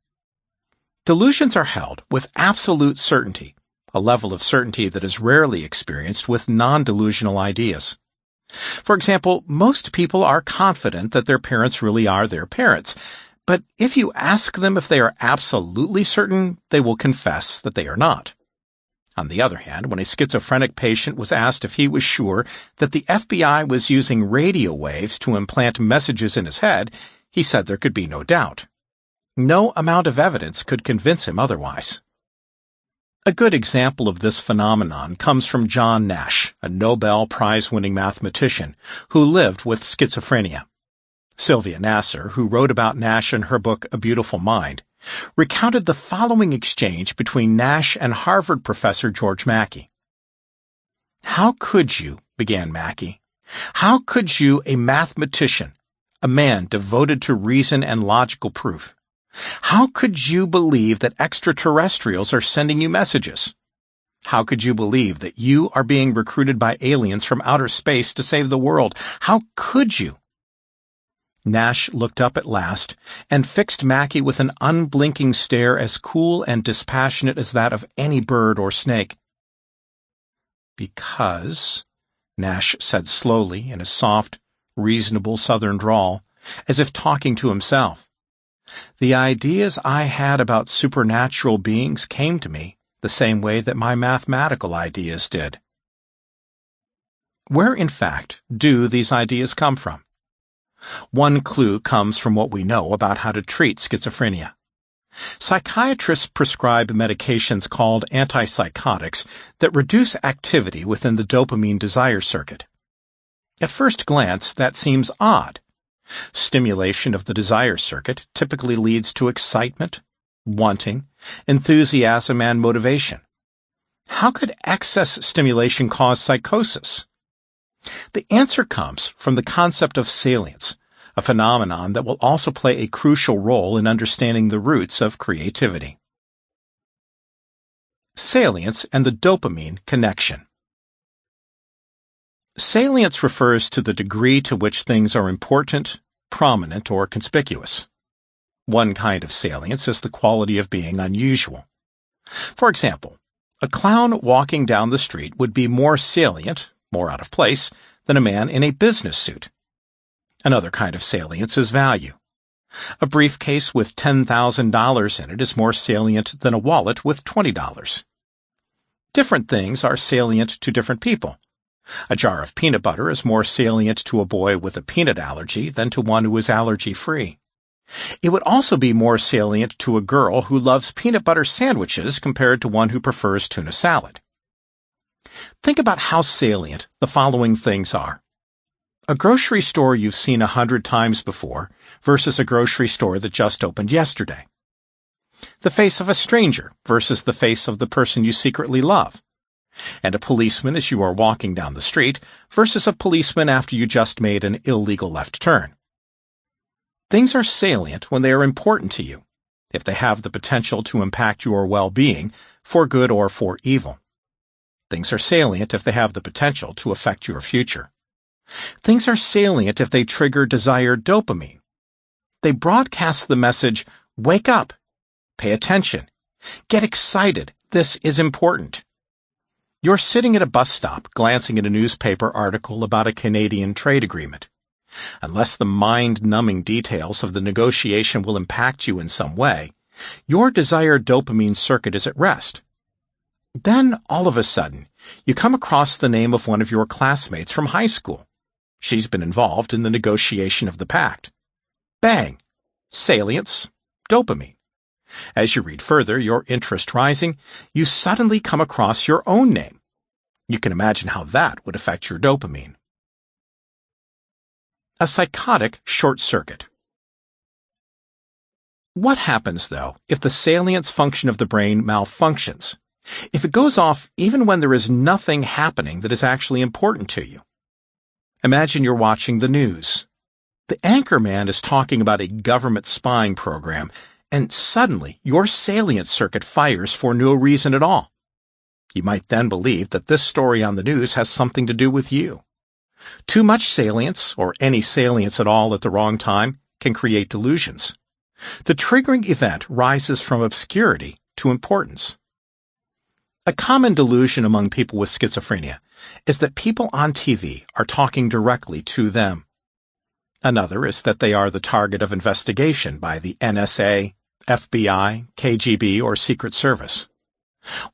Delusions are held with absolute certainty, a level of certainty that is rarely experienced with non-delusional ideas. For example, most people are confident that their parents really are their parents, but if you ask them if they are absolutely certain, they will confess that they are not. On the other hand, when a schizophrenic patient was asked if he was sure that the FBI was using radio waves to implant messages in his head, he said there could be no doubt. No amount of evidence could convince him otherwise. A good example of this phenomenon comes from John Nash, a Nobel Prize-winning mathematician who lived with schizophrenia. Sylvia Nasser, who wrote about Nash in her book A Beautiful Mind, recounted the following exchange between Nash and Harvard professor George Mackey. "How could you," began Mackey, How could you, a mathematician, a man devoted to reason and logical proof, how could you believe that extraterrestrials are sending you messages? How could you believe that you are being recruited by aliens from outer space to save the world? How could you? Nash looked up at last and fixed Mackie with an unblinking stare as cool and dispassionate as that of any bird or snake. Because, Nash said slowly in a soft, reasonable southern drawl, as if talking to himself, the ideas I had about supernatural beings came to me the same way that my mathematical ideas did. Where, in fact, do these ideas come from? One clue comes from what we know about how to treat schizophrenia. Psychiatrists prescribe medications called antipsychotics that reduce activity within the dopamine desire circuit. At first glance, that seems odd. Stimulation of the desire circuit typically leads to excitement, wanting, enthusiasm, and motivation. How could excess stimulation cause psychosis? The answer comes from the concept of salience, a phenomenon that will also play a crucial role in understanding the roots of creativity. Salience and the dopamine connection. Salience refers to the degree to which things are important, prominent, or conspicuous. One kind of salience is the quality of being unusual. For example, a clown walking down the street would be more salient, more out of place, than a man in a business suit. Another kind of salience is value. A briefcase with $10,000 in it is more salient than a wallet with $20. Different things are salient to different people. A jar of peanut butter is more salient to a boy with a peanut allergy than to one who is allergy-free. It would also be more salient to a girl who loves peanut butter sandwiches compared to one who prefers tuna salad. Think about how salient the following things are. A grocery store you've seen 100 times before versus a grocery store that just opened yesterday. The face of a stranger versus the face of the person you secretly love. And a policeman as you are walking down the street versus a policeman after you just made an illegal left turn. Things are salient when they are important to you, if they have the potential to impact your well-being, for good or for evil. Things are salient if they have the potential to affect your future. Things are salient if they trigger desired dopamine. They broadcast the message, wake up, pay attention, get excited, this is important. You're sitting at a bus stop glancing at a newspaper article about a Canadian trade agreement. Unless the mind-numbing details of the negotiation will impact you in some way, your desired dopamine circuit is at rest. Then, all of a sudden, you come across the name of one of your classmates from high school. She's been involved in the negotiation of the pact. Bang! Salience, dopamine. As you read further, your interest rising, you suddenly come across your own name. You can imagine how that would affect your dopamine. A psychotic short circuit. What happens, though, if the salience function of the brain malfunctions? If it goes off even when there is nothing happening that is actually important to you? Imagine you're watching the news. The anchorman is talking about a government spying program, and suddenly your salience circuit fires for no reason at all. You might then believe that this story on the news has something to do with you. Too much salience, or any salience at all at the wrong time, can create delusions. The triggering event rises from obscurity to importance. A common delusion among people with schizophrenia is that people on TV are talking directly to them. Another is that they are the target of investigation by the NSA, FBI, KGB, or Secret Service.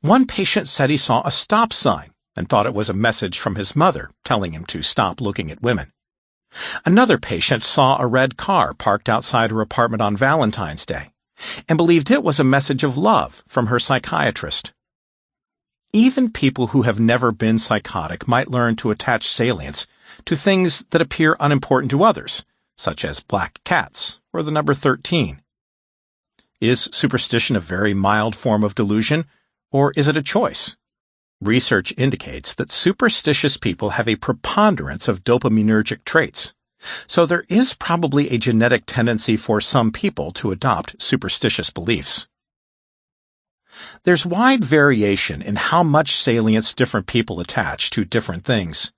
One patient said he saw a stop sign and thought it was a message from his mother telling him to stop looking at women. Another patient saw a red car parked outside her apartment on Valentine's Day and believed it was a message of love from her psychiatrist. Even people who have never been psychotic might learn to attach salience to things that appear unimportant to others, such as black cats or the number 13. Is superstition a very mild form of delusion, or is it a choice? Research indicates that superstitious people have a preponderance of dopaminergic traits, so there is probably a genetic tendency for some people to adopt superstitious beliefs. There's wide variation in how much salience different people attach to different things.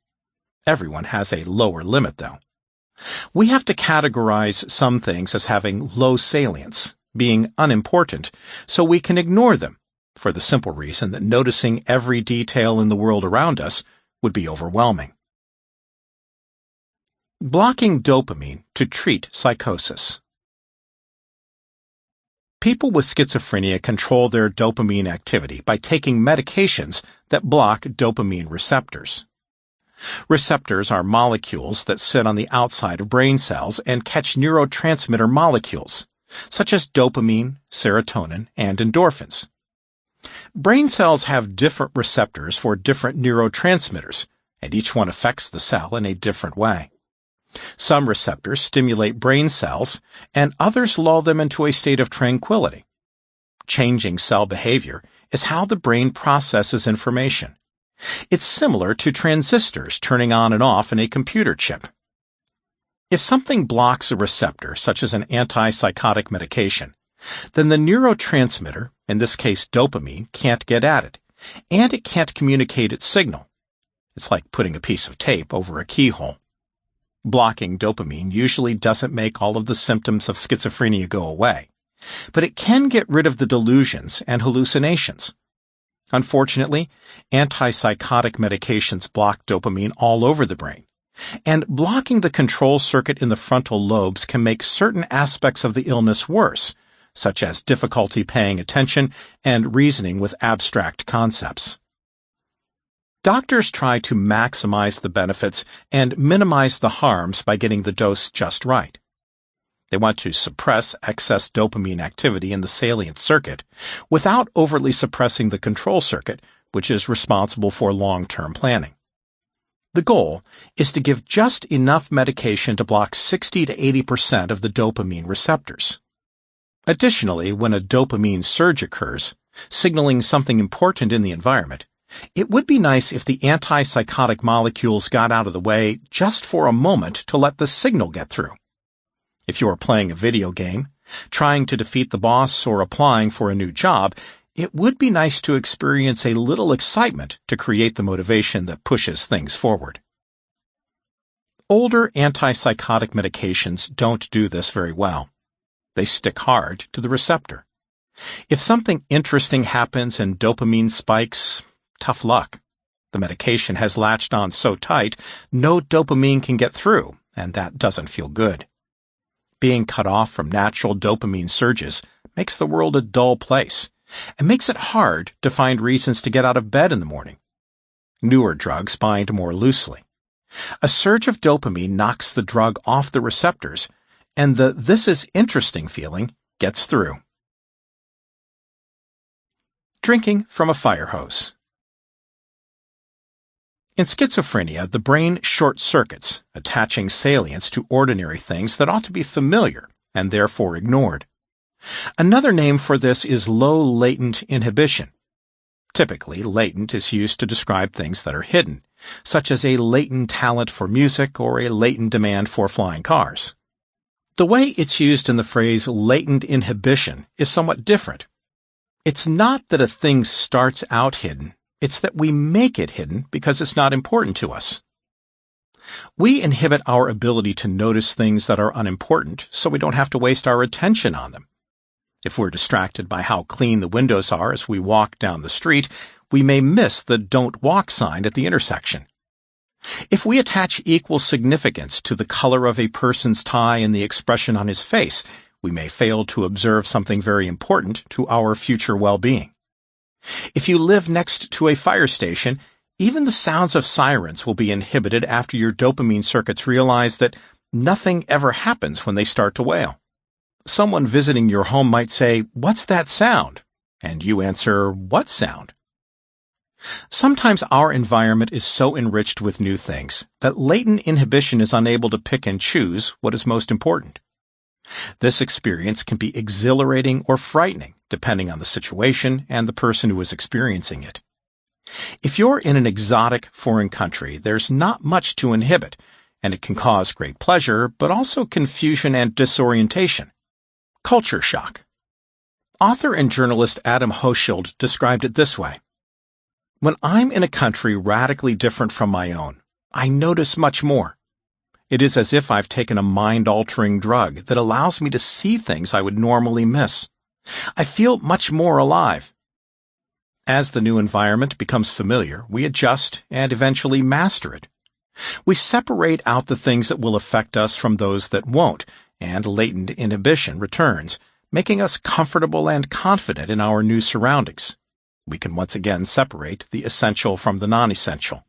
Everyone has a lower limit, though. We have to categorize some things as having low salience, being unimportant, so we can ignore them, for the simple reason that noticing every detail in the world around us would be overwhelming. Blocking dopamine to treat psychosis. People with schizophrenia control their dopamine activity by taking medications that block dopamine receptors. Receptors are molecules that sit on the outside of brain cells and catch neurotransmitter molecules, such as dopamine, serotonin, and endorphins. Brain cells have different receptors for different neurotransmitters, and each one affects the cell in a different way. Some receptors stimulate brain cells, and others lull them into a state of tranquility. Changing cell behavior is how the brain processes information. It's similar to transistors turning on and off in a computer chip. If something blocks a receptor, such as an antipsychotic medication, then the neurotransmitter, in this case dopamine, can't get at it, and it can't communicate its signal. It's like putting a piece of tape over a keyhole. Blocking dopamine usually doesn't make all of the symptoms of schizophrenia go away, but it can get rid of the delusions and hallucinations. Unfortunately, antipsychotic medications block dopamine all over the brain, and blocking the control circuit in the frontal lobes can make certain aspects of the illness worse, such as difficulty paying attention and reasoning with abstract concepts. Doctors try to maximize the benefits and minimize the harms by getting the dose just right. They want to suppress excess dopamine activity in the salient circuit without overly suppressing the control circuit, which is responsible for long-term planning. The goal is to give just enough medication to block 60 to 80% of the dopamine receptors. Additionally, when a dopamine surge occurs, signaling something important in the environment, it would be nice if the antipsychotic molecules got out of the way just for a moment to let the signal get through. If you are playing a video game, trying to defeat the boss, or applying for a new job, it would be nice to experience a little excitement to create the motivation that pushes things forward. Older antipsychotic medications don't do this very well. They stick hard to the receptor. If something interesting happens and dopamine spikes, tough luck. The medication has latched on so tight, no dopamine can get through, and that doesn't feel good. Being cut off from natural dopamine surges makes the world a dull place, and makes it hard to find reasons to get out of bed in the morning. Newer drugs bind more loosely. A surge of dopamine knocks the drug off the receptors, and the "this is interesting" feeling gets through. Drinking from a fire hose. In schizophrenia, the brain short-circuits, attaching salience to ordinary things that ought to be familiar and therefore ignored. Another name for this is low-latent inhibition. Typically, latent is used to describe things that are hidden, such as a latent talent for music or a latent demand for flying cars. The way it's used in the phrase latent inhibition is somewhat different. It's not that a thing starts out hidden. It's that we make it hidden because it's not important to us. We inhibit our ability to notice things that are unimportant so we don't have to waste our attention on them. If we're distracted by how clean the windows are as we walk down the street, we may miss the "Don't Walk" sign at the intersection. If we attach equal significance to the color of a person's tie and the expression on his face, we may fail to observe something very important to our future well-being. If you live next to a fire station, even the sounds of sirens will be inhibited after your dopamine circuits realize that nothing ever happens when they start to wail. Someone visiting your home might say, "What's that sound?" And you answer, "What sound?" Sometimes our environment is so enriched with new things that latent inhibition is unable to pick and choose what is most important. This experience can be exhilarating or frightening, depending on the situation and the person who is experiencing it. If you're in an exotic foreign country, there's not much to inhibit, and it can cause great pleasure, but also confusion and disorientation. Culture shock. Author and journalist Adam Hochschild described it this way. When I'm in a country radically different from my own, I notice much more. It is as if I've taken a mind-altering drug that allows me to see things I would normally miss. I feel much more alive. As the new environment becomes familiar, we adjust and eventually master it. We separate out the things that will affect us from those that won't, and latent inhibition returns, making us comfortable and confident in our new surroundings. We can once again separate the essential from the non-essential.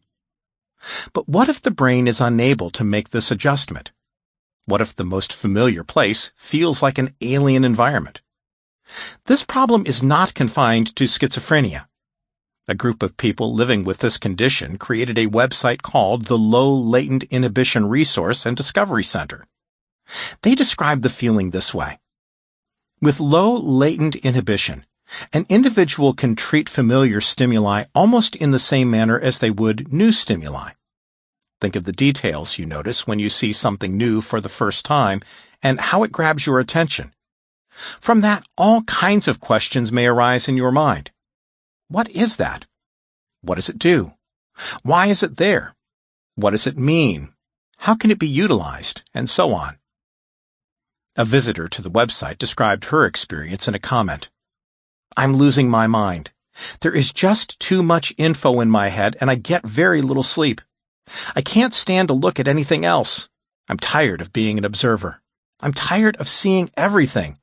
But what if the brain is unable to make this adjustment? What if the most familiar place feels like an alien environment? This problem is not confined to schizophrenia. A group of people living with this condition created a website called the Low Latent Inhibition Resource and Discovery Center. They describe the feeling this way. With low latent inhibition, an individual can treat familiar stimuli almost in the same manner as they would new stimuli. Think of the details you notice when you see something new for the first time and how it grabs your attention. From that, all kinds of questions may arise in your mind. What is that? What does it do? Why is it there? What does it mean? How can it be utilized? And so on. A visitor to the website described her experience in a comment. I'm losing my mind. There is just too much info in my head and I get very little sleep. I can't stand to look at anything else. I'm tired of being an observer. I'm tired of seeing everything.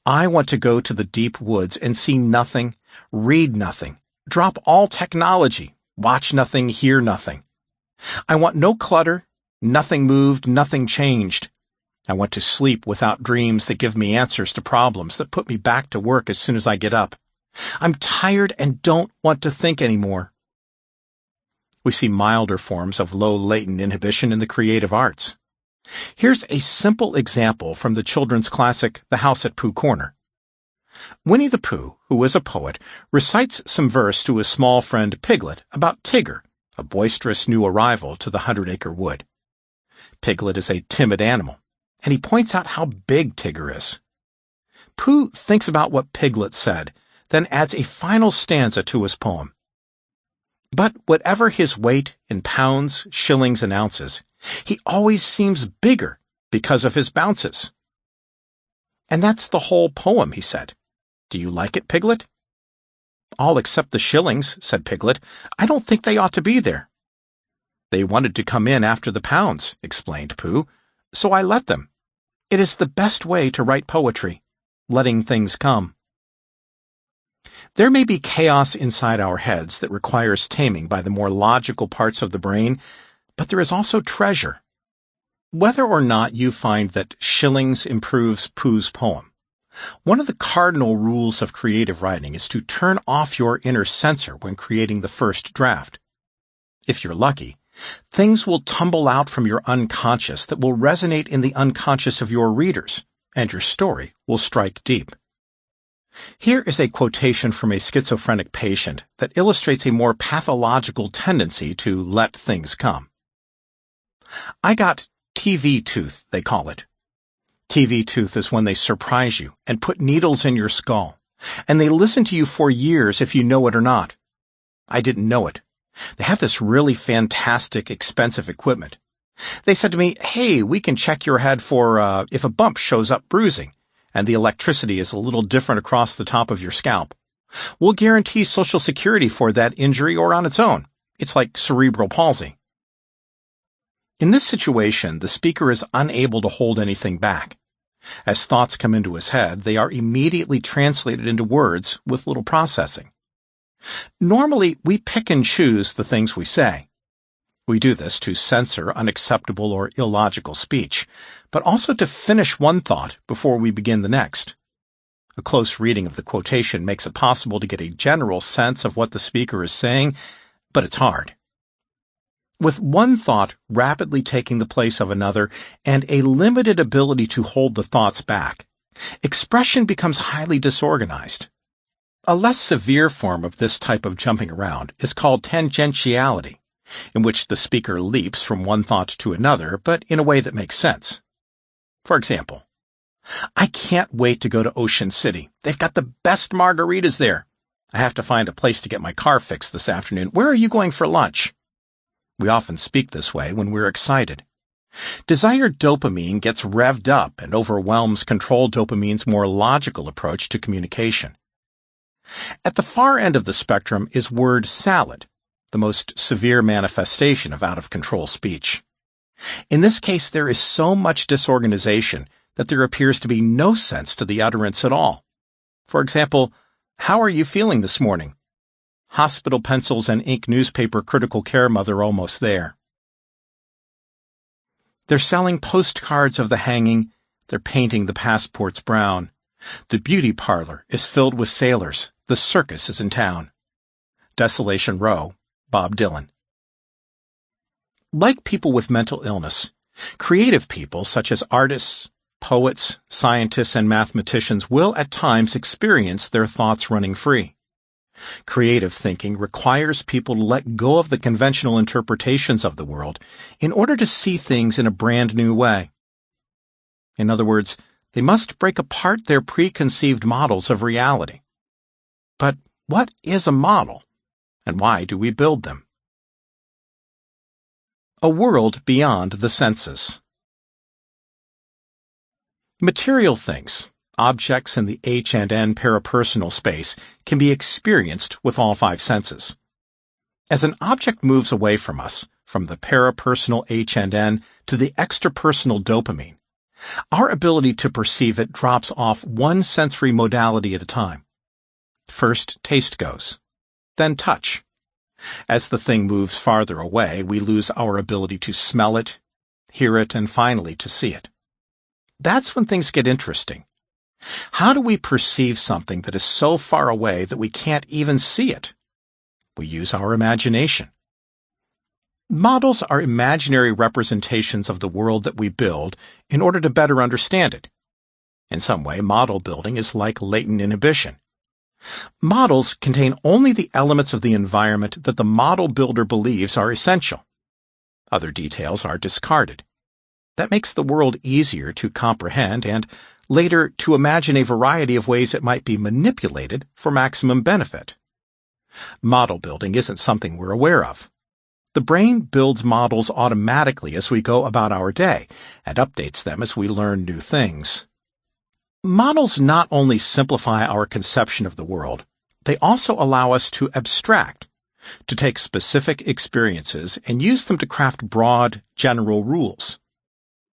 I want to go to the deep woods and see nothing, read nothing, drop all technology, watch nothing, hear nothing. I want no clutter, nothing moved, nothing changed. I want to sleep without dreams that give me answers to problems that put me back to work as soon as I get up. I'm tired and don't want to think anymore. We see milder forms of low latent inhibition in the creative arts. Here's a simple example from the children's classic The House at Pooh Corner. Winnie the Pooh, who is a poet, recites some verse to his small friend Piglet about Tigger, a boisterous new arrival to the 100-acre wood. Piglet is a timid animal, and he points out how big Tigger is. Pooh thinks about what Piglet said, then adds a final stanza to his poem. But whatever his weight in pounds, shillings, and ounces, he always seems bigger because of his bounces. And that's the whole poem, he said. Do you like it, Piglet? All except the shillings, said Piglet. I don't think they ought to be there. They wanted to come in after the pounds, explained Pooh, so I let them. It is the best way to write poetry, letting things come. There may be chaos inside our heads that requires taming by the more logical parts of the brain, but there is also treasure. Whether or not you find that shillings improves Pooh's poem, one of the cardinal rules of creative writing is to turn off your inner censor when creating the first draft. If you're lucky, things will tumble out from your unconscious that will resonate in the unconscious of your readers, and your story will strike deep. Here is a quotation from a schizophrenic patient that illustrates a more pathological tendency to let things come. I got TV tooth, they call it. TV tooth is when they surprise you and put needles in your skull, and they listen to you for years if you know it or not. I didn't know it. They have this really fantastic, expensive equipment. They said to me, hey, we can check your head for if a bump shows up bruising, and the electricity is a little different across the top of your scalp. We'll guarantee Social Security for that injury or on its own. It's like cerebral palsy. In this situation, the speaker is unable to hold anything back. As thoughts come into his head, they are immediately translated into words with little processing. Normally, we pick and choose the things we say. We do this to censor unacceptable or illogical speech, but also to finish one thought before we begin the next. A close reading of the quotation makes it possible to get a general sense of what the speaker is saying, but it's hard. With one thought rapidly taking the place of another and a limited ability to hold the thoughts back, expression becomes highly disorganized. A less severe form of this type of jumping around is called tangentiality, in which the speaker leaps from one thought to another, but in a way that makes sense. For example, I can't wait to go to Ocean City. They've got the best margaritas there. I have to find a place to get my car fixed this afternoon. Where are you going for lunch? We often speak this way when we're excited. Desired dopamine gets revved up and overwhelms controlled dopamine's more logical approach to communication. At the far end of the spectrum is word salad, the most severe manifestation of out-of-control speech. In this case, there is so much disorganization that there appears to be no sense to the utterance at all. For example, how are you feeling this morning? Hospital pencils and ink newspaper critical care mother almost there. They're selling postcards of the hanging. They're painting the passports brown. The beauty parlor is filled with sailors. The circus is in town. Desolation Row, Bob Dylan. Like people with mental illness, creative people such as artists, poets, scientists, and mathematicians will at times experience their thoughts running free. Creative thinking requires people to let go of the conventional interpretations of the world in order to see things in a brand new way. In other words, they must break apart their preconceived models of reality. But what is a model, and why do we build them? A world beyond the senses. Material things, objects in the H and N parapersonal space, can be experienced with all five senses. As an object moves away from us, from the parapersonal H and N to the extrapersonal dopamine, our ability to perceive it drops off one sensory modality at a time. First, taste goes, then touch. As the thing moves farther away, we lose our ability to smell it, hear it, and finally to see it. That's when things get interesting. How do we perceive something that is so far away that we can't even see it? We use our imagination. Models are imaginary representations of the world that we build in order to better understand it. In some way, model building is like latent inhibition. Models contain only the elements of the environment that the model builder believes are essential. Other details are discarded. That makes the world easier to comprehend and, later, to imagine a variety of ways it might be manipulated for maximum benefit. Model building isn't something we're aware of. The brain builds models automatically as we go about our day and updates them as we learn new things. Models not only simplify our conception of the world, they also allow us to abstract, to take specific experiences and use them to craft broad, general rules.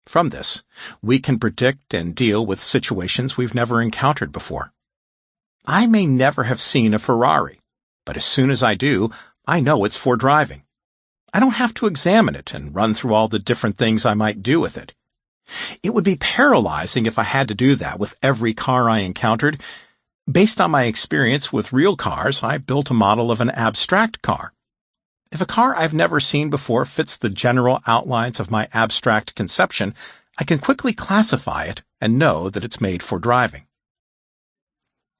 From this, we can predict and deal with situations we've never encountered before. I may never have seen a Ferrari, but as soon as I do, I know it's for driving. I don't have to examine it and run through all the different things I might do with it. It would be paralyzing if I had to do that with every car I encountered. Based on my experience with real cars, I built a model of an abstract car. If a car I've never seen before fits the general outlines of my abstract conception, I can quickly classify it and know that it's made for driving.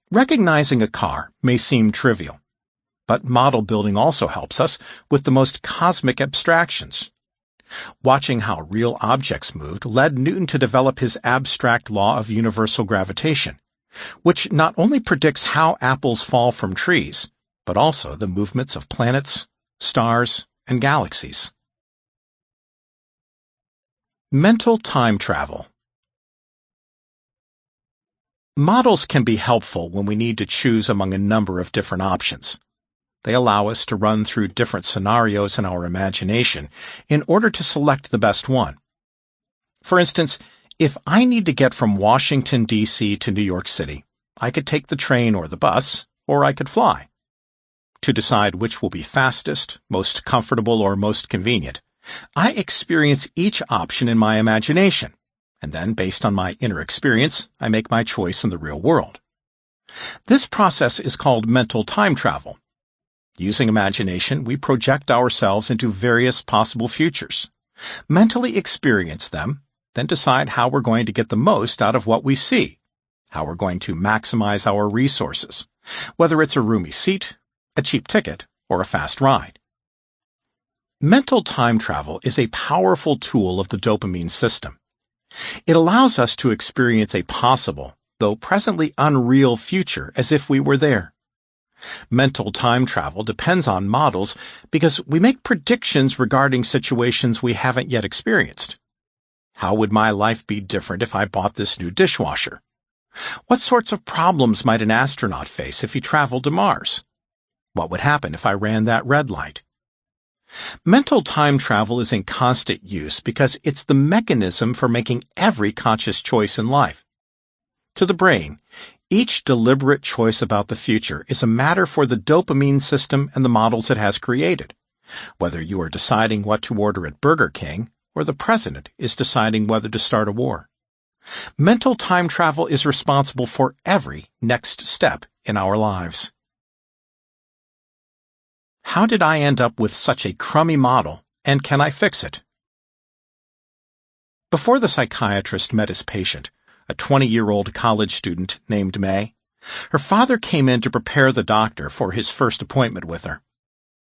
Recognizing a car may seem trivial, but model building also helps us with the most cosmic abstractions. Watching how real objects moved led Newton to develop his abstract law of universal gravitation, which not only predicts how apples fall from trees, but also the movements of planets, stars, and galaxies. Mental time travel. Models can be helpful when we need to choose among a number of different options. They allow us to run through different scenarios in our imagination in order to select the best one. For instance, if I need to get from Washington, D.C. to New York City, I could take the train or the bus, or I could fly. To decide which will be fastest, most comfortable, or most convenient, I experience each option in my imagination, and then, based on my inner experience, I make my choice in the real world. This process is called mental time travel. Using imagination, we project ourselves into various possible futures, mentally experience them, then decide how we're going to get the most out of what we see, how we're going to maximize our resources, whether it's a roomy seat, a cheap ticket, or a fast ride. Mental time travel is a powerful tool of the dopamine system. It allows us to experience a possible, though presently unreal future as if we were there. Mental time travel depends on models because we make predictions regarding situations we haven't yet experienced. How would my life be different if I bought this new dishwasher? What sorts of problems might an astronaut face if he traveled to Mars? What would happen if I ran that red light? Mental time travel is in constant use because it's the mechanism for making every conscious choice in life. To the brain, each deliberate choice about the future is a matter for the dopamine system and the models it has created, whether you are deciding what to order at Burger King or the president is deciding whether to start a war. Mental time travel is responsible for every next step in our lives. How did I end up with such a crummy model, and can I fix it? Before the psychiatrist met his patient, a 20-year-old college student named May, her father came in to prepare the doctor for his first appointment with her.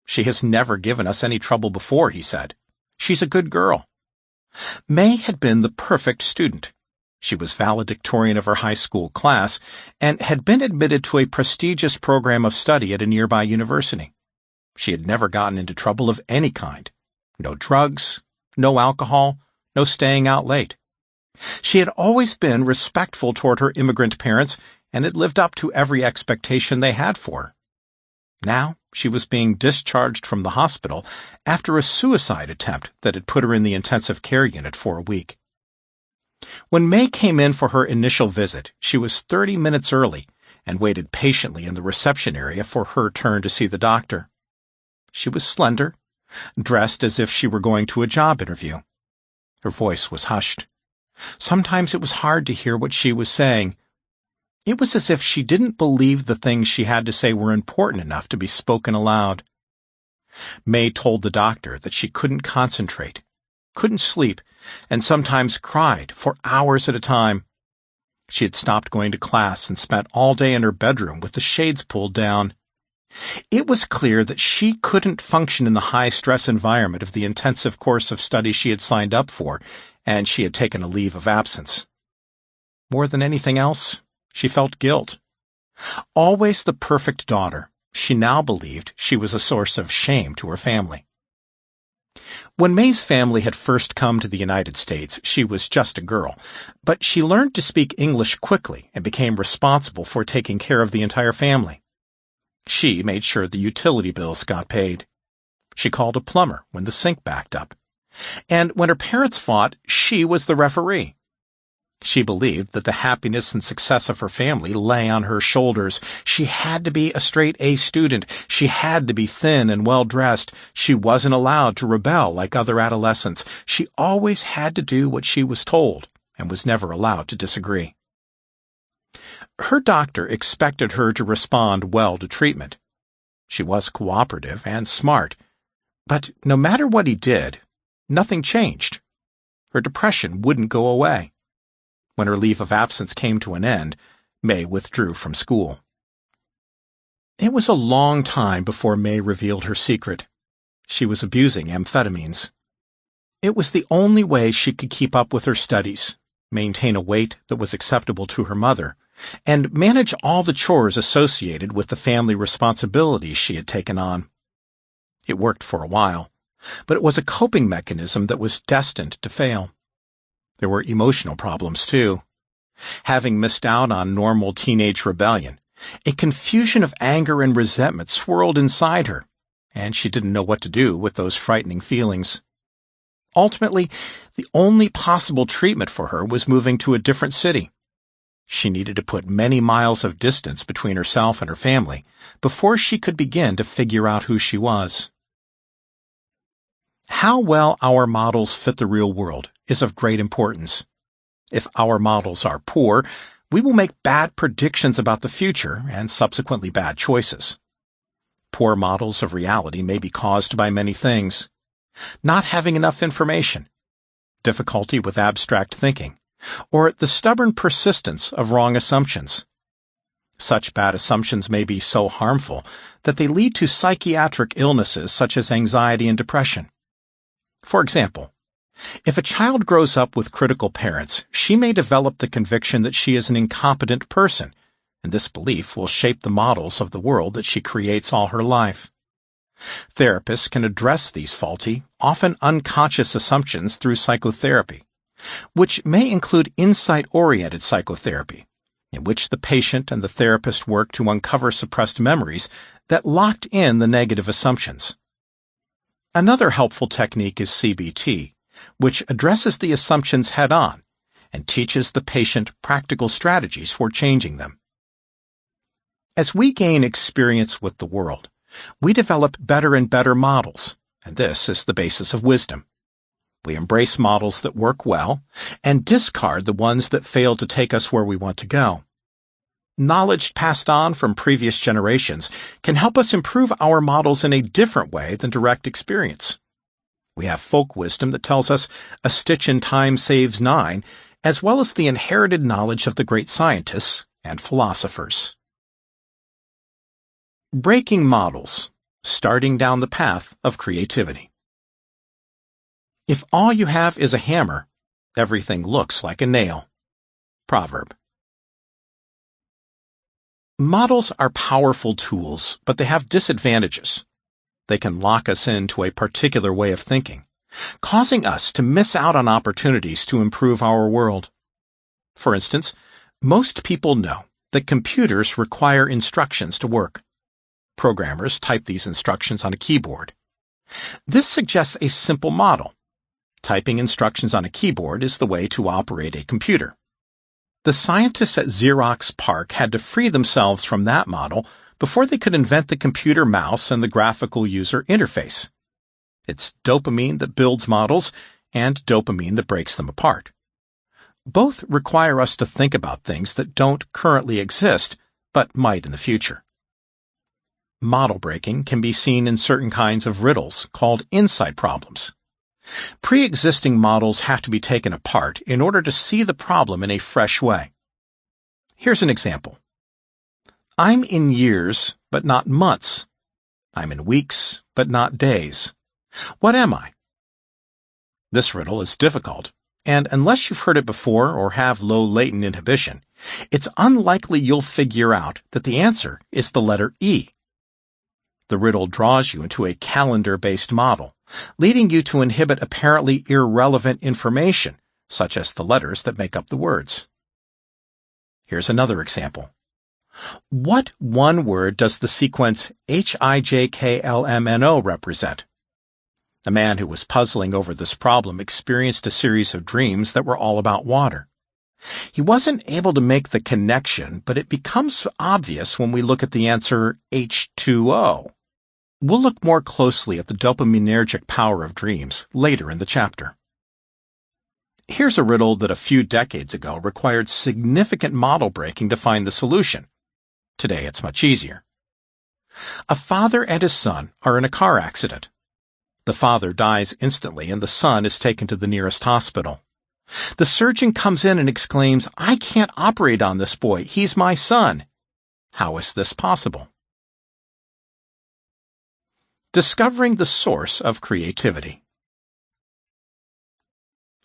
"She has never given us any trouble before," he said. "She's a good girl." May had been the perfect student. She was valedictorian of her high school class and had been admitted to a prestigious program of study at a nearby university. She had never gotten into trouble of any kind. No drugs, no alcohol, no staying out late. She had always been respectful toward her immigrant parents and had lived up to every expectation they had for her. Now she was being discharged from the hospital after a suicide attempt that had put her in the intensive care unit for a week. When May came in for her initial visit, she was 30 minutes early and waited patiently in the reception area for her turn to see the doctor. She was slender, dressed as if she were going to a job interview. Her voice was hushed. Sometimes it was hard to hear what she was saying. It was as if she didn't believe the things she had to say were important enough to be spoken aloud. May told the doctor that she couldn't concentrate, couldn't sleep, and sometimes cried for hours at a time. She had stopped going to class and spent all day in her bedroom with the shades pulled down. It was clear that she couldn't function in the high-stress environment of the intensive course of study she had signed up for, and she had taken a leave of absence. More than anything else, she felt guilt. Always the perfect daughter, she now believed she was a source of shame to her family. When May's family had first come to the United States, she was just a girl, but she learned to speak English quickly and became responsible for taking care of the entire family. She made sure the utility bills got paid. She called a plumber when the sink backed up. And when her parents fought, she was the referee. She believed that the happiness and success of her family lay on her shoulders. She had to be a straight-A student. She had to be thin and well-dressed. She wasn't allowed to rebel like other adolescents. She always had to do what she was told and was never allowed to disagree. Her doctor expected her to respond well to treatment. She was cooperative and smart, but no matter what he did, nothing changed. Her depression wouldn't go away. When her leave of absence came to an end, May withdrew from school. It was a long time before May revealed her secret. She was abusing amphetamines. It was the only way she could keep up with her studies, maintain a weight that was acceptable to her mother, and manage all the chores associated with the family responsibilities she had taken on. It worked for a while, but it was a coping mechanism that was destined to fail. There were emotional problems, too. Having missed out on normal teenage rebellion, a confusion of anger and resentment swirled inside her, and she didn't know what to do with those frightening feelings. Ultimately, the only possible treatment for her was moving to a different city. She needed to put many miles of distance between herself and her family before she could begin to figure out who she was. How well our models fit the real world is of great importance. If our models are poor, we will make bad predictions about the future and subsequently bad choices. Poor models of reality may be caused by many things. Not having enough information, difficulty with abstract thinking, or the stubborn persistence of wrong assumptions. Such bad assumptions may be so harmful that they lead to psychiatric illnesses such as anxiety and depression. For example, if a child grows up with critical parents, she may develop the conviction that she is an incompetent person, and this belief will shape the models of the world that she creates all her life. Therapists can address these faulty, often unconscious assumptions through psychotherapy, which may include insight-oriented psychotherapy, in which the patient and the therapist work to uncover suppressed memories that locked in the negative assumptions. Another helpful technique is CBT, which addresses the assumptions head-on and teaches the patient practical strategies for changing them. As we gain experience with the world, we develop better and better models, and this is the basis of wisdom. We embrace models that work well and discard the ones that fail to take us where we want to go. Knowledge passed on from previous generations can help us improve our models in a different way than direct experience. We have folk wisdom that tells us a stitch in time saves 9, as well as the inherited knowledge of the great scientists and philosophers. Breaking models, starting down the path of creativity. If all you have is a hammer, everything looks like a nail. Proverb. Models are powerful tools, but they have disadvantages. They can lock us into a particular way of thinking, causing us to miss out on opportunities to improve our world. For instance, most people know that computers require instructions to work. Programmers type these instructions on a keyboard. This suggests a simple model. Typing instructions on a keyboard is the way to operate a computer. The scientists at Xerox PARC had to free themselves from that model before they could invent the computer mouse and the graphical user interface. It's dopamine that builds models and dopamine that breaks them apart. Both require us to think about things that don't currently exist, but might in the future. Model breaking can be seen in certain kinds of riddles called insight problems. Pre-existing models have to be taken apart in order to see the problem in a fresh way. Here's an example. I'm in years, but not months. I'm in weeks, but not days. What am I? This riddle is difficult, and unless you've heard it before or have low latent inhibition, it's unlikely you'll figure out that the answer is the letter E. The riddle draws you into a calendar-based model, leading you to inhibit apparently irrelevant information, such as the letters that make up the words. Here's another example. What one word does the sequence HIJKLMNO represent? A man who was puzzling over this problem experienced a series of dreams that were all about water. He wasn't able to make the connection, but it becomes obvious when we look at the answer H2O. We'll look more closely at the dopaminergic power of dreams later in the chapter. Here's a riddle that a few decades ago required significant model breaking to find the solution. Today it's much easier. A father and his son are in a car accident. The father dies instantly and the son is taken to the nearest hospital. The surgeon comes in and exclaims, "I can't operate on this boy. He's my son." How is this possible? Discovering the source of creativity.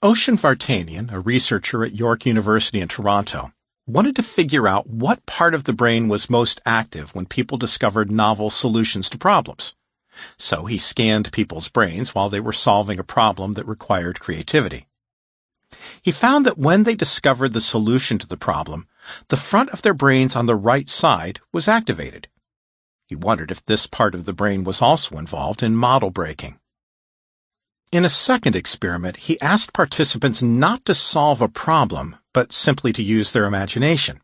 Ocean Vartanian, a researcher at York University in Toronto, wanted to figure out what part of the brain was most active when people discovered novel solutions to problems. So he scanned people's brains while they were solving a problem that required creativity. He found that when they discovered the solution to the problem, the front of their brains on the right side was activated. He wondered if this part of the brain was also involved in model breaking. In a second experiment, he asked participants not to solve a problem, but simply to use their imagination.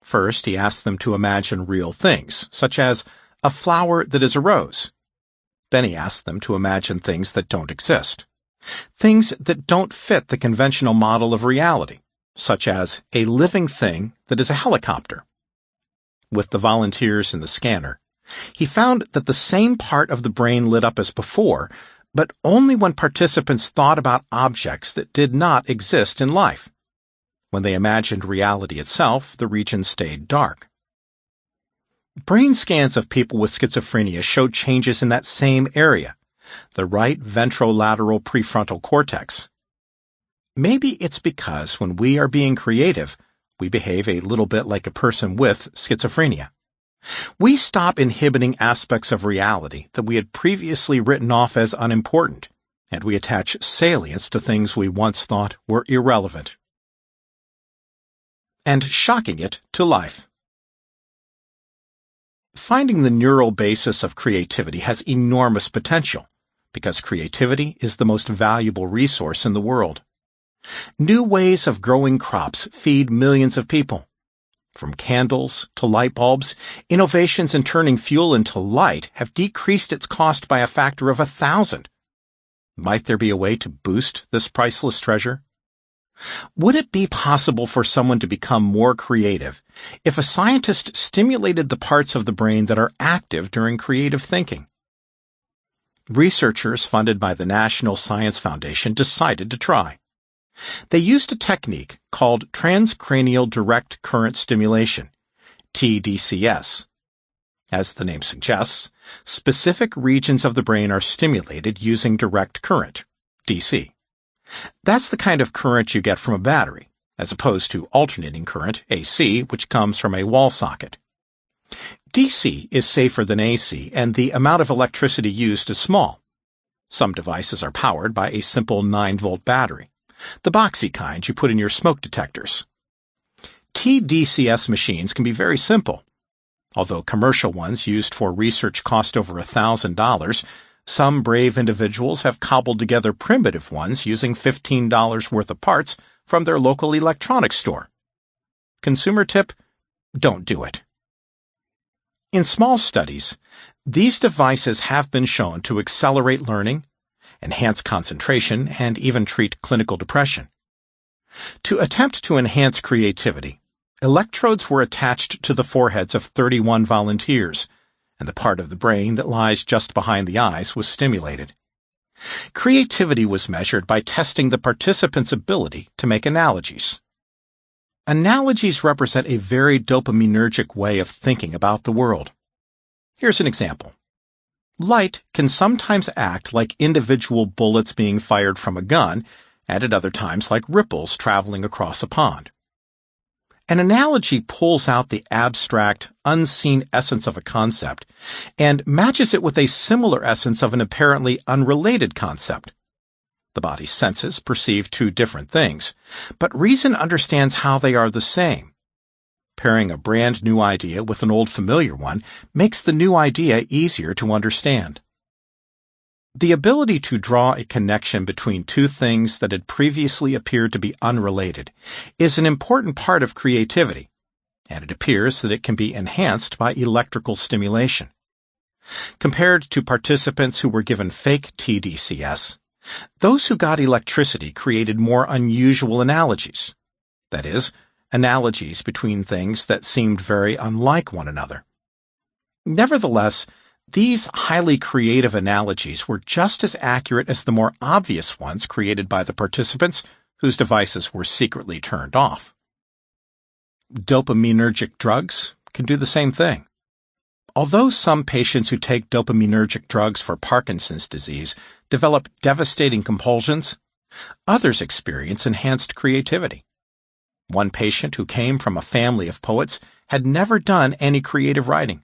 First, he asked them to imagine real things, such as a flower that is a rose. Then he asked them to imagine things that don't exist, things that don't fit the conventional model of reality, such as a living thing that is a helicopter. With the volunteers in the scanner, he found that the same part of the brain lit up as before, but only when participants thought about objects that did not exist in life. When they imagined reality itself, the region stayed dark. Brain scans of people with schizophrenia showed changes in that same area, the right ventrolateral prefrontal cortex. Maybe it's because when we are being creative, we behave a little bit like a person with schizophrenia. We stop inhibiting aspects of reality that we had previously written off as unimportant, and we attach salience to things we once thought were irrelevant. And shocking it to life. Finding the neural basis of creativity has enormous potential, because creativity is the most valuable resource in the world. New ways of growing crops feed millions of people. From candles to light bulbs, innovations in turning fuel into light have decreased its cost by a factor of 1,000. Might there be a way to boost this priceless treasure? Would it be possible for someone to become more creative if a scientist stimulated the parts of the brain that are active during creative thinking? Researchers funded by the National Science Foundation decided to try. They used a technique called transcranial direct current stimulation, TDCS. As the name suggests, specific regions of the brain are stimulated using direct current, DC. That's the kind of current you get from a battery, as opposed to alternating current, AC, which comes from a wall socket. DC is safer than AC, and the amount of electricity used is small. Some devices are powered by a simple 9-volt battery, the boxy kind you put in your smoke detectors. TDCS machines can be very simple. Although commercial ones used for research cost over $1,000, some brave individuals have cobbled together primitive ones using $15 worth of parts from their local electronics store. Consumer tip: don't do it. In small studies, these devices have been shown to accelerate learning, enhance concentration, and even treat clinical depression. To attempt to enhance creativity, electrodes were attached to the foreheads of 31 volunteers, and the part of the brain that lies just behind the eyes was stimulated. Creativity was measured by testing the participants' ability to make analogies. Analogies represent a very dopaminergic way of thinking about the world. Here's an example. Light can sometimes act like individual bullets being fired from a gun, and at other times like ripples traveling across a pond. An analogy pulls out the abstract, unseen essence of a concept and matches it with a similar essence of an apparently unrelated concept. The body's senses perceive two different things, but reason understands how they are the same. Pairing a brand new idea with an old familiar one makes the new idea easier to understand. The ability to draw a connection between two things that had previously appeared to be unrelated is an important part of creativity, and it appears that it can be enhanced by electrical stimulation. Compared to participants who were given fake TDCS, those who got electricity created more unusual analogies. That is, analogies between things that seemed very unlike one another. Nevertheless, these highly creative analogies were just as accurate as the more obvious ones created by the participants whose devices were secretly turned off. Dopaminergic drugs can do the same thing. Although some patients who take dopaminergic drugs for Parkinson's disease develop devastating compulsions, others experience enhanced creativity. One patient who came from a family of poets had never done any creative writing.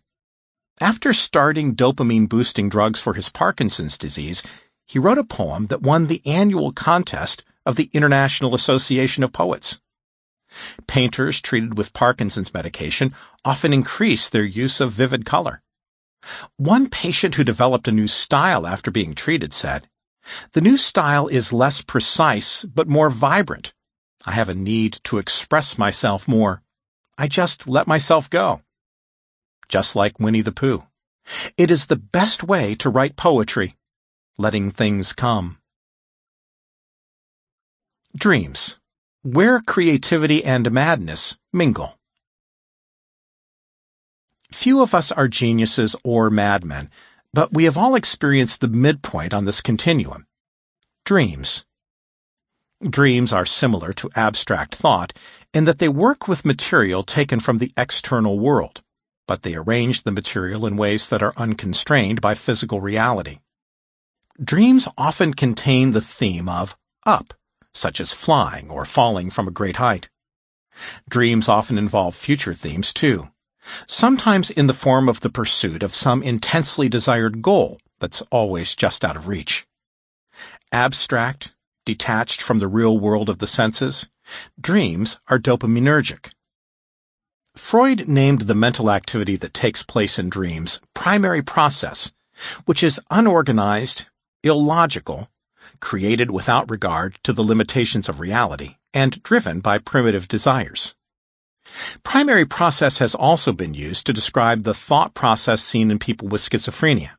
After starting dopamine-boosting drugs for his Parkinson's disease, he wrote a poem that won the annual contest of the International Association of Poets. Painters treated with Parkinson's medication often increase their use of vivid color. One patient who developed a new style after being treated said, "The new style is less precise but more vibrant. I have a need to express myself more. I just let myself go." Just like Winnie the Pooh. It is the best way to write poetry, letting things come. Dreams, where creativity and madness mingle. Few of us are geniuses or madmen, but we have all experienced the midpoint on this continuum. Dreams. Dreams are similar to abstract thought in that they work with material taken from the external world. but they arrange the material in ways that are unconstrained by physical reality. Dreams often contain the theme of up, such as flying or falling from a great height. Dreams often involve future themes too, sometimes in the form of the pursuit of some intensely desired goal that's always just out of reach. Abstract, detached from the real world of the senses, dreams are dopaminergic. Freud named the mental activity that takes place in dreams primary process, which is unorganized, illogical, created without regard to the limitations of reality, and driven by primitive desires. Primary process has also been used to describe the thought process seen in people with schizophrenia.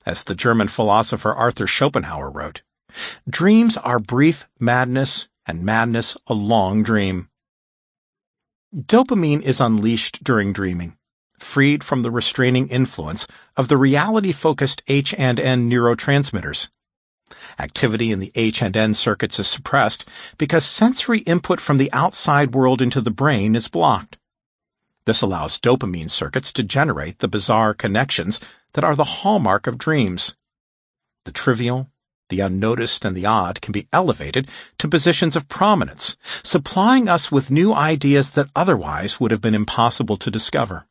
As the German philosopher Arthur Schopenhauer wrote, "Dreams are brief madness, and madness a long dream." Dopamine is unleashed during dreaming, freed from the restraining influence of the reality-focused H&N neurotransmitters. Activity in the H&N circuits is suppressed because sensory input from the outside world into the brain is blocked. This allows dopamine circuits to generate the bizarre connections that are the hallmark of dreams. The trivial, the unnoticed, and the odd can be elevated to positions of prominence, supplying us with new ideas that otherwise would have been impossible to discover.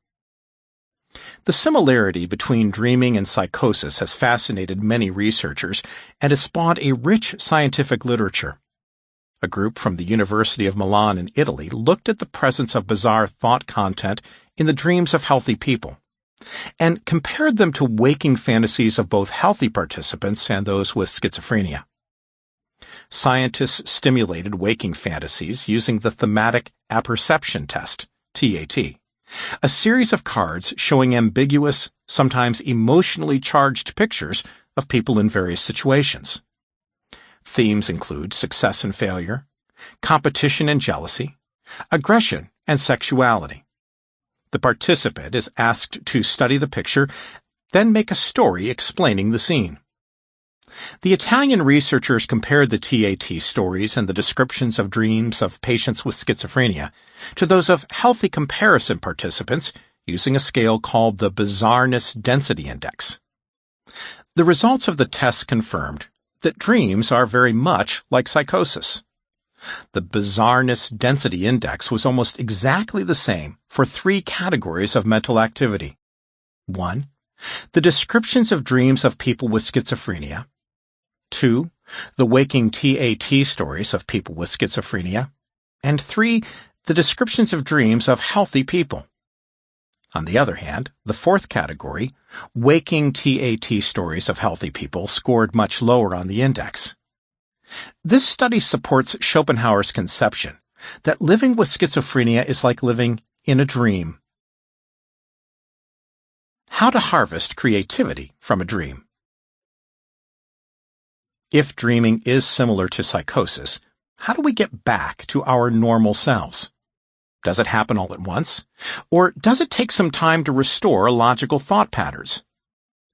The similarity between dreaming and psychosis has fascinated many researchers and has spawned a rich scientific literature. A group from the University of Milan in Italy looked at the presence of bizarre thought content in the dreams of healthy people, and compared them to waking fantasies of both healthy participants and those with schizophrenia. Scientists stimulated waking fantasies using the thematic apperception test, TAT, a series of cards showing ambiguous, sometimes emotionally charged pictures of people in various situations. Themes include success and failure, competition and jealousy, aggression and sexuality. The participant is asked to study the picture, then make a story explaining the scene. The Italian researchers compared the TAT stories and the descriptions of dreams of patients with schizophrenia to those of healthy comparison participants using a scale called the Bizarreness Density Index. The results of the test confirmed that dreams are very much like psychosis. The Bizarreness Density Index was almost exactly the same for three categories of mental activity. 1. The descriptions of dreams of people with schizophrenia. 2. The waking TAT stories of people with schizophrenia. And 3. The descriptions of dreams of healthy people. On the other hand, the fourth category, waking TAT stories of healthy people, scored much lower on the index. This study supports Schopenhauer's conception that living with schizophrenia is like living in a dream. How to harvest creativity from a dream. If dreaming is similar to psychosis, how do we get back to our normal selves? Does it happen all at once? Or does it take some time to restore logical thought patterns?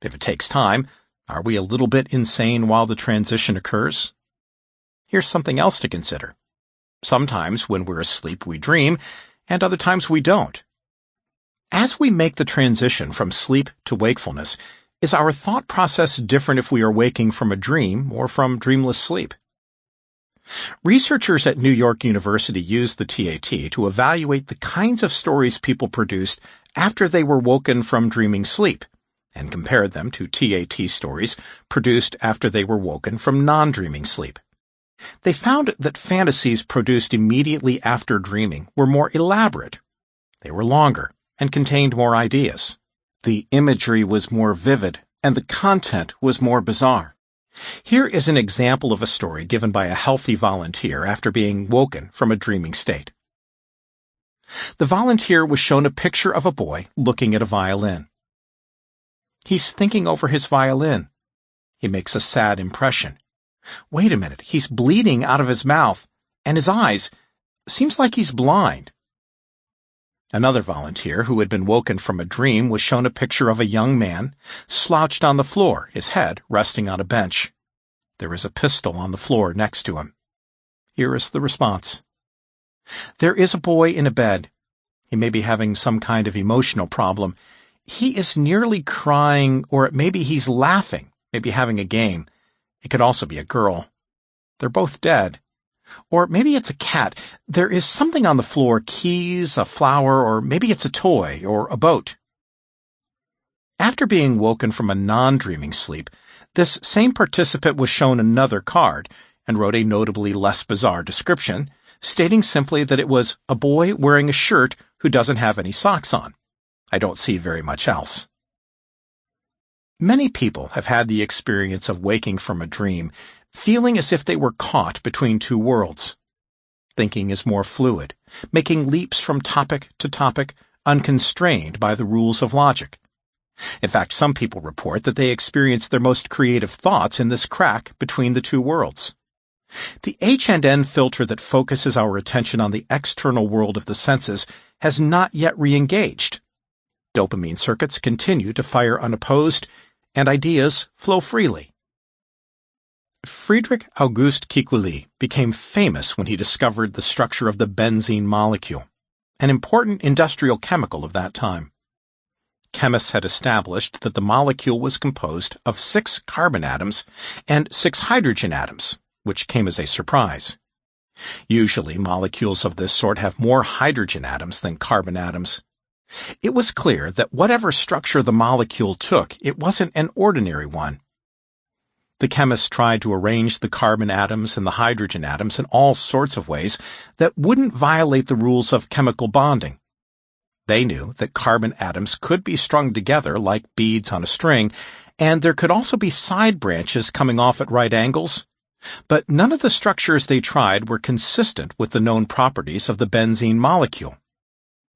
If it takes time, are we a little bit insane while the transition occurs? Here's something else to consider. Sometimes when we're asleep we dream, and other times we don't. As we make the transition from sleep to wakefulness, is our thought process different if we are waking from a dream or from dreamless sleep? Researchers at New York University used the TAT to evaluate the kinds of stories people produced after they were woken from dreaming sleep, and compared them to TAT stories produced after they were woken from non-dreaming sleep. They found that fantasies produced immediately after dreaming were more elaborate. They were longer and contained more ideas. The imagery was more vivid, and the content was more bizarre. Here is an example of a story given by a healthy volunteer after being woken from a dreaming state. The volunteer was shown a picture of a boy looking at a violin. He's thinking over his violin. He makes a sad impression. Wait a minute, he's bleeding out of his mouth, and his eyes, seems like he's blind. Another volunteer who had been woken from a dream was shown a picture of a young man, slouched on the floor, his head resting on a bench. There is a pistol on the floor next to him. Here is the response. There is a boy in a bed. He may be having some kind of emotional problem. He is nearly crying, or maybe he's laughing, maybe having a game. It could also be a girl. They're both dead. Or maybe it's a cat. There is something on the floor, keys, a flower, or maybe it's a toy or a boat. After being woken from a non-dreaming sleep, this same participant was shown another card and wrote a notably less bizarre description, stating simply that it was a boy wearing a shirt who doesn't have any socks on. I don't see very much else. Many people have had the experience of waking from a dream, feeling as if they were caught between two worlds. Thinking is more fluid, making leaps from topic to topic, unconstrained by the rules of logic. In fact, some people report that they experience their most creative thoughts in this crack between the two worlds. The H&N filter that focuses our attention on the external world of the senses has not yet re-engaged. Dopamine circuits continue to fire unopposed, and ideas flow freely. Friedrich August Kekulé became famous when he discovered the structure of the benzene molecule, an important industrial chemical of that time. Chemists had established that the molecule was composed of 6 carbon atoms and 6 hydrogen atoms, which came as a surprise. Usually, molecules of this sort have more hydrogen atoms than carbon atoms. It was clear that whatever structure the molecule took, it wasn't an ordinary one. The chemists tried to arrange the carbon atoms and the hydrogen atoms in all sorts of ways that wouldn't violate the rules of chemical bonding. They knew that carbon atoms could be strung together like beads on a string, and there could also be side branches coming off at right angles. But none of the structures they tried were consistent with the known properties of the benzene molecule.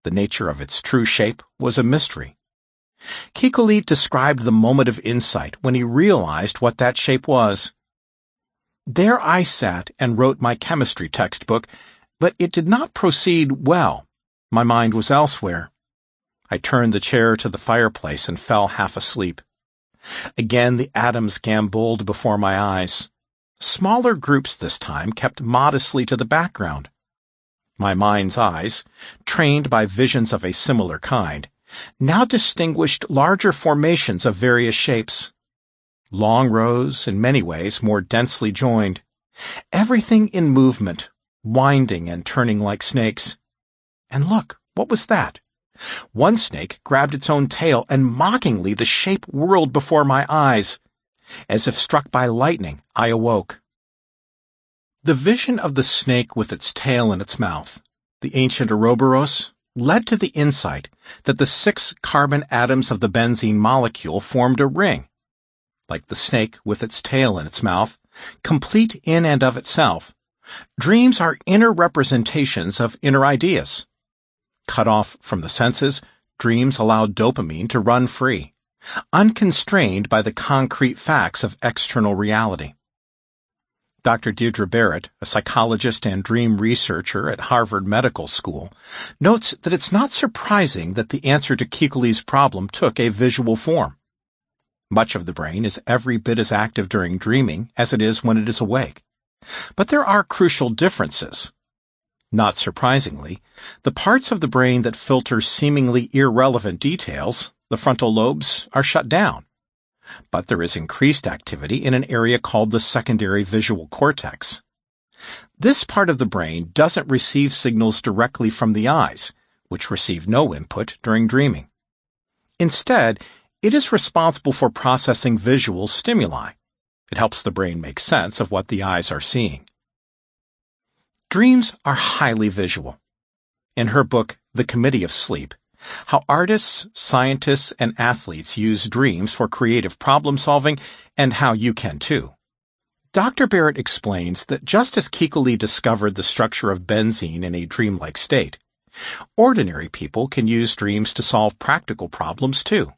The nature of its true shape was a mystery. Kekulé described the moment of insight when he realized what that shape was. There I sat and wrote my chemistry textbook, but it did not proceed well. My mind was elsewhere. I turned the chair to the fireplace and fell half asleep. Again the atoms gamboled before my eyes. Smaller groups this time kept modestly to the background. My mind's eyes, trained by visions of a similar kind, now distinguished larger formations of various shapes. Long rows, in many ways more densely joined. Everything in movement, winding and turning like snakes. And look, what was that? One snake grabbed its own tail, and mockingly the shape whirled before my eyes. As if struck by lightning, I awoke. The vision of the snake with its tail in its mouth, the ancient Ouroboros, led to the insight that the 6 carbon atoms of the benzene molecule formed a ring. Like the snake with its tail in its mouth, complete in and of itself, dreams are inner representations of inner ideas. Cut off from the senses, dreams allow dopamine to run free, unconstrained by the concrete facts of external reality. Dr. Deirdre Barrett, a psychologist and dream researcher at Harvard Medical School, notes that it's not surprising that the answer to Kekulé's problem took a visual form. Much of the brain is every bit as active during dreaming as it is when it is awake. But there are crucial differences. Not surprisingly, the parts of the brain that filter seemingly irrelevant details, the frontal lobes, are shut down. But there is increased activity in an area called the secondary visual cortex. This part of the brain doesn't receive signals directly from the eyes, which receive no input during dreaming. Instead, it is responsible for processing visual stimuli. It helps the brain make sense of what the eyes are seeing. Dreams are highly visual. In her book, The Committee of Sleep, How Artists, Scientists, and Athletes Use Dreams for Creative Problem-Solving, and How You Can Too, Dr. Barrett explains that just as Kekulé discovered the structure of benzene in a dreamlike state, ordinary people can use dreams to solve practical problems too.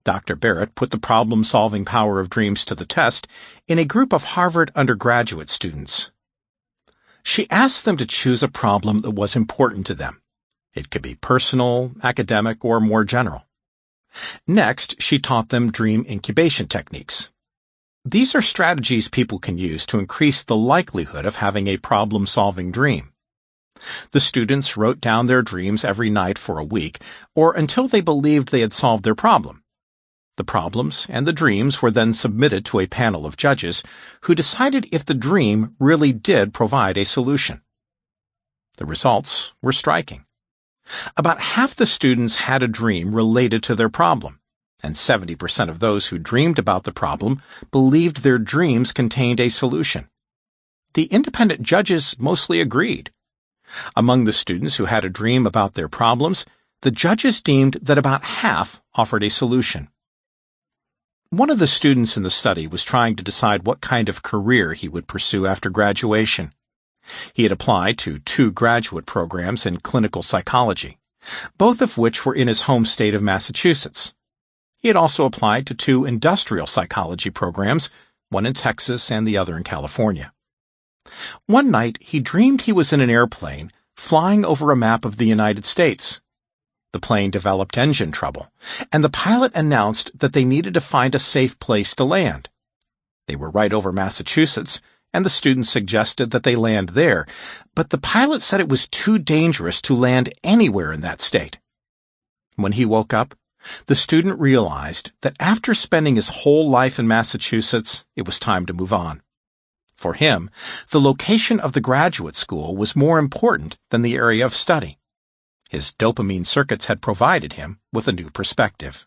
Dr. Barrett put the problem-solving power of dreams to the test in a group of Harvard undergraduate students. She asked them to choose a problem that was important to them. It could be personal, academic, or more general. Next, she taught them dream incubation techniques. These are strategies people can use to increase the likelihood of having a problem-solving dream. The students wrote down their dreams every night for a week, or until they believed they had solved their problem. The problems and the dreams were then submitted to a panel of judges who decided if the dream really did provide a solution. The results were striking. About half the students had a dream related to their problem, and 70% of those who dreamed about the problem believed their dreams contained a solution. The independent judges mostly agreed. Among the students who had a dream about their problems, the judges deemed that about half offered a solution. One of the students in the study was trying to decide what kind of career he would pursue after graduation. He had applied to 2 graduate programs in clinical psychology, both of which were in his home state of Massachusetts. He had also applied to 2 industrial psychology programs, one in Texas and the other in California. One night, he dreamed he was in an airplane flying over a map of the United States. The plane developed engine trouble, and the pilot announced that they needed to find a safe place to land. They were right over Massachusetts, and the student suggested that they land there, but the pilot said it was too dangerous to land anywhere in that state. When he woke up, the student realized that after spending his whole life in Massachusetts, it was time to move on. For him, the location of the graduate school was more important than the area of study. His dopamine circuits had provided him with a new perspective.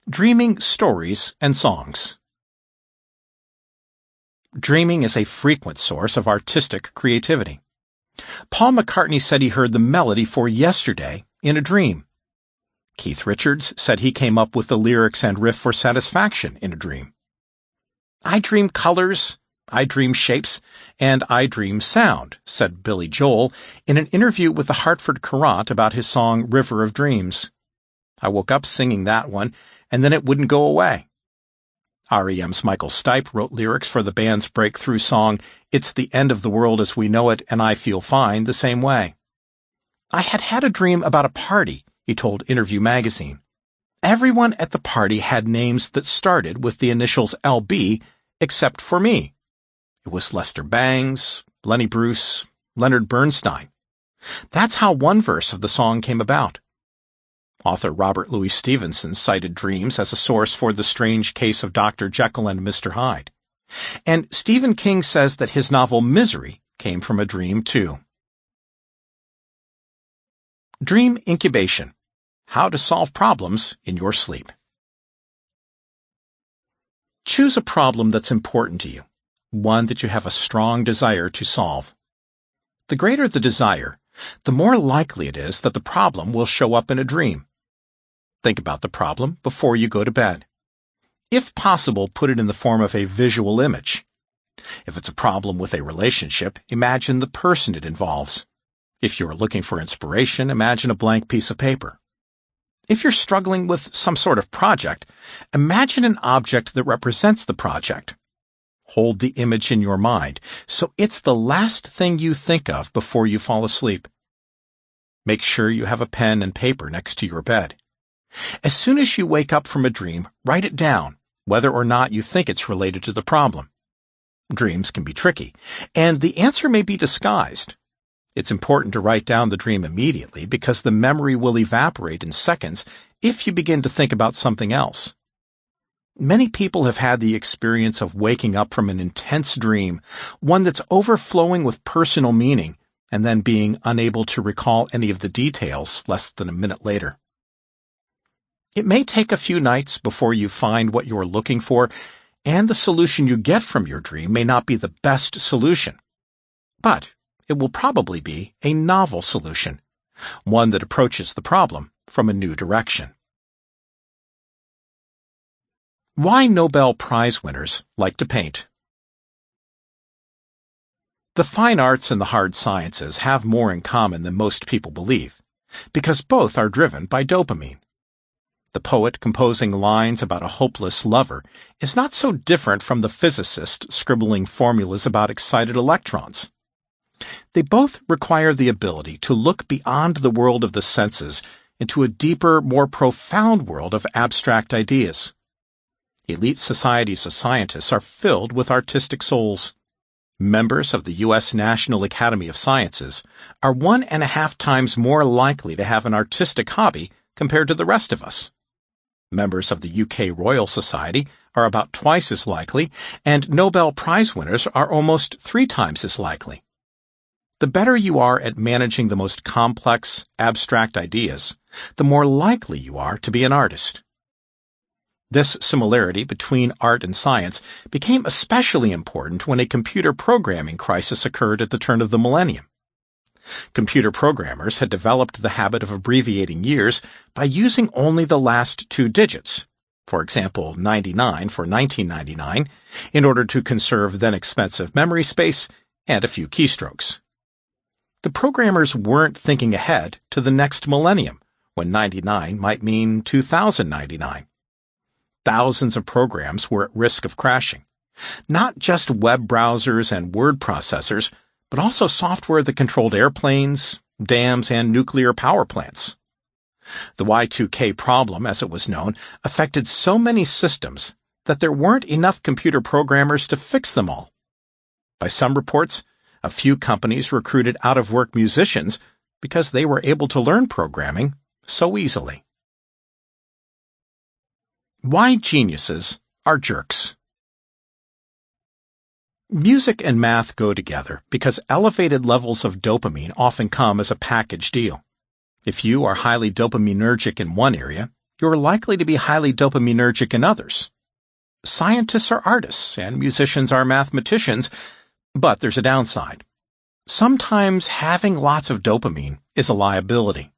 Dreaming stories and songs. Dreaming is a frequent source of artistic creativity. Paul McCartney said he heard the melody for Yesterday in a dream. Keith Richards said he came up with the lyrics and riff for Satisfaction in a dream. I dream colors, I dream shapes, and I dream sound, said Billy Joel in an interview with the Hartford Courant about his song River of Dreams. I woke up singing that one, and then it wouldn't go away. REM's Michael Stipe wrote lyrics for the band's breakthrough song It's the End of the World as We Know It and I Feel Fine the same way. I had a dream about a party, he told Interview magazine. Everyone at the party had names that started with the initials LB, except for me. It was Lester Bangs, Lenny Bruce, Leonard Bernstein. That's how one verse of the song came about. Author Robert Louis Stevenson cited dreams as a source for The Strange Case of Dr. Jekyll and Mr. Hyde. And Stephen King says that his novel Misery came from a dream, too. Dream incubation. How to solve problems in your sleep. Choose a problem that's important to you, one that you have a strong desire to solve. The greater the desire, the more likely it is that the problem will show up in a dream. Think about the problem before you go to bed. If possible, put it in the form of a visual image. If it's a problem with a relationship, imagine the person it involves. If you're looking for inspiration, imagine a blank piece of paper. If you're struggling with some sort of project, imagine an object that represents the project. Hold the image in your mind, so it's the last thing you think of before you fall asleep. Make sure you have a pen and paper next to your bed. As soon as you wake up from a dream, write it down, whether or not you think it's related to the problem. Dreams can be tricky, and the answer may be disguised. It's important to write down the dream immediately because the memory will evaporate in seconds if you begin to think about something else. Many people have had the experience of waking up from an intense dream, one that's overflowing with personal meaning, and then being unable to recall any of the details less than a minute later. It may take a few nights before you find what you're looking for, and the solution you get from your dream may not be the best solution. But it will probably be a novel solution, one that approaches the problem from a new direction. Why Nobel Prize winners like to paint. The fine arts and the hard sciences have more in common than most people believe, because both are driven by dopamine. The poet composing lines about a hopeless lover is not so different from the physicist scribbling formulas about excited electrons. They both require the ability to look beyond the world of the senses into a deeper, more profound world of abstract ideas. Elite societies of scientists are filled with artistic souls. Members of the U.S. National Academy of Sciences are 1.5 times more likely to have an artistic hobby compared to the rest of us. Members of the UK Royal Society are about twice as likely, and Nobel Prize winners are almost 3 times as likely. The better you are at managing the most complex, abstract ideas, the more likely you are to be an artist. This similarity between art and science became especially important when a computer programming crisis occurred at the turn of the millennium. Computer programmers had developed the habit of abbreviating years by using only the last 2 digits, for example 99 for 1999, in order to conserve then expensive memory space and a few keystrokes. The programmers weren't thinking ahead to the next millennium, when 99 might mean 2099. Thousands of programs were at risk of crashing. Not just web browsers and word processors, but also software that controlled airplanes, dams, and nuclear power plants. The Y2K problem, as it was known, affected so many systems that there weren't enough computer programmers to fix them all. By some reports, a few companies recruited out-of-work musicians because they were able to learn programming so easily. Why geniuses are jerks. Music and math go together because elevated levels of dopamine often come as a package deal. If you are highly dopaminergic in one area, you're likely to be highly dopaminergic in others. Scientists are artists and musicians are mathematicians, but there's a downside. Sometimes having lots of dopamine is a liability.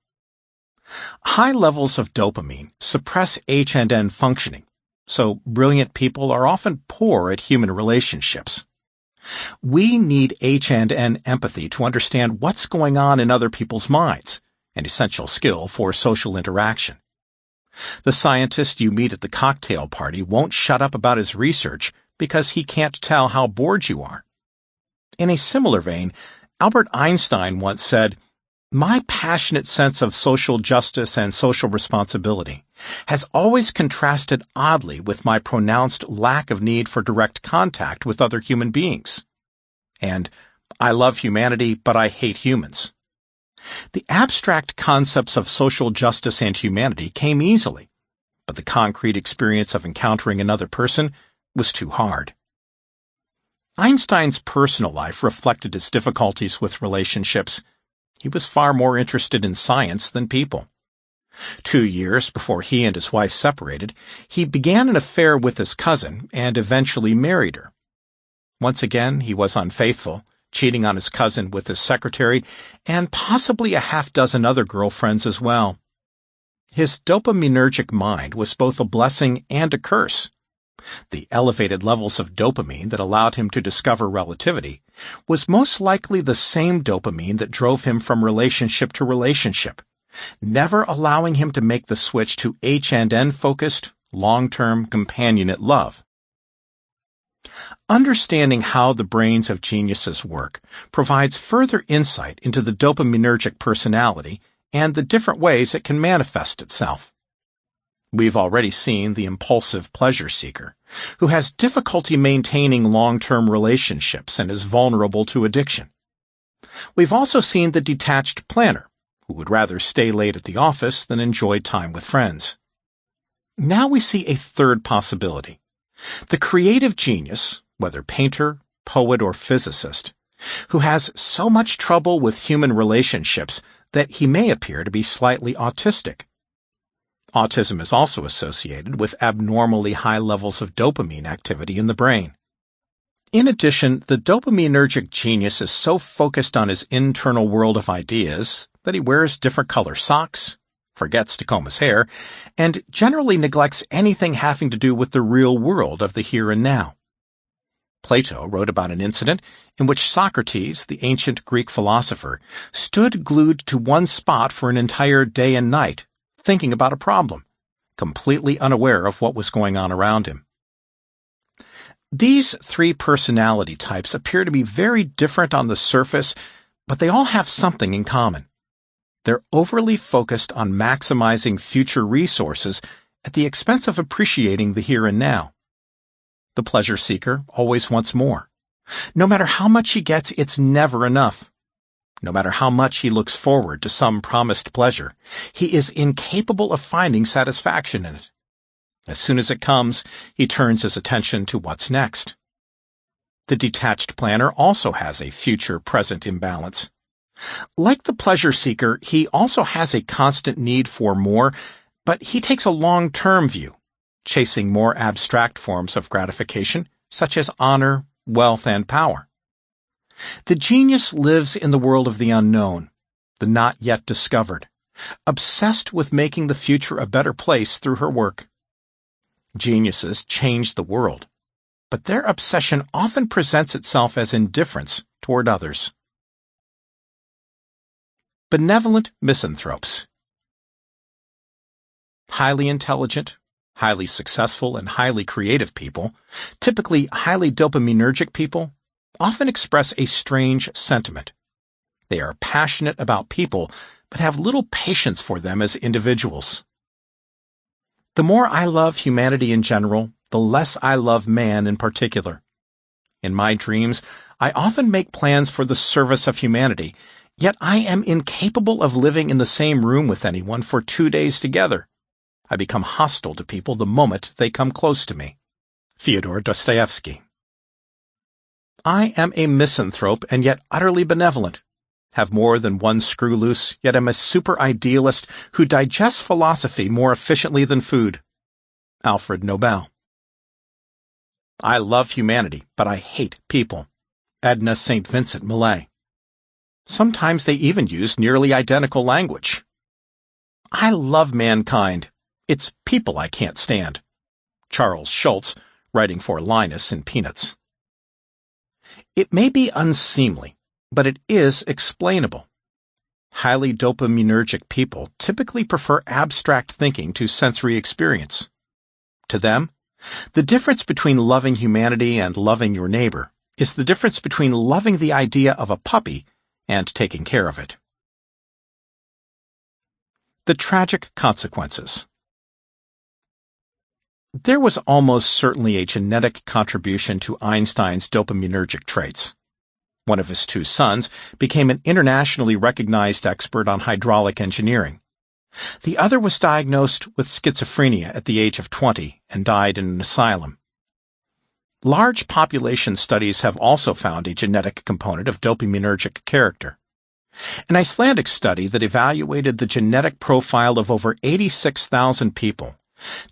High levels of dopamine suppress H&N functioning, so brilliant people are often poor at human relationships. We need H&N empathy to understand what's going on in other people's minds, an essential skill for social interaction. The scientist you meet at the cocktail party won't shut up about his research because he can't tell how bored you are. In a similar vein, Albert Einstein once said, "My passionate sense of social justice and social responsibility has always contrasted oddly with my pronounced lack of need for direct contact with other human beings." And, "I love humanity, but I hate humans." The abstract concepts of social justice and humanity came easily, but the concrete experience of encountering another person was too hard. Einstein's personal life reflected his difficulties with relationships. He was far more interested in science than people. 2 years before he and his wife separated, he began an affair with his cousin and eventually married her. Once again, he was unfaithful, cheating on his cousin with his secretary and possibly a half-dozen other girlfriends as well. His dopaminergic mind was both a blessing and a curse. The elevated levels of dopamine that allowed him to discover relativity was most likely the same dopamine that drove him from relationship to relationship, never allowing him to make the switch to H&N-focused, long-term companionate love. Understanding how the brains of geniuses work provides further insight into the dopaminergic personality and the different ways it can manifest itself. We've already seen the impulsive pleasure seeker, who has difficulty maintaining long-term relationships and is vulnerable to addiction. We've also seen the detached planner, who would rather stay late at the office than enjoy time with friends. Now we see a third possibility. The creative genius, whether painter, poet, or physicist, who has so much trouble with human relationships that he may appear to be slightly autistic. Autism is also associated with abnormally high levels of dopamine activity in the brain. In addition, the dopaminergic genius is so focused on his internal world of ideas that he wears different color socks, forgets to comb his hair, and generally neglects anything having to do with the real world of the here and now. Plato wrote about an incident in which Socrates, the ancient Greek philosopher, stood glued to one spot for an entire day and night, thinking about a problem, completely unaware of what was going on around him. These 3 personality types appear to be very different on the surface, but they all have something in common. They're overly focused on maximizing future resources at the expense of appreciating the here and now. The pleasure seeker always wants more, No matter how much he gets, it's never enough. No matter how much he looks forward to some promised pleasure, he is incapable of finding satisfaction in it. As soon as it comes, he turns his attention to what's next. The detached planner also has a future-present imbalance. Like the pleasure seeker, he also has a constant need for more, but he takes a long-term view, chasing more abstract forms of gratification, such as honor, wealth, and power. The genius lives in the world of the unknown, the not yet discovered, obsessed with making the future a better place through her work. Geniuses change the world, but their obsession often presents itself as indifference toward others. Benevolent misanthropes. Highly intelligent, highly successful, and highly creative people, typically highly dopaminergic people, often express a strange sentiment. They are passionate about people, but have little patience for them as individuals. The more I love humanity in general, the less I love man in particular. In my dreams, I often make plans for the service of humanity, yet I am incapable of living in the same room with anyone for 2 days together. I become hostile to people the moment they come close to me. Fyodor Dostoevsky. I am a misanthrope and yet utterly benevolent. Have more than one screw loose, yet am a super-idealist who digests philosophy more efficiently than food. Alfred Nobel. I love humanity, but I hate people. Edna St. Vincent Millay. Sometimes they even use nearly identical language. I love mankind. It's people I can't stand. Charles Schulz, writing for Linus in Peanuts. It may be unseemly, but it is explainable. Highly dopaminergic people typically prefer abstract thinking to sensory experience. To them, the difference between loving humanity and loving your neighbor is the difference between loving the idea of a puppy and taking care of it. The tragic consequences. There was almost certainly a genetic contribution to Einstein's dopaminergic traits. One of his 2 sons became an internationally recognized expert on hydraulic engineering. The other was diagnosed with schizophrenia at the age of 20 and died in an asylum. Large population studies have also found a genetic component of dopaminergic character. An Icelandic study that evaluated the genetic profile of over 86,000 people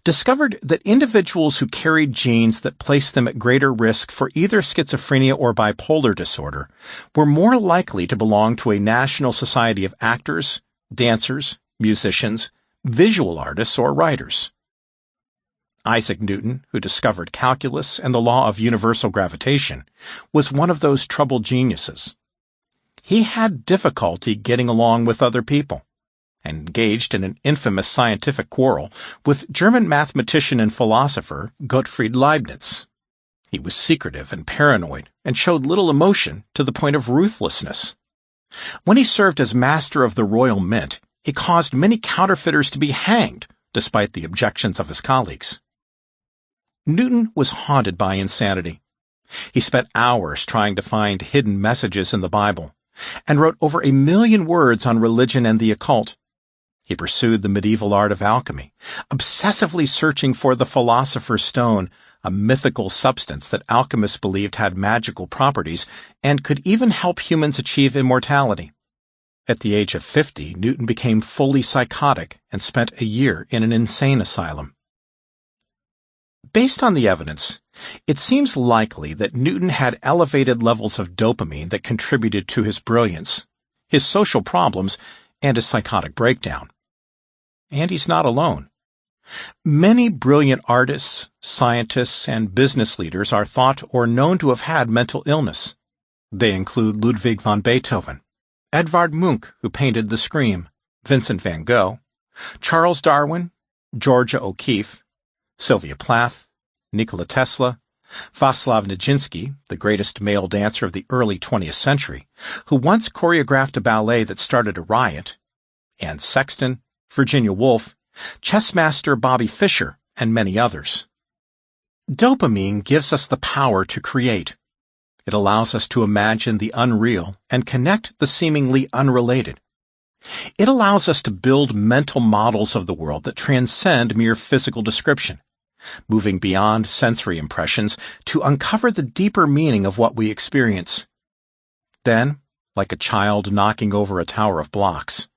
discovered that individuals who carried genes that placed them at greater risk for either schizophrenia or bipolar disorder were more likely to belong to a national society of actors, dancers, musicians, visual artists, or writers. Isaac Newton, who discovered calculus and the law of universal gravitation, was one of those troubled geniuses. He had difficulty getting along with other people, and engaged in an infamous scientific quarrel with German mathematician and philosopher Gottfried Leibniz. He was secretive and paranoid and showed little emotion to the point of ruthlessness. When he served as master of the Royal Mint, he caused many counterfeiters to be hanged, despite the objections of his colleagues. Newton was haunted by insanity. He spent hours trying to find hidden messages in the Bible, and wrote over 1 million words on religion and the occult. He pursued the medieval art of alchemy, obsessively searching for the philosopher's stone, a mythical substance that alchemists believed had magical properties and could even help humans achieve immortality. At the age of 50, Newton became fully psychotic and spent a year in an insane asylum. Based on the evidence, it seems likely that Newton had elevated levels of dopamine that contributed to his brilliance, his social problems, and his psychotic breakdown. And he's not alone. Many brilliant artists, scientists, and business leaders are thought or known to have had mental illness. They include Ludwig van Beethoven, Edvard Munch, who painted The Scream, Vincent van Gogh, Charles Darwin, Georgia O'Keeffe, Sylvia Plath, Nikola Tesla, Václav Nijinsky, the greatest male dancer of the early 20th century, who once choreographed a ballet that started a riot, Anne Sexton, Virginia Woolf, chess master Bobby Fischer, and many others. Dopamine gives us the power to create. It allows us to imagine the unreal and connect the seemingly unrelated. It allows us to build mental models of the world that transcend mere physical description, moving beyond sensory impressions to uncover the deeper meaning of what we experience. Then, like a child knocking over a tower of blocks,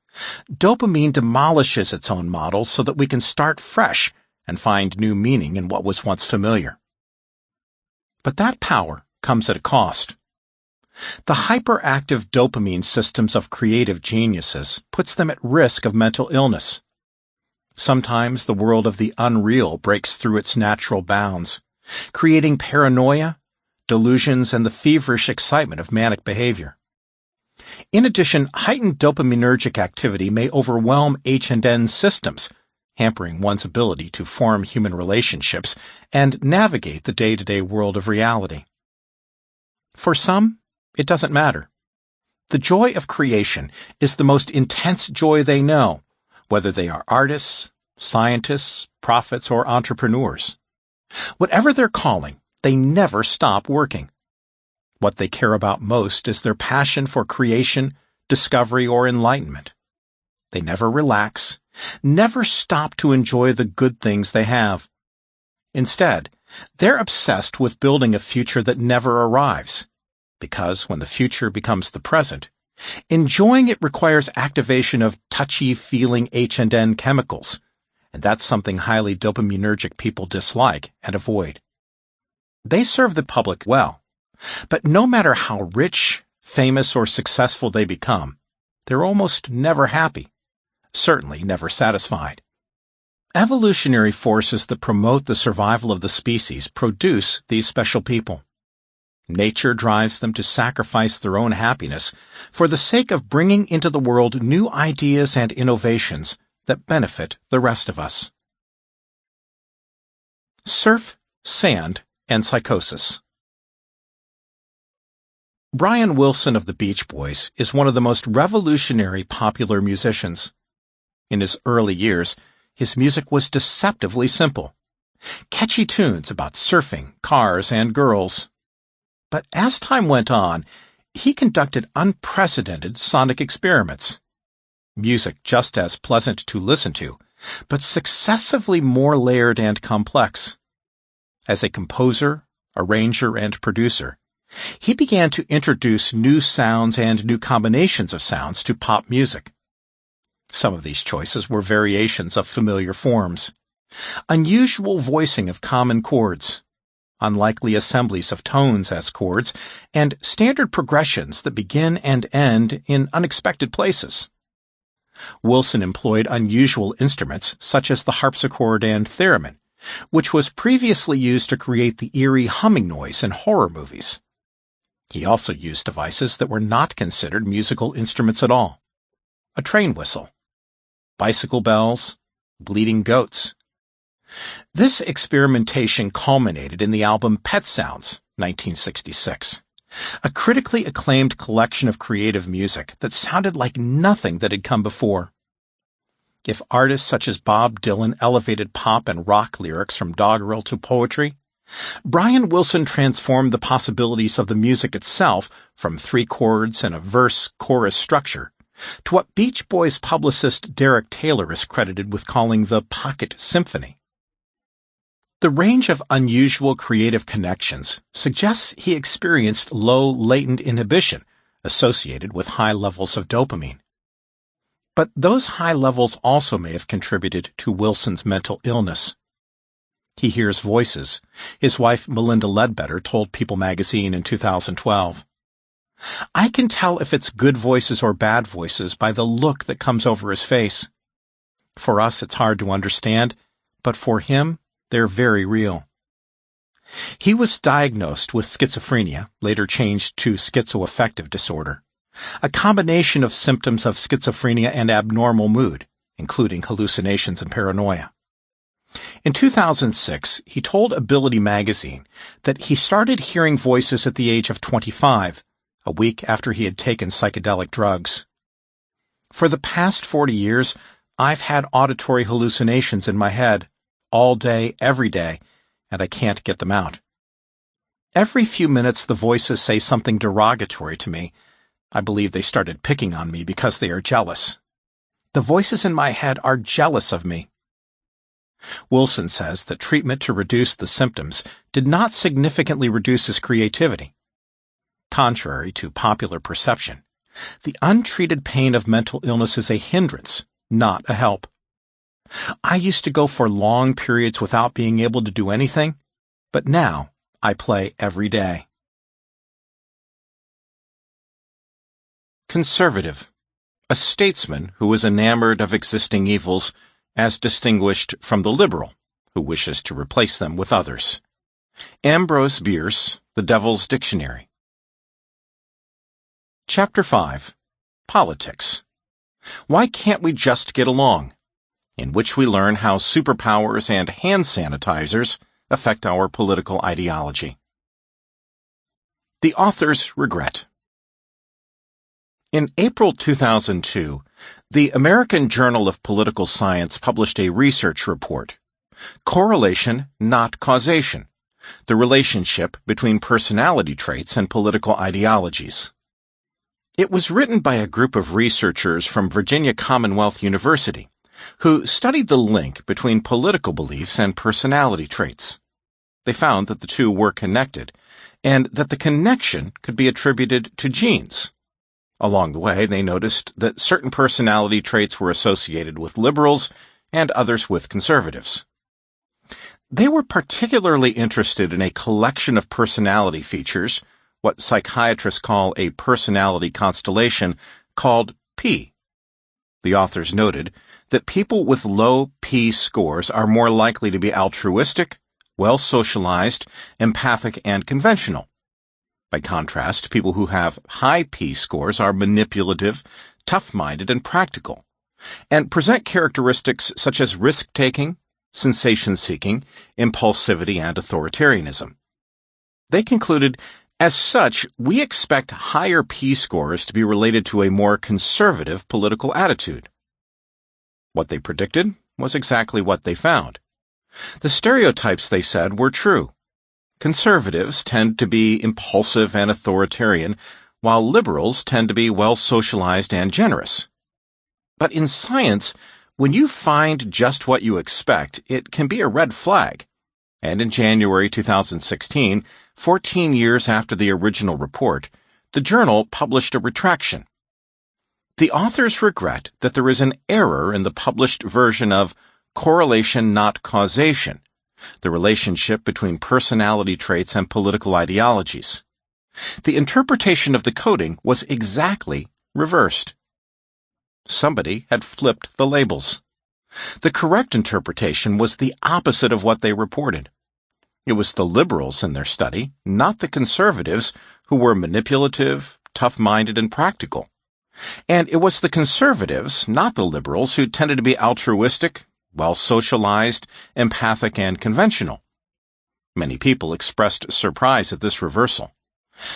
dopamine demolishes its own models so that we can start fresh and find new meaning in what was once familiar. But that power comes at a cost. The hyperactive dopamine systems of creative geniuses puts them at risk of mental illness. Sometimes the world of the unreal breaks through its natural bounds, creating paranoia, delusions, and the feverish excitement of manic behavior. In addition, heightened dopaminergic activity may overwhelm H&N systems, hampering one's ability to form human relationships and navigate the day-to-day world of reality. For some, it doesn't matter. The joy of creation is the most intense joy they know, whether they are artists, scientists, prophets, or entrepreneurs. Whatever their calling, they never stop working. What they care about most is their passion for creation, discovery, or enlightenment. They never relax, never stop to enjoy the good things they have. Instead, they're obsessed with building a future that never arrives, because when the future becomes the present, enjoying it requires activation of touchy-feeling H&N chemicals, and that's something highly dopaminergic people dislike and avoid. They serve the public well, but no matter how rich, famous, or successful they become, they're almost never happy, certainly never satisfied. Evolutionary forces that promote the survival of the species produce these special people. Nature drives them to sacrifice their own happiness for the sake of bringing into the world new ideas and innovations that benefit the rest of us. Surf, Sand, and Psychosis. Brian Wilson of the Beach Boys is one of the most revolutionary popular musicians. In his early years, his music was deceptively simple. Catchy tunes about surfing, cars, and girls. But as time went on, he conducted unprecedented sonic experiments. Music just as pleasant to listen to, but successively more layered and complex. As a composer, arranger, and producer, he began to introduce new sounds and new combinations of sounds to pop music. Some of these choices were variations of familiar forms, unusual voicing of common chords, unlikely assemblies of tones as chords, and standard progressions that begin and end in unexpected places. Wilson employed unusual instruments such as the harpsichord and theremin, which was previously used to create the eerie humming noise in horror movies. He also used devices that were not considered musical instruments at all. A train whistle, bicycle bells, bleating goats. This experimentation culminated in the album Pet Sounds, 1966, a critically acclaimed collection of creative music that sounded like nothing that had come before. If artists such as Bob Dylan elevated pop and rock lyrics from doggerel to poetry, Brian Wilson transformed the possibilities of the music itself from 3 chords and a verse-chorus structure to what Beach Boys publicist Derek Taylor is credited with calling the pocket symphony. The range of unusual creative connections suggests he experienced low latent inhibition associated with high levels of dopamine. But those high levels also may have contributed to Wilson's mental illness. He hears voices, his wife Melinda Ledbetter told People magazine in 2012. I can tell if it's good voices or bad voices by the look that comes over his face. For us, it's hard to understand, but for him, they're very real. He was diagnosed with schizophrenia, later changed to schizoaffective disorder, a combination of symptoms of schizophrenia and abnormal mood, including hallucinations and paranoia. In 2006, he told Ability magazine that he started hearing voices at the age of 25, a week after he had taken psychedelic drugs. For the past 40 years, I've had auditory hallucinations in my head, all day, every day, and I can't get them out. Every few minutes the voices say something derogatory to me. I believe they started picking on me because they are jealous. The voices in my head are jealous of me. Wilson says that treatment to reduce the symptoms did not significantly reduce his creativity. Contrary to popular perception, the untreated pain of mental illness is a hindrance, not a help. I used to go for long periods without being able to do anything, but now I play every day. Conservative, a statesman who is enamored of existing evils as distinguished from the liberal, who wishes to replace them with others. Ambrose Bierce, The Devil's Dictionary. Chapter 5. Politics. Why can't we just get along? In which we learn how superpowers and hand sanitizers affect our political ideology. The author's regret. In April 2002, the American Journal of Political Science published a research report, Correlation, Not Causation, the Relationship Between Personality Traits and Political Ideologies. It was written by a group of researchers from Virginia Commonwealth University, who studied the link between political beliefs and personality traits. They found that the two were connected, and that the connection could be attributed to genes. Along the way, they noticed that certain personality traits were associated with liberals and others with conservatives. They were particularly interested in a collection of personality features, what psychiatrists call a personality constellation, called P. The authors noted that people with low P scores are more likely to be altruistic, well-socialized, empathic, and conventional. By contrast, people who have high P scores are manipulative, tough-minded, and practical, and present characteristics such as risk-taking, sensation-seeking, impulsivity, and authoritarianism. They concluded, as such, we expect higher P scores to be related to a more conservative political attitude. What they predicted was exactly what they found. The stereotypes, they said, were true. Conservatives tend to be impulsive and authoritarian, while liberals tend to be well-socialized and generous. But in science, when you find just what you expect, it can be a red flag. And in January 2016, 14 years after the original report, the journal published a retraction. The authors regret that there is an error in the published version of Correlation, Not Causation, the relationship between personality traits and political ideologies. The interpretation of the coding was exactly reversed. Somebody had flipped the labels. The correct interpretation was the opposite of what they reported. It was the liberals in their study, not the conservatives, who were manipulative, tough-minded, and practical. And it was the conservatives, not the liberals, who tended to be altruistic, well-socialized, empathic, and conventional. Many people expressed surprise at this reversal.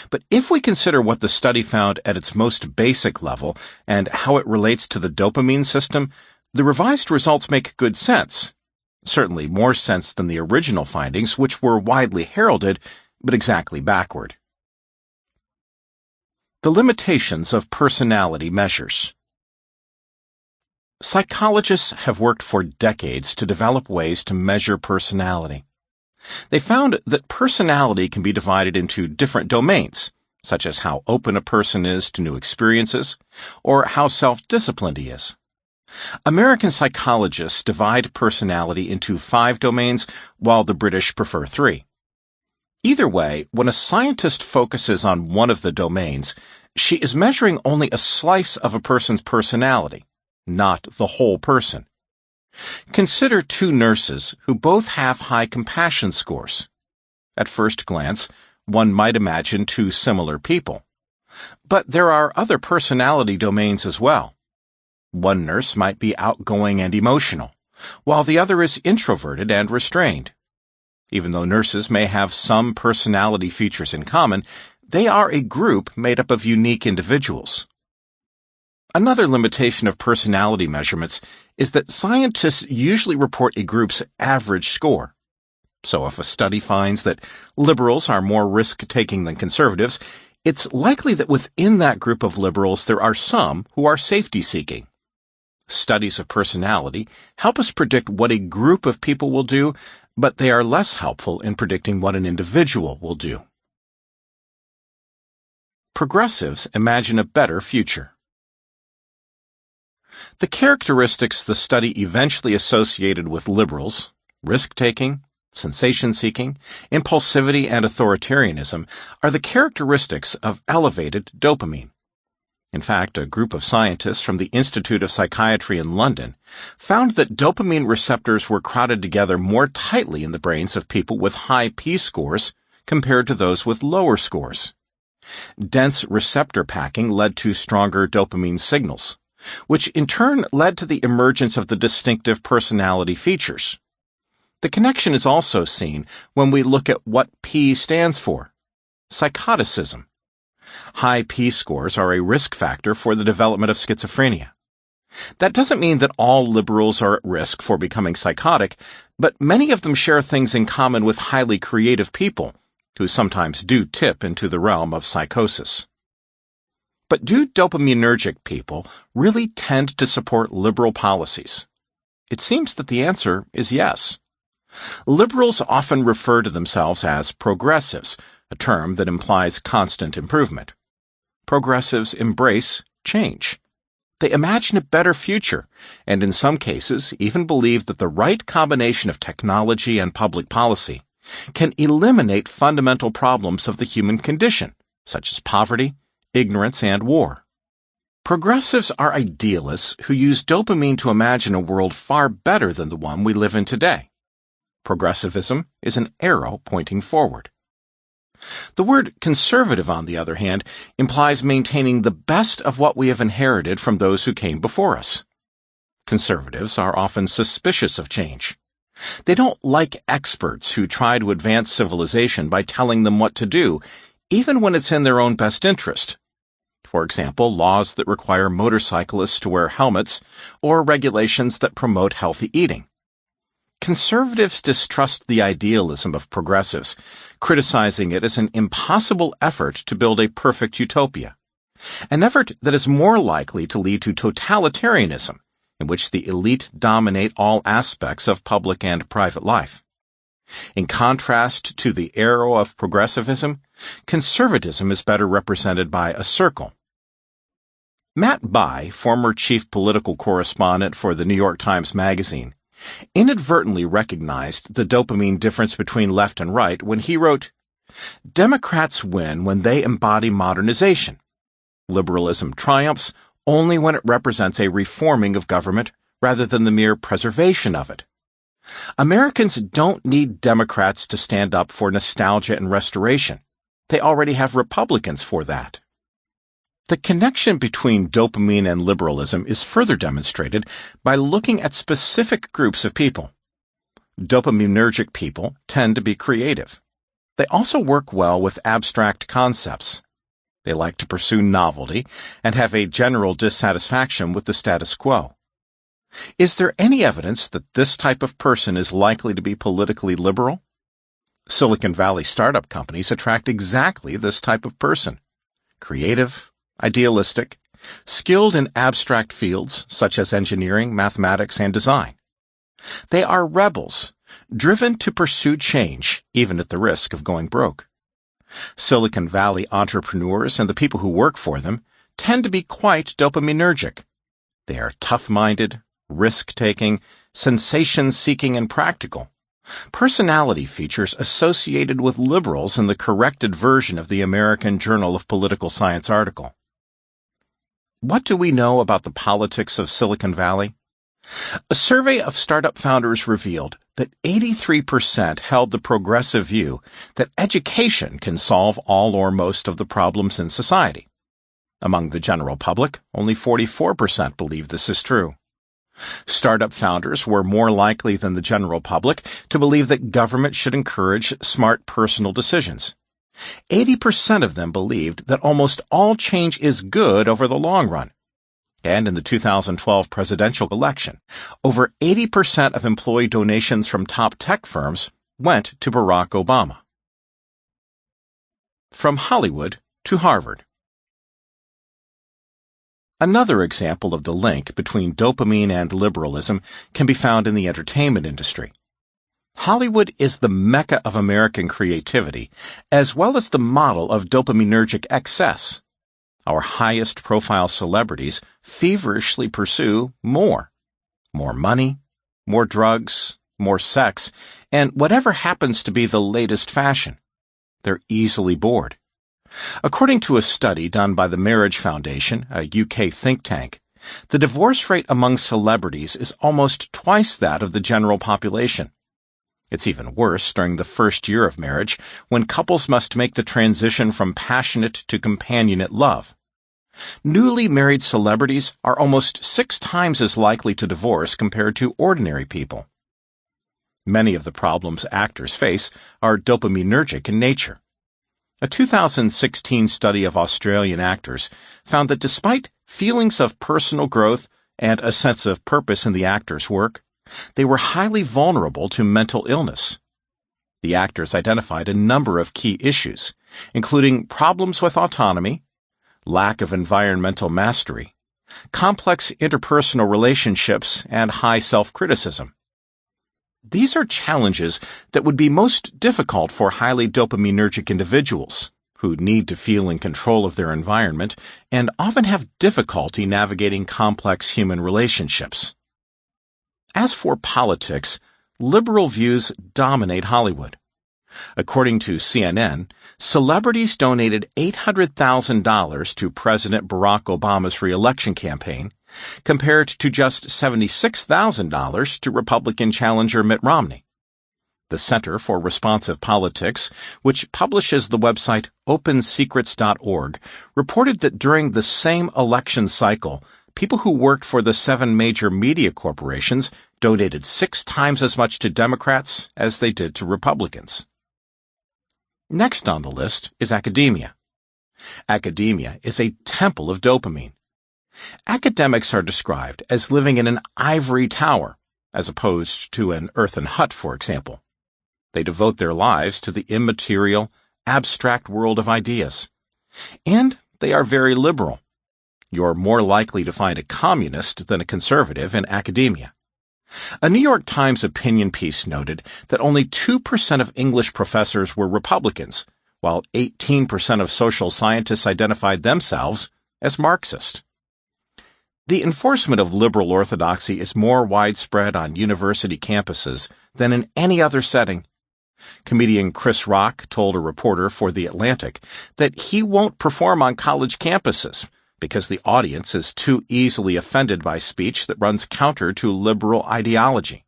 But if we consider what the study found at its most basic level and how it relates to the dopamine system, the revised results make good sense. Certainly more sense than the original findings, which were widely heralded, but exactly backward. The limitations of personality measures. Psychologists have worked for decades to develop ways to measure personality. They found that personality can be divided into different domains, such as how open a person is to new experiences, or how self-disciplined he is. American psychologists divide personality into 5 domains, while the British prefer 3. Either way, when a scientist focuses on one of the domains, she is measuring only a slice of a person's personality, not the whole person. Consider 2 nurses who both have high compassion scores. At first glance, one might imagine 2 similar people. But there are other personality domains as well. One nurse might be outgoing and emotional, while the other is introverted and restrained. Even though nurses may have some personality features in common, they are a group made up of unique individuals. Another limitation of personality measurements is that scientists usually report a group's average score. So if a study finds that liberals are more risk-taking than conservatives, it's likely that within that group of liberals there are some who are safety-seeking. Studies of personality help us predict what a group of people will do, but they are less helpful in predicting what an individual will do. Progressives imagine a better future. The characteristics the study eventually associated with liberals, risk-taking, sensation-seeking, impulsivity, and authoritarianism, are the characteristics of elevated dopamine. In fact, a group of scientists from the Institute of Psychiatry in London found that dopamine receptors were crowded together more tightly in the brains of people with high p-scores compared to those with lower scores. Dense receptor packing led to stronger dopamine signals, which in turn led to the emergence of the distinctive personality features. The connection is also seen when we look at what P stands for: psychoticism. High p-scores are a risk factor for the development of schizophrenia. That doesn't mean that all liberals are at risk for becoming psychotic, but many of them share things in common with highly creative people, who sometimes do tip into the realm of psychosis. But do dopaminergic people really tend to support liberal policies? It seems that the answer is yes. Liberals often refer to themselves as progressives, a term that implies constant improvement. Progressives embrace change. They imagine a better future, and in some cases even believe that the right combination of technology and public policy can eliminate fundamental problems of the human condition, such as poverty, ignorance, and war. Progressives are idealists who use dopamine to imagine a world far better than the one we live in today. Progressivism is an arrow pointing forward. The word conservative, on the other hand, implies maintaining the best of what we have inherited from those who came before us. Conservatives are often suspicious of change. They don't like experts who try to advance civilization by telling them what to do, even when it's in their own best interest. For example, laws that require motorcyclists to wear helmets, or regulations that promote healthy eating. Conservatives distrust the idealism of progressives, criticizing it as an impossible effort to build a perfect utopia, an effort that is more likely to lead to totalitarianism, in which the elite dominate all aspects of public and private life. In contrast to the arrow of progressivism, conservatism is better represented by a circle. Matt Bai, former chief political correspondent for the New York Times Magazine, inadvertently recognized the dopamine difference between left and right when he wrote, "Democrats win when they embody modernization. Liberalism triumphs only when it represents a reforming of government rather than the mere preservation of it. Americans don't need Democrats to stand up for nostalgia and restoration. They already have Republicans for that." The connection between dopamine and liberalism is further demonstrated by looking at specific groups of people. Dopaminergic people tend to be creative. They also work well with abstract concepts. They like to pursue novelty and have a general dissatisfaction with the status quo. Is there any evidence that this type of person is likely to be politically liberal? Silicon Valley startup companies attract exactly this type of person: creative, idealistic, skilled in abstract fields such as engineering, mathematics, and design. They are rebels, driven to pursue change, even at the risk of going broke. Silicon Valley entrepreneurs and the people who work for them tend to be quite dopaminergic. They are tough-minded, risk-taking, sensation-seeking, and practical. Personality features associated with liberals in the corrected version of the American Journal of Political Science article. What do we know about the politics of Silicon Valley? A survey of startup founders revealed that 83% held the progressive view that education can solve all or most of the problems in society. Among the general public, only 44% believe this is true. Startup founders were more likely than the general public to believe that government should encourage smart personal decisions. 80% of them believed that almost all change is good over the long run. And in the 2012 presidential election, over 80% of employee donations from top tech firms went to Barack Obama. From Hollywood to Harvard. Another example of the link between dopamine and liberalism can be found in the entertainment industry. Hollywood is the mecca of American creativity, as well as the model of dopaminergic excess. Our highest-profile celebrities feverishly pursue more. More money, more drugs, more sex, and whatever happens to be the latest fashion. They're easily bored. According to a study done by the Marriage Foundation, a UK think tank, the divorce rate among celebrities is almost twice that of the general population. It's even worse during the first year of marriage, when couples must make the transition from passionate to companionate love. Newly married celebrities are almost 6 times as likely to divorce compared to ordinary people. Many of the problems actors face are dopaminergic in nature. A 2016 study of Australian actors found that despite feelings of personal growth and a sense of purpose in the actors' work, they were highly vulnerable to mental illness. The actors identified a number of key issues, including problems with autonomy, lack of environmental mastery, complex interpersonal relationships, and high self-criticism. These are challenges that would be most difficult for highly dopaminergic individuals, who need to feel in control of their environment and often have difficulty navigating complex human relationships. As for politics, liberal views dominate Hollywood. According to CNN, celebrities donated $800,000 to President Barack Obama's re-election campaign, compared to just $76,000 to Republican challenger Mitt Romney. The Center for Responsive Politics, which publishes the website opensecrets.org, reported that during the same election cycle, people who worked for the 7 major media corporations donated 6 times as much to Democrats as they did to Republicans. Next on the list is academia. Academia is a temple of dopamine. Academics are described as living in an ivory tower, as opposed to an earthen hut, for example. They devote their lives to the immaterial, abstract world of ideas. And they are very liberal. You're more likely to find a communist than a conservative in academia. A New York Times opinion piece noted that only 2% of English professors were Republicans, while 18% of social scientists identified themselves as Marxist. The enforcement of liberal orthodoxy is more widespread on university campuses than in any other setting. Comedian Chris Rock told a reporter for The Atlantic that he won't perform on college campuses because the audience is too easily offended by speech that runs counter to liberal ideology.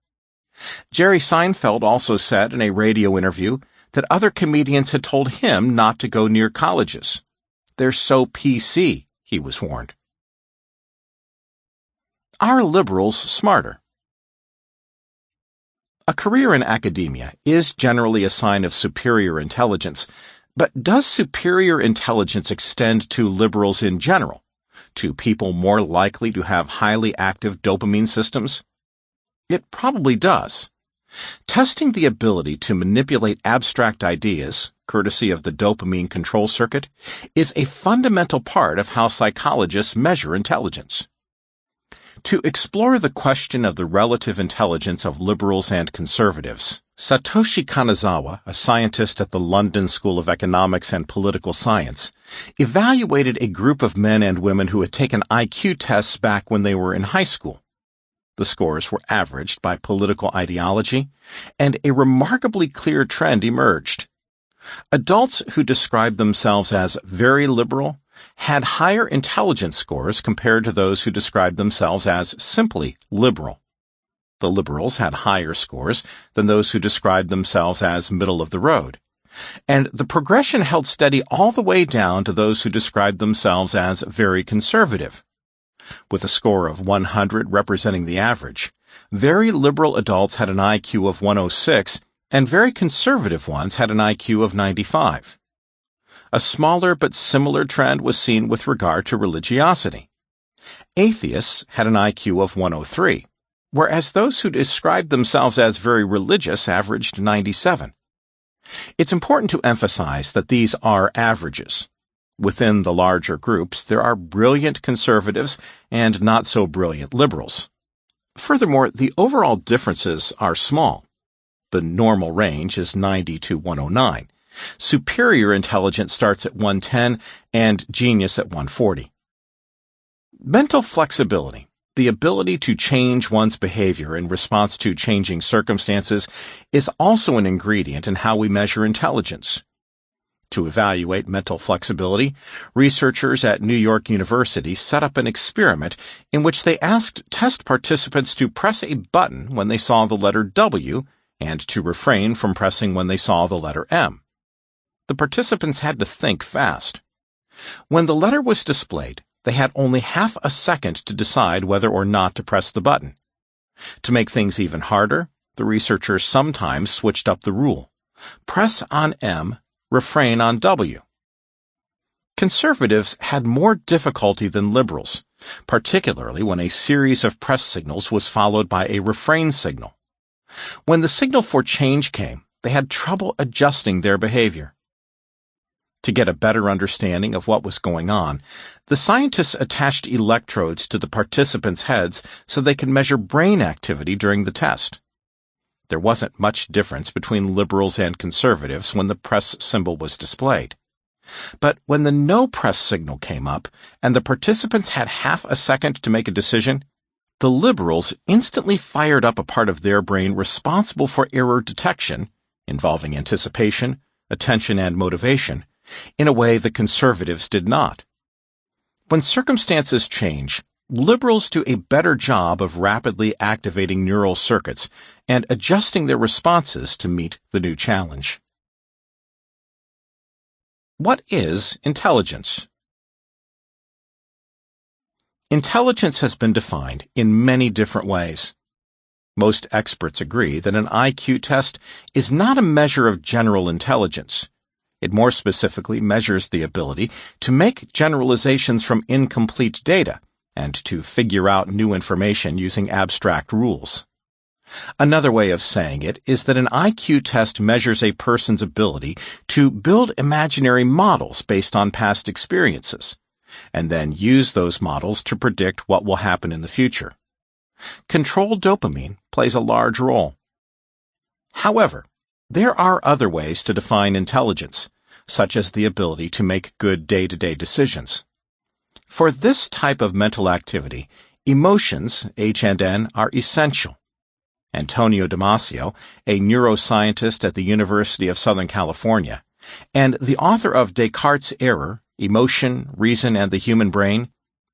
Jerry Seinfeld also said in a radio interview that other comedians had told him not to go near colleges. They're so PC, he was warned. Are liberals smarter? A career in academia is generally a sign of superior intelligence, but does superior intelligence extend to liberals in general, to people more likely to have highly active dopamine systems? It probably does. Testing the ability to manipulate abstract ideas, courtesy of the dopamine control circuit, is a fundamental part of how psychologists measure intelligence. To explore the question of the relative intelligence of liberals and conservatives, Satoshi Kanazawa, a scientist at the London School of Economics and Political Science, evaluated a group of men and women who had taken IQ tests back when they were in high school. The scores were averaged by political ideology, and a remarkably clear trend emerged. Adults who described themselves as very liberal had higher intelligence scores compared to those who described themselves as simply liberal. The liberals had higher scores than those who described themselves as middle of the road, and the progression held steady all the way down to those who described themselves as very conservative. With a score of 100 representing the average, very liberal adults had an IQ of 106, and very conservative ones had an IQ of 95. A smaller but similar trend was seen with regard to religiosity. Atheists had an IQ of 103, whereas those who described themselves as very religious averaged 97. It's important to emphasize that these are averages. Within the larger groups, there are brilliant conservatives and not so brilliant liberals. Furthermore, the overall differences are small. The normal range is 90 to 109. Superior intelligence starts at 110 and genius at 140. Mental flexibility, the ability to change one's behavior in response to changing circumstances, is also an ingredient in how we measure intelligence. To evaluate mental flexibility, researchers at New York University set up an experiment in which they asked test participants to press a button when they saw the letter W and to refrain from pressing when they saw the letter M. The participants had to think fast. When the letter was displayed, they had only half a second to decide whether or not to press the button. To make things even harder, the researchers sometimes switched up the rule. Press on M, refrain on W. Conservatives had more difficulty than liberals, particularly when a series of press signals was followed by a refrain signal. When the signal for change came, they had trouble adjusting their behavior. To get a better understanding of what was going on, the scientists attached electrodes to the participants' heads so they could measure brain activity during the test. There wasn't much difference between liberals and conservatives when the press symbol was displayed. But when the no press signal came up and the participants had half a second to make a decision, the liberals instantly fired up a part of their brain responsible for error detection, involving anticipation, attention, and motivation, in a way the conservatives did not. When circumstances change, liberals do a better job of rapidly activating neural circuits and adjusting their responses to meet the new challenge. What is intelligence? Intelligence has been defined in many different ways. Most experts agree that an IQ test is not a measure of general intelligence. It more specifically measures the ability to make generalizations from incomplete data and to figure out new information using abstract rules. Another way of saying it is that an IQ test measures a person's ability to build imaginary models based on past experiences, and then use those models to predict what will happen in the future. Controlled dopamine plays a large role. However, there are other ways to define intelligence, such as the ability to make good day-to-day decisions. For this type of mental activity, emotions, H and N, are essential. Antonio Damasio, a neuroscientist at the University of Southern California, and the author of Descartes' Error, Emotion, Reason, and the Human Brain,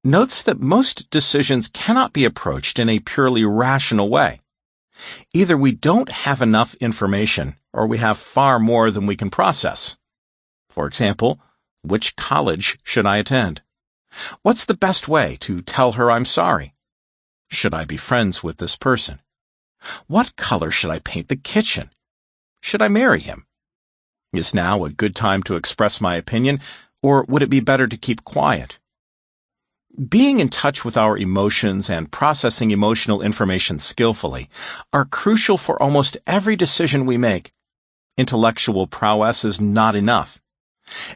notes that most decisions cannot be approached in a purely rational way. Either we don't have enough information, or we have far more than we can process. For example, which college should I attend? What's the best way to tell her I'm sorry? Should I be friends with this person? What color should I paint the kitchen? Should I marry him? Is now a good time to express my opinion, or would it be better to keep quiet? Being in touch with our emotions and processing emotional information skillfully are crucial for almost every decision we make. Intellectual prowess is not enough.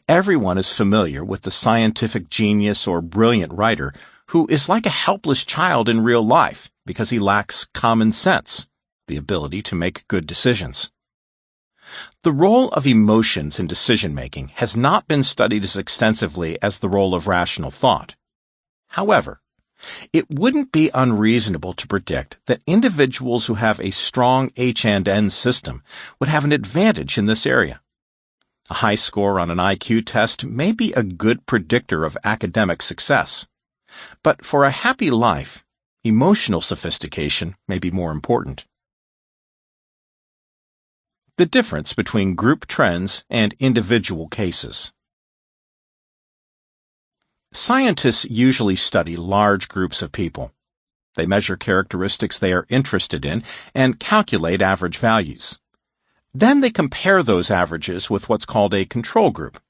Everyone is familiar with the scientific genius or brilliant writer who is like a helpless child in real life because he lacks common sense, the ability to make good decisions. The role of emotions in decision-making has not been studied as extensively as the role of rational thought. However, it wouldn't be unreasonable to predict that individuals who have a strong H and N system would have an advantage in this area. A high score on an IQ test may be a good predictor of academic success. But for a happy life, emotional sophistication may be more important. The difference between group trends and individual cases. Scientists usually study large groups of people. They measure characteristics they are interested in and calculate average values. Then they compare those averages with what's called a control group.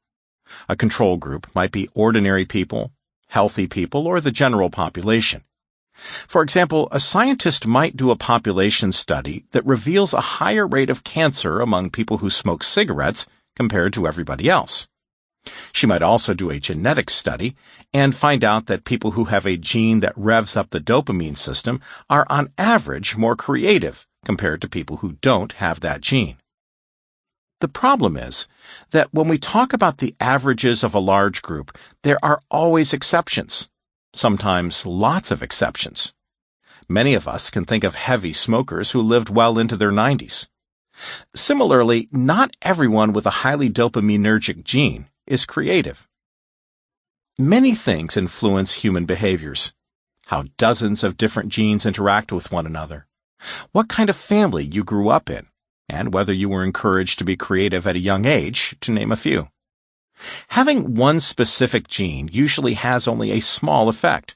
A control group might be ordinary people, healthy people, or the general population. For example, a scientist might do a population study that reveals a higher rate of cancer among people who smoke cigarettes compared to everybody else. She might also do a genetics study and find out that people who have a gene that revs up the dopamine system are on average more creative compared to people who don't have that gene. The problem is that when we talk about the averages of a large group, there are always exceptions, sometimes lots of exceptions. Many of us can think of heavy smokers who lived well into their 90s. Similarly, not everyone with a highly dopaminergic gene is creative. Many things influence human behaviors. How dozens of different genes interact with one another, what kind of family you grew up in, and whether you were encouraged to be creative at a young age, to name a few. Having one specific gene usually has only a small effect.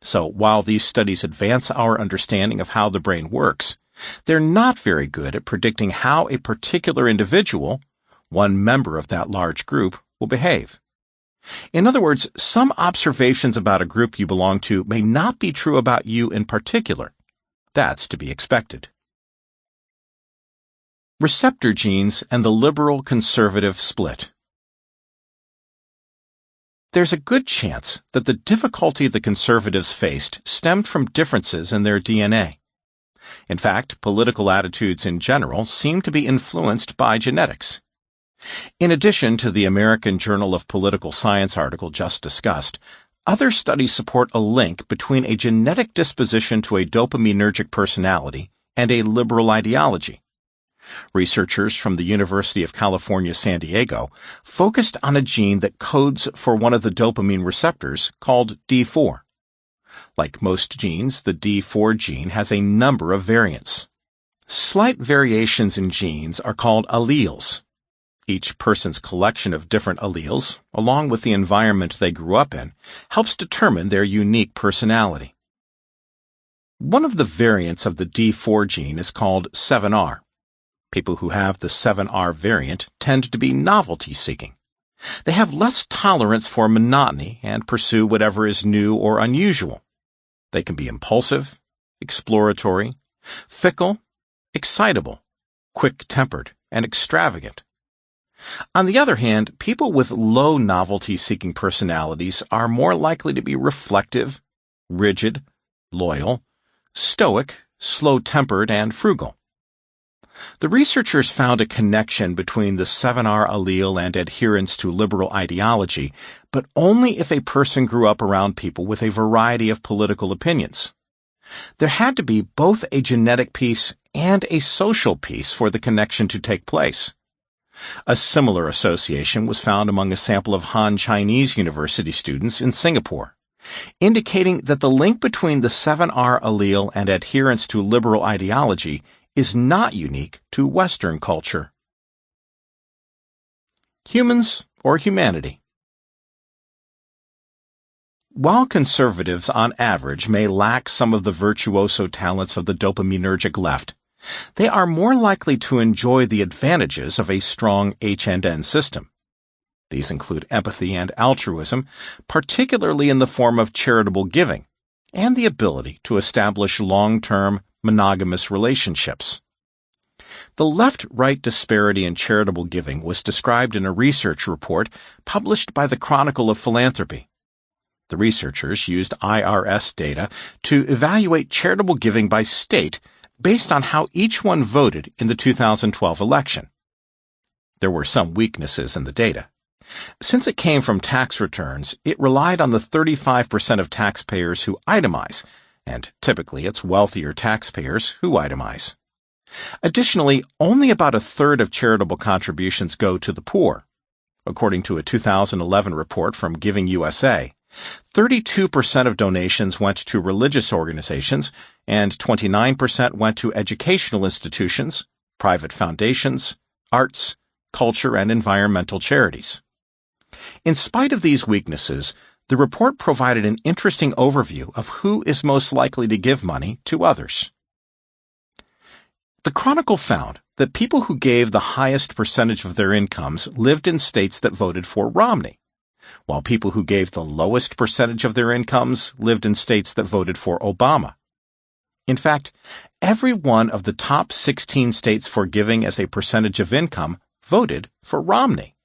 So while these studies advance our understanding of how the brain works, they're not very good at predicting how a particular individual, one member of that large group, will behave. In other words, some observations about a group you belong to may not be true about you in particular. That's to be expected. Receptor genes and the liberal-conservative split. There's a good chance that the difficulty the conservatives faced stemmed from differences in their DNA. In fact, political attitudes in general seem to be influenced by genetics. In addition to the American Journal of Political Science article just discussed, other studies support a link between a genetic disposition to a dopaminergic personality and a liberal ideology. Researchers from the University of California, San Diego focused on a gene that codes for one of the dopamine receptors called D4. Like most genes, the D4 gene has a number of variants. Slight variations in genes are called alleles. Each person's collection of different alleles, along with the environment they grew up in, helps determine their unique personality. One of the variants of the D4 gene is called 7R. People who have the 7R variant tend to be novelty-seeking. They have less tolerance for monotony and pursue whatever is new or unusual. They can be impulsive, exploratory, fickle, excitable, quick-tempered, and extravagant. On the other hand, people with low novelty-seeking personalities are more likely to be reflective, rigid, loyal, stoic, slow-tempered, and frugal. The researchers found a connection between the 7R allele and adherence to liberal ideology, but only if a person grew up around people with a variety of political opinions. There had to be both a genetic piece and a social piece for the connection to take place. A similar association was found among a sample of Han Chinese University students in Singapore, indicating that the link between the 7R allele and adherence to liberal ideology is not unique to Western culture. Humans or humanity? While conservatives on average may lack some of the virtuoso talents of the dopaminergic left, they are more likely to enjoy the advantages of a strong H&N system. These include empathy and altruism, particularly in the form of charitable giving, and the ability to establish long-term, monogamous relationships. The left-right disparity in charitable giving was described in a research report published by the Chronicle of Philanthropy. The researchers used IRS data to evaluate charitable giving by state based on how each one voted in the 2012 election. There were some weaknesses in the data. Since it came from tax returns, it relied on the 35% of taxpayers who itemize, and typically it's wealthier taxpayers who itemize. Additionally, only about a third of charitable contributions go to the poor. According to a 2011 report from Giving USA, 32% of donations went to religious organizations, and 29% went to educational institutions, private foundations, arts, culture, and environmental charities. In spite of these weaknesses, the report provided an interesting overview of who is most likely to give money to others. The Chronicle found that people who gave the highest percentage of their incomes lived in states that voted for Romney, while people who gave the lowest percentage of their incomes lived in states that voted for Obama. In fact, every one of the top 16 states for giving as a percentage of income voted for Romney.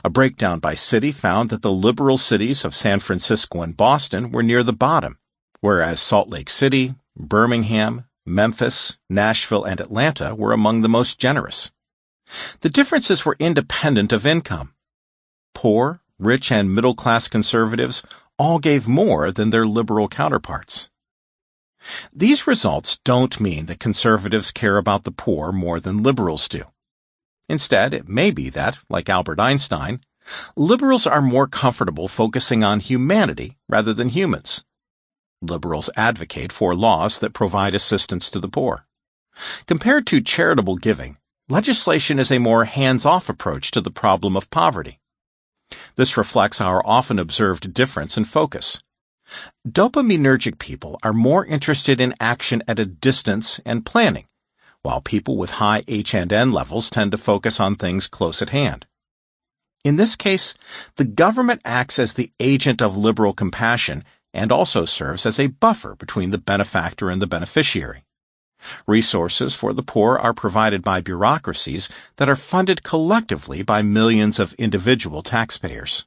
A breakdown by city found that the liberal cities of San Francisco and Boston were near the bottom, whereas Salt Lake City, Birmingham, Memphis, Nashville, and Atlanta were among the most generous. The differences were independent of income. Poor, rich, and middle-class conservatives all gave more than their liberal counterparts. These results don't mean that conservatives care about the poor more than liberals do. Instead, it may be that, like Albert Einstein, liberals are more comfortable focusing on humanity rather than humans. Liberals advocate for laws that provide assistance to the poor. Compared to charitable giving, legislation is a more hands-off approach to the problem of poverty. This reflects our often observed difference in focus. Dopaminergic people are more interested in action at a distance and planning, while people with high H&N levels tend to focus on things close at hand. In this case, the government acts as the agent of liberal compassion and also serves as a buffer between the benefactor and the beneficiary. Resources for the poor are provided by bureaucracies that are funded collectively by millions of individual taxpayers.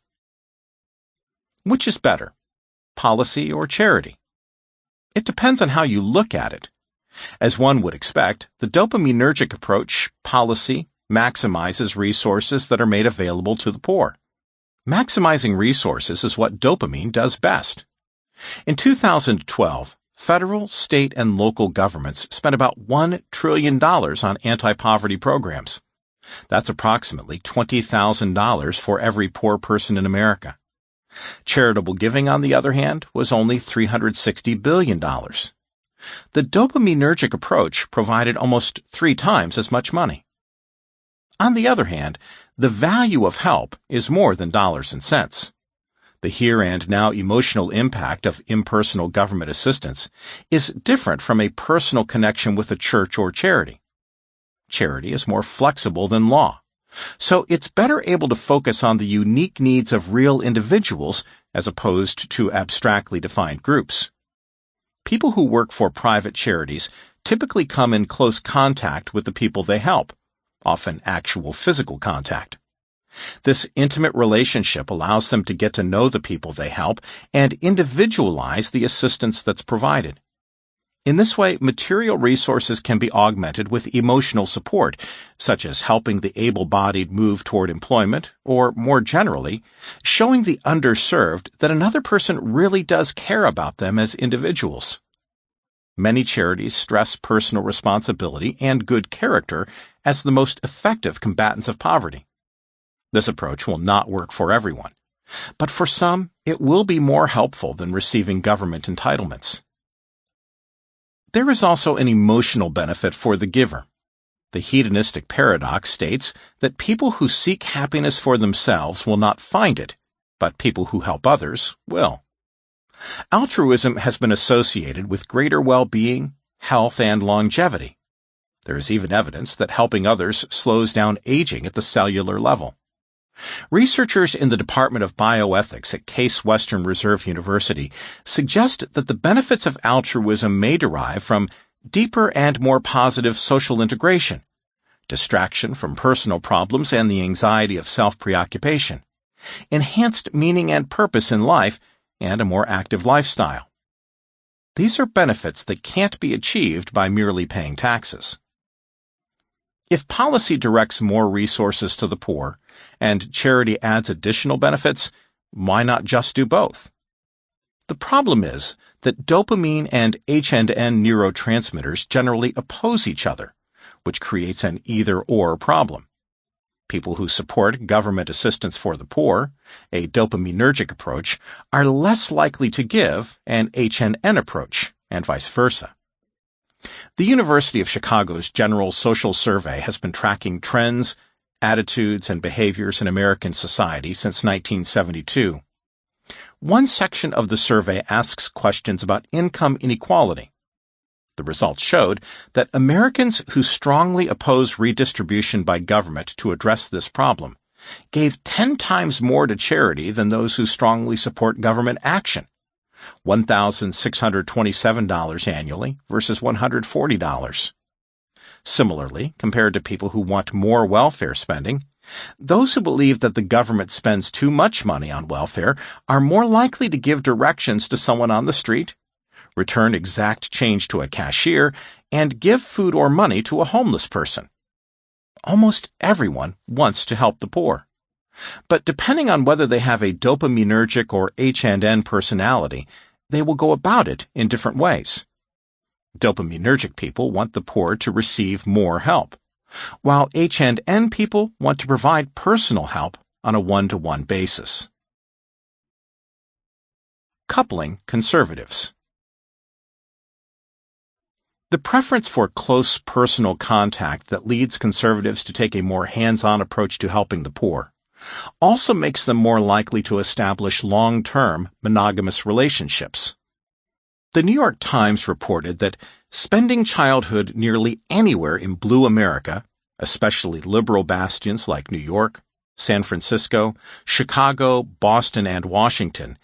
Which is better, policy or charity? It depends on how you look at it. As one would expect, the dopaminergic approach, policy, maximizes resources that are made available to the poor. Maximizing resources is what dopamine does best. In 2012, federal, state, and local governments spent about $1 trillion on anti-poverty programs. That's approximately $20,000 for every poor person in America. Charitable giving, on the other hand, was only $360 billion. The dopaminergic approach provided almost 3 times as much money. On the other hand, the value of help is more than dollars and cents. The here and now emotional impact of impersonal government assistance is different from a personal connection with a church or charity. Charity is more flexible than law, so it's better able to focus on the unique needs of real individuals as opposed to abstractly defined groups. People who work for private charities typically come in close contact with the people they help, often actual physical contact. This intimate relationship allows them to get to know the people they help and individualize the assistance that's provided. In this way, material resources can be augmented with emotional support, such as helping the able-bodied move toward employment, or, more generally, showing the underserved that another person really does care about them as individuals. Many charities stress personal responsibility and good character as the most effective combatants of poverty. This approach will not work for everyone, but for some, it will be more helpful than receiving government entitlements. There is also an emotional benefit for the giver. The hedonistic paradox states that people who seek happiness for themselves will not find it, but people who help others will. Altruism has been associated with greater well-being, health, and longevity. There is even evidence that helping others slows down aging at the cellular level. Researchers in the Department of Bioethics at Case Western Reserve University suggest that the benefits of altruism may derive from deeper and more positive social integration, distraction from personal problems and the anxiety of self-preoccupation, enhanced meaning and purpose in life, and a more active lifestyle. These are benefits that can't be achieved by merely paying taxes. If policy directs more resources to the poor and charity adds additional benefits, why not just do both? The problem is that dopamine and H&N neurotransmitters generally oppose each other, which creates an either-or problem. People who support government assistance for the poor, a dopaminergic approach, are less likely to give an H&N approach, and vice versa. The University of Chicago's General Social Survey has been tracking trends, attitudes, and behaviors in American society since 1972. One section of the survey asks questions about income inequality. The results showed that Americans who strongly oppose redistribution by government to address this problem gave 10 times more to charity than those who strongly support government action, $1,627 annually versus $140. Similarly, compared to people who want more welfare spending, those who believe that the government spends too much money on welfare are more likely to give directions to someone on the street, return exact change to a cashier, and give food or money to a homeless person. Almost everyone wants to help the poor. But depending on whether they have a dopaminergic or H&N personality, they will go about it in different ways. Dopaminergic people want the poor to receive more help, while H&N people want to provide personal help on a one-to-one basis. Coupling conservatives. The preference for close personal contact that leads conservatives to take a more hands-on approach to helping the poor also makes them more likely to establish long-term monogamous relationships. The New York Times reported that spending childhood nearly anywhere in blue America, especially liberal bastions like New York, San Francisco, Chicago, Boston, and Washington,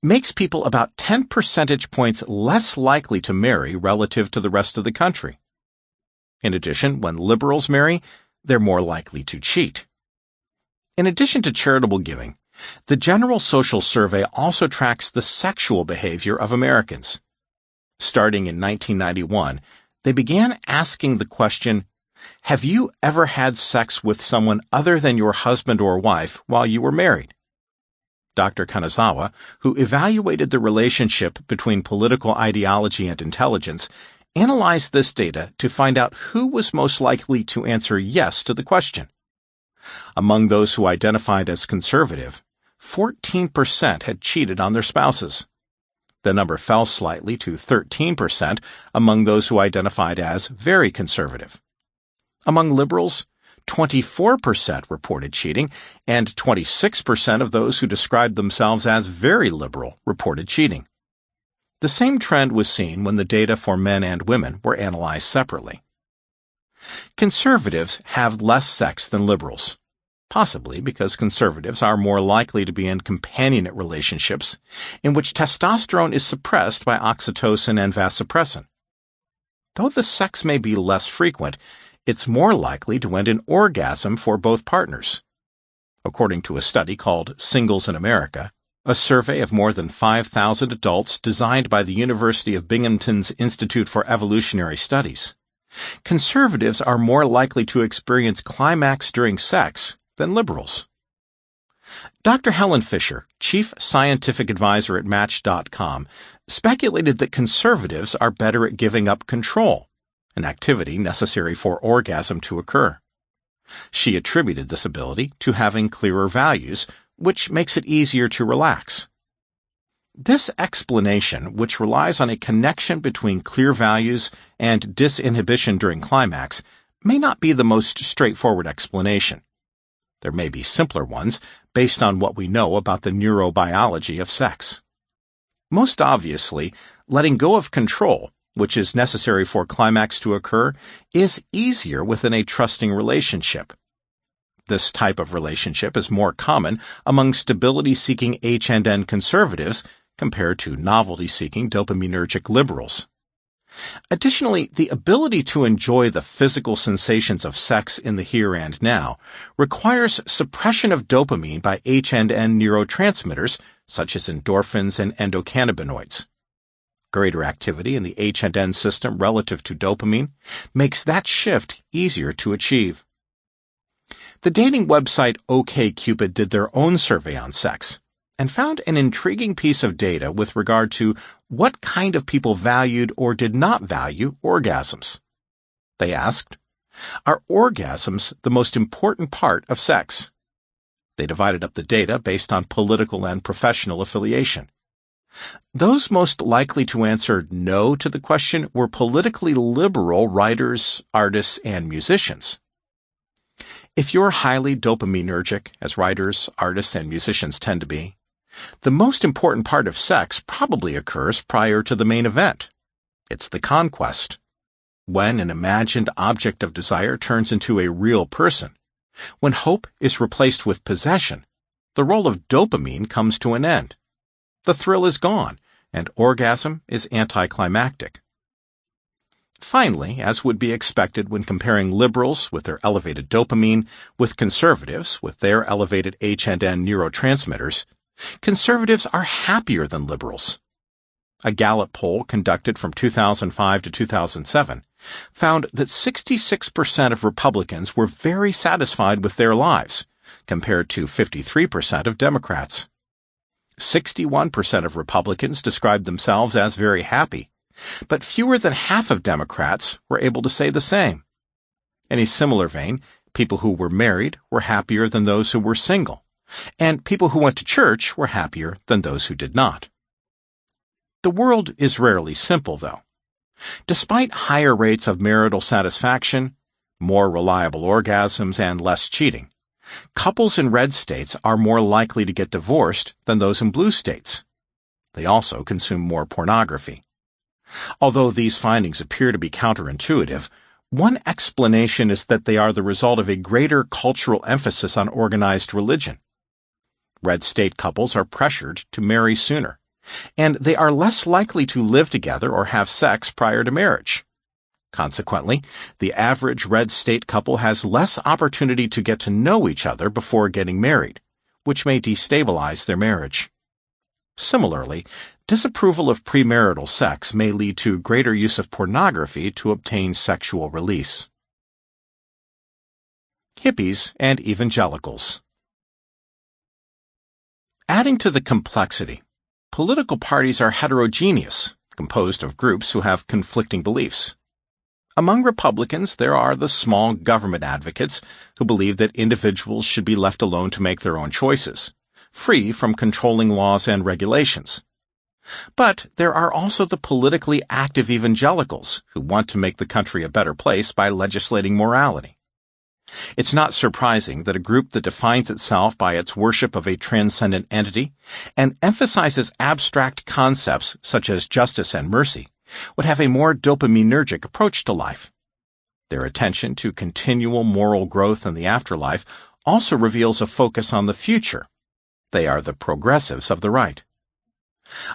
makes people about 10 percentage points less likely to marry relative to the rest of the country. In addition, when liberals marry, they're more likely to cheat. In addition to charitable giving, the General Social Survey also tracks the sexual behavior of Americans. Starting in 1991, they began asking the question, have you ever had sex with someone other than your husband or wife while you were married? Dr. Kanazawa, who evaluated the relationship between political ideology and intelligence, analyzed this data to find out who was most likely to answer yes to the question. Among those who identified as conservative, 14% had cheated on their spouses. The number fell slightly to 13% among those who identified as very conservative. Among liberals, 24% reported cheating, and 26% of those who described themselves as very liberal reported cheating. The same trend was seen when the data for men and women were analyzed separately. Conservatives have less sex than liberals, possibly because conservatives are more likely to be in companionate relationships in which testosterone is suppressed by oxytocin and vasopressin. Though the sex may be less frequent, it's more likely to end in orgasm for both partners. According to a study called Singles in America, a survey of more than 5,000 adults designed by the University of Binghamton's Institute for Evolutionary Studies, conservatives are more likely to experience climax during sex than liberals. Dr. Helen Fisher, chief scientific advisor at Match.com, speculated that conservatives are better at giving up control, an activity necessary for orgasm to occur. She attributed this ability to having clearer values, which makes it easier to relax. This explanation, which relies on a connection between clear values and disinhibition during climax, may not be the most straightforward explanation. There may be simpler ones based on what we know about the neurobiology of sex. Most obviously, letting go of control, which is necessary for climax to occur, is easier within a trusting relationship. This type of relationship is more common among stability-seeking H&N conservatives compared to novelty-seeking dopaminergic liberals. Additionally, the ability to enjoy the physical sensations of sex in the here and now requires suppression of dopamine by H&N neurotransmitters such as endorphins and endocannabinoids. Greater activity in the H&N system relative to dopamine makes that shift easier to achieve. The dating website OkCupid did their own survey on sex and found an intriguing piece of data with regard to what kind of people valued or did not value orgasms. They asked, "Are orgasms the most important part of sex?" They divided up the data based on political and professional affiliation. Those most likely to answer no to the question were politically liberal writers, artists, and musicians. If you're highly dopaminergic, as writers, artists, and musicians tend to be, the most important part of sex probably occurs prior to the main event. It's the conquest. When an imagined object of desire turns into a real person, When hope is replaced with possession, the role of dopamine comes to an end. The thrill is gone, and orgasm is anticlimactic. Finally, as would be expected when comparing liberals with their elevated dopamine with conservatives with their elevated H&N neurotransmitters, conservatives are happier than liberals. A Gallup poll conducted from 2005 to 2007 found that 66% of Republicans were very satisfied with their lives, compared to 53% of Democrats. 61% of Republicans described themselves as very happy, but fewer than half of Democrats were able to say the same. In a similar vein, people who were married were happier than those who were single, and people who went to church were happier than those who did not. The world is rarely simple, though. Despite higher rates of marital satisfaction, more reliable orgasms, and less cheating, couples in red states are more likely to get divorced than those in blue states. They also consume more pornography. Although these findings appear to be counterintuitive, one explanation is that they are the result of a greater cultural emphasis on organized religion. Red state couples are pressured to marry sooner, and they are less likely to live together or have sex prior to marriage. Consequently, the average red state couple has less opportunity to get to know each other before getting married, which may destabilize their marriage. Similarly, disapproval of premarital sex may lead to greater use of pornography to obtain sexual release. Hippies and evangelicals. Adding to the complexity, political parties are heterogeneous, composed of groups who have conflicting beliefs. Among Republicans, there are the small government advocates who believe that individuals should be left alone to make their own choices, free from controlling laws and regulations. But there are also the politically active evangelicals who want to make the country a better place by legislating morality. It's not surprising that a group that defines itself by its worship of a transcendent entity and emphasizes abstract concepts such as justice and mercy would have a more dopaminergic approach to life. Their attention to continual moral growth in the afterlife also reveals a focus on the future. They are the progressives of the right.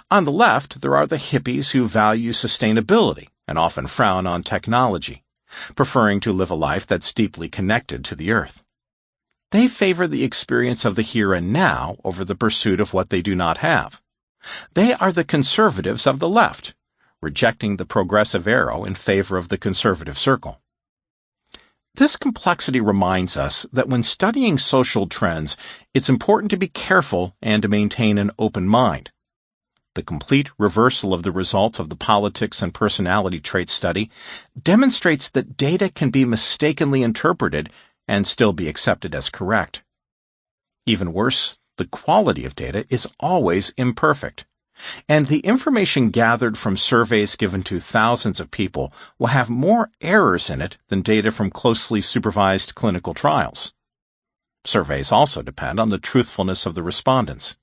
On the left, there are the hippies who value sustainability and often frown on technology, preferring to live a life that's deeply connected to the earth. They favor the experience of the here and now over the pursuit of what they do not have. They are the conservatives of the left, rejecting the progressive arrow in favor of the conservative circle. This complexity reminds us that when studying social trends, it's important to be careful and to maintain an open mind. The complete reversal of the results of the politics and personality trait study demonstrates that data can be mistakenly interpreted and still be accepted as correct. Even worse, the quality of data is always imperfect, and the information gathered from surveys given to thousands of people will have more errors in it than data from closely supervised clinical trials. Surveys also depend on the truthfulness of the respondents.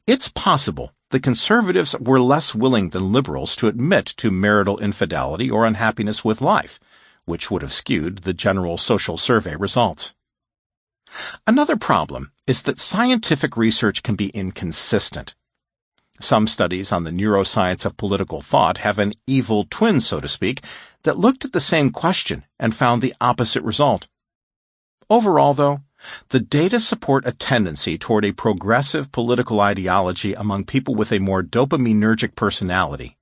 It's possible the conservatives were less willing than liberals to admit to marital infidelity or unhappiness with life, which would have skewed the general social survey results. Another problem is that scientific research can be inconsistent. Some studies on the neuroscience of political thought have an evil twin, so to speak, that looked at the same question and found the opposite result. Overall, though, the data support a tendency toward a progressive political ideology among people with a more dopaminergic personality,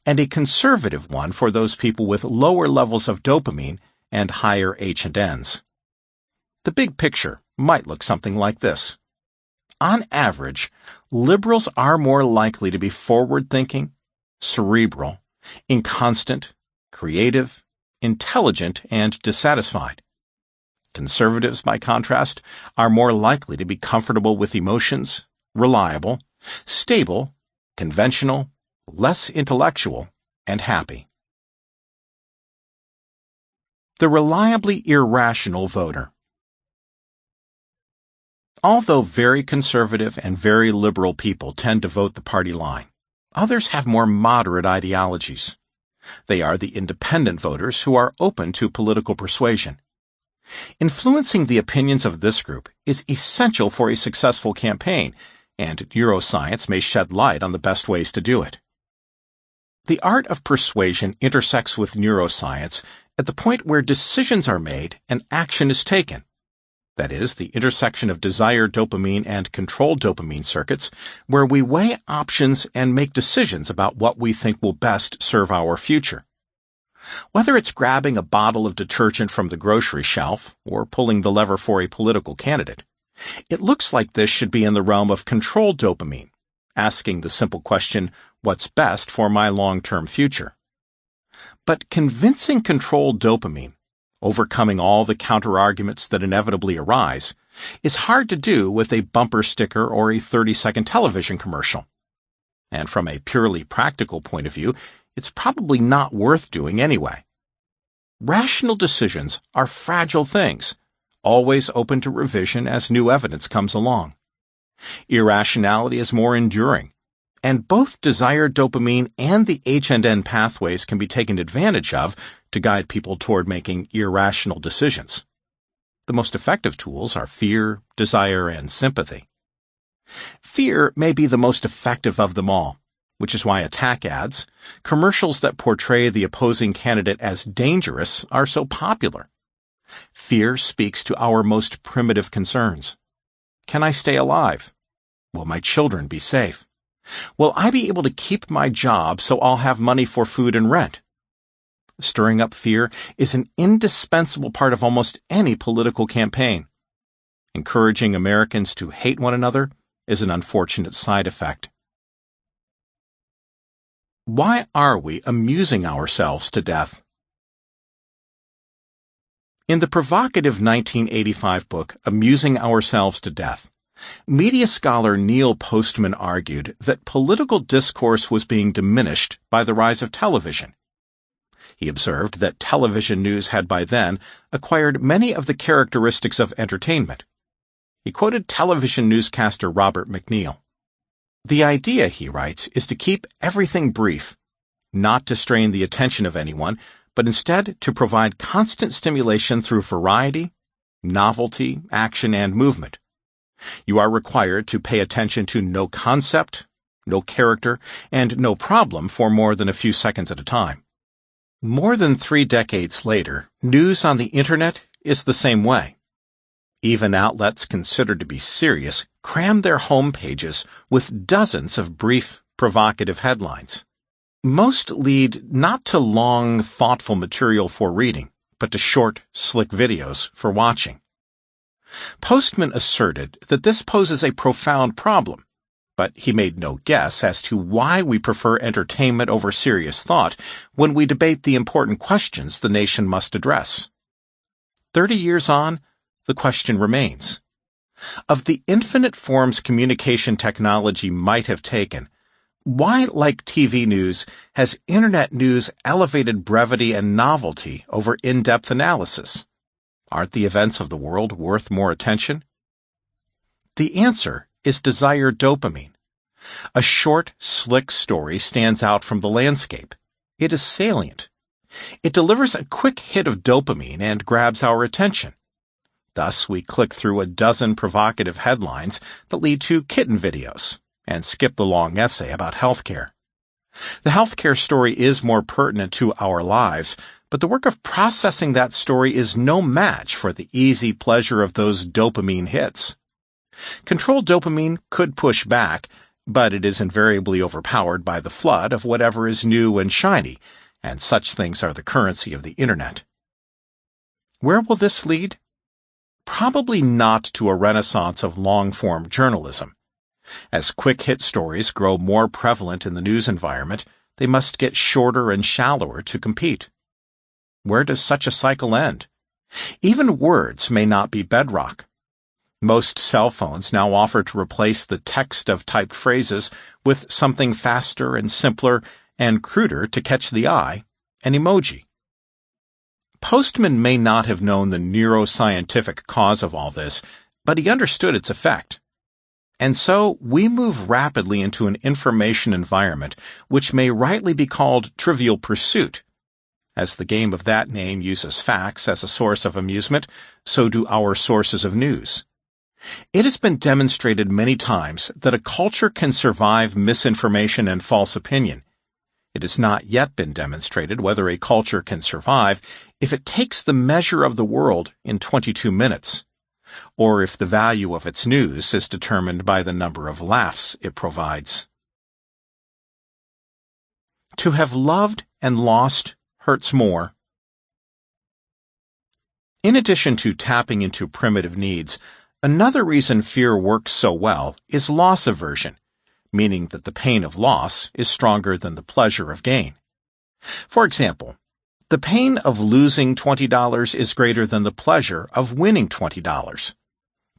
and a conservative one for those people with lower levels of dopamine and higher H&Ns. The big picture might look something like this. On average, liberals are more likely to be forward-thinking, cerebral, inconstant, creative, intelligent, and dissatisfied. Conservatives, by contrast, are more likely to be comfortable with emotions, reliable, stable, conventional, less intellectual, and happy. The reliably irrational voter. Although very conservative and very liberal people tend to vote the party line, others have more moderate ideologies. They are the independent voters who are open to political persuasion. Influencing the opinions of this group is essential for a successful campaign, and neuroscience may shed light on the best ways to do it. The art of persuasion intersects with neuroscience at the point where decisions are made and action is taken. That is, the intersection of desired dopamine and controlled dopamine circuits, where we weigh options and make decisions about what we think will best serve our future. Whether it's grabbing a bottle of detergent from the grocery shelf or pulling the lever for a political candidate, it looks like this should be in the realm of controlled dopamine, asking the simple question, what's best for my long-term future? But convincing controlled dopamine, overcoming all the counter-arguments that inevitably arise, is hard to do with a bumper sticker or a 30-second television commercial. And from a purely practical point of view, it's probably not worth doing anyway. Rational decisions are fragile things, always open to revision as new evidence comes along. Irrationality is more enduring, and both desired dopamine and the H&N pathways can be taken advantage of to guide people toward making irrational decisions. The most effective tools are fear, desire, and sympathy. Fear may be the most effective of them all, which is why attack ads, commercials that portray the opposing candidate as dangerous, are so popular. Fear speaks to our most primitive concerns. Can I stay alive? Will my children be safe? Will I be able to keep my job so I'll have money for food and rent? Stirring up fear is an indispensable part of almost any political campaign. Encouraging Americans to hate one another is an unfortunate side effect. Why are we amusing ourselves to death? In the provocative 1985 book, Amusing Ourselves to Death, media scholar Neil Postman argued that political discourse was being diminished by the rise of television. He observed that television news had by then acquired many of the characteristics of entertainment. He quoted television newscaster Robert McNeil. The idea, he writes, is to keep everything brief, not to strain the attention of anyone, but instead to provide constant stimulation through variety, novelty, action, and movement. You are required to pay attention to no concept, no character, and no problem for more than a few seconds at a time. More than 3 decades later, news on the Internet is the same way. Even outlets considered to be serious cram their home pages with dozens of brief, provocative headlines. Most lead not to long, thoughtful material for reading, but to short, slick videos for watching. Postman asserted that this poses a profound problem, but he made no guess as to why we prefer entertainment over serious thought when we debate the important questions the nation must address. 30 years on, the question remains. Of the infinite forms communication technology might have taken, why, like TV news, has Internet news elevated brevity and novelty over in-depth analysis? Aren't the events of the world worth more attention? The answer is desired dopamine. A short, slick story stands out from the landscape. It is salient. It delivers a quick hit of dopamine and grabs our attention. Thus, we click through a dozen provocative headlines that lead to kitten videos and skip the long essay about healthcare. The healthcare story is more pertinent to our lives, but the work of processing that story is no match for the easy pleasure of those dopamine hits. Controlled dopamine could push back, but it is invariably overpowered by the flood of whatever is new and shiny, and such things are the currency of the Internet. Where will this lead? Probably not to a renaissance of long-form journalism. As quick-hit stories grow more prevalent in the news environment, they must get shorter and shallower to compete. Where does such a cycle end? Even words may not be bedrock. Most cell phones now offer to replace the text of typed phrases with something faster and simpler and cruder to catch the eye, an emoji. Postman may not have known the neuroscientific cause of all this, but he understood its effect. And so we move rapidly into an information environment which may rightly be called trivial pursuit, As the game of that name uses facts as a source of amusement, so do our sources of news. It has been demonstrated many times that a culture can survive misinformation and false opinion. It has not yet been demonstrated whether a culture can survive if it takes the measure of the world in 22 minutes, or if the value of its news is determined by the number of laughs it provides. To have loved and lost hurts more. In addition to tapping into primitive needs, another reason fear works so well is loss aversion, meaning that the pain of loss is stronger than the pleasure of gain. For example, the pain of losing $20 is greater than the pleasure of winning $20.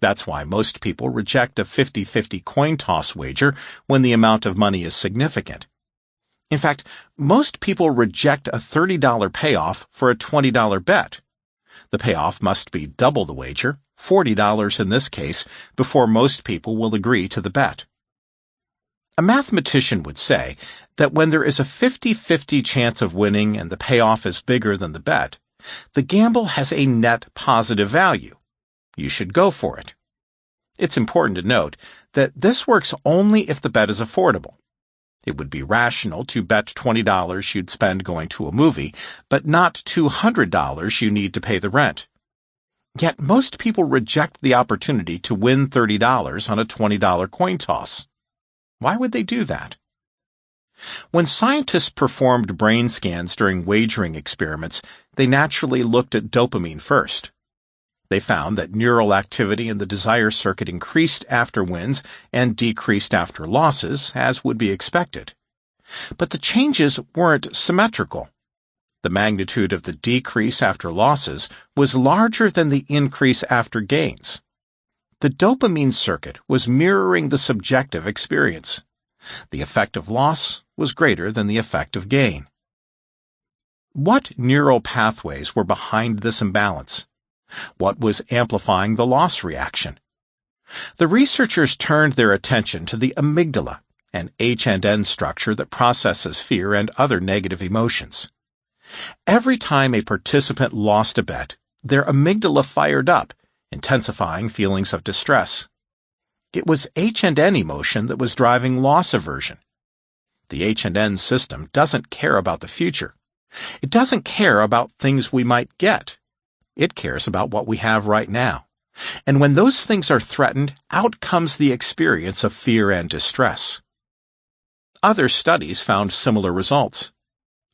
That's why most people reject a 50-50 coin toss wager when the amount of money is significant. In fact, most people reject a $30 payoff for a $20 bet. The payoff must be double the wager, $40 in this case, before most people will agree to the bet. A mathematician would say that when there is a 50-50 chance of winning and the payoff is bigger than the bet, the gamble has a net positive value. You should go for it. It's important to note that this works only if the bet is affordable. It would be rational to bet $20 you'd spend going to a movie, but not $200 you need to pay the rent. Yet most people reject the opportunity to win $30 on a $20 coin toss. Why would they do that? When scientists performed brain scans during wagering experiments, they naturally looked at dopamine first. They found that neural activity in the desire circuit increased after wins and decreased after losses, as would be expected. But the changes weren't symmetrical. The magnitude of the decrease after losses was larger than the increase after gains. The dopamine circuit was mirroring the subjective experience. The effect of loss was greater than the effect of gain. What neural pathways were behind this imbalance? What was amplifying the loss reaction? The researchers turned their attention to the amygdala, an H&N structure that processes fear and other negative emotions. Every time a participant lost a bet, their amygdala fired up, intensifying feelings of distress. It was H&N emotion that was driving loss aversion. The H&N system doesn't care about the future. It doesn't care about things we might get. It cares about what we have right now. And when those things are threatened, out comes the experience of fear and distress. Other studies found similar results.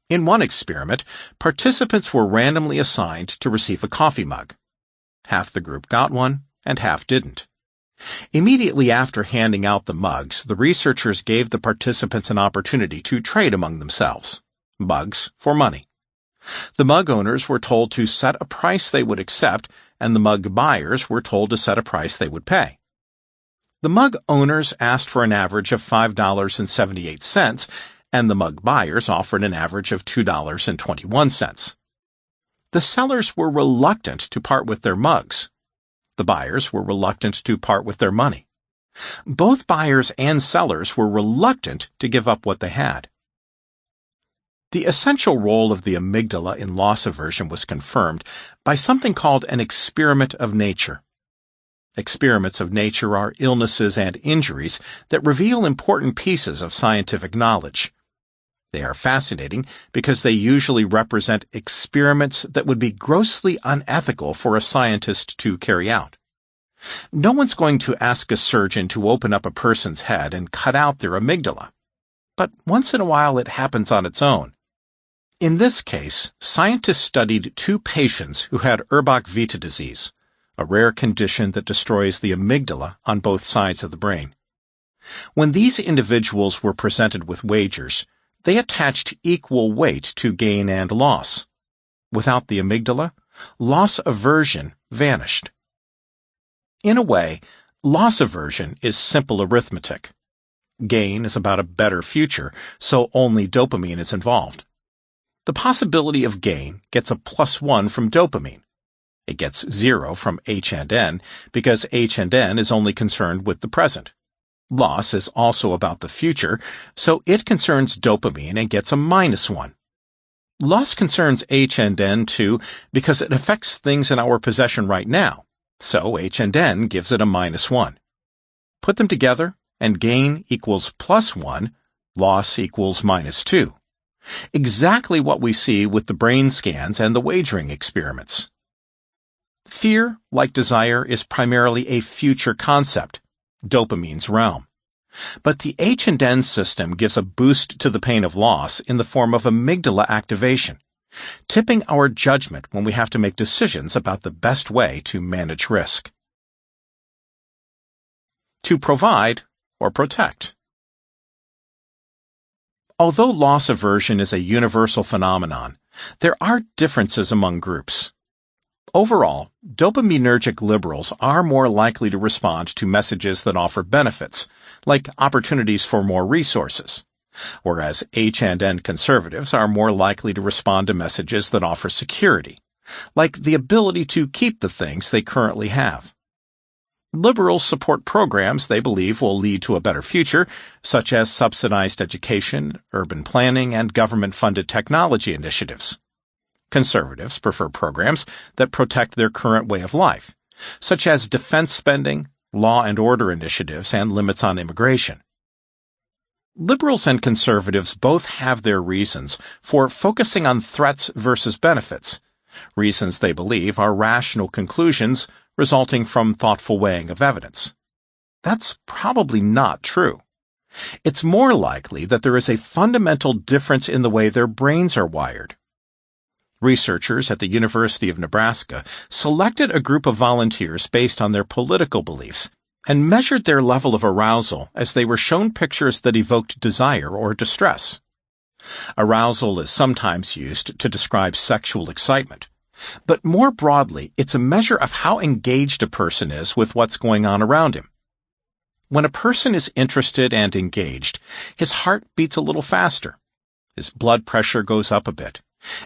In one experiment, participants were randomly assigned to receive a coffee mug. Half the group got one, and half didn't. Immediately after handing out the mugs, the researchers gave the participants an opportunity to trade among themselves. Mugs for money. The mug owners were told to set a price they would accept, and the mug buyers were told to set a price they would pay. The mug owners asked for an average of $5.78, and the mug buyers offered an average of $2.21. The sellers were reluctant to part with their mugs. The buyers were reluctant to part with their money. Both buyers and sellers were reluctant to give up what they had. The essential role of the amygdala in loss aversion was confirmed by something called an experiment of nature. Experiments of nature are illnesses and injuries that reveal important pieces of scientific knowledge. They are fascinating because they usually represent experiments that would be grossly unethical for a scientist to carry out. No one's going to ask a surgeon to open up a person's head and cut out their amygdala. But once in a while it happens on its own. In this case, scientists studied two patients who had Urbach-Vita disease, a rare condition that destroys the amygdala on both sides of the brain. When these individuals were presented with wagers, they attached equal weight to gain and loss. Without the amygdala, loss aversion vanished. In a way, loss aversion is simple arithmetic. Gain is about a better future, so only dopamine is involved. The possibility of gain gets a +1 from dopamine. It gets 0 from H&N because H&N is only concerned with the present. Loss is also about the future, so it concerns dopamine and gets a -1. Loss concerns H and N too because it affects things in our possession right now, so H and N gives it a -1. Put them together, and gain equals +1, loss equals -2. Exactly what we see with the brain scans and the wagering experiments. Fear, like desire, is primarily a future concept, dopamine's realm. But the H and N system gives a boost to the pain of loss in the form of amygdala activation, tipping our judgment when we have to make decisions about the best way to manage risk. To provide or protect. Although loss aversion is a universal phenomenon, there are differences among groups. Overall, dopaminergic liberals are more likely to respond to messages that offer benefits, like opportunities for more resources, whereas H and N conservatives are more likely to respond to messages that offer security, like the ability to keep the things they currently have. Liberals support programs they believe will lead to a better future, such as subsidized education, urban planning, and government-funded technology initiatives. Conservatives prefer programs that protect their current way of life, such as defense spending, law and order initiatives, and limits on immigration. Liberals and conservatives both have their reasons for focusing on threats versus benefits, reasons they believe are rational conclusions resulting from thoughtful weighing of evidence. That's probably not true. It's more likely that there is a fundamental difference in the way their brains are wired. Researchers at the University of Nebraska selected a group of volunteers based on their political beliefs and measured their level of arousal as they were shown pictures that evoked desire or distress. Arousal is sometimes used to describe sexual excitement, but more broadly, it's a measure of how engaged a person is with what's going on around him. When a person is interested and engaged, his heart beats a little faster, his blood pressure goes up a bit,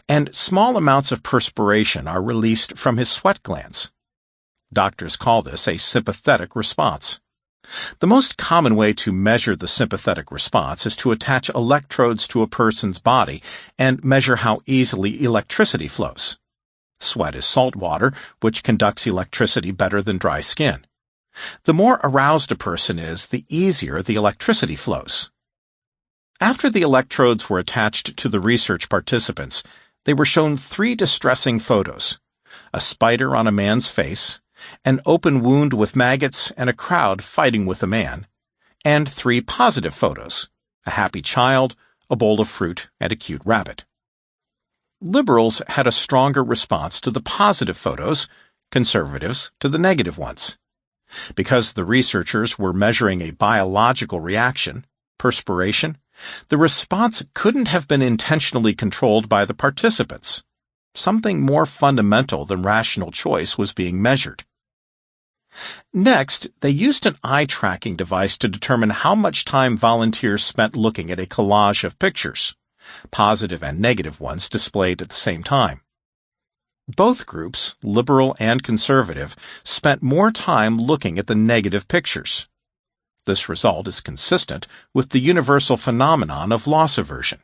and small amounts of perspiration are released from his sweat glands. Doctors call this a sympathetic response. The most common way to measure the sympathetic response is to attach electrodes to a person's body and measure how easily electricity flows. Sweat is salt water, which conducts electricity better than dry skin. The more aroused a person is, the easier the electricity flows. After the electrodes were attached to the research participants, they were shown 3 distressing photos: a spider on a man's face, an open wound with maggots, and a crowd fighting with a man, and 3 positive photos: a happy child, a bowl of fruit, and a cute rabbit. Liberals had a stronger response to the positive photos, conservatives to the negative ones. Because the researchers were measuring a biological reaction, perspiration, the response couldn't have been intentionally controlled by the participants. Something more fundamental than rational choice was being measured. Next, they used an eye-tracking device to determine how much time volunteers spent looking at a collage of pictures, positive and negative ones displayed at the same time. Both groups, liberal and conservative, spent more time looking at the negative pictures. This result is consistent with the universal phenomenon of loss aversion.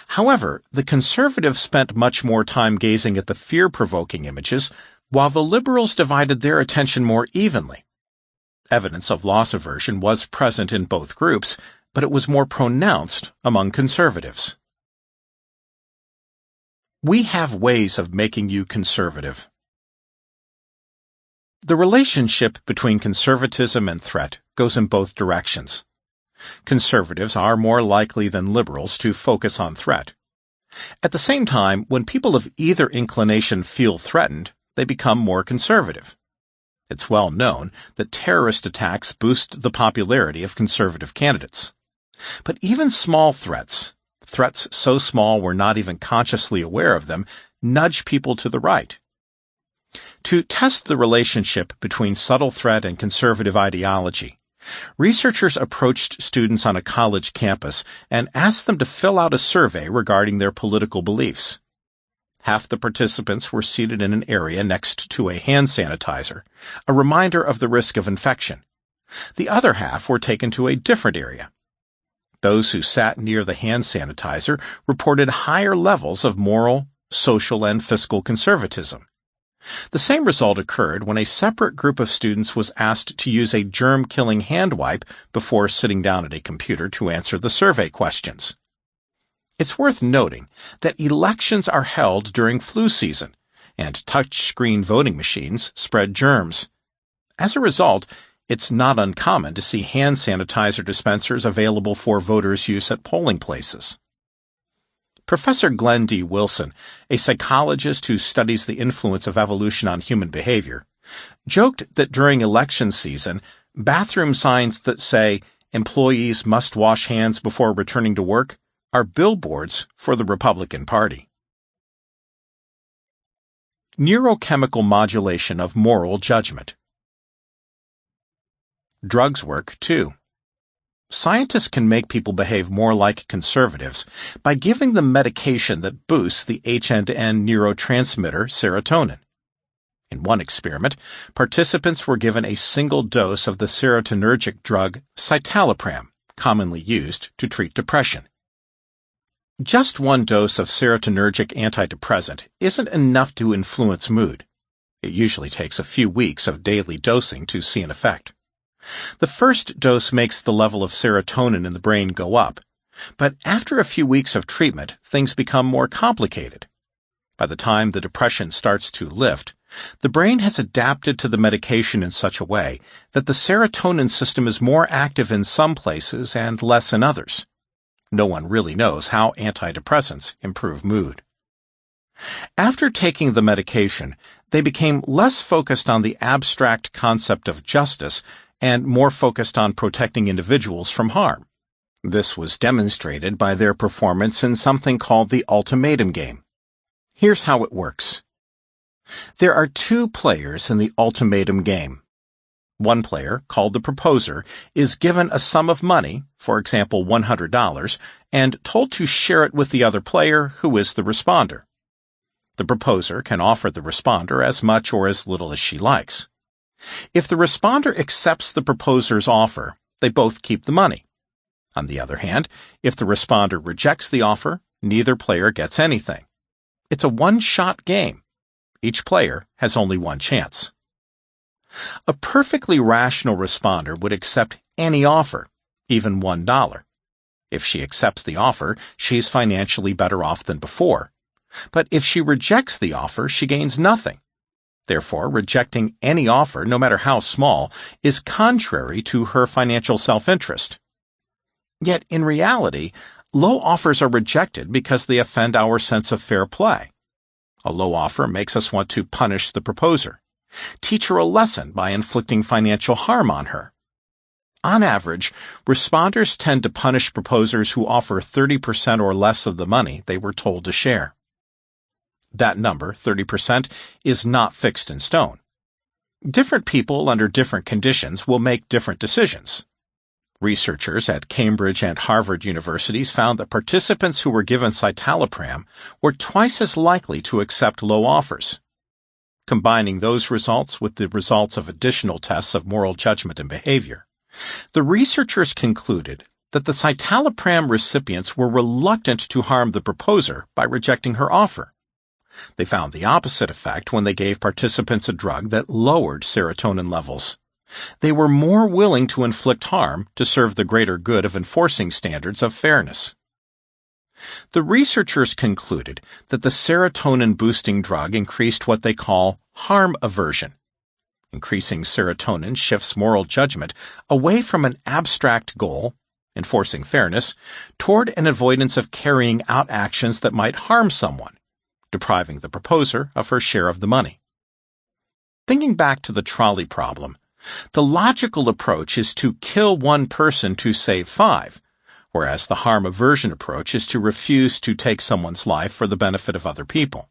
However, the conservatives spent much more time gazing at the fear-provoking images, while the liberals divided their attention more evenly. Evidence of loss aversion was present in both groups, but it was more pronounced among conservatives. We have ways of making you conservative. The relationship between conservatism and threat goes in both directions. Conservatives are more likely than liberals to focus on threat. At the same time, when people of either inclination feel threatened, they become more conservative. It's well known that terrorist attacks boost the popularity of conservative candidates. But even small threats so small we're not even consciously aware of them, nudge people to the right. To test the relationship between subtle threat and conservative ideology, researchers approached students on a college campus and asked them to fill out a survey regarding their political beliefs. Half the participants were seated in an area next to a hand sanitizer, a reminder of the risk of infection. The other half were taken to a different area. Those who sat near the hand sanitizer reported higher levels of moral, social, and fiscal conservatism. The same result occurred when a separate group of students was asked to use a germ-killing hand wipe before sitting down at a computer to answer the survey questions. It's worth noting that elections are held during flu season, and touch-screen voting machines spread germs. As a result, it's not uncommon to see hand sanitizer dispensers available for voters' use at polling places. Professor Glenn D. Wilson, a psychologist who studies the influence of evolution on human behavior, joked that during election season, bathroom signs that say, "Employees must wash hands before returning to work," are billboards for the Republican Party. Neurochemical modulation of moral judgment. Drugs work, too. Scientists can make people behave more like conservatives by giving them medication that boosts the H&N neurotransmitter serotonin. In one experiment, participants were given a single dose of the serotonergic drug citalopram, commonly used to treat depression. Just one dose of serotonergic antidepressant isn't enough to influence mood. It usually takes a few weeks of daily dosing to see an effect. The first dose makes the level of serotonin in the brain go up, but after a few weeks of treatment, things become more complicated. By the time the depression starts to lift, the brain has adapted to the medication in such a way that the serotonin system is more active in some places and less in others. No one really knows how antidepressants improve mood. After taking the medication, they became less focused on the abstract concept of justice and more focused on protecting individuals from harm. This was demonstrated by their performance in something called the ultimatum game. Here's how it works. There are two players in the ultimatum game. One player, called the proposer, is given a sum of money, for example $100, and told to share it with the other player, who is the responder. The proposer can offer the responder as much or as little as she likes. If the responder accepts the proposer's offer, they both keep the money. On the other hand, if the responder rejects the offer, neither player gets anything. It's a one-shot game. Each player has only one chance. A perfectly rational responder would accept any offer, even $1. If she accepts the offer, she's financially better off than before. But if she rejects the offer, she gains nothing. Therefore, rejecting any offer, no matter how small, is contrary to her financial self-interest. Yet, in reality, low offers are rejected because they offend our sense of fair play. A low offer makes us want to punish the proposer, teach her a lesson by inflicting financial harm on her. On average, responders tend to punish proposers who offer 30% or less of the money they were told to share. That number, 30%, is not fixed in stone. Different people under different conditions will make different decisions. Researchers at Cambridge and Harvard universities found that participants who were given citalopram were twice as likely to accept low offers. Combining those results with the results of additional tests of moral judgment and behavior, the researchers concluded that the citalopram recipients were reluctant to harm the proposer by rejecting her offer. They found the opposite effect when they gave participants a drug that lowered serotonin levels. They were more willing to inflict harm to serve the greater good of enforcing standards of fairness. The researchers concluded that the serotonin-boosting drug increased what they call harm aversion. Increasing serotonin shifts moral judgment away from an abstract goal, enforcing fairness, toward an avoidance of carrying out actions that might harm someone, depriving the proposer of her share of the money. Thinking back to the trolley problem, the logical approach is to kill one person to save 5, whereas the harm aversion approach is to refuse to take someone's life for the benefit of other people.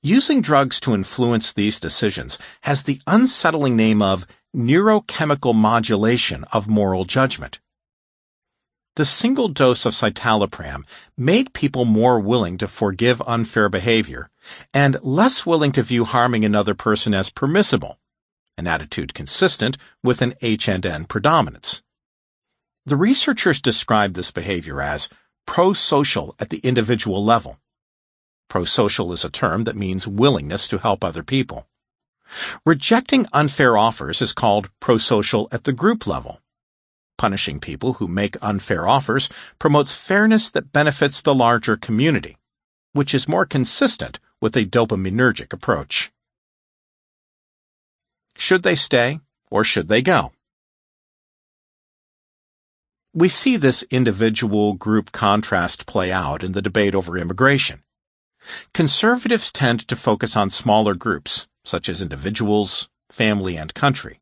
Using drugs to influence these decisions has the unsettling name of neurochemical modulation of moral judgment. The single dose of citalopram made people more willing to forgive unfair behavior and less willing to view harming another person as permissible, an attitude consistent with an H&N predominance. The researchers describe this behavior as pro-social at the individual level. Pro-social is a term that means willingness to help other people. Rejecting unfair offers is called pro-social at the group level. Punishing people who make unfair offers promotes fairness that benefits the larger community, which is more consistent with a dopaminergic approach. Should they stay or should they go? We see this individual-group contrast play out in the debate over immigration. Conservatives tend to focus on smaller groups, such as individuals, family, and country,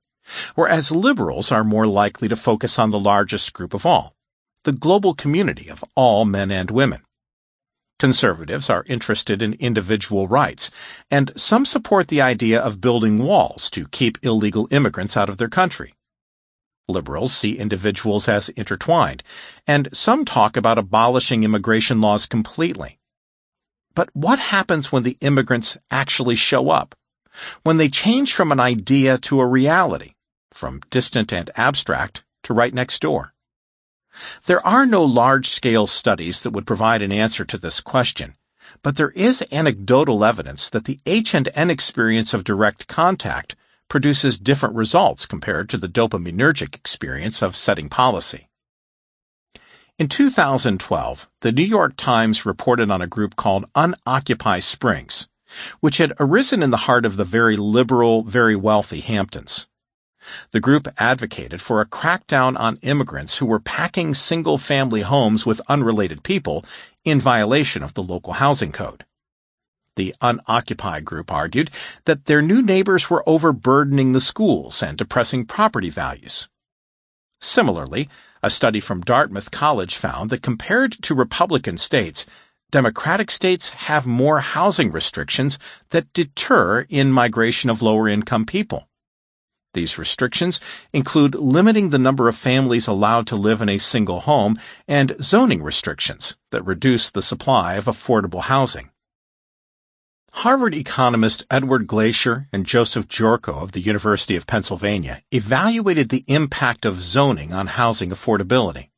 whereas liberals are more likely to focus on the largest group of all, the global community of all men and women. Conservatives are interested in individual rights, and some support the idea of building walls to keep illegal immigrants out of their country. Liberals see individuals as intertwined, and some talk about abolishing immigration laws completely. But what happens when the immigrants actually show up? When they change from an idea to a reality, from distant and abstract to right next door? There are no large-scale studies that would provide an answer to this question, but there is anecdotal evidence that the H&N experience of direct contact produces different results compared to the dopaminergic experience of setting policy. In 2012, the New York Times reported on a group called Unoccupy Springs, which had arisen in the heart of the very liberal, very wealthy Hamptons. The group advocated for a crackdown on immigrants who were packing single-family homes with unrelated people in violation of the local housing code. The Unoccupy group argued that their new neighbors were overburdening the schools and depressing property values. Similarly, a study from Dartmouth College found that compared to Republican states, Democratic states have more housing restrictions that deter in-migration of lower-income people. These restrictions include limiting the number of families allowed to live in a single home and zoning restrictions that reduce the supply of affordable housing. Harvard economist Edward Glacier and Joseph Jorko of the University of Pennsylvania evaluated the impact of zoning on housing affordability.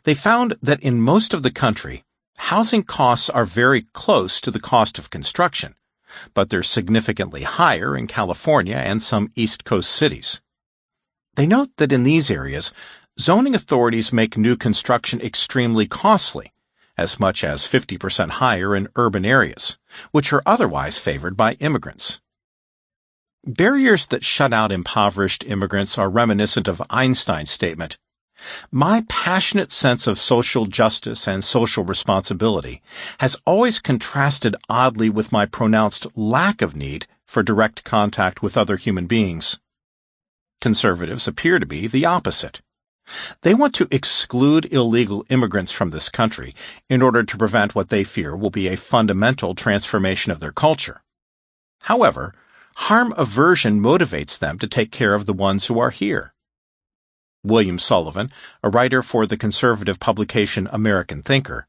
They found that in most of the country, housing costs are very close to the cost of construction, but they're significantly higher in California and some East Coast cities. They note that in these areas, zoning authorities make new construction extremely costly, as much as 50% higher in urban areas, which are otherwise favored by immigrants. Barriers that shut out impoverished immigrants are reminiscent of Einstein's statement, "My passionate sense of social justice and social responsibility has always contrasted oddly with my pronounced lack of need for direct contact with other human beings." Conservatives appear to be the opposite. They want to exclude illegal immigrants from this country in order to prevent what they fear will be a fundamental transformation of their culture. However, harm aversion motivates them to take care of the ones who are here. William Sullivan, a writer for the conservative publication American Thinker,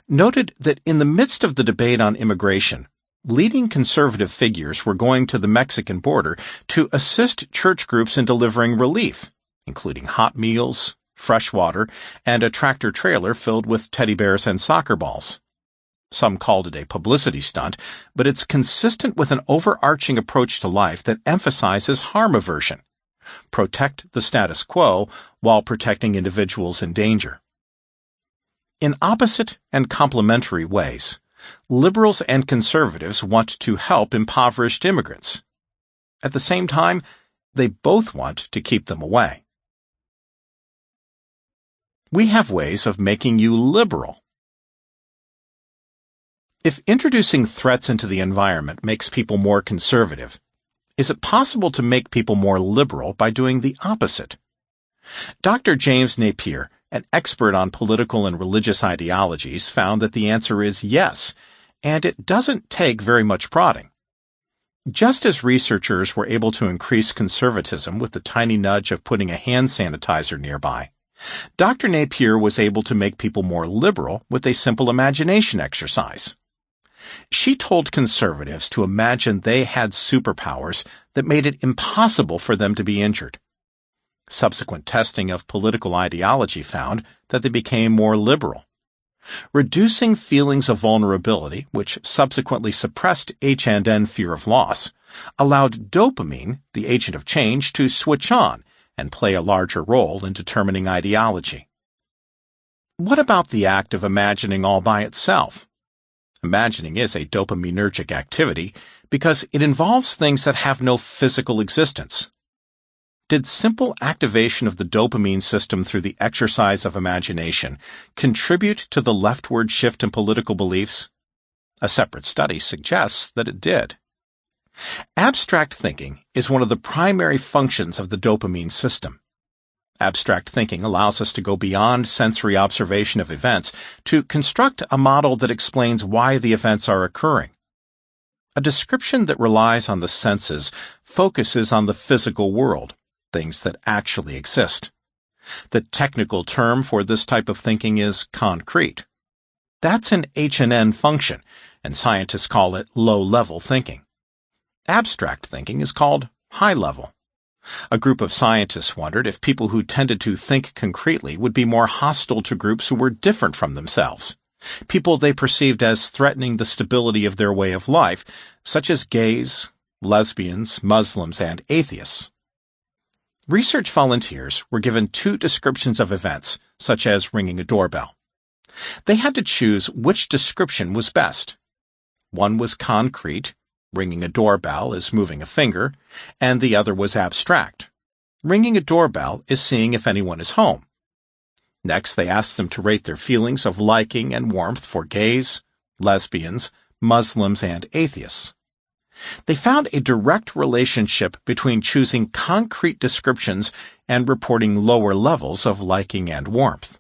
noted that in the midst of the debate on immigration, leading conservative figures were going to the Mexican border to assist church groups in delivering relief, including hot meals, fresh water, and a tractor-trailer filled with teddy bears and soccer balls. Some called it a publicity stunt, but it's consistent with an overarching approach to life that emphasizes harm aversion. Protect the status quo while protecting individuals in danger. In opposite and complementary ways, liberals and conservatives want to help impoverished immigrants. At the same time, they both want to keep them away. We have ways of making you liberal. If introducing threats into the environment makes people more conservative, is it possible to make people more liberal by doing the opposite? Dr. James Napier, an expert on political and religious ideologies, found that the answer is yes, and it doesn't take very much prodding. Just as researchers were able to increase conservatism with the tiny nudge of putting a hand sanitizer nearby, Dr. Napier was able to make people more liberal with a simple imagination exercise. She told conservatives to imagine they had superpowers that made it impossible for them to be injured. Subsequent testing of political ideology found that they became more liberal. Reducing feelings of vulnerability, which subsequently suppressed H&N fear of loss, allowed dopamine, the agent of change, to switch on and play a larger role in determining ideology. What about the act of imagining all by itself? Imagining is a dopaminergic activity because it involves things that have no physical existence. Did simple activation of the dopamine system through the exercise of imagination contribute to the leftward shift in political beliefs? A separate study suggests that it did. Abstract thinking is one of the primary functions of the dopamine system. Abstract thinking allows us to go beyond sensory observation of events to construct a model that explains why the events are occurring. A description that relies on the senses focuses on the physical world, things that actually exist. The technical term for this type of thinking is concrete. That's an H&N function, and scientists call it low-level thinking. Abstract thinking is called high-level. A group of scientists wondered if people who tended to think concretely would be more hostile to groups who were different from themselves, people they perceived as threatening the stability of their way of life, such as gays, lesbians, Muslims, and atheists. Research volunteers were given two descriptions of events, such as ringing a doorbell. They had to choose which description was best. One was concrete, ringing a doorbell is moving a finger, and the other was abstract. Ringing a doorbell is seeing if anyone is home. Next, they asked them to rate their feelings of liking and warmth for gays, lesbians, Muslims, and atheists. They found a direct relationship between choosing concrete descriptions and reporting lower levels of liking and warmth.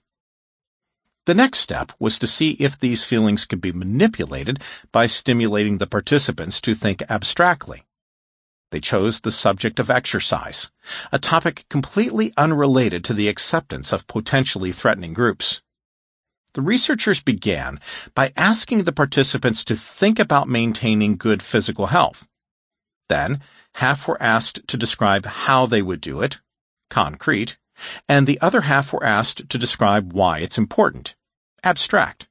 The next step was to see if these feelings could be manipulated by stimulating the participants to think abstractly. They chose the subject of exercise, a topic completely unrelated to the acceptance of potentially threatening groups. The researchers began by asking the participants to think about maintaining good physical health. Then, half were asked to describe how they would do it, concrete, and the other half were asked to describe why it's important, abstract.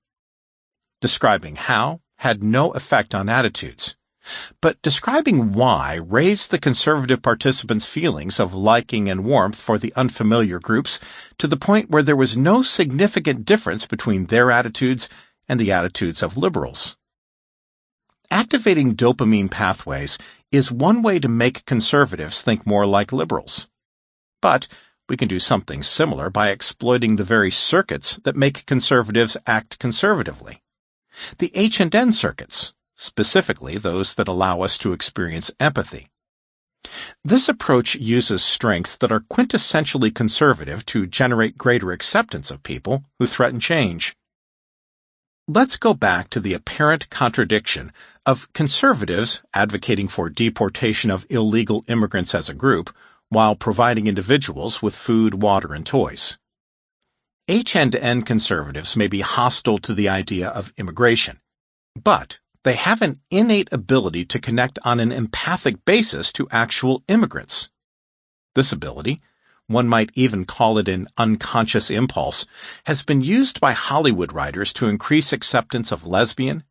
Describing how had no effect on attitudes, but describing why raised the conservative participants' feelings of liking and warmth for the unfamiliar groups to the point where there was no significant difference between their attitudes and the attitudes of liberals. Activating dopamine pathways is one way to make conservatives think more like liberals. But we can do something similar by exploiting the very circuits that make conservatives act conservatively. The H&N circuits, specifically those that allow us to experience empathy. This approach uses strengths that are quintessentially conservative to generate greater acceptance of people who threaten change. Let's go back to the apparent contradiction of conservatives advocating for deportation of illegal immigrants as a group while providing individuals with food, water, and toys. H&N conservatives may be hostile to the idea of immigration, but they have an innate ability to connect on an empathic basis to actual immigrants. This ability, one might even call it an unconscious impulse, has been used by Hollywood writers to increase acceptance of lesbian,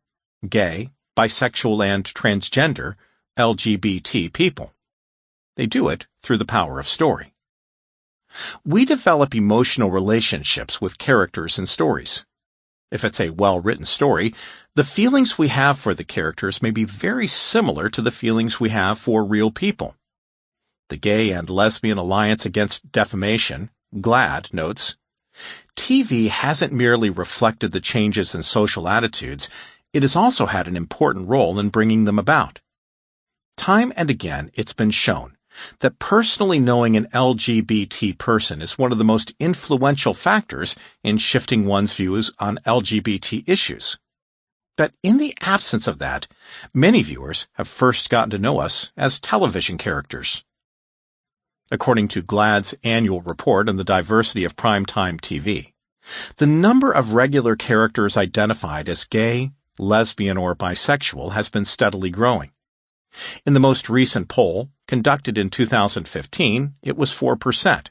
gay, bisexual, and transgender LGBT people. They do it through the power of story. We develop emotional relationships with characters in stories. If it's a well-written story, the feelings we have for the characters may be very similar to the feelings we have for real people. The Gay and Lesbian Alliance Against Defamation, GLAAD, notes, TV hasn't merely reflected the changes in social attitudes, it has also had an important role in bringing them about. Time and again, it's been shown that personally knowing an LGBT person is one of the most influential factors in shifting one's views on LGBT issues. But in the absence of that, many viewers have first gotten to know us as television characters. According to GLAAD's annual report on the diversity of primetime TV, the number of regular characters identified as gay, lesbian, or bisexual has been steadily growing. In the most recent poll, conducted in 2015, it was 4%.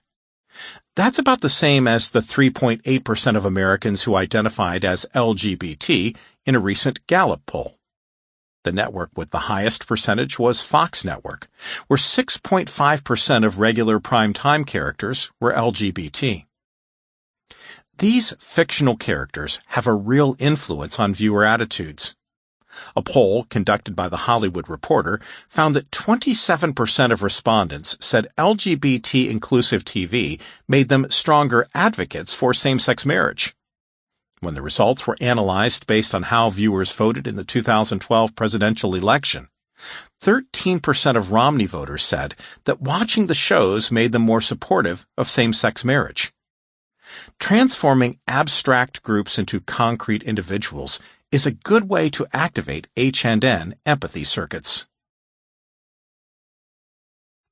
That's about the same as the 3.8% of Americans who identified as LGBT in a recent Gallup poll. The network with the highest percentage was Fox Network, where 6.5% of regular primetime characters were LGBT. These fictional characters have a real influence on viewer attitudes. A poll conducted by The Hollywood Reporter found that 27% of respondents said LGBT-inclusive TV made them stronger advocates for same-sex marriage. When the results were analyzed based on how viewers voted in the 2012 presidential election, 13% of Romney voters said that watching the shows made them more supportive of same-sex marriage. Transforming abstract groups into concrete individuals is a good way to activate H&N empathy circuits.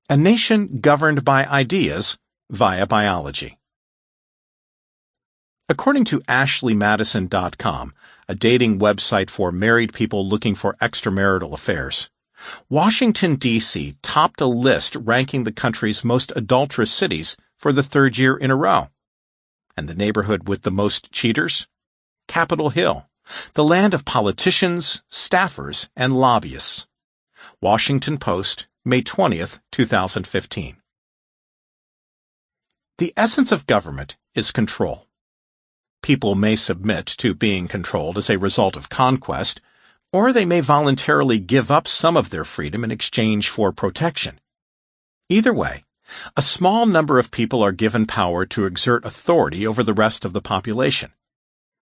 A nation governed by ideas via biology. According to AshleyMadison.com, a dating website for married people looking for extramarital affairs, Washington, D.C. topped a list ranking the country's most adulterous cities for the third year in a row. And the neighborhood with the most cheaters? Capitol Hill, the land of politicians, staffers, and lobbyists. Washington Post, May 20th, 2015. The essence of government is control. People may submit to being controlled as a result of conquest, or they may voluntarily give up some of their freedom in exchange for protection. Either way, a small number of people are given power to exert authority over the rest of the population.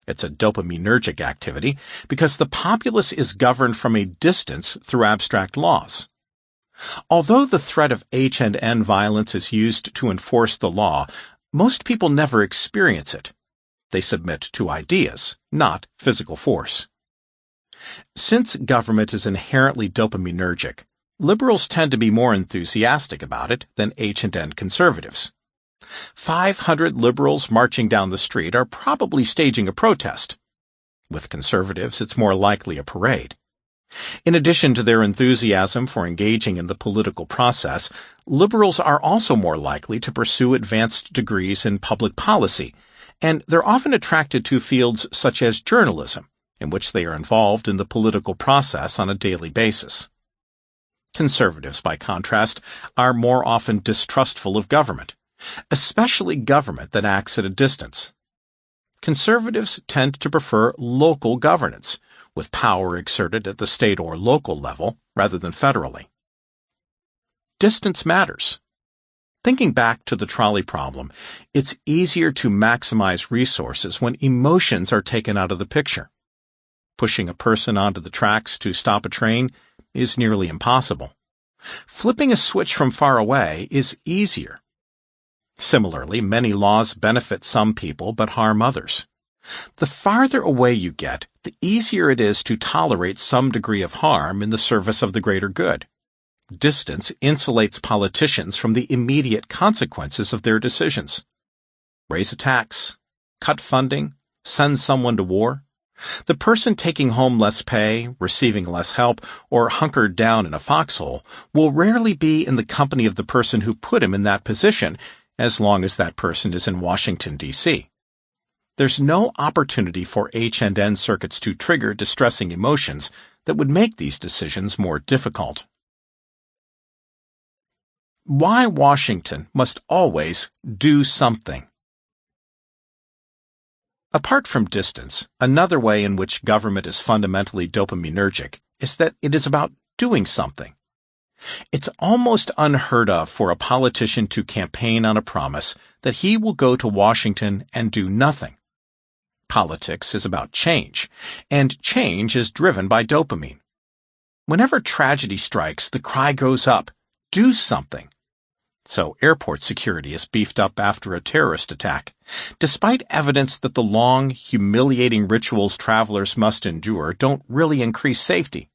It's a dopaminergic activity because the populace is governed from a distance through abstract laws. Although the threat of H&N violence is used to enforce the law, most people never experience it. They submit to ideas, not physical force. Since government is inherently dopaminergic, liberals tend to be more enthusiastic about it than H&N conservatives. 500 liberals marching down the street are probably staging a protest. With conservatives, it's more likely a parade. In addition to their enthusiasm for engaging in the political process, liberals are also more likely to pursue advanced degrees in public policy, and they're often attracted to fields such as journalism, in which they are involved in the political process on a daily basis. Conservatives, by contrast, are more often distrustful of government, especially government that acts at a distance. Conservatives tend to prefer local governance, with power exerted at the state or local level rather than federally. Distance matters. Thinking back to the trolley problem, it's easier to maximize resources when emotions are taken out of the picture. Pushing a person onto the tracks to stop a train is nearly impossible. Flipping a switch from far away is easier. Similarly, many laws benefit some people but harm others. The farther away you get, the easier it is to tolerate some degree of harm in the service of the greater good. Distance insulates politicians from the immediate consequences of their decisions. Raise a tax, cut funding, send someone to war. The person taking home less pay, receiving less help, or hunkered down in a foxhole will rarely be in the company of the person who put him in that position, as long as that person is in Washington, D.C. There's no opportunity for H&N circuits to trigger distressing emotions that would make these decisions more difficult. Why Washington must always do something. Apart from distance, another way in which government is fundamentally dopaminergic is that it is about doing something. It's almost unheard of for a politician to campaign on a promise that he will go to Washington and do nothing. Politics is about change, and change is driven by dopamine. Whenever tragedy strikes, the cry goes up, do something. So airport security is beefed up after a terrorist attack, despite evidence that the long, humiliating rituals travelers must endure don't really increase safety.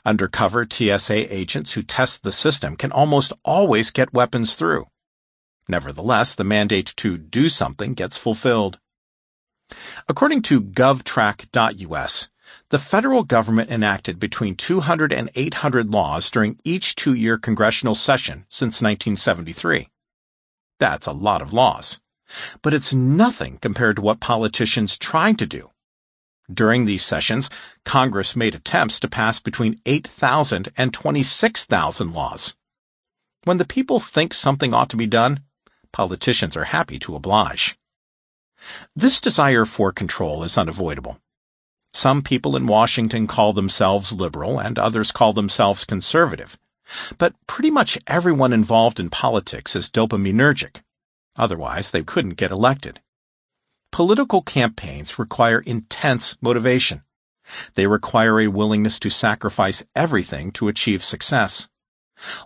Undercover TSA agents who test the system can almost always get weapons through. Nevertheless, the mandate to do something gets fulfilled. According to govtrack.us, the federal government enacted between 200 and 800 laws during each 2-year congressional session since 1973. That's a lot of laws. But it's nothing compared to what politicians tried to do. During these sessions, Congress made attempts to pass between 8,000 and 26,000 laws. When the people think something ought to be done, politicians are happy to oblige. This desire for control is unavoidable. Some people in Washington call themselves liberal and others call themselves conservative. But pretty much everyone involved in politics is dopaminergic. Otherwise, they couldn't get elected. Political campaigns require intense motivation. They require a willingness to sacrifice everything to achieve success.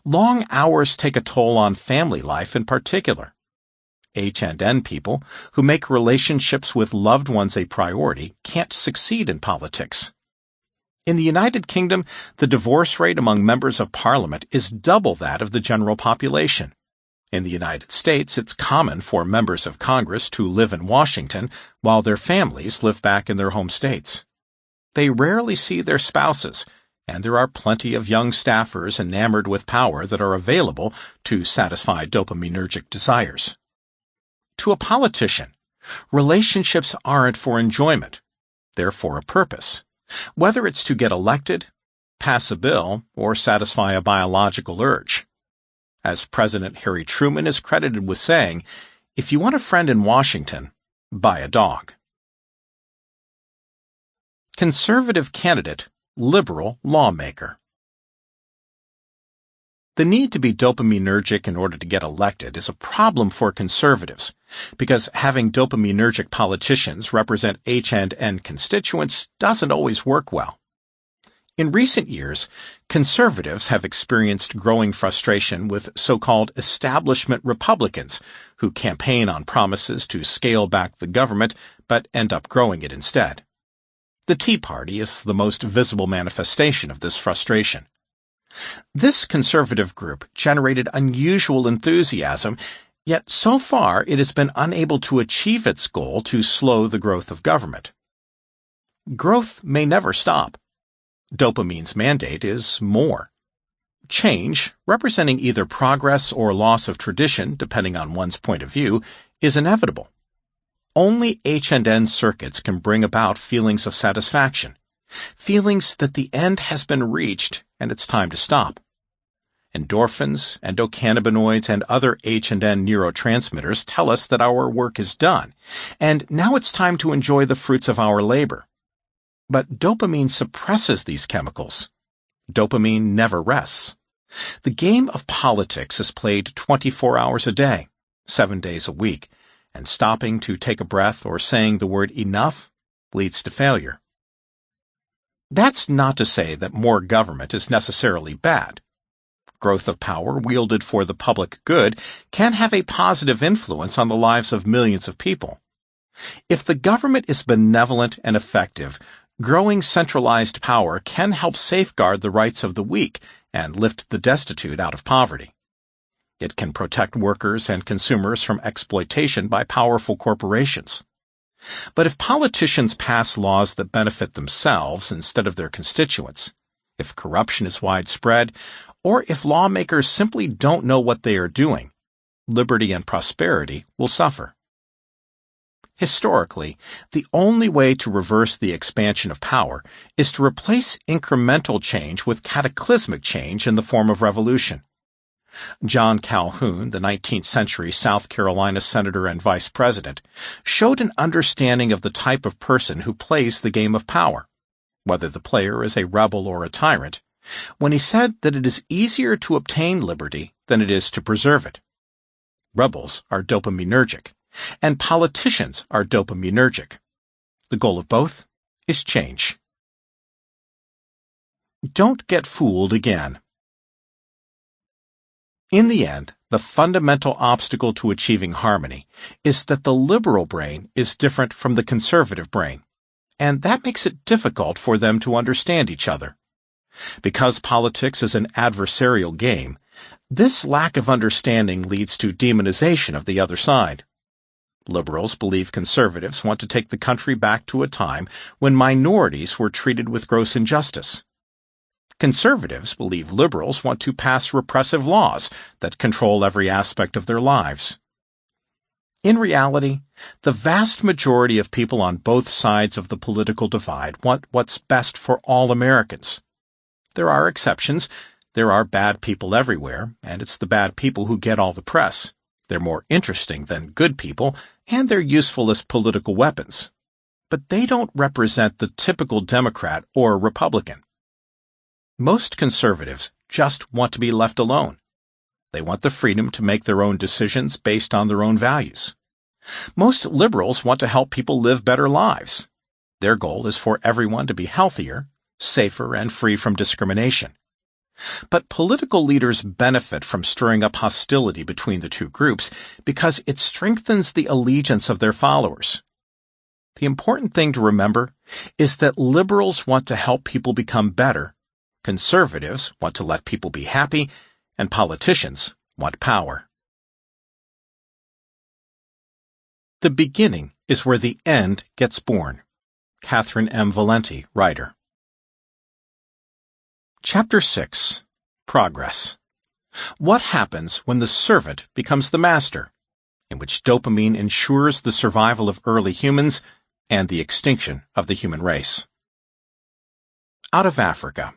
Long hours take a toll on family life in particular. H&N people who make relationships with loved ones a priority can't succeed in politics. In the United Kingdom, the divorce rate among members of Parliament is double that of the general population. In the United States, it's common for members of Congress to live in Washington while their families live back in their home states. They rarely see their spouses, and there are plenty of young staffers enamored with power that are available to satisfy dopaminergic desires. To a politician, relationships aren't for enjoyment. They're for a purpose. Whether it's to get elected, pass a bill, or satisfy a biological urge. As President Harry Truman is credited with saying, "If you want a friend in Washington, buy a dog." Conservative candidate, liberal lawmaker. The need to be dopaminergic in order to get elected is a problem for conservatives, because having dopaminergic politicians represent H&N constituents doesn't always work well. In recent years, conservatives have experienced growing frustration with so-called establishment Republicans who campaign on promises to scale back the government but end up growing it instead. The Tea Party is the most visible manifestation of this frustration. This conservative group generated unusual enthusiasm, yet so far it has been unable to achieve its goal to slow the growth of government. Growth may never stop. Dopamine's mandate is more. Change, representing either progress or loss of tradition, depending on one's point of view, is inevitable. Only H&N circuits can bring about feelings of satisfaction, feelings that the end has been reached and it's time to stop. Endorphins, endocannabinoids, and other H&N neurotransmitters tell us that our work is done, and now it's time to enjoy the fruits of our labor. But dopamine suppresses these chemicals. Dopamine never rests. The game of politics is played 24 hours a day, 7 days a week, and stopping to take a breath or saying the word enough leads to failure. That's not to say that more government is necessarily bad. Growth of power wielded for the public good can have a positive influence on the lives of millions of people. If the government is benevolent and effective, growing centralized power can help safeguard the rights of the weak and lift the destitute out of poverty. It can protect workers and consumers from exploitation by powerful corporations. But if politicians pass laws that benefit themselves instead of their constituents, if corruption is widespread, or if lawmakers simply don't know what they are doing, liberty and prosperity will suffer. Historically, the only way to reverse the expansion of power is to replace incremental change with cataclysmic change in the form of revolution. John Calhoun, the 19th century South Carolina senator and vice president, showed an understanding of the type of person who plays the game of power, whether the player is a rebel or a tyrant, when he said that it is easier to obtain liberty than it is to preserve it. Rebels are dopaminergic, and politicians are dopaminergic. The goal of both is change. Don't get fooled again. In the end, the fundamental obstacle to achieving harmony is that the liberal brain is different from the conservative brain, and that makes it difficult for them to understand each other. Because politics is an adversarial game, this lack of understanding leads to demonization of the other side. Liberals believe conservatives want to take the country back to a time when minorities were treated with gross injustice. Conservatives believe liberals want to pass repressive laws that control every aspect of their lives. In reality, the vast majority of people on both sides of the political divide want what's best for all Americans. There are exceptions. There are bad people everywhere, and it's the bad people who get all the press. They're more interesting than good people, and they're useful as political weapons. But they don't represent the typical Democrat or Republican. Most conservatives just want to be left alone. They want the freedom to make their own decisions based on their own values. Most liberals want to help people live better lives. Their goal is for everyone to be healthier, safer, and free from discrimination. But political leaders benefit from stirring up hostility between the two groups because it strengthens the allegiance of their followers. The important thing to remember is that liberals want to help people become better, conservatives want to let people be happy, and politicians want power. The beginning is where the end gets born. Catherine M. Valenti, writer. Chapter 6. Progress. What happens when the servant becomes the master, in which dopamine ensures the survival of early humans and the extinction of the human race. Out of Africa.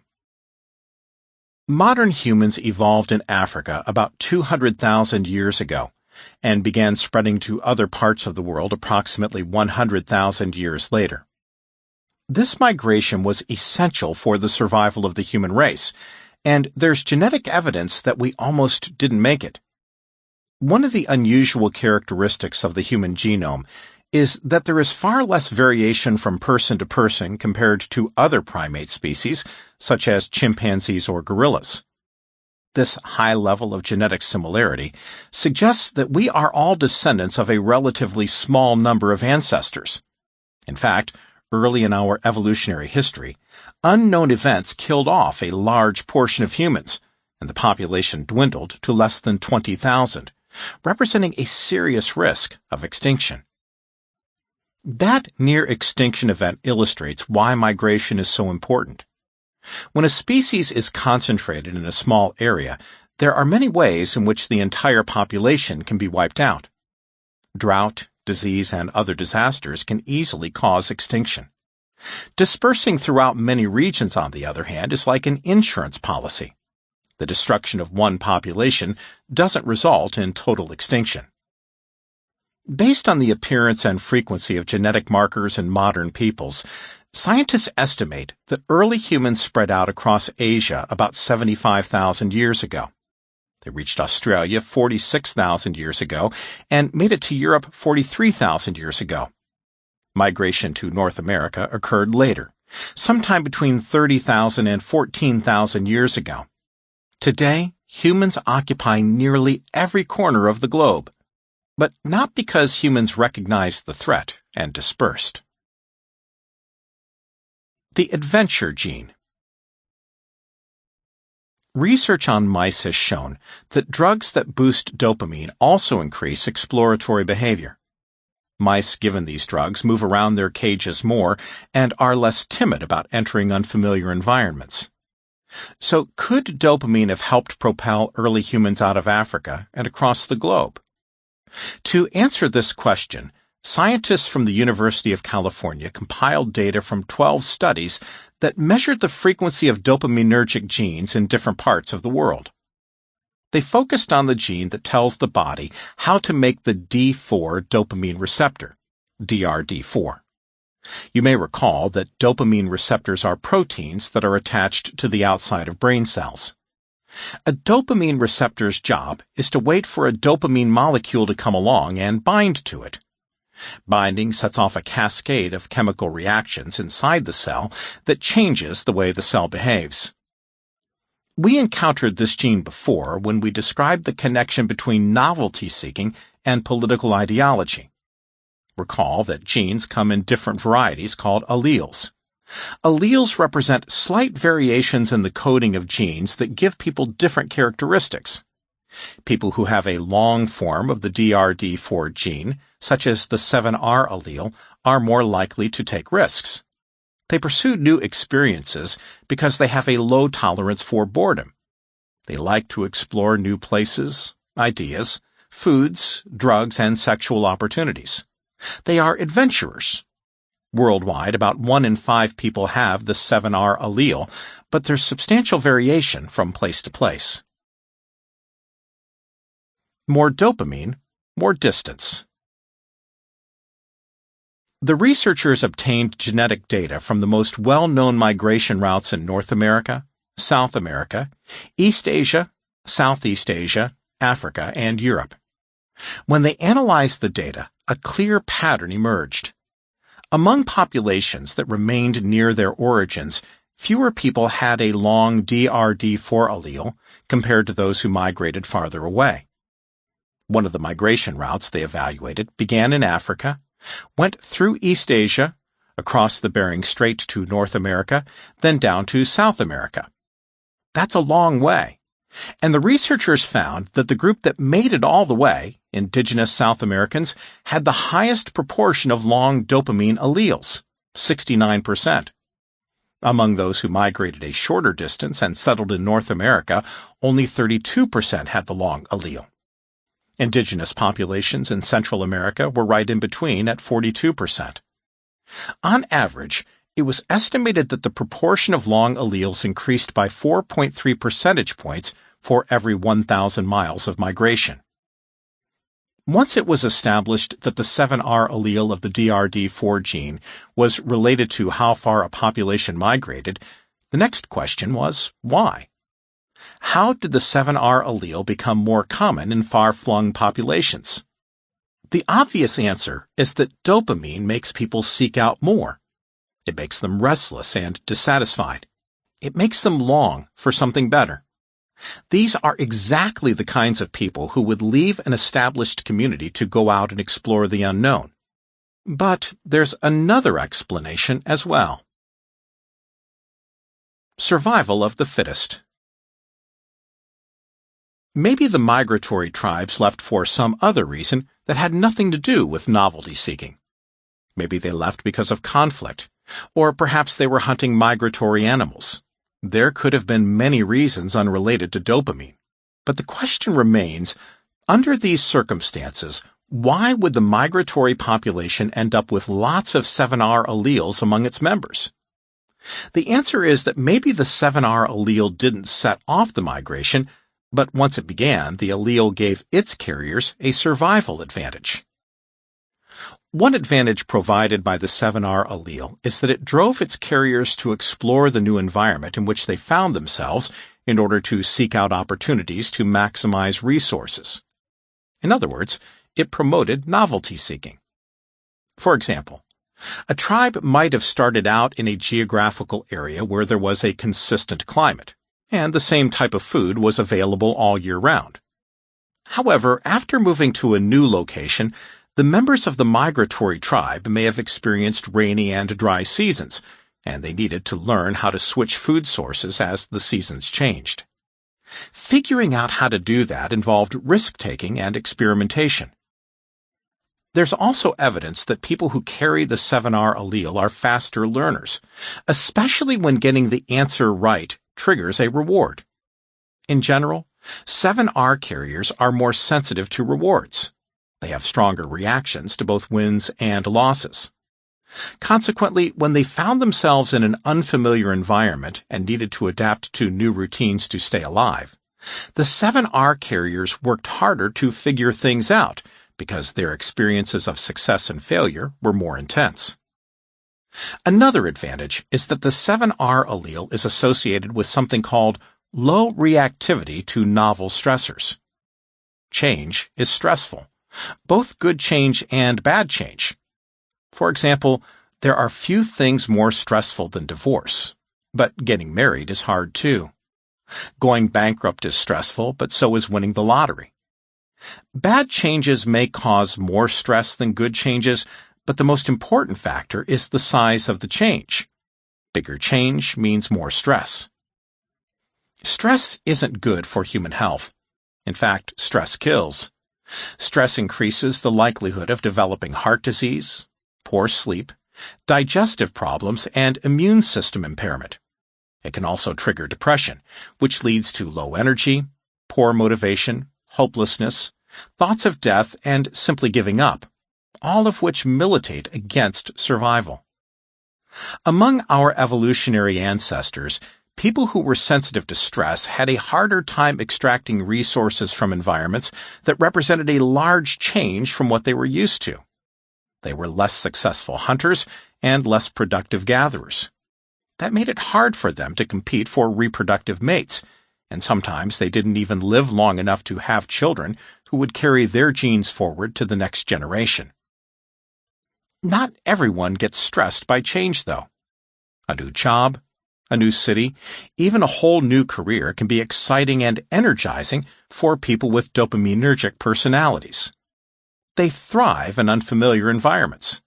Modern humans evolved in Africa about 200,000 years ago and began spreading to other parts of the world approximately 100,000 years later. This migration was essential for the survival of the human race, and there's genetic evidence that we almost didn't make it. One of the unusual characteristics of the human genome is that there is far less variation from person to person compared to other primate species, such as chimpanzees or gorillas. This high level of genetic similarity suggests that we are all descendants of a relatively small number of ancestors. In fact, early in our evolutionary history, unknown events killed off a large portion of humans, and the population dwindled to less than 20,000, representing a serious risk of extinction. That near-extinction event illustrates why migration is so important. When a species is concentrated in a small area, there are many ways in which the entire population can be wiped out. Drought, disease, and other disasters can easily cause extinction. Dispersing throughout many regions, on the other hand, is like an insurance policy. The destruction of one population doesn't result in total extinction. Based on the appearance and frequency of genetic markers in modern peoples, scientists estimate that early humans spread out across Asia about 75,000 years ago. They reached Australia 46,000 years ago and made it to Europe 43,000 years ago. Migration to North America occurred later, sometime between 30,000 and 14,000 years ago. Today, humans occupy nearly every corner of the globe, but not because humans recognized the threat and dispersed. The adventure gene. Research on mice has shown that drugs that boost dopamine also increase exploratory behavior. Mice given these drugs move around their cages more and are less timid about entering unfamiliar environments. So could dopamine have helped propel early humans out of Africa and across the globe? To answer this question, scientists from the University of California compiled data from 12 studies that measured the frequency of dopaminergic genes in different parts of the world. They focused on the gene that tells the body how to make the D4 dopamine receptor, DRD4. You may recall that dopamine receptors are proteins that are attached to the outside of brain cells. A dopamine receptor's job is to wait for a dopamine molecule to come along and bind to it. Binding sets off a cascade of chemical reactions inside the cell that changes the way the cell behaves. We encountered this gene before when we described the connection between novelty-seeking and political ideology. Recall that genes come in different varieties called alleles. Alleles represent slight variations in the coding of genes that give people different characteristics. People who have a long form of the DRD4 gene, such as the 7R allele, are more likely to take risks. They pursue new experiences because they have a low tolerance for boredom. They like to explore new places, ideas, foods, drugs, and sexual opportunities. They are adventurers. Worldwide, about 1 in 5 people have the 7R allele, but there's substantial variation from place to place. More dopamine, more distance. The researchers obtained genetic data from the most well-known migration routes in North America, South America, East Asia, Southeast Asia, Africa, and Europe. When they analyzed the data, a clear pattern emerged. Among populations that remained near their origins, fewer people had a long DRD4 allele compared to those who migrated farther away. One of the migration routes they evaluated began in Africa, went through East Asia, across the Bering Strait to North America, then down to South America. That's a long way, and the researchers found that the group that made it all the way, indigenous South Americans, had the highest proportion of long dopamine alleles, 69%. Among those who migrated a shorter distance and settled in North America, only 32% had the long allele. Indigenous populations in Central America were right in between at 42%. On average, it was estimated that the proportion of long alleles increased by 4.3 percentage points for every 1,000 miles of migration. Once it was established that the 7R allele of the DRD4 gene was related to how far a population migrated, the next question was, why? How did the 7R allele become more common in far-flung populations? The obvious answer is that dopamine makes people seek out more. It makes them restless and dissatisfied. It makes them long for something better. These are exactly the kinds of people who would leave an established community to go out and explore the unknown. But there's another explanation as well. Survival of the fittest. Maybe the migratory tribes left for some other reason that had nothing to do with novelty seeking. Maybe they left because of conflict, or perhaps they were hunting migratory animals. There could have been many reasons unrelated to dopamine. But the question remains, under these circumstances, why would the migratory population end up with lots of 7R alleles among its members? The answer is that maybe the 7R allele didn't set off the migration, but once it began, the allele gave its carriers a survival advantage. One advantage provided by the 7R allele is that it drove its carriers to explore the new environment in which they found themselves in order to seek out opportunities to maximize resources. In other words, it promoted novelty seeking. For example, a tribe might have started out in a geographical area where there was a consistent climate, and the same type of food was available all year round. However, after moving to a new location, the members of the migratory tribe may have experienced rainy and dry seasons, and they needed to learn how to switch food sources as the seasons changed. Figuring out how to do that involved risk-taking and experimentation. There's also evidence that people who carry the 7R allele are faster learners, especially when getting the answer right triggers a reward. In general, 7R carriers are more sensitive to rewards. They have stronger reactions to both wins and losses. Consequently, when they found themselves in an unfamiliar environment and needed to adapt to new routines to stay alive, the 7R carriers worked harder to figure things out because their experiences of success and failure were more intense. Another advantage is that the 7R allele is associated with something called low reactivity to novel stressors. Change is stressful, both good change and bad change. For example, there are few things more stressful than divorce, but getting married is hard too. Going bankrupt is stressful, but so is winning the lottery. Bad changes may cause more stress than good changes, but the most important factor is the size of the change. Bigger change means more stress. Stress isn't good for human health. In fact, stress kills. Stress increases the likelihood of developing heart disease, poor sleep, digestive problems, and immune system impairment. It can also trigger depression, which leads to low energy, poor motivation, hopelessness, thoughts of death, and simply giving up, all of which militate against survival. Among our evolutionary ancestors, people who were sensitive to stress had a harder time extracting resources from environments that represented a large change from what they were used to. They were less successful hunters and less productive gatherers. That made it hard for them to compete for reproductive mates, and sometimes they didn't even live long enough to have children who would carry their genes forward to the next generation. Not everyone gets stressed by change, though. A new job, a new city, even a whole new career can be exciting and energizing for people with dopaminergic personalities. They thrive in unfamiliar environments.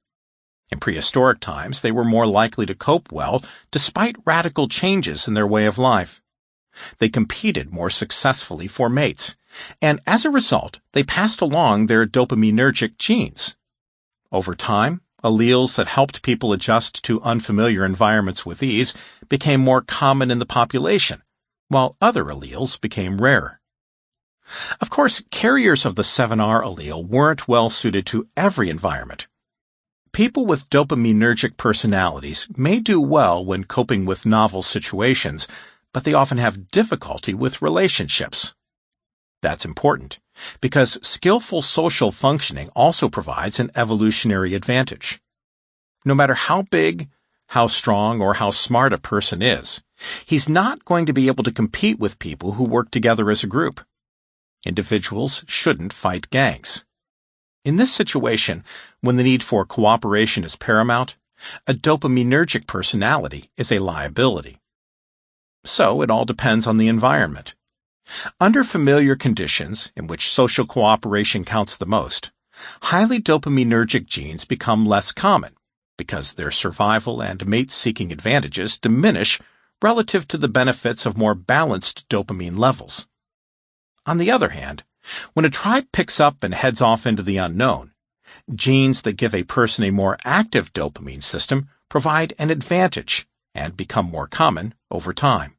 In prehistoric times, they were more likely to cope well despite radical changes in their way of life. They competed more successfully for mates, and as a result, they passed along their dopaminergic genes. Over time, alleles that helped people adjust to unfamiliar environments with ease became more common in the population, while other alleles became rarer. Of course, carriers of the 7R allele weren't well suited to every environment. People with dopaminergic personalities may do well when coping with novel situations, but they often have difficulty with relationships. That's important, because skillful social functioning also provides an evolutionary advantage. No matter how big, how strong, or how smart a person is, he's not going to be able to compete with people who work together as a group. Individuals shouldn't fight gangs. In this situation, when the need for cooperation is paramount, a dopaminergic personality is a liability. So it all depends on the environment. Under familiar conditions, in which social cooperation counts the most, highly dopaminergic genes become less common because their survival and mate-seeking advantages diminish relative to the benefits of more balanced dopamine levels. On the other hand, when a tribe picks up and heads off into the unknown, genes that give a person a more active dopamine system provide an advantage and become more common over time.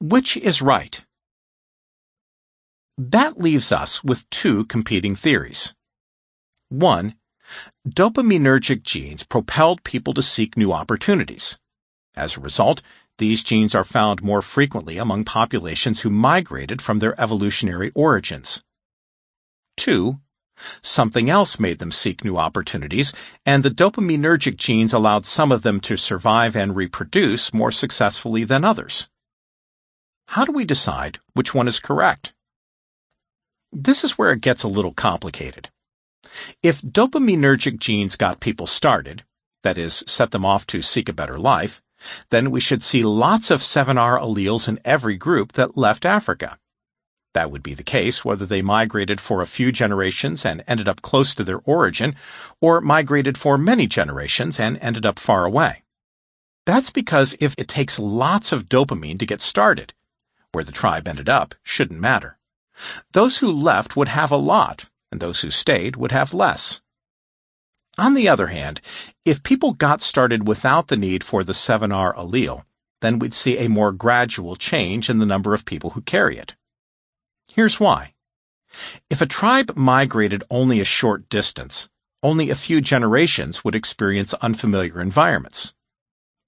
Which is right? That leaves us with two competing theories. 1. Dopaminergic genes propelled people to seek new opportunities. As a result, these genes are found more frequently among populations who migrated from their evolutionary origins. 2. Something else made them seek new opportunities, and the dopaminergic genes allowed some of them to survive and reproduce more successfully than others. How do we decide which one is correct? This is where it gets a little complicated. If dopaminergic genes got people started, that is, set them off to seek a better life, then we should see lots of 7R alleles in every group that left Africa. That would be the case whether they migrated for a few generations and ended up close to their origin, or migrated for many generations and ended up far away. That's because if it takes lots of dopamine to get started, where the tribe ended up shouldn't matter. Those who left would have a lot, and those who stayed would have less. On the other hand, if people got started without the need for the 7R allele, then we'd see a more gradual change in the number of people who carry it. Here's why. If a tribe migrated only a short distance, only a few generations would experience unfamiliar environments.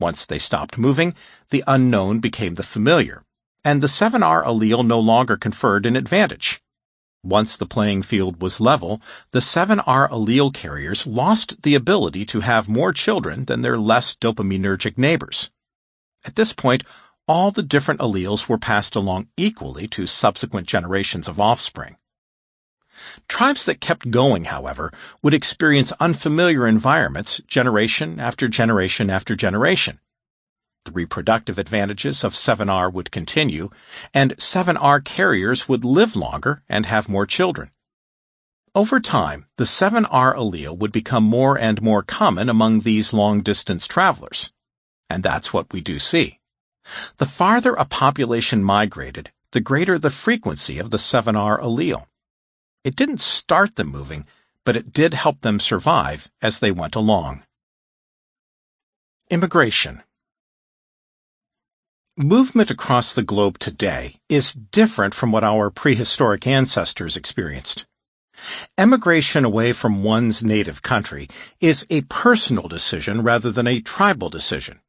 Once they stopped moving, the unknown became the familiar, and the 7R allele no longer conferred an advantage. Once the playing field was level, the 7R allele carriers lost the ability to have more children than their less dopaminergic neighbors. At this point, all the different alleles were passed along equally to subsequent generations of offspring. Tribes that kept going, however, would experience unfamiliar environments generation after generation after generation. The reproductive advantages of 7R would continue, and 7R carriers would live longer and have more children. Over time, the 7R allele would become more and more common among these long-distance travelers. And that's what we do see. The farther a population migrated, the greater the frequency of the 7R allele. It didn't start them moving, but it did help them survive as they went along. Immigration. Movement across the globe today is different from what our prehistoric ancestors experienced. Emigration away from one's native country is a personal decision rather than a tribal decision.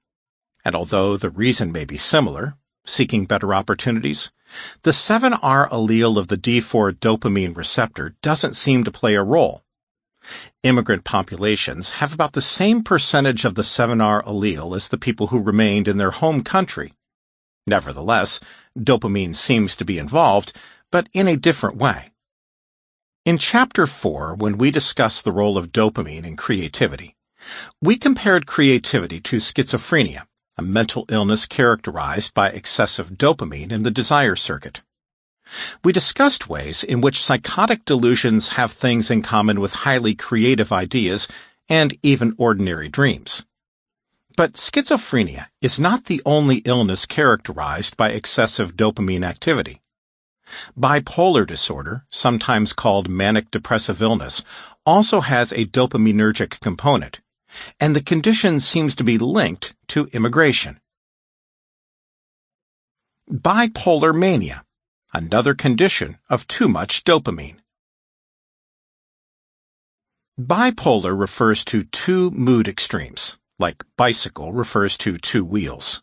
And although the reason may be similar, seeking better opportunities, the 7R allele of the D4 dopamine receptor doesn't seem to play a role. Immigrant populations have about the same percentage of the 7R allele as the people who remained in their home country. Nevertheless, dopamine seems to be involved, but in a different way. In Chapter 4, when we discussed the role of dopamine in creativity, we compared creativity to schizophrenia, a mental illness characterized by excessive dopamine in the desire circuit. We discussed ways in which psychotic delusions have things in common with highly creative ideas and even ordinary dreams. But schizophrenia is not the only illness characterized by excessive dopamine activity. Bipolar disorder, sometimes called manic depressive illness, also has a dopaminergic component, and the condition seems to be linked to immigration. Bipolar mania, another condition of too much dopamine. Bipolar refers to two mood extremes, like bicycle refers to two wheels.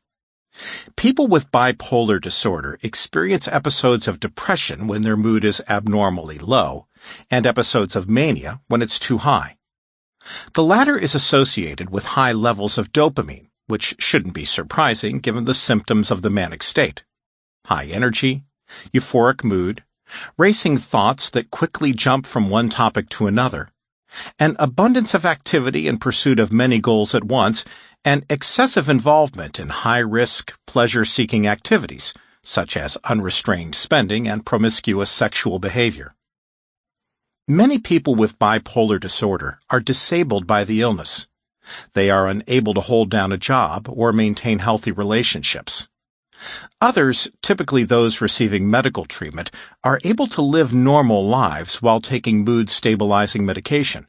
People with bipolar disorder experience episodes of depression when their mood is abnormally low, and episodes of mania when it's too high. The latter is associated with high levels of dopamine, which shouldn't be surprising given the symptoms of the manic state. High energy, euphoric mood, racing thoughts that quickly jump from one topic to another, an abundance of activity in pursuit of many goals at once, and excessive involvement in high-risk, pleasure-seeking activities, such as unrestrained spending and promiscuous sexual behavior. Many people with bipolar disorder are disabled by the illness. They are unable to hold down a job or maintain healthy relationships. Others, typically those receiving medical treatment, are able to live normal lives while taking mood-stabilizing medication.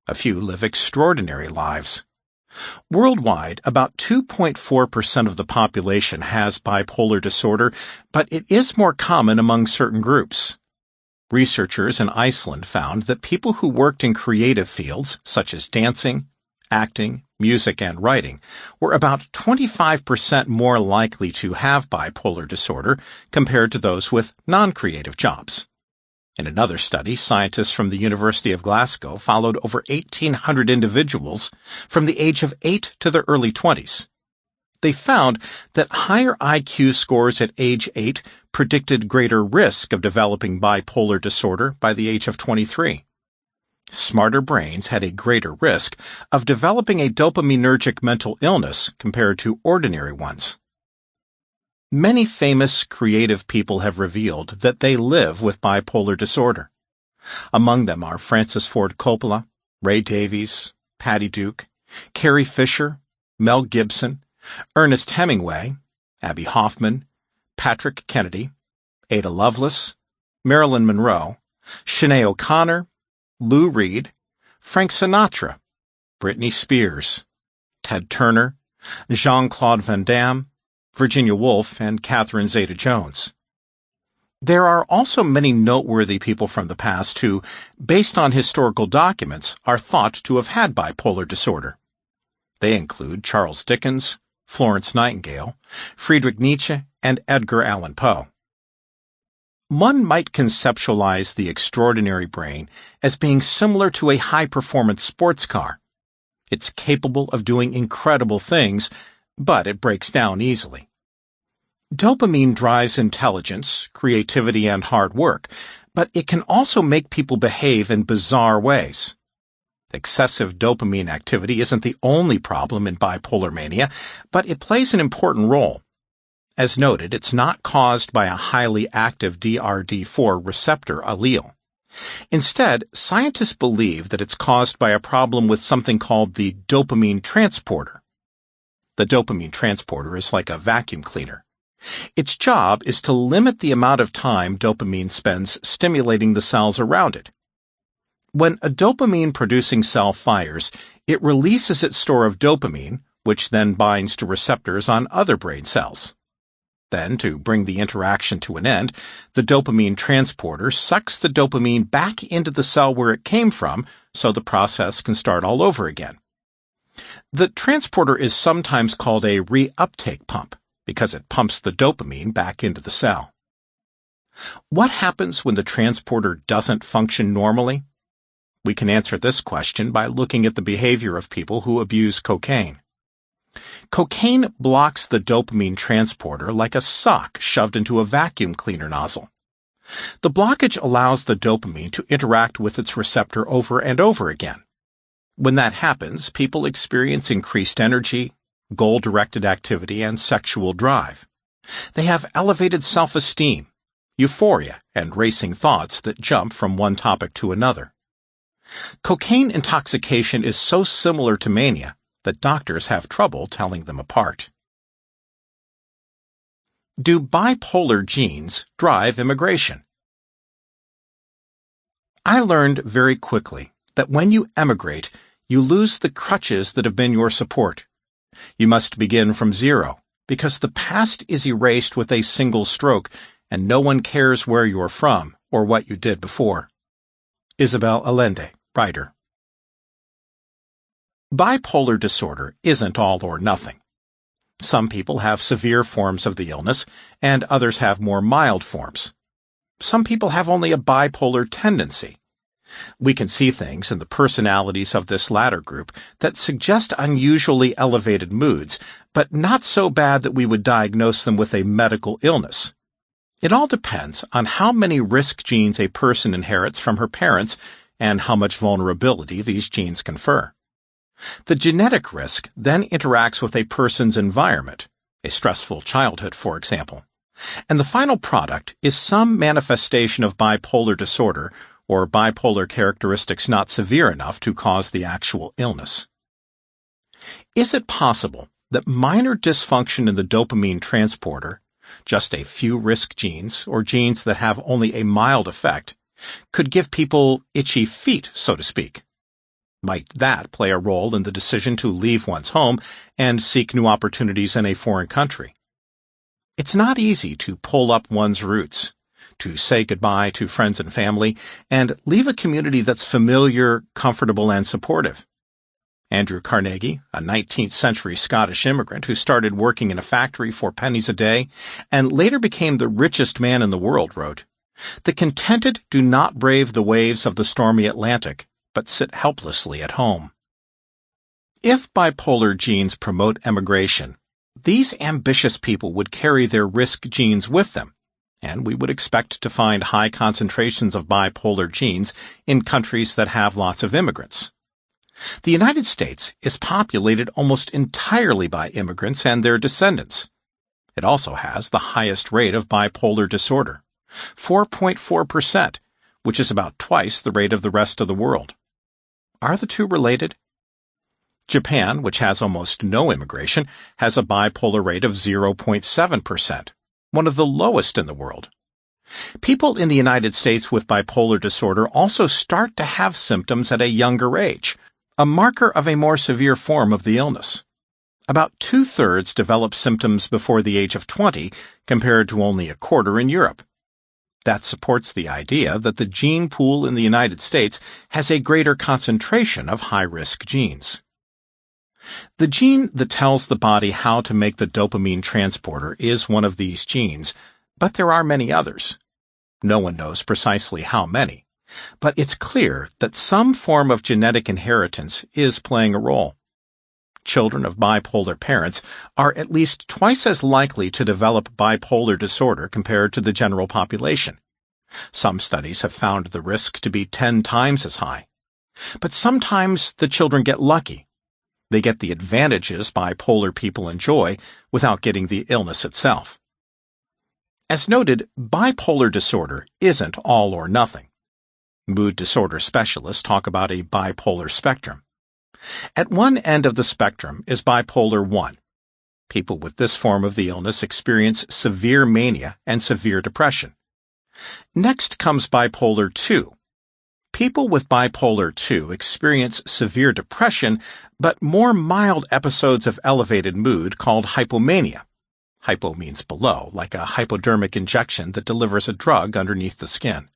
A few live extraordinary lives. Worldwide, about 2.4% of the population has bipolar disorder, but it is more common among certain groups. Researchers in Iceland found that people who worked in creative fields, such as dancing, acting, music, and writing, were about 25% more likely to have bipolar disorder compared to those with non-creative jobs. In another study, scientists from the University of Glasgow followed over 1,800 individuals from the age of 8 to their early 20s. They found that higher IQ scores at age 8 predicted greater risk of developing bipolar disorder by the age of 23. Smarter brains had a greater risk of developing a dopaminergic mental illness compared to ordinary ones. Many famous creative people have revealed that they live with bipolar disorder. Among them are Francis Ford Coppola, Ray Davies, Patty Duke, Carrie Fisher, Mel Gibson, Ernest Hemingway, Abby Hoffman, Patrick Kennedy, Ada Lovelace, Marilyn Monroe, Sinead O'Connor, Lou Reed, Frank Sinatra, Britney Spears, Ted Turner, Jean-Claude Van Damme, Virginia Woolf, and Catherine Zeta-Jones. There are also many noteworthy people from the past who, based on historical documents, are thought to have had bipolar disorder. They include Charles Dickens, Florence Nightingale, Friedrich Nietzsche, and Edgar Allan Poe. One might conceptualize the extraordinary brain as being similar to a high-performance sports car. It's capable of doing incredible things, but it breaks down easily. Dopamine drives intelligence, creativity, and hard work, but it can also make people behave in bizarre ways. Excessive dopamine activity isn't the only problem in bipolar mania, but it plays an important role. As noted, it's not caused by a highly active DRD4 receptor allele. Instead, scientists believe that it's caused by a problem with something called the dopamine transporter. The dopamine transporter is like a vacuum cleaner. Its job is to limit the amount of time dopamine spends stimulating the cells around it. When a dopamine-producing cell fires, it releases its store of dopamine, which then binds to receptors on other brain cells. Then, to bring the interaction to an end, the dopamine transporter sucks the dopamine back into the cell where it came from so the process can start all over again. The transporter is sometimes called a reuptake pump because it pumps the dopamine back into the cell. What happens when the transporter doesn't function normally? We can answer this question by looking at the behavior of people who abuse cocaine. Cocaine blocks the dopamine transporter like a sock shoved into a vacuum cleaner nozzle. The blockage allows the dopamine to interact with its receptor over and over again. When that happens, people experience increased energy, goal-directed activity, and sexual drive. They have elevated self-esteem, euphoria, and racing thoughts that jump from one topic to another. Cocaine intoxication is so similar to mania that doctors have trouble telling them apart. Do bipolar genes drive immigration? I learned very quickly that when you emigrate, you lose the crutches that have been your support. You must begin from zero, because the past is erased with a single stroke, and no one cares where you're from or what you did before. Isabel Allende, writer. Bipolar disorder isn't all or nothing. Some people have severe forms of the illness, and others have more mild forms. Some people have only a bipolar tendency. We can see things in the personalities of this latter group that suggest unusually elevated moods, but not so bad that we would diagnose them with a medical illness. It all depends on how many risk genes a person inherits from her parents and how much vulnerability these genes confer. The genetic risk then interacts with a person's environment, a stressful childhood, for example, and the final product is some manifestation of bipolar disorder or bipolar characteristics not severe enough to cause the actual illness. Is it possible that minor dysfunction in the dopamine transporter, just a few risk genes or genes that have only a mild effect, could give people itchy feet, so to speak? Might that play a role in the decision to leave one's home and seek new opportunities in a foreign country? It's not easy to pull up one's roots, to say goodbye to friends and family, and leave a community that's familiar, comfortable, and supportive. Andrew Carnegie, a 19th century Scottish immigrant who started working in a factory for pennies a day and later became the richest man in the world, wrote, "The contented do not brave the waves of the stormy Atlantic, but sit helplessly at home." If bipolar genes promote emigration, these ambitious people would carry their risk genes with them, and we would expect to find high concentrations of bipolar genes in countries that have lots of immigrants. The United States is populated almost entirely by immigrants and their descendants. It also has the highest rate of bipolar disorder, 4.4%, which is about twice the rate of the rest of the world. Are the two related? Japan, which has almost no immigration, has a bipolar rate of 0.7%, one of the lowest in the world. People in the United States with bipolar disorder also start to have symptoms at a younger age, a marker of a more severe form of the illness. About 2/3 develop symptoms before the age of 20, compared to only a quarter in Europe. That supports the idea that the gene pool in the United States has a greater concentration of high-risk genes. The gene that tells the body how to make the dopamine transporter is one of these genes, but there are many others. No one knows precisely how many, but it's clear that some form of genetic inheritance is playing a role. Children of bipolar parents are at least twice as likely to develop bipolar disorder compared to the general population. Some studies have found the risk to be 10 times as high. But sometimes the children get lucky. They get the advantages bipolar people enjoy without getting the illness itself. As noted, bipolar disorder isn't all or nothing. Mood disorder specialists talk about a bipolar spectrum. At one end of the spectrum is bipolar 1. People with this form of the illness experience severe mania and severe depression. Next comes bipolar 2. People with bipolar 2 experience severe depression, but more mild episodes of elevated mood called hypomania. Hypo means below, like a hypodermic injection that delivers a drug underneath the skin.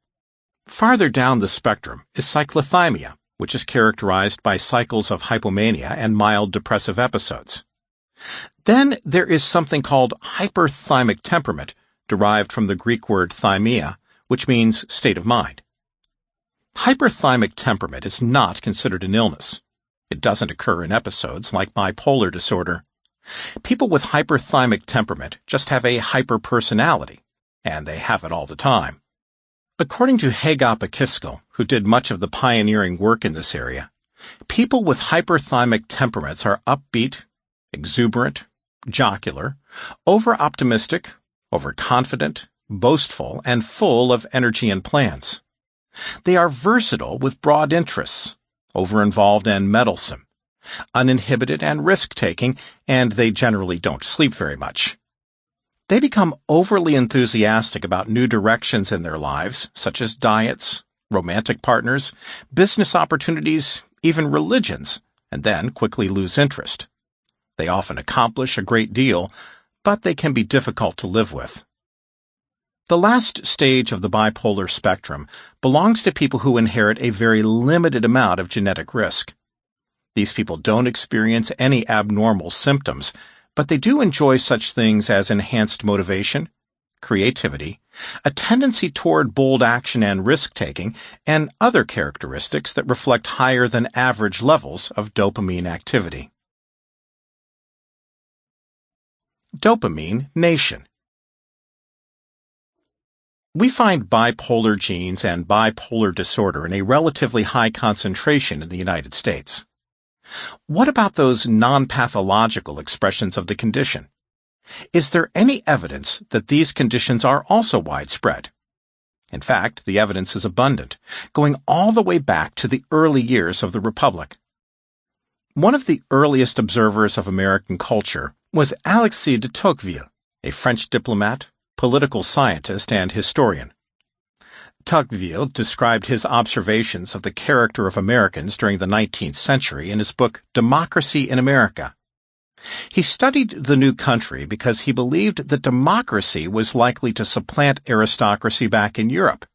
Farther down the spectrum is cyclothymia, which is characterized by cycles of hypomania and mild depressive episodes. Then there is something called hyperthymic temperament, derived from the Greek word thymia, which means state of mind. Hyperthymic temperament is not considered an illness. It doesn't occur in episodes like bipolar disorder. People with hyperthymic temperament just have a hyperpersonality, and they have it all the time. According to Hagop Akiskal, who did much of the pioneering work in this area, people with hyperthymic temperaments are upbeat, exuberant, jocular, over-optimistic, overconfident, boastful, and full of energy and plans. They are versatile with broad interests, over-involved and meddlesome, uninhibited and risk-taking, and they generally don't sleep very much. They become overly enthusiastic about new directions in their lives, such as diets, romantic partners, business opportunities, even religions, and then quickly lose interest. They often accomplish a great deal, but they can be difficult to live with. The last stage of the bipolar spectrum belongs to people who inherit a very limited amount of genetic risk. These people don't experience any abnormal symptoms, but they do enjoy such things as enhanced motivation, creativity, a tendency toward bold action and risk-taking, and other characteristics that reflect higher than average levels of dopamine activity. Dopamine Nation. We find bipolar genes and bipolar disorder in a relatively high concentration in the United States. What about those non-pathological expressions of the condition? Is there any evidence that these conditions are also widespread? In fact, the evidence is abundant, going all the way back to the early years of the Republic. One of the earliest observers of American culture was Alexis de Tocqueville, a French diplomat, political scientist, and historian. Tocqueville described his observations of the character of Americans during the 19th century in his book Democracy in America. He studied the new country because he believed that democracy was likely to supplant aristocracy back in Europe.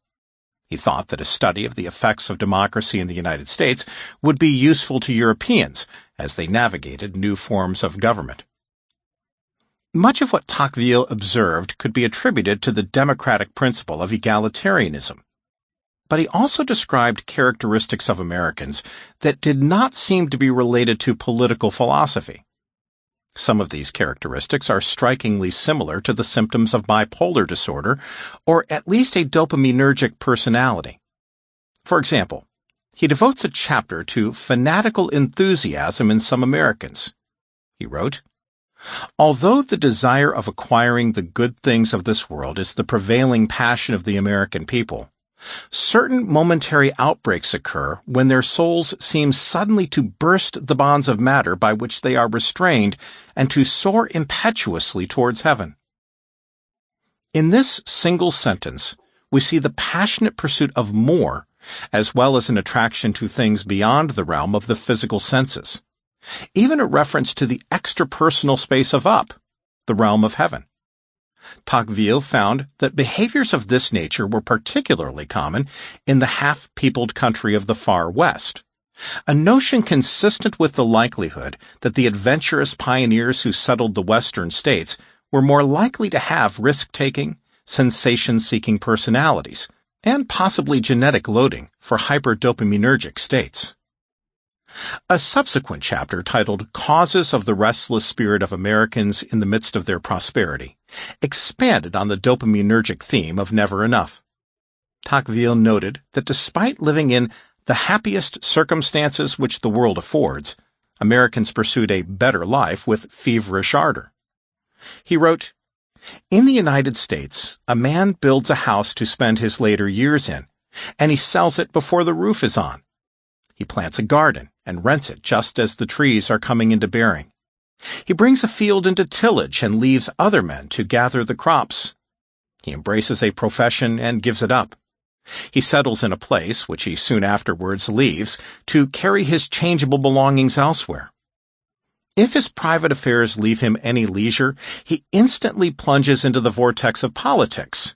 He thought that a study of the effects of democracy in the United States would be useful to Europeans as they navigated new forms of government. Much of what Tocqueville observed could be attributed to the democratic principle of egalitarianism. But he also described characteristics of Americans that did not seem to be related to political philosophy. Some of these characteristics are strikingly similar to the symptoms of bipolar disorder, or at least a dopaminergic personality. For example, he devotes a chapter to fanatical enthusiasm in some Americans. He wrote, "Although the desire of acquiring the good things of this world is the prevailing passion of the American people, certain momentary outbreaks occur when their souls seem suddenly to burst the bonds of matter by which they are restrained and to soar impetuously towards heaven." In this single sentence, we see the passionate pursuit of more, as well as an attraction to things beyond the realm of the physical senses. Even a reference to the extrapersonal space of up, the realm of heaven. Tocqueville found that behaviors of this nature were particularly common in the half-peopled country of the far west, a notion consistent with the likelihood that the adventurous pioneers who settled the western states were more likely to have risk-taking, sensation-seeking personalities, and possibly genetic loading for hyperdopaminergic states. A subsequent chapter titled Causes of the Restless Spirit of Americans in the Midst of Their Prosperity expanded on the dopaminergic theme of never enough. Tocqueville noted that despite living in the happiest circumstances which the world affords, Americans pursued a better life with feverish ardor. He wrote, "In the United States, a man builds a house to spend his later years in, and he sells it before the roof is on. He plants a garden and rents it just as the trees are coming into bearing. He brings a field into tillage and leaves other men to gather the crops. He embraces a profession and gives it up. He settles in a place, which he soon afterwards leaves, to carry his changeable belongings elsewhere. If his private affairs leave him any leisure, he instantly plunges into the vortex of politics.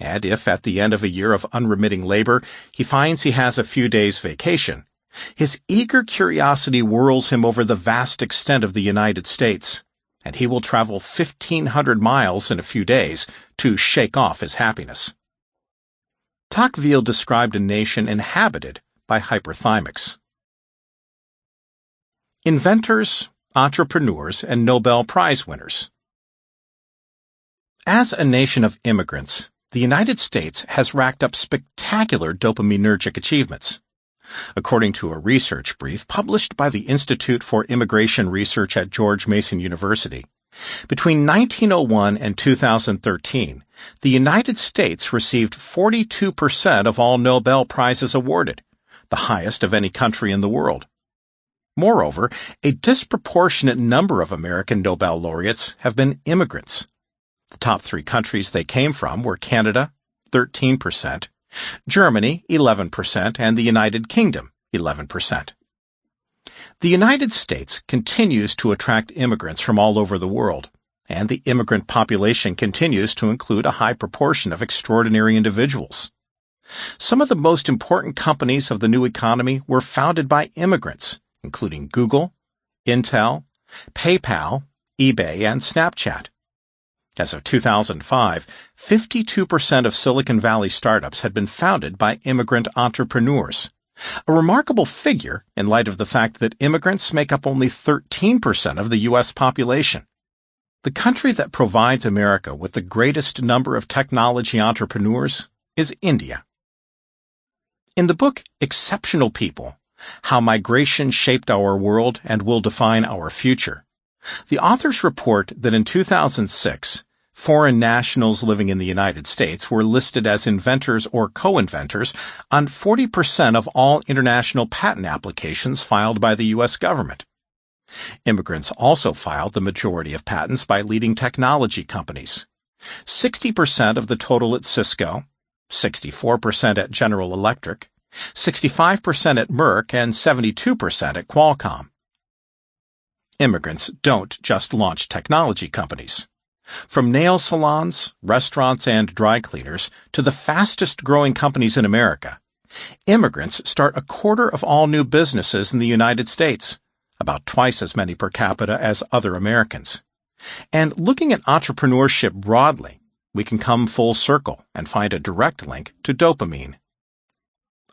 And if at the end of a year of unremitting labor, he finds he has a few days' vacation, his eager curiosity whirls him over the vast extent of the United States, and he will travel 1,500 miles in a few days to shake off his happiness. Tocqueville described a nation inhabited by hyperthymics. Inventors, entrepreneurs, and Nobel Prize winners. As a nation of immigrants, the United States has racked up spectacular dopaminergic achievements. According to a research brief published by the Institute for Immigration Research at George Mason University, between 1901 and 2013, the United States received 42% of all Nobel Prizes awarded, the highest of any country in the world. Moreover, a disproportionate number of American Nobel laureates have been immigrants. The top 3 countries they came from were Canada, 13%, Germany, 11%, and the United Kingdom, 11%. The United States continues to attract immigrants from all over the world, and the immigrant population continues to include a high proportion of extraordinary individuals. Some of the most important companies of the new economy were founded by immigrants, including Google, Intel, PayPal, eBay, and Snapchat. As of 2005, 52% of Silicon Valley startups had been founded by immigrant entrepreneurs, a remarkable figure in light of the fact that immigrants make up only 13% of the U.S. population. The country that provides America with the greatest number of technology entrepreneurs is India. In the book Exceptional People, How Migration Shaped Our World and Will Define Our Future, the authors report that in 2006, foreign nationals living in the United States were listed as inventors or co-inventors on 40% of all international patent applications filed by the U.S. government. Immigrants also filed the majority of patents by leading technology companies. 60% of the total at Cisco, 64% at General Electric, 65% at Merck, and 72% at Qualcomm. Immigrants don't just launch technology companies. From nail salons, restaurants, and dry cleaners to the fastest-growing companies in America, immigrants start a quarter of all new businesses in the United States, about twice as many per capita as other Americans. And looking at entrepreneurship broadly, we can come full circle and find a direct link to dopamine.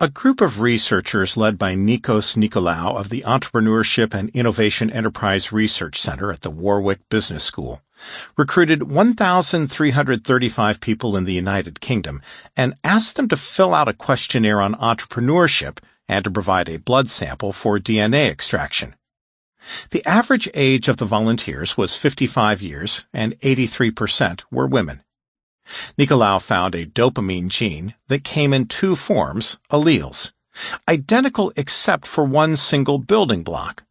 A group of researchers led by Nikos Nikolaou of the Entrepreneurship and Innovation Enterprise Research Center at the Warwick Business School recruited 1,335 people in the United Kingdom and asked them to fill out a questionnaire on entrepreneurship and to provide a blood sample for DNA extraction. The average age of the volunteers was 55 years, and 83% were women. Nikolaou found a dopamine gene that came in 2 forms, alleles, identical except for one single building block.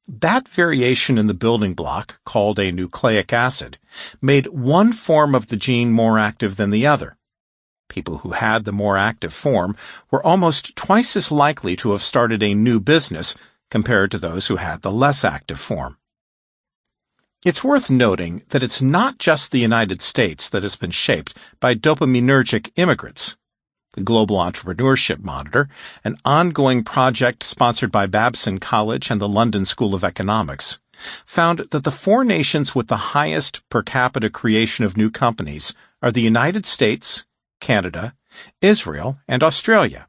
That variation in the building block, called a nucleic acid, made one form of the gene more active than the other. People who had the more active form were almost twice as likely to have started a new business compared to those who had the less active form. It's worth noting that it's not just the United States that has been shaped by dopaminergic immigrants. The Global Entrepreneurship Monitor, an ongoing project sponsored by Babson College and the London School of Economics, found that the 4 nations with the highest per capita creation of new companies are the United States, Canada, Israel, and Australia,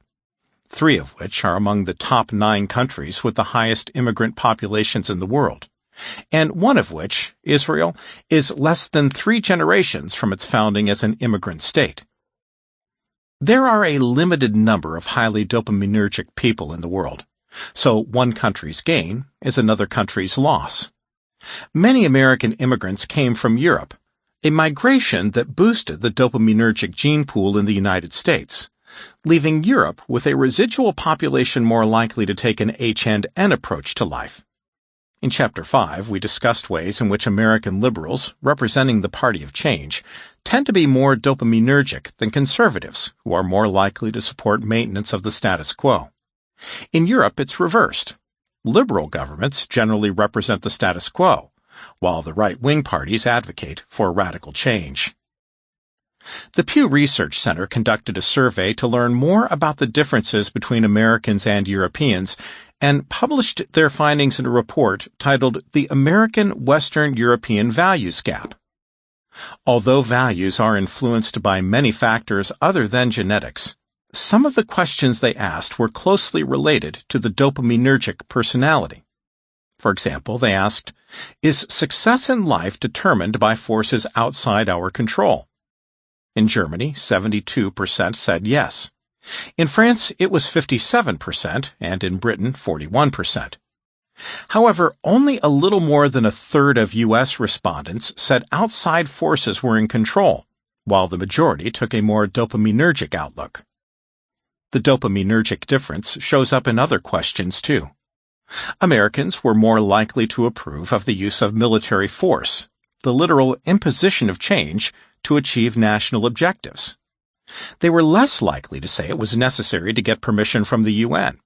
3 of which are among the top 9 countries with the highest immigrant populations in the world, and one of which, Israel, is less than 3 generations from its founding as an immigrant state. There are a limited number of highly dopaminergic people in the world, so one country's gain is another country's loss. Many American immigrants came from Europe, a migration that boosted the dopaminergic gene pool in the United States, leaving Europe with a residual population more likely to take an H&N approach to life. In Chapter 5, we discussed ways in which American liberals, representing the Party of Change, tend to be more dopaminergic than conservatives, who are more likely to support maintenance of the status quo. In Europe, it's reversed. Liberal governments generally represent the status quo, while the right-wing parties advocate for radical change. The Pew Research Center conducted a survey to learn more about the differences between Americans and Europeans and published their findings in a report titled The American Western European Values Gap. Although values are influenced by many factors other than genetics, some of the questions they asked were closely related to the dopaminergic personality. For example, they asked, is success in life determined by forces outside our control? In Germany, 72% said yes. In France, it was 57%, and in Britain, 41%. However, only a little more than a third of U.S. respondents said outside forces were in control, while the majority took a more dopaminergic outlook. The dopaminergic difference shows up in other questions, too. Americans were more likely to approve of the use of military force, the literal imposition of change, to achieve national objectives. They were less likely to say it was necessary to get permission from the UN.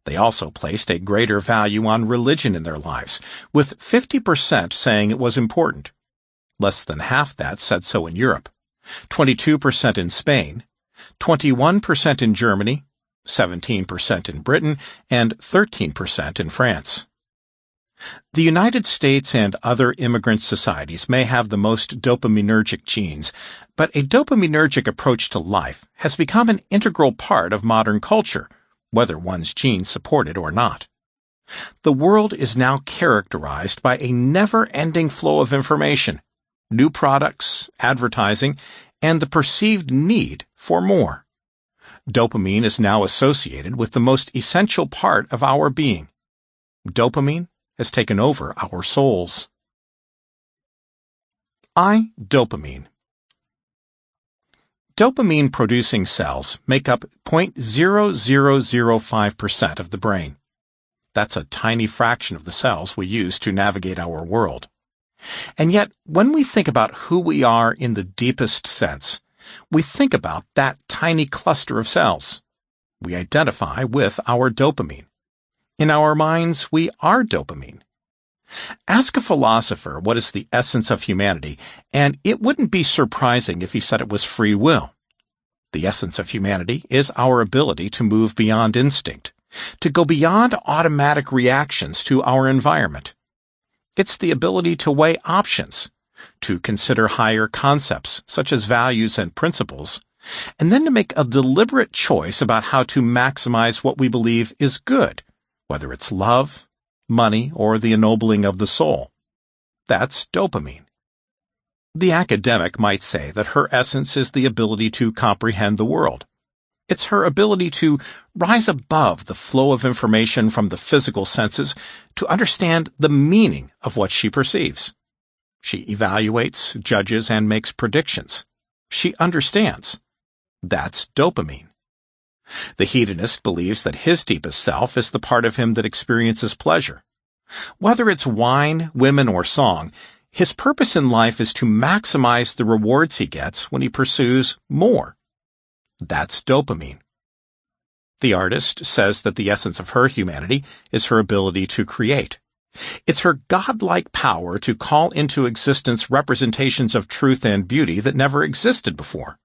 They also placed a greater value on religion in their lives, with 50% saying it was important. Less than half that said so in Europe, 22% in Spain, 21% in Germany, 17% in Britain, and 13% in France. The United States and other immigrant societies may have the most dopaminergic genes, but a dopaminergic approach to life has become an integral part of modern culture, whether one's genes support it or not. The world is now characterized by a never-ending flow of information, new products, advertising, and the perceived need for more. Dopamine is now associated with the most essential part of our being. Dopamine has taken over our souls. Dopamine. Dopamine-producing cells make up 0.0005% of the brain. That's a tiny fraction of the cells we use to navigate our world. And yet, when we think about who we are in the deepest sense, we think about that tiny cluster of cells. We identify with our dopamine. In our minds, we are dopamine. Ask a philosopher what is the essence of humanity, and it wouldn't be surprising if he said it was free will. The essence of humanity is our ability to move beyond instinct, to go beyond automatic reactions to our environment. It's the ability to weigh options, to consider higher concepts such as values and principles, and then to make a deliberate choice about how to maximize what we believe is good, whether it's love, money, or the ennobling of the soul. That's dopamine. The academic might say that her essence is the ability to comprehend the world. It's her ability to rise above the flow of information from the physical senses to understand the meaning of what she perceives. She evaluates, judges, and makes predictions. She understands. That's dopamine. The hedonist believes that his deepest self is the part of him that experiences pleasure. Whether it's wine, women, or song, his purpose in life is to maximize the rewards he gets when he pursues more. That's dopamine. The artist says that the essence of her humanity is her ability to create. It's her godlike power to call into existence representations of truth and beauty that never existed before.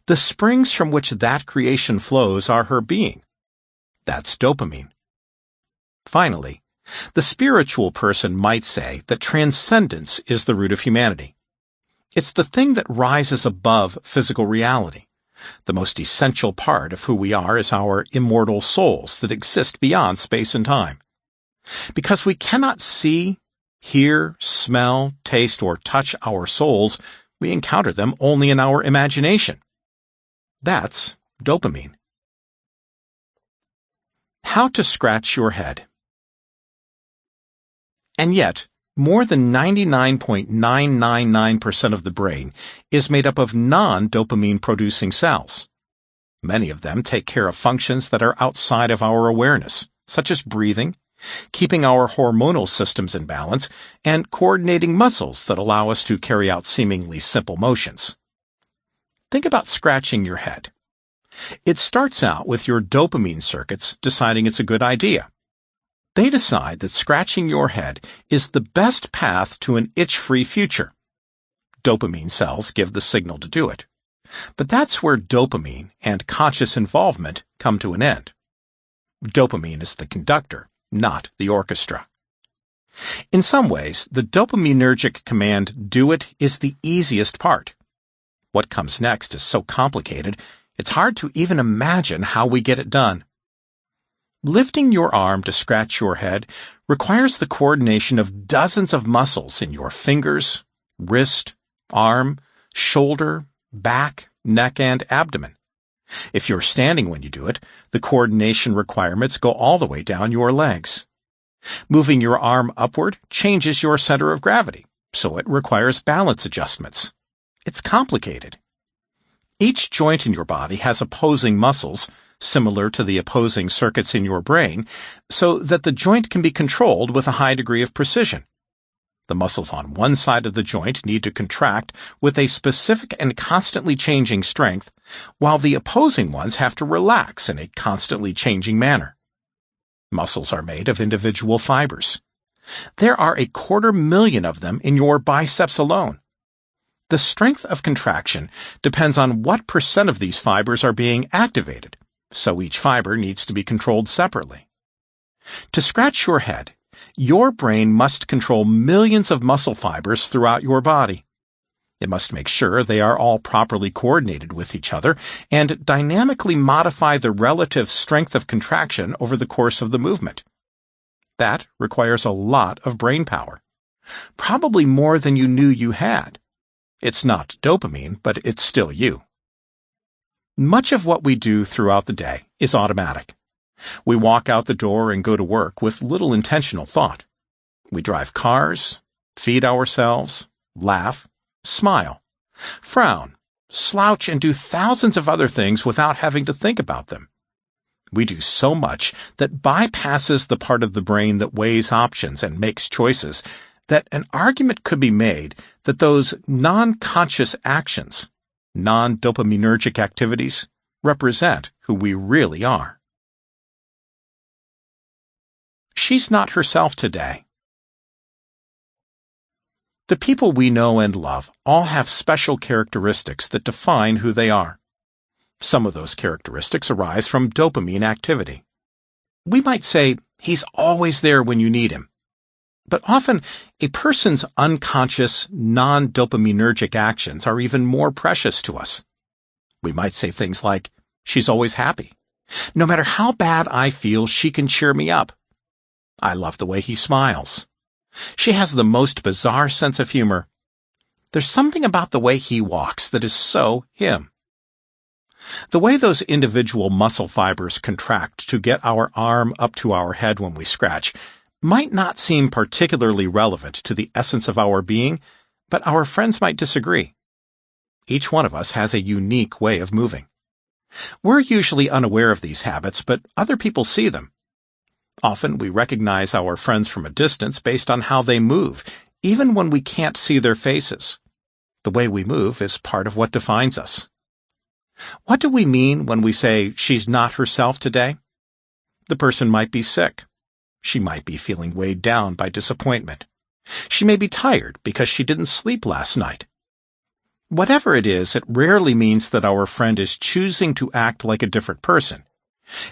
The springs from which that creation flows are her being. That's dopamine. Finally, the spiritual person might say that transcendence is the root of humanity. It's the thing that rises above physical reality. The most essential part of who we are is our immortal souls that exist beyond space and time. Because we cannot see, hear, smell, taste, or touch our souls, we encounter them only in our imagination. That's dopamine. How to scratch your head. And yet, more than 99.999% of the brain is made up of non-dopamine-producing cells. Many of them take care of functions that are outside of our awareness, such as breathing, keeping our hormonal systems in balance, and coordinating muscles that allow us to carry out seemingly simple motions. Think about scratching your head. It starts out with your dopamine circuits deciding it's a good idea. They decide that scratching your head is the best path to an itch-free future. Dopamine cells give the signal to do it. But that's where dopamine and conscious involvement come to an end. Dopamine is the conductor, not the orchestra. In some ways, the dopaminergic command "do it" is the easiest part. What comes next is so complicated, it's hard to even imagine how we get it done. Lifting your arm to scratch your head requires the coordination of dozens of muscles in your fingers, wrist, arm, shoulder, back, neck, and abdomen. If you're standing when you do it, the coordination requirements go all the way down your legs. Moving your arm upward changes your center of gravity, so it requires balance adjustments. It's complicated. Each joint in your body has opposing muscles, similar to the opposing circuits in your brain, so that the joint can be controlled with a high degree of precision. The muscles on one side of the joint need to contract with a specific and constantly changing strength, while the opposing ones have to relax in a constantly changing manner. Muscles are made of individual fibers. There are 250,000 of them in your biceps alone. The strength of contraction depends on what % of these fibers are being activated, so each fiber needs to be controlled separately. To scratch your head, your brain must control millions of muscle fibers throughout your body. It must make sure they are all properly coordinated with each other and dynamically modify the relative strength of contraction over the course of the movement. That requires a lot of brain power, probably more than you knew you had. It's not dopamine, but it's still you. Much of what we do throughout the day is automatic. We walk out the door and go to work with little intentional thought. We drive cars, feed ourselves, laugh, smile, frown, slouch, and do thousands of other things without having to think about them. We do so much that bypasses the part of the brain that weighs options and makes choices that an argument could be made that those non-conscious actions, non-dopaminergic activities, represent who we really are. She's not herself today. The people we know and love all have special characteristics that define who they are. Some of those characteristics arise from dopamine activity. We might say, he's always there when you need him. But often, a person's unconscious, non-dopaminergic actions are even more precious to us. We might say things like, she's always happy. No matter how bad I feel, she can cheer me up. I love the way he smiles. She has the most bizarre sense of humor. There's something about the way he walks that is so him. The way those individual muscle fibers contract to get our arm up to our head when we scratch might not seem particularly relevant to the essence of our being, but our friends might disagree. Each one of us has a unique way of moving. We're usually unaware of these habits, but other people see them. Often we recognize our friends from a distance based on how they move, even when we can't see their faces. The way we move is part of what defines us. What do we mean when we say she's not herself today? The person might be sick. She might be feeling weighed down by disappointment. She may be tired because she didn't sleep last night. Whatever it is, it rarely means that our friend is choosing to act like a different person.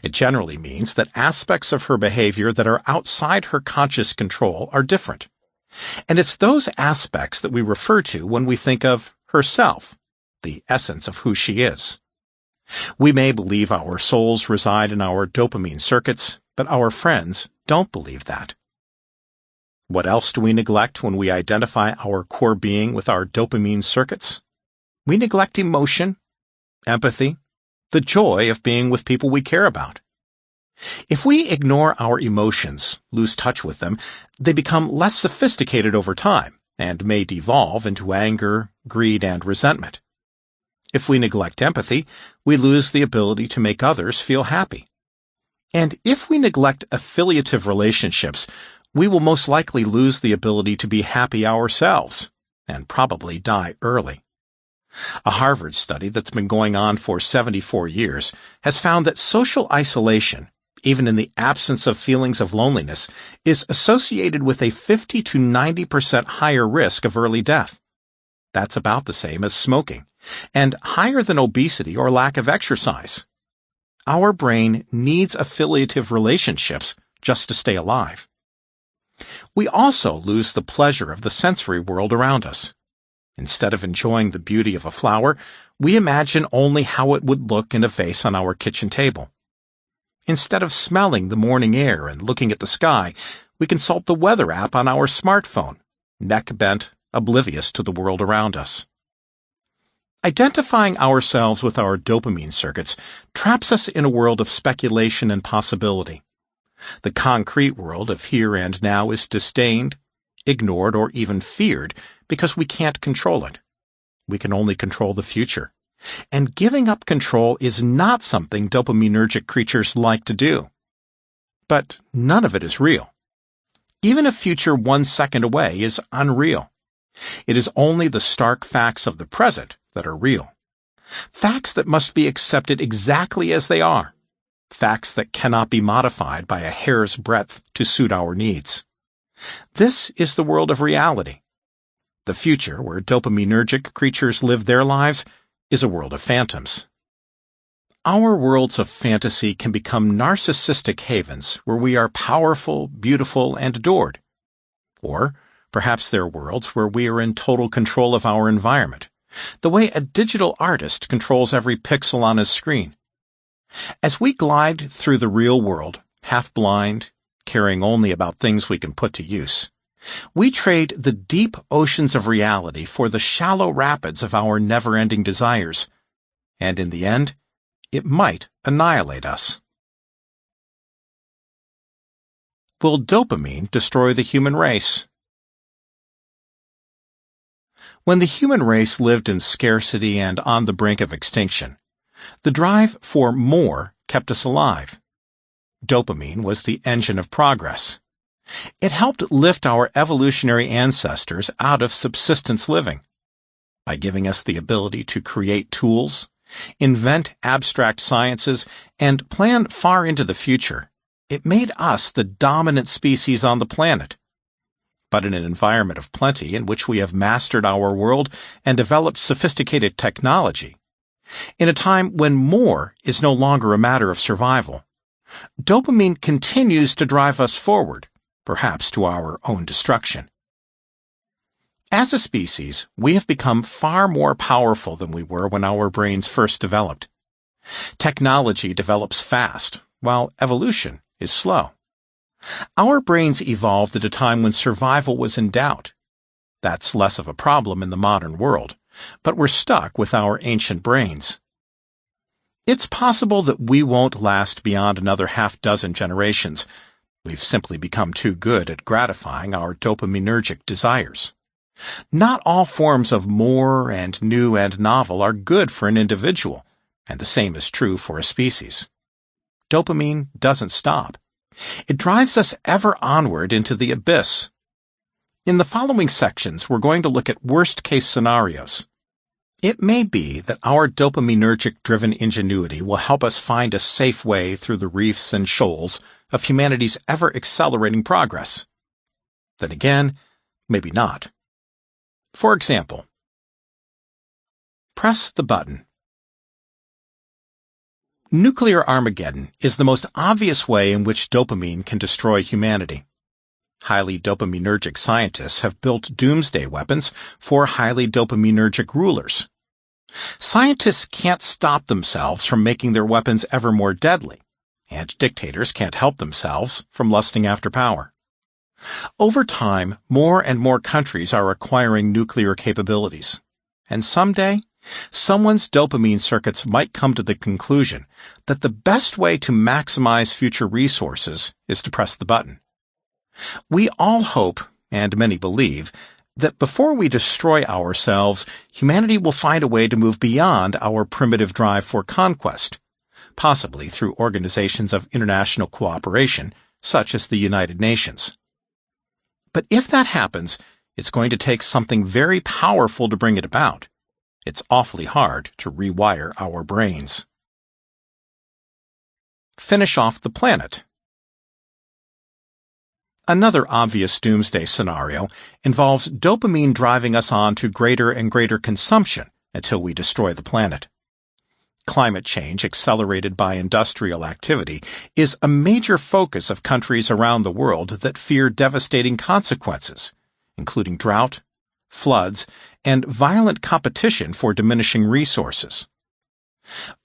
It generally means that aspects of her behavior that are outside her conscious control are different. And it's those aspects that we refer to when we think of herself, the essence of who she is. We may believe our souls reside in our dopamine circuits, but our friends don't believe that. What else do we neglect when we identify our core being with our dopamine circuits? We neglect emotion, empathy, the joy of being with people we care about. If we ignore our emotions, lose touch with them, they become less sophisticated over time and may devolve into anger, greed, and resentment. If we neglect empathy, we lose the ability to make others feel happy. And if we neglect affiliative relationships, we will most likely lose the ability to be happy ourselves, and probably die early. A Harvard study that's been going on for 74 years has found that social isolation, even in the absence of feelings of loneliness, is associated with a 50 to 90% higher risk of early death. That's about the same as smoking, and higher than obesity or lack of exercise. Our brain needs affiliative relationships just to stay alive. We also lose the pleasure of the sensory world around us. Instead of enjoying the beauty of a flower, we imagine only how it would look in a vase on our kitchen table. Instead of smelling the morning air and looking at the sky, we consult the weather app on our smartphone, neck bent, oblivious to the world around us. Identifying ourselves with our dopamine circuits traps us in a world of speculation and possibility. The concrete world of here and now is disdained, ignored, or even feared because we can't control it. We can only control the future. And giving up control is not something dopaminergic creatures like to do. But none of it is real. Even a future 1 second away is unreal. It is only the stark facts of the present that are real. Facts that must be accepted exactly as they are. Facts that cannot be modified by a hair's breadth to suit our needs. This is the world of reality. The future, where dopaminergic creatures live their lives, is a world of phantoms. Our worlds of fantasy can become narcissistic havens where we are powerful, beautiful, and adored. Or perhaps they're worlds where we are in total control of our environment, the way a digital artist controls every pixel on his screen. As we glide through the real world, half blind, caring only about things we can put to use, we trade the deep oceans of reality for the shallow rapids of our never-ending desires, and in the end, it might annihilate us. Will dopamine destroy the human race? When the human race lived in scarcity and on the brink of extinction, the drive for more kept us alive. Dopamine was the engine of progress. It helped lift our evolutionary ancestors out of subsistence living. By giving us the ability to create tools, invent abstract sciences, and plan far into the future, it made us the dominant species on the planet. But in an environment of plenty in which we have mastered our world and developed sophisticated technology, in a time when more is no longer a matter of survival, dopamine continues to drive us forward, perhaps to our own destruction. As a species, we have become far more powerful than we were when our brains first developed. Technology develops fast, while evolution is slow. Our brains evolved at a time when survival was in doubt. That's less of a problem in the modern world, but we're stuck with our ancient brains. It's possible that we won't last beyond another half-dozen generations. We've simply become too good at gratifying our dopaminergic desires. Not all forms of more and new and novel are good for an individual, and the same is true for a species. Dopamine doesn't stop. It drives us ever onward into the abyss. In the following sections, we're going to look at worst-case scenarios. It may be that our dopaminergic-driven ingenuity will help us find a safe way through the reefs and shoals of humanity's ever-accelerating progress. Then again, maybe not. For example, press the button. Nuclear Armageddon is the most obvious way in which dopamine can destroy humanity. Highly dopaminergic scientists have built doomsday weapons for highly dopaminergic rulers. Scientists can't stop themselves from making their weapons ever more deadly, and dictators can't help themselves from lusting after power. Over time, more and more countries are acquiring nuclear capabilities, and someday, someone's dopamine circuits might come to the conclusion that the best way to maximize future resources is to press the button. We all hope, and many believe, that before we destroy ourselves, humanity will find a way to move beyond our primitive drive for conquest, possibly through organizations of international cooperation, such as the United Nations. But if that happens, it's going to take something very powerful to bring it about. It's awfully hard to rewire our brains. finish off the planet. Another obvious doomsday scenario involves dopamine driving us on to greater and greater consumption until we destroy the planet. Climate change, accelerated by industrial activity, is a major focus of countries around the world that fear devastating consequences, including drought, floods, and violent competition for diminishing resources.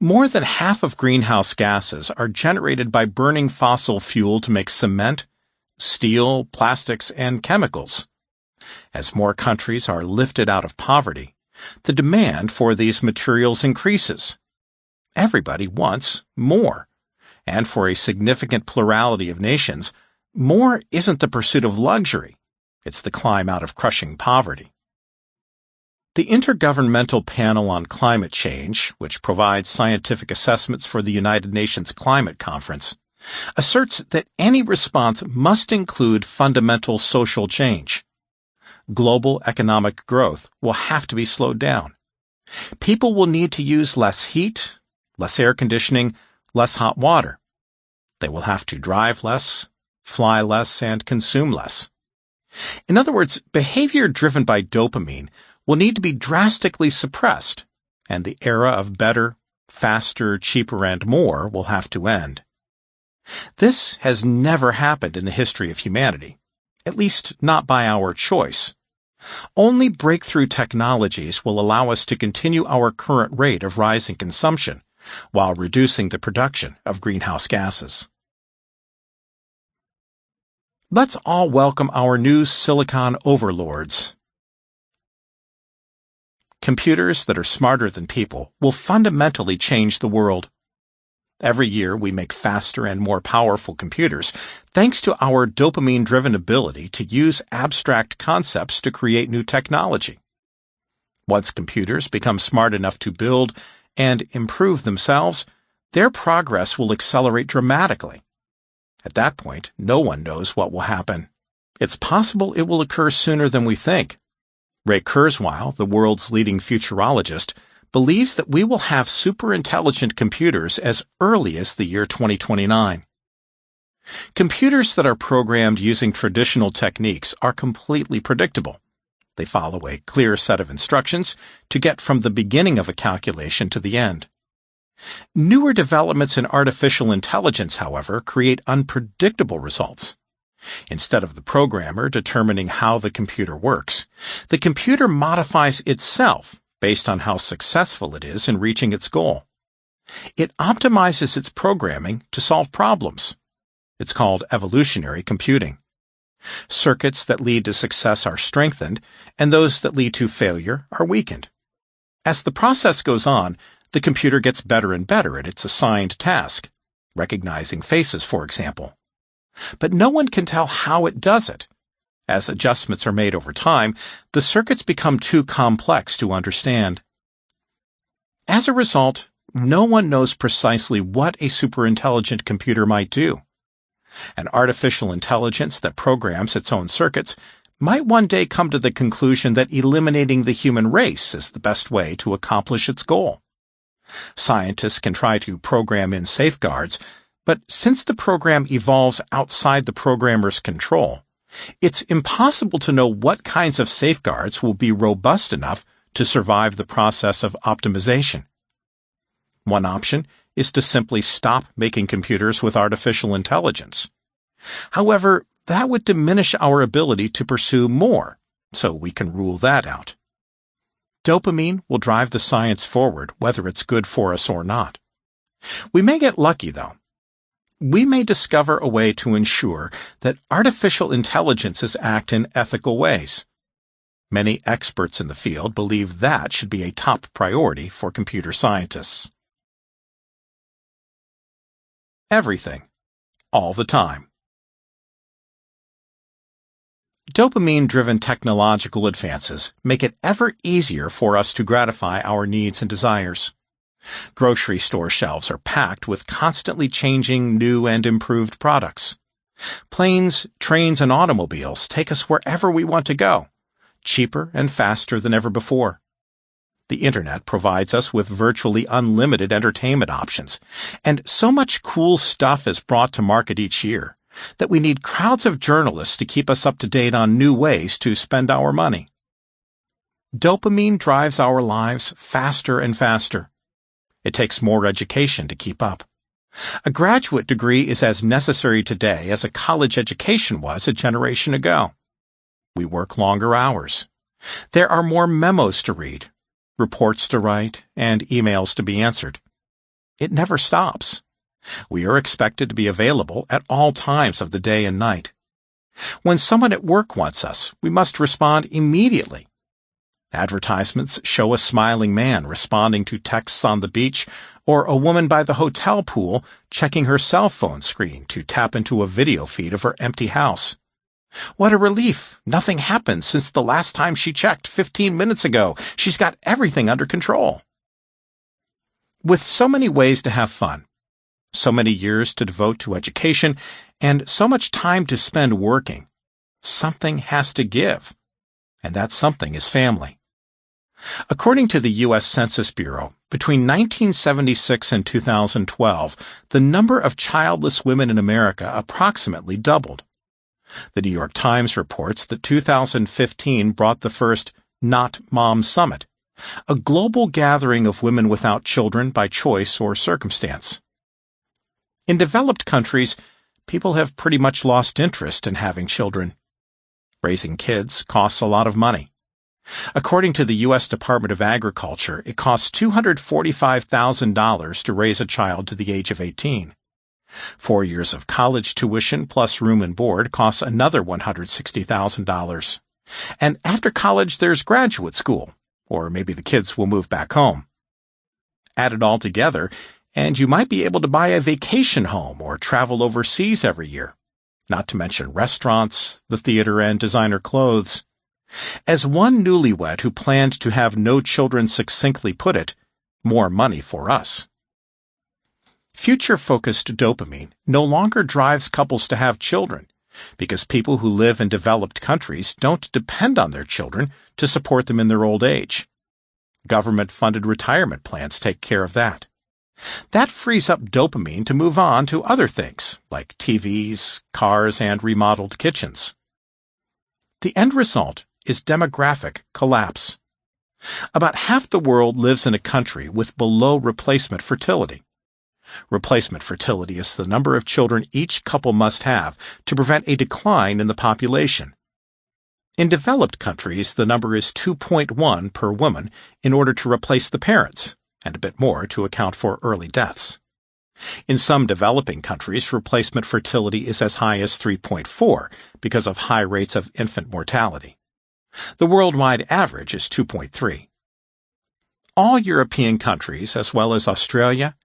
More than half of greenhouse gases are generated by burning fossil fuel to make cement, steel, plastics, and chemicals. As more countries are lifted out of poverty, the demand for these materials increases. Everybody wants more, and for a significant plurality of nations, more isn't the pursuit of luxury, it's the climb out of crushing poverty. The Intergovernmental Panel on Climate Change, which provides scientific assessments for the United Nations Climate Conference, asserts that any response must include fundamental social change. Global economic growth will have to be slowed down. People will need to use less heat, less air conditioning, less hot water. They will have to drive less, fly less, and consume less. In other words, behavior driven by dopamine will need to be drastically suppressed, and the era of better, faster, cheaper, and more will have to end. This has never happened in the history of humanity, at least not by our choice. Only breakthrough technologies will allow us to continue our current rate of rising consumption while reducing the production of greenhouse gases. Let's all welcome our new silicon overlords. Computers that are smarter than people will fundamentally change the world. Every year we make faster and more powerful computers thanks to our dopamine-driven ability to use abstract concepts to create new technology. Once computers become smart enough to build and improve themselves, their progress will accelerate dramatically. At that point, no one knows what will happen. It's possible it will occur sooner than we think. Ray Kurzweil, the world's leading futurologist, believes that we will have superintelligent computers as early as the year 2029. Computers that are programmed using traditional techniques are completely predictable. They follow a clear set of instructions to get from the beginning of a calculation to the end. Newer developments in artificial intelligence, however, create unpredictable results. Instead of the programmer determining how the computer works, the computer modifies itself based on how successful it is in reaching its goal. It optimizes its programming to solve problems. It's called evolutionary computing. Circuits that lead to success are strengthened, and those that lead to failure are weakened. As the process goes on, the computer gets better and better at its assigned task, recognizing faces, for example. But no one can tell how it does it. As adjustments are made over time, the circuits become too complex to understand. As a result, no one knows precisely what a superintelligent computer might do. An artificial intelligence that programs its own circuits might one day come to the conclusion that eliminating the human race is the best way to accomplish its goal. Scientists can try to program in safeguards, but since the program evolves outside the programmer's control, it's impossible to know what kinds of safeguards will be robust enough to survive the process of optimization. One option is to simply stop making computers with artificial intelligence. However, that would diminish our ability to pursue more, so we can rule that out. Dopamine will drive the science forward, whether it's good for us or not. We may get lucky, though. We may discover a way to ensure that artificial intelligences act in ethical ways. Many experts in the field believe that should be a top priority for computer scientists. Everything, all the time. Dopamine-driven technological advances make it ever easier for us to gratify our needs and desires. Grocery store shelves are packed with constantly changing new and improved products. Planes, trains, and automobiles take us wherever we want to go, cheaper and faster than ever before. The internet provides us with virtually unlimited entertainment options, and so much cool stuff is brought to market each year that we need crowds of journalists to keep us up to date on new ways to spend our money. Dopamine drives our lives faster and faster. It takes more education to keep up. A graduate degree is as necessary today as a college education was a generation ago. We work longer hours. There are more memos to read, reports to write, and emails to be answered. It never stops. We are expected to be available at all times of the day and night. When someone at work wants us, we must respond immediately. Advertisements show a smiling man responding to texts on the beach or a woman by the hotel pool checking her cell phone screen to tap into a video feed of her empty house. What a relief! Nothing happened since the last time she checked 15 minutes ago. She's got everything under control. With so many ways to have fun, so many years to devote to education, and so much time to spend working, something has to give, and that something is family. According to the U.S. Census Bureau, between 1976 and 2012, the number of childless women in America approximately doubled. The New York Times reports that 2015 brought the first Not Mom Summit, a global gathering of women without children by choice or circumstance. In developed countries, people have pretty much lost interest in having children. Raising kids costs a lot of money. According to the U.S. Department of Agriculture, it costs $245,000 to raise a child to the age of 18. 4 years of college tuition plus room and board costs another $160,000. And after college, there's graduate school, or maybe the kids will move back home. Add it all together, and you might be able to buy a vacation home or travel overseas every year, not to mention restaurants, the theater, and designer clothes. As one newlywed who planned to have no children succinctly put it, more money for us. Future-focused dopamine no longer drives couples to have children because people who live in developed countries don't depend on their children to support them in their old age. Government-funded retirement plans take care of that. That frees up dopamine to move on to other things like TVs, cars, and remodeled kitchens. The end result is demographic collapse. About half the world lives in a country with below replacement fertility. Replacement fertility is the number of children each couple must have to prevent a decline in the population. In developed countries, the number is 2.1 per woman in order to replace the parents, and a bit more to account for early deaths. In some developing countries, replacement fertility is as high as 3.4 because of high rates of infant mortality. The worldwide average is 2.3. All European countries, as well as Australia,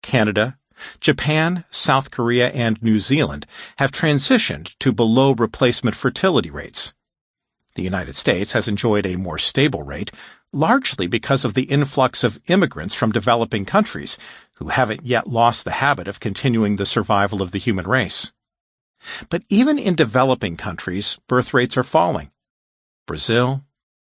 Canada, Japan, South Korea, and New Zealand, have transitioned to below replacement fertility rates. The United States has enjoyed a more stable rate, largely because of the influx of immigrants from developing countries who haven't yet lost the habit of continuing the survival of the human race. But even in developing countries, birth rates are falling. Brazil,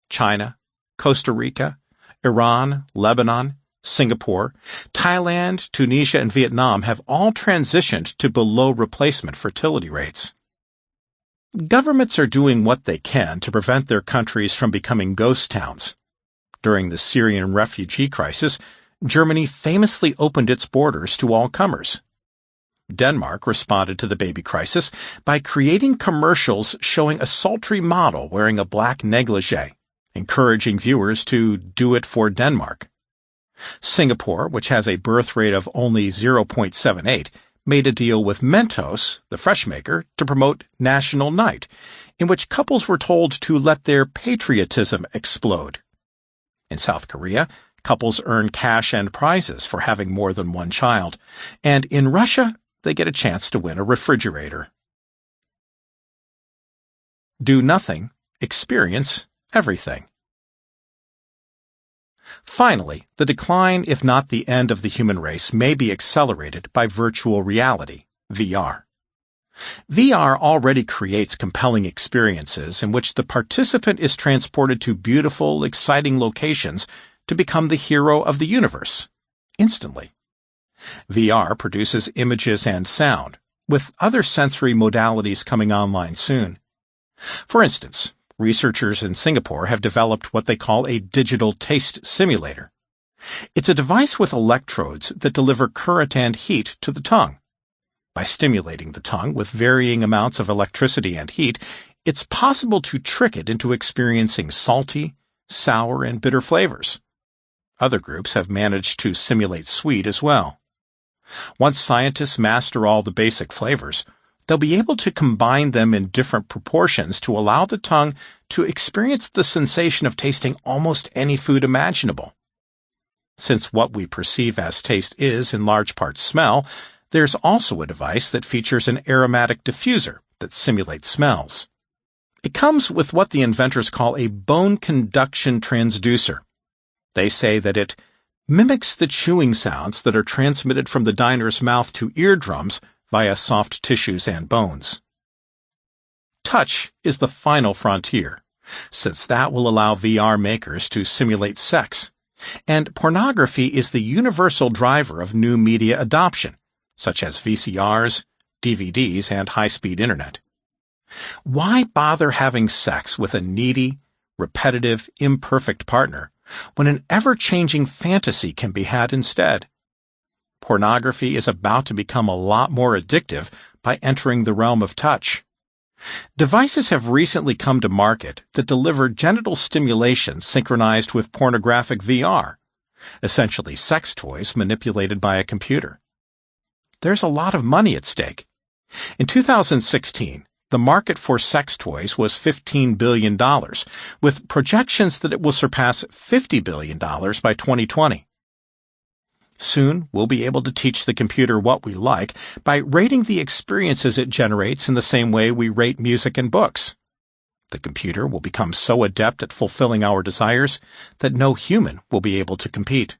China, Costa Rica, Iran, Lebanon, Singapore, Thailand, Tunisia, and Vietnam have all transitioned to below replacement fertility rates. Governments are doing what they can to prevent their countries from becoming ghost towns. During the Syrian refugee crisis, Germany famously opened its borders to all comers. Denmark responded to the baby crisis by creating commercials showing a sultry model wearing a black negligee, encouraging viewers to do it for Denmark. Singapore, which has a birth rate of only 0.78, made a deal with Mentos, the fresh maker, to promote National Night, in which couples were told to let their patriotism explode. In South Korea, couples earn cash and prizes for having more than one child, and in Russia, they get a chance to win a refrigerator. Do nothing, experience everything. Finally, the decline, if not the end of the human race, may be accelerated by virtual reality, VR. VR already creates compelling experiences in which the participant is transported to beautiful, exciting locations to become the hero of the universe, instantly. VR produces images and sound, with other sensory modalities coming online soon. For instance, researchers in Singapore have developed what they call a digital taste simulator. It's a device with electrodes that deliver current and heat to the tongue. By stimulating the tongue with varying amounts of electricity and heat, it's possible to trick it into experiencing salty, sour, and bitter flavors. Other groups have managed to simulate sweet as well. Once scientists master all the basic flavors, they'll be able to combine them in different proportions to allow the tongue to experience the sensation of tasting almost any food imaginable. Since what we perceive as taste is, in large part, smell, there's also a device that features an aromatic diffuser that simulates smells. It comes with what the inventors call a bone conduction transducer. They say that it mimics the chewing sounds that are transmitted from the diner's mouth to eardrums via soft tissues and bones. Touch is the final frontier, since that will allow VR makers to simulate sex, and pornography is the universal driver of new media adoption, such as VCRs, DVDs, and high-speed internet. Why bother having sex with a needy, repetitive, imperfect partner when an ever-changing fantasy can be had instead? Pornography is about to become a lot more addictive by entering the realm of touch. Devices have recently come to market that deliver genital stimulation synchronized with pornographic VR, essentially sex toys manipulated by a computer. There's a lot of money at stake. In 2016, the market for sex toys was $15 billion, with projections that it will surpass $50 billion by 2020. Soon, we'll be able to teach the computer what we like by rating the experiences it generates in the same way we rate music and books. The computer will become so adept at fulfilling our desires that no human will be able to compete.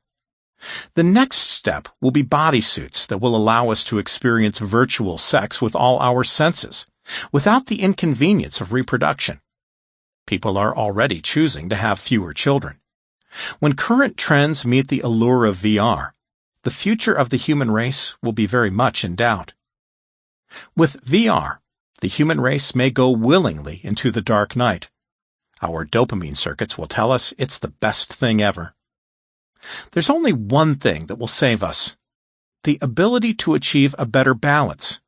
The next step will be bodysuits that will allow us to experience virtual sex with all our senses, without the inconvenience of reproduction. People are already choosing to have fewer children. When current trends meet the allure of VR, the future of the human race will be very much in doubt. With VR, the human race may go willingly into the dark night. Our dopamine circuits will tell us it's the best thing ever. There's only one thing that will save us: the ability to achieve a better balance,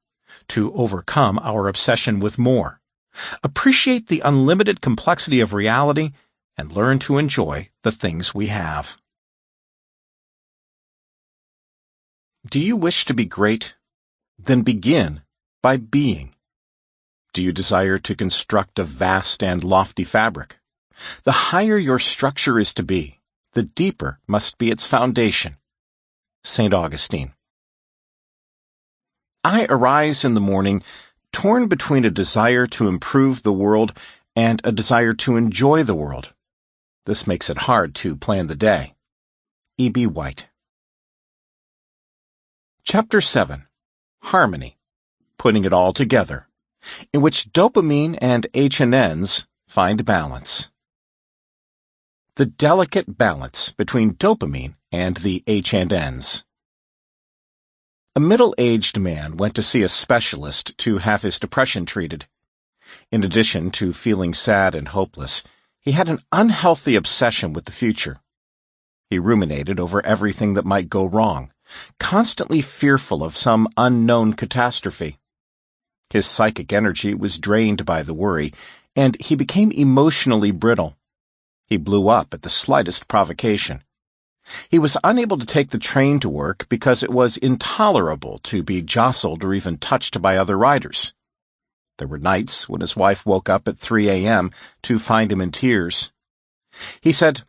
to overcome our obsession with more, appreciate the unlimited complexity of reality, and learn to enjoy the things we have. Do you wish to be great? Then begin by being. Do you desire to construct a vast and lofty fabric? The higher your structure is to be, the deeper must be its foundation. St. Augustine. I arise in the morning torn between a desire to improve the world and a desire to enjoy the world. This makes it hard to plan the day. E.B. White. Chapter 7. Harmony. Putting it all together, in which dopamine and H&Ns find balance. The delicate balance between dopamine and the H&Ns. A middle-aged man went to see a specialist to have his depression treated. In addition to feeling sad and hopeless, he had an unhealthy obsession with the future. He ruminated over everything that might go wrong, constantly fearful of some unknown catastrophe. His psychic energy was drained by the worry, and he became emotionally brittle. He blew up at the slightest provocation. He was unable to take the train to work because it was intolerable to be jostled or even touched by other riders. There were nights when his wife woke up at 3 a.m. to find him in tears. He said,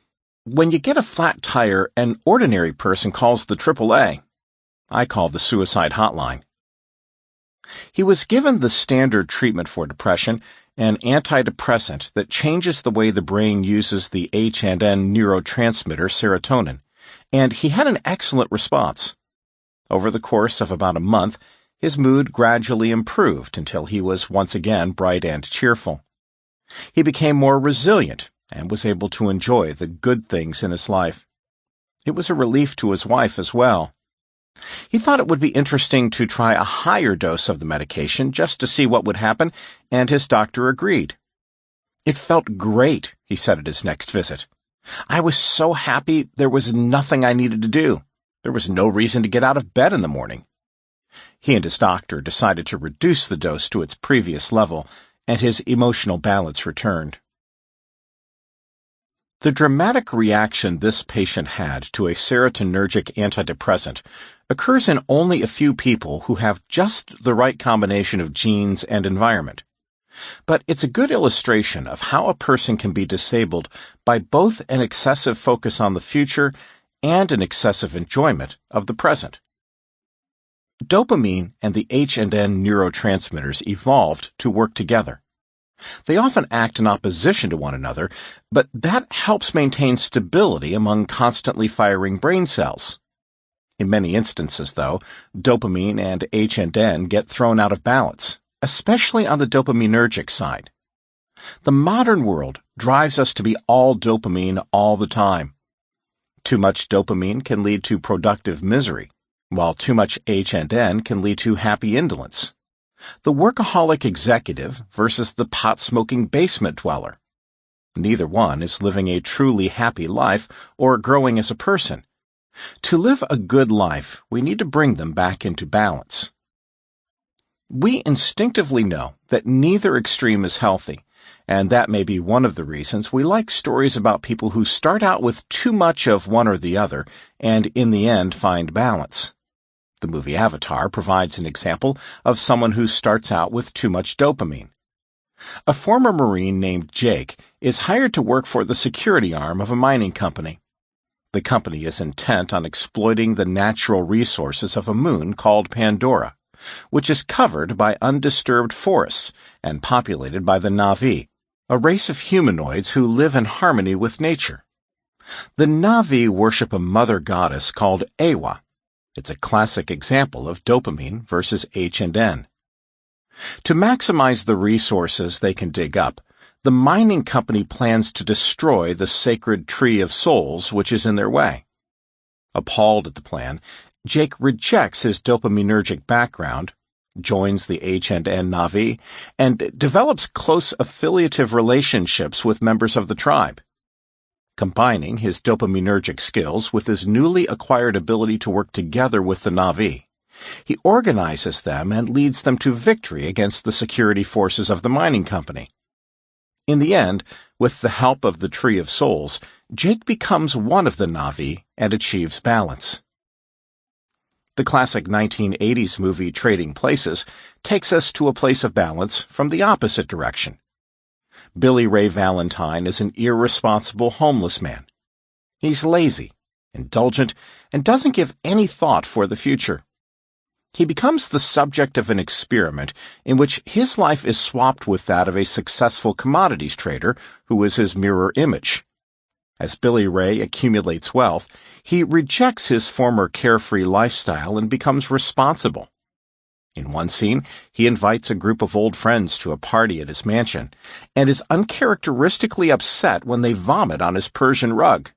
"When you get a flat tire, an ordinary person calls the AAA. I call the suicide hotline." He was given the standard treatment for depression, an antidepressant that changes the way the brain uses the H&N neurotransmitter serotonin, and he had an excellent response. Over the course of about a month, his mood gradually improved until he was once again bright and cheerful. He became more resilient and was able to enjoy the good things in his life. It was a relief to his wife as well. He thought it would be interesting to try a higher dose of the medication just to see what would happen, and his doctor agreed. "It felt great," he said at his next visit. "I was so happy there was nothing I needed to do. There was no reason to get out of bed in the morning." He and his doctor decided to reduce the dose to its previous level, and his emotional balance returned. The dramatic reaction this patient had to a serotonergic antidepressant occurs in only a few people who have just the right combination of genes and environment. But it's a good illustration of how a person can be disabled by both an excessive focus on the future and an excessive enjoyment of the present. Dopamine and the H&N neurotransmitters evolved to work together. They often act in opposition to one another, but that helps maintain stability among constantly firing brain cells. In many instances, though, dopamine and H&N get thrown out of balance, especially on the dopaminergic side. The modern world drives us to be all dopamine all the time. Too much dopamine can lead to productive misery, while too much H&N can lead to happy indolence. The workaholic executive versus the pot-smoking basement dweller. Neither one is living a truly happy life or growing as a person. To live a good life, we need to bring them back into balance. We instinctively know that neither extreme is healthy, and that may be one of the reasons we like stories about people who start out with too much of one or the other and in the end find balance. The movie Avatar provides an example of someone who starts out with too much dopamine. A former Marine named Jake is hired to work for the security arm of a mining company. The company is intent on exploiting the natural resources of a moon called Pandora, which is covered by undisturbed forests and populated by the Na'vi, a race of humanoids who live in harmony with nature. The Na'vi worship a mother goddess called Ewa. It's a classic example of dopamine versus H&N. To maximize the resources they can dig up, the mining company plans to destroy the sacred tree of souls which is in their way. Appalled at the plan, Jake rejects his dopaminergic background, joins the H&N Na'vi, and develops close affiliative relationships with members of the tribe. Combining his dopaminergic skills with his newly acquired ability to work together with the Na'vi, he organizes them and leads them to victory against the security forces of the mining company. In the end, with the help of the Tree of Souls, Jake becomes one of the Na'vi and achieves balance. The classic 1980s movie Trading Places takes us to a place of balance from the opposite direction. Billy Ray Valentine is an irresponsible homeless man. He's lazy, indulgent, and doesn't give any thought for the future. He becomes the subject of an experiment in which his life is swapped with that of a successful commodities trader who is his mirror image. As Billy Ray accumulates wealth, he rejects his former carefree lifestyle and becomes responsible. In one scene, he invites a group of old friends to a party at his mansion and is uncharacteristically upset when they vomit on his Persian rug.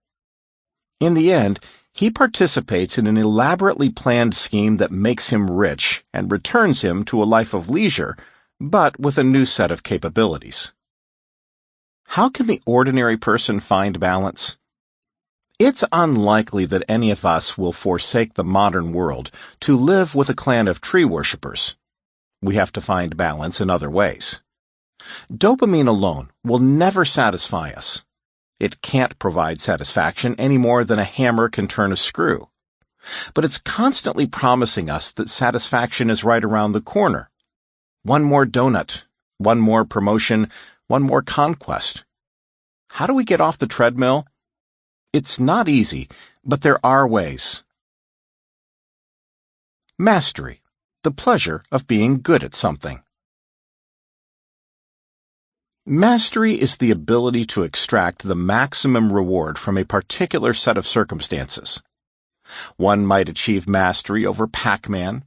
In the end, he participates in an elaborately planned scheme that makes him rich and returns him to a life of leisure, but with a new set of capabilities. How can the ordinary person find balance? It's unlikely that any of us will forsake the modern world to live with a clan of tree worshippers. We have to find balance in other ways. Dopamine alone will never satisfy us. It can't provide satisfaction any more than a hammer can turn a screw. But it's constantly promising us that satisfaction is right around the corner. One more donut, one more promotion, one more conquest. How do we get off the treadmill? It's not easy, but there are ways. Mastery, the pleasure of being good at something. Mastery is the ability to extract the maximum reward from a particular set of circumstances. One might achieve mastery over Pac-Man,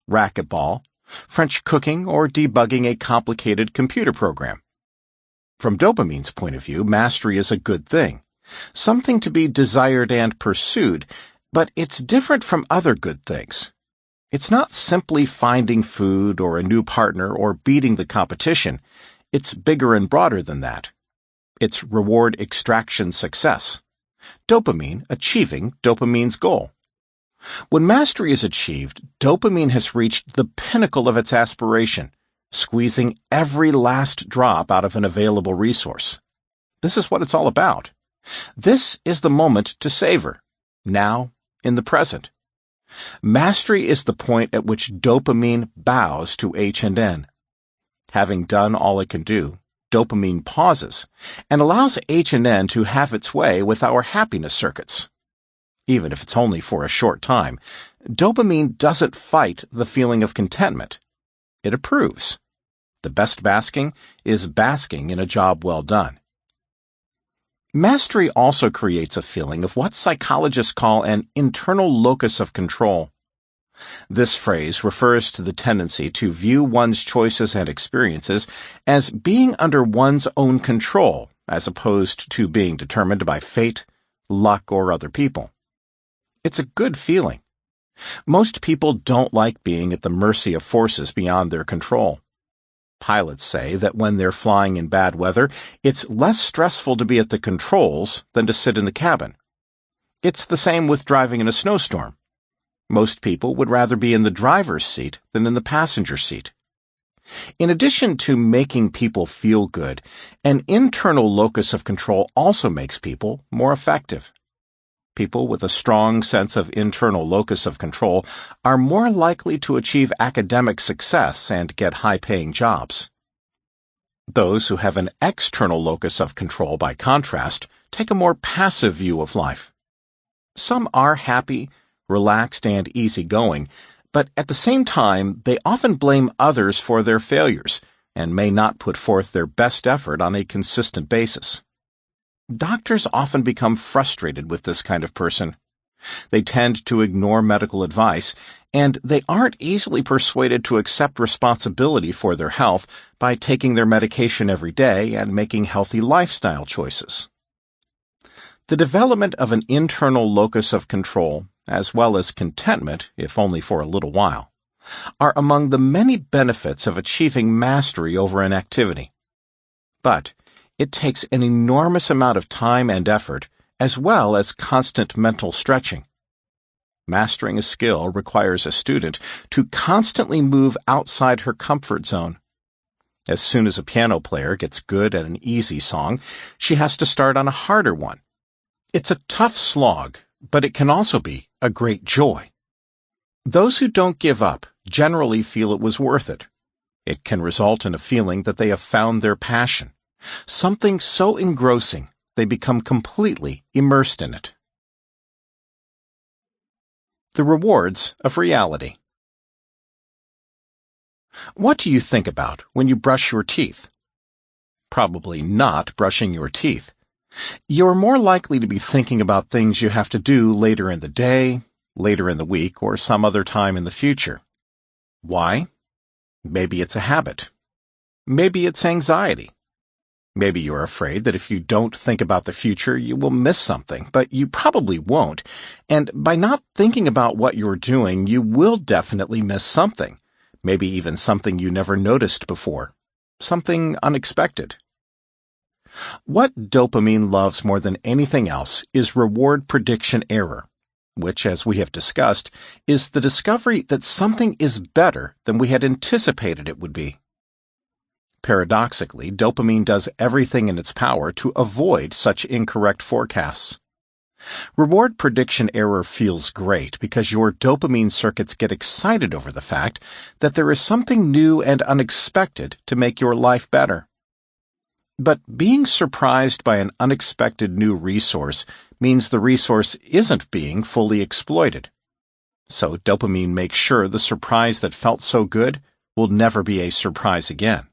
racquetball, French cooking, or debugging a complicated computer program. From dopamine's point of view, mastery is a good thing, something to be desired and pursued, but it's different from other good things. It's not simply finding food or a new partner or beating the competition. It's bigger and broader than that. It's reward extraction success. Dopamine achieving dopamine's goal. When mastery is achieved, dopamine has reached the pinnacle of its aspiration, squeezing every last drop out of an available resource. This is what it's all about. This is the moment to savor, now, in the present. Mastery is the point at which dopamine bows to H&N. Having done all it can do, dopamine pauses and allows H&N to have its way with our happiness circuits. Even if it's only for a short time, dopamine doesn't fight the feeling of contentment. It approves. The best basking is basking in a job well done. Mastery also creates a feeling of what psychologists call an internal locus of control. This phrase refers to the tendency to view one's choices and experiences as being under one's own control, as opposed to being determined by fate, luck, or other people. It's a good feeling. Most people don't like being at the mercy of forces beyond their control. Pilots say that when they're flying in bad weather, it's less stressful to be at the controls than to sit in the cabin. It's the same with driving in a snowstorm. Most people would rather be in the driver's seat than in the passenger seat. In addition to making people feel good, an internal locus of control also makes people more effective. People with a strong sense of internal locus of control are more likely to achieve academic success and get high-paying jobs. Those who have an external locus of control, by contrast, take a more passive view of life. Some are happy, relaxed, and easygoing, but at the same time, they often blame others for their failures and may not put forth their best effort on a consistent basis. Doctors often become frustrated with this kind of person. They tend to ignore medical advice, and they aren't easily persuaded to accept responsibility for their health by taking their medication every day and making healthy lifestyle choices. The development of an internal locus of control, as well as contentment, if only for a little while, are among the many benefits of achieving mastery over an activity. But it takes an enormous amount of time and effort, as well as constant mental stretching. Mastering a skill requires a student to constantly move outside her comfort zone. As soon as a piano player gets good at an easy song, she has to start on a harder one. It's a tough slog, but it can also be a great joy. Those who don't give up generally feel it was worth it. It can result in a feeling that they have found their passion. Something so engrossing, they become completely immersed in it. The rewards of reality. What do you think about when you brush your teeth? Probably not brushing your teeth. You're more likely to be thinking about things you have to do later in the day, later in the week, or some other time in the future. Why? Maybe it's a habit. Maybe it's anxiety. Maybe you're afraid that if you don't think about the future, you will miss something, but you probably won't. And by not thinking about what you're doing, you will definitely miss something. Maybe even something you never noticed before. Something unexpected. What dopamine loves more than anything else is reward prediction error, which, as we have discussed, is the discovery that something is better than we had anticipated it would be. Paradoxically, dopamine does everything in its power to avoid such incorrect forecasts. Reward prediction error feels great because your dopamine circuits get excited over the fact that there is something new and unexpected to make your life better. But being surprised by an unexpected new resource means the resource isn't being fully exploited. So dopamine makes sure the surprise that felt so good will never be a surprise again.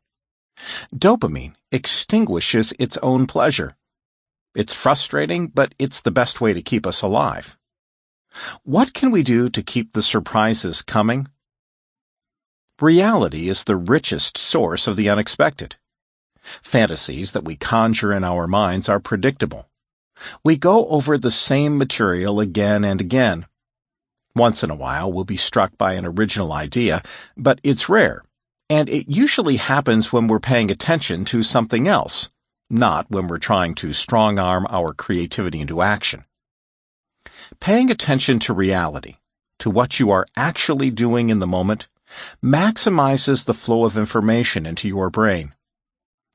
Dopamine extinguishes its own pleasure. It's frustrating, but it's the best way to keep us alive. What can we do to keep the surprises coming? Reality is the richest source of the unexpected. Fantasies that we conjure in our minds are predictable. We go over the same material again and again. Once in a while, we'll be struck by an original idea, but it's rare, and it usually happens when we're paying attention to something else, not when we're trying to strong-arm our creativity into action. Paying attention to reality, to what you are actually doing in the moment, maximizes the flow of information into your brain.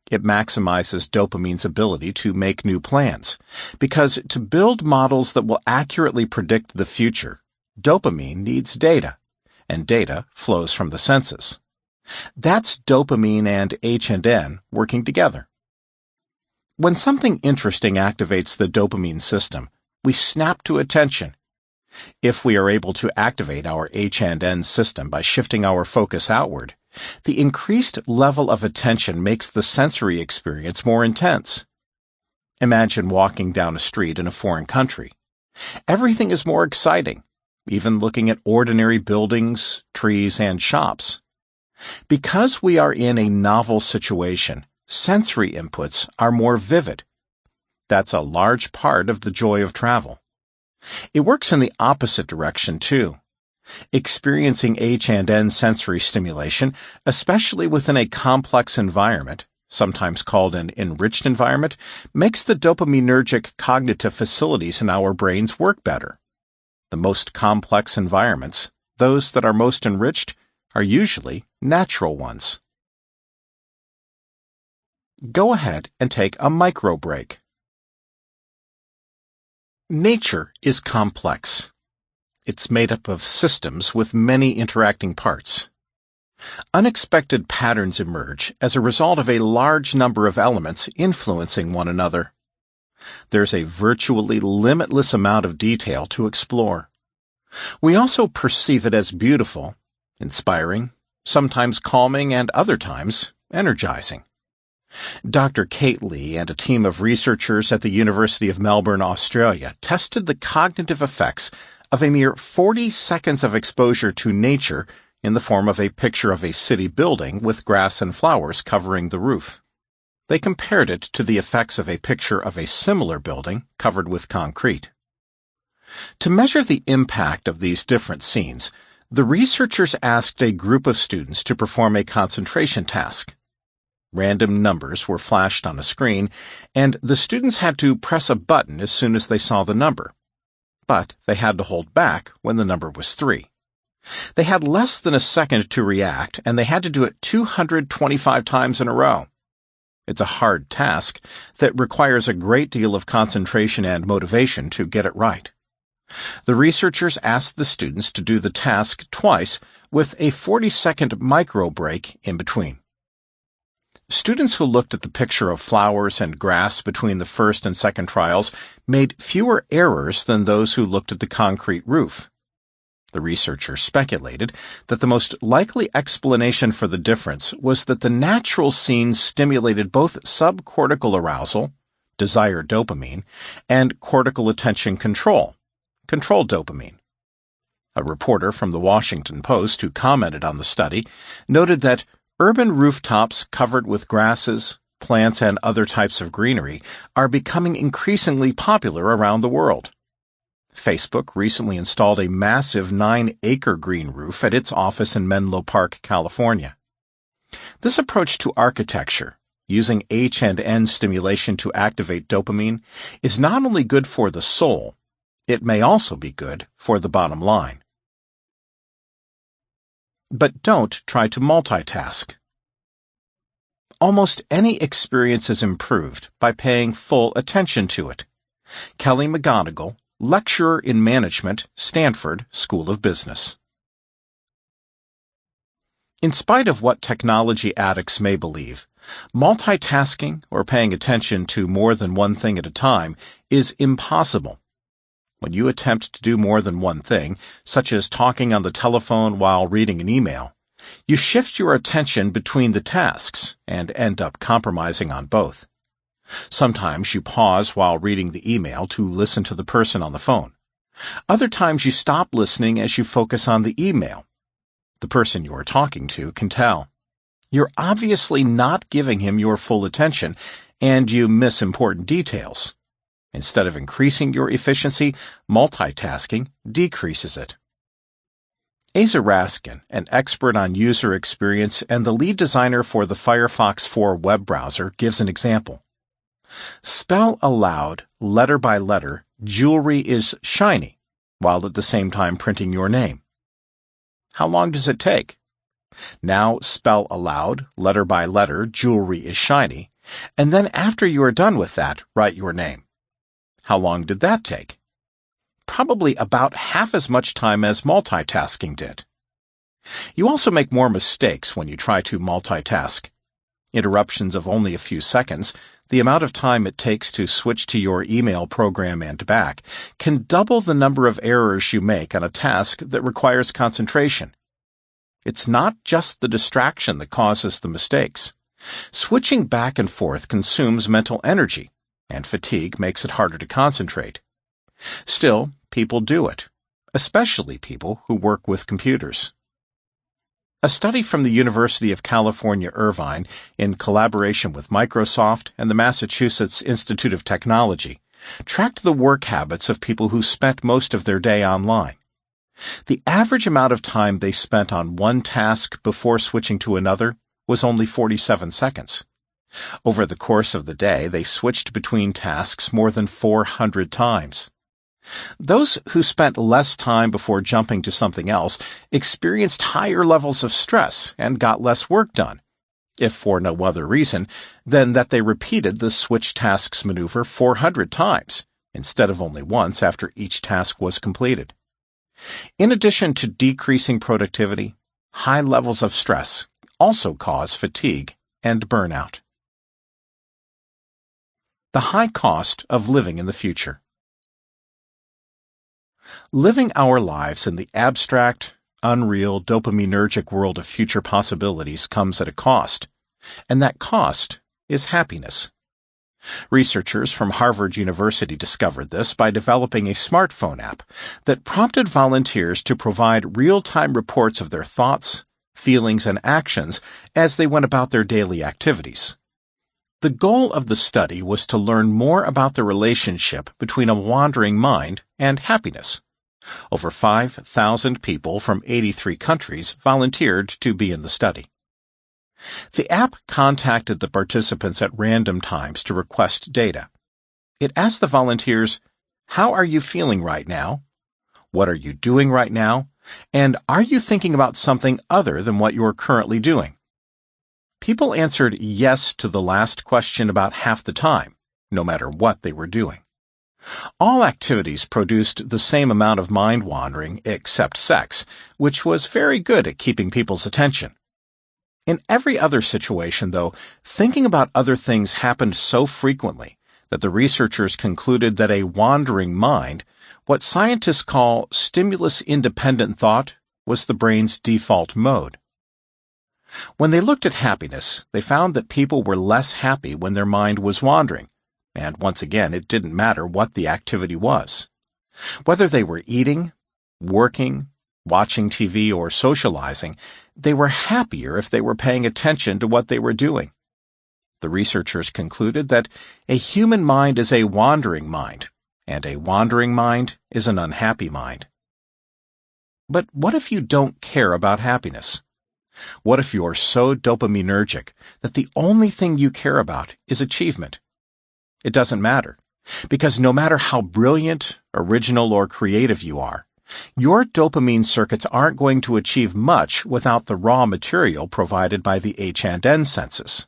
It maximizes dopamine's ability to make new plans, because to build models that will accurately predict the future, dopamine needs data, and data flows from the senses. That's dopamine and H&N working together. When something interesting activates the dopamine system, we snap to attention. If we are able to activate our H&N system by shifting our focus outward, the increased level of attention makes the sensory experience more intense. Imagine walking down a street in a foreign country. Everything is more exciting, even looking at ordinary buildings, trees, and shops. Because we are in a novel situation, sensory inputs are more vivid. That's a large part of the joy of travel. It works in the opposite direction, too. Experiencing H&N sensory stimulation, especially within a complex environment, sometimes called an enriched environment, makes the dopaminergic cognitive facilities in our brains work better. The most complex environments, those that are most enriched, are usually natural ones. Go ahead and take a micro break. Nature is complex. It's made up of systems with many interacting parts. Unexpected patterns emerge as a result of a large number of elements influencing one another. There's a virtually limitless amount of detail to explore. We also perceive it as beautiful, inspiring, sometimes calming, and other times energizing. Dr. Kate Lee and a team of researchers at the University of Melbourne, Australia, tested the cognitive effects of a mere 40 seconds of exposure to nature in the form of a picture of a city building with grass and flowers covering the roof. They compared it to the effects of a picture of a similar building covered with concrete. To measure the impact of these different scenes, the researchers asked a group of students to perform a concentration task. Random numbers were flashed on a screen, and the students had to press a button as soon as they saw the number. But they had to hold back when the number was 3. They had less than a second to react, and they had to do it 225 times in a row. It's a hard task that requires a great deal of concentration and motivation to get it right. The researchers asked the students to do the task twice with a 40-second micro break in between. Students who looked at the picture of flowers and grass between the first and second trials made fewer errors than those who looked at the concrete roof. The researchers speculated that the most likely explanation for the difference was that the natural scenes stimulated both subcortical arousal, desired dopamine, and cortical attention control, controlled dopamine. A reporter from the Washington Post who commented on the study noted that urban rooftops covered with grasses, plants, and other types of greenery are becoming increasingly popular around the world. Facebook recently installed a massive 9-acre green roof at its office in Menlo Park, California. This approach to architecture, using H&N stimulation to activate dopamine, is not only good for the soul, it may also be good for the bottom line. But don't try to multitask. Almost any experience is improved by paying full attention to it. Kelly McGonigal, lecturer in management, Stanford School of Business. In spite of what technology addicts may believe, multitasking or paying attention to more than one thing at a time is impossible. When you attempt to do more than one thing, such as talking on the telephone while reading an email, you shift your attention between the tasks and end up compromising on both. Sometimes you pause while reading the email to listen to the person on the phone. Other times you stop listening as you focus on the email. The person you are talking to can tell. You're obviously not giving him your full attention, and you miss important details. Instead of increasing your efficiency, multitasking decreases it. Asa Raskin, an expert on user experience and the lead designer for the Firefox 4 web browser, gives an example. Spell aloud, letter by letter, "Jewelry is shiny," while at the same time printing your name. How long does it take? Now spell aloud, letter by letter, "Jewelry is shiny," and then after you are done with that, write your name. How long did that take? Probably about half as much time as multitasking did. You also make more mistakes when you try to multitask. Interruptions of only a few seconds, the amount of time it takes to switch to your email program and back, can double the number of errors you make on a task that requires concentration. It's not just the distraction that causes the mistakes. Switching back and forth consumes mental energy, and fatigue makes it harder to concentrate. Still, people do it, especially people who work with computers. A study from the University of California, Irvine, in collaboration with Microsoft and the Massachusetts Institute of Technology, tracked the work habits of people who spent most of their day online. The average amount of time they spent on one task before switching to another was only 47 seconds. Over the course of the day, they switched between tasks more than 400 times. Those who spent less time before jumping to something else experienced higher levels of stress and got less work done, if for no other reason than that they repeated the switch tasks maneuver 400 times, instead of only once after each task was completed. In addition to decreasing productivity, high levels of stress also cause fatigue and burnout. The high cost of living in the future. Living our lives in the abstract, unreal, dopaminergic world of future possibilities comes at a cost, and that cost is happiness. Researchers from Harvard University discovered this by developing a smartphone app that prompted volunteers to provide real-time reports of their thoughts, feelings, and actions as they went about their daily activities. The goal of the study was to learn more about the relationship between a wandering mind and happiness. Over 5,000 people from 83 countries volunteered to be in the study. The app contacted the participants at random times to request data. It asked the volunteers, "How are you feeling right now? What are you doing right now? And are you thinking about something other than what you're currently doing?" People answered yes to the last question about half the time, no matter what they were doing. All activities produced the same amount of mind wandering except sex, which was very good at keeping people's attention. In every other situation, though, thinking about other things happened so frequently that the researchers concluded that a wandering mind, what scientists call stimulus-independent thought, was the brain's default mode. When they looked at happiness, they found that people were less happy when their mind was wandering, and once again it didn't matter what the activity was. Whether they were eating, working, watching TV, or socializing, they were happier if they were paying attention to what they were doing. The researchers concluded that a human mind is a wandering mind, and a wandering mind is an unhappy mind. But what if you don't care about happiness? What if you're so dopaminergic that the only thing you care about is achievement? It doesn't matter, because no matter how brilliant, original, or creative you are, your dopamine circuits aren't going to achieve much without the raw material provided by the H&N senses.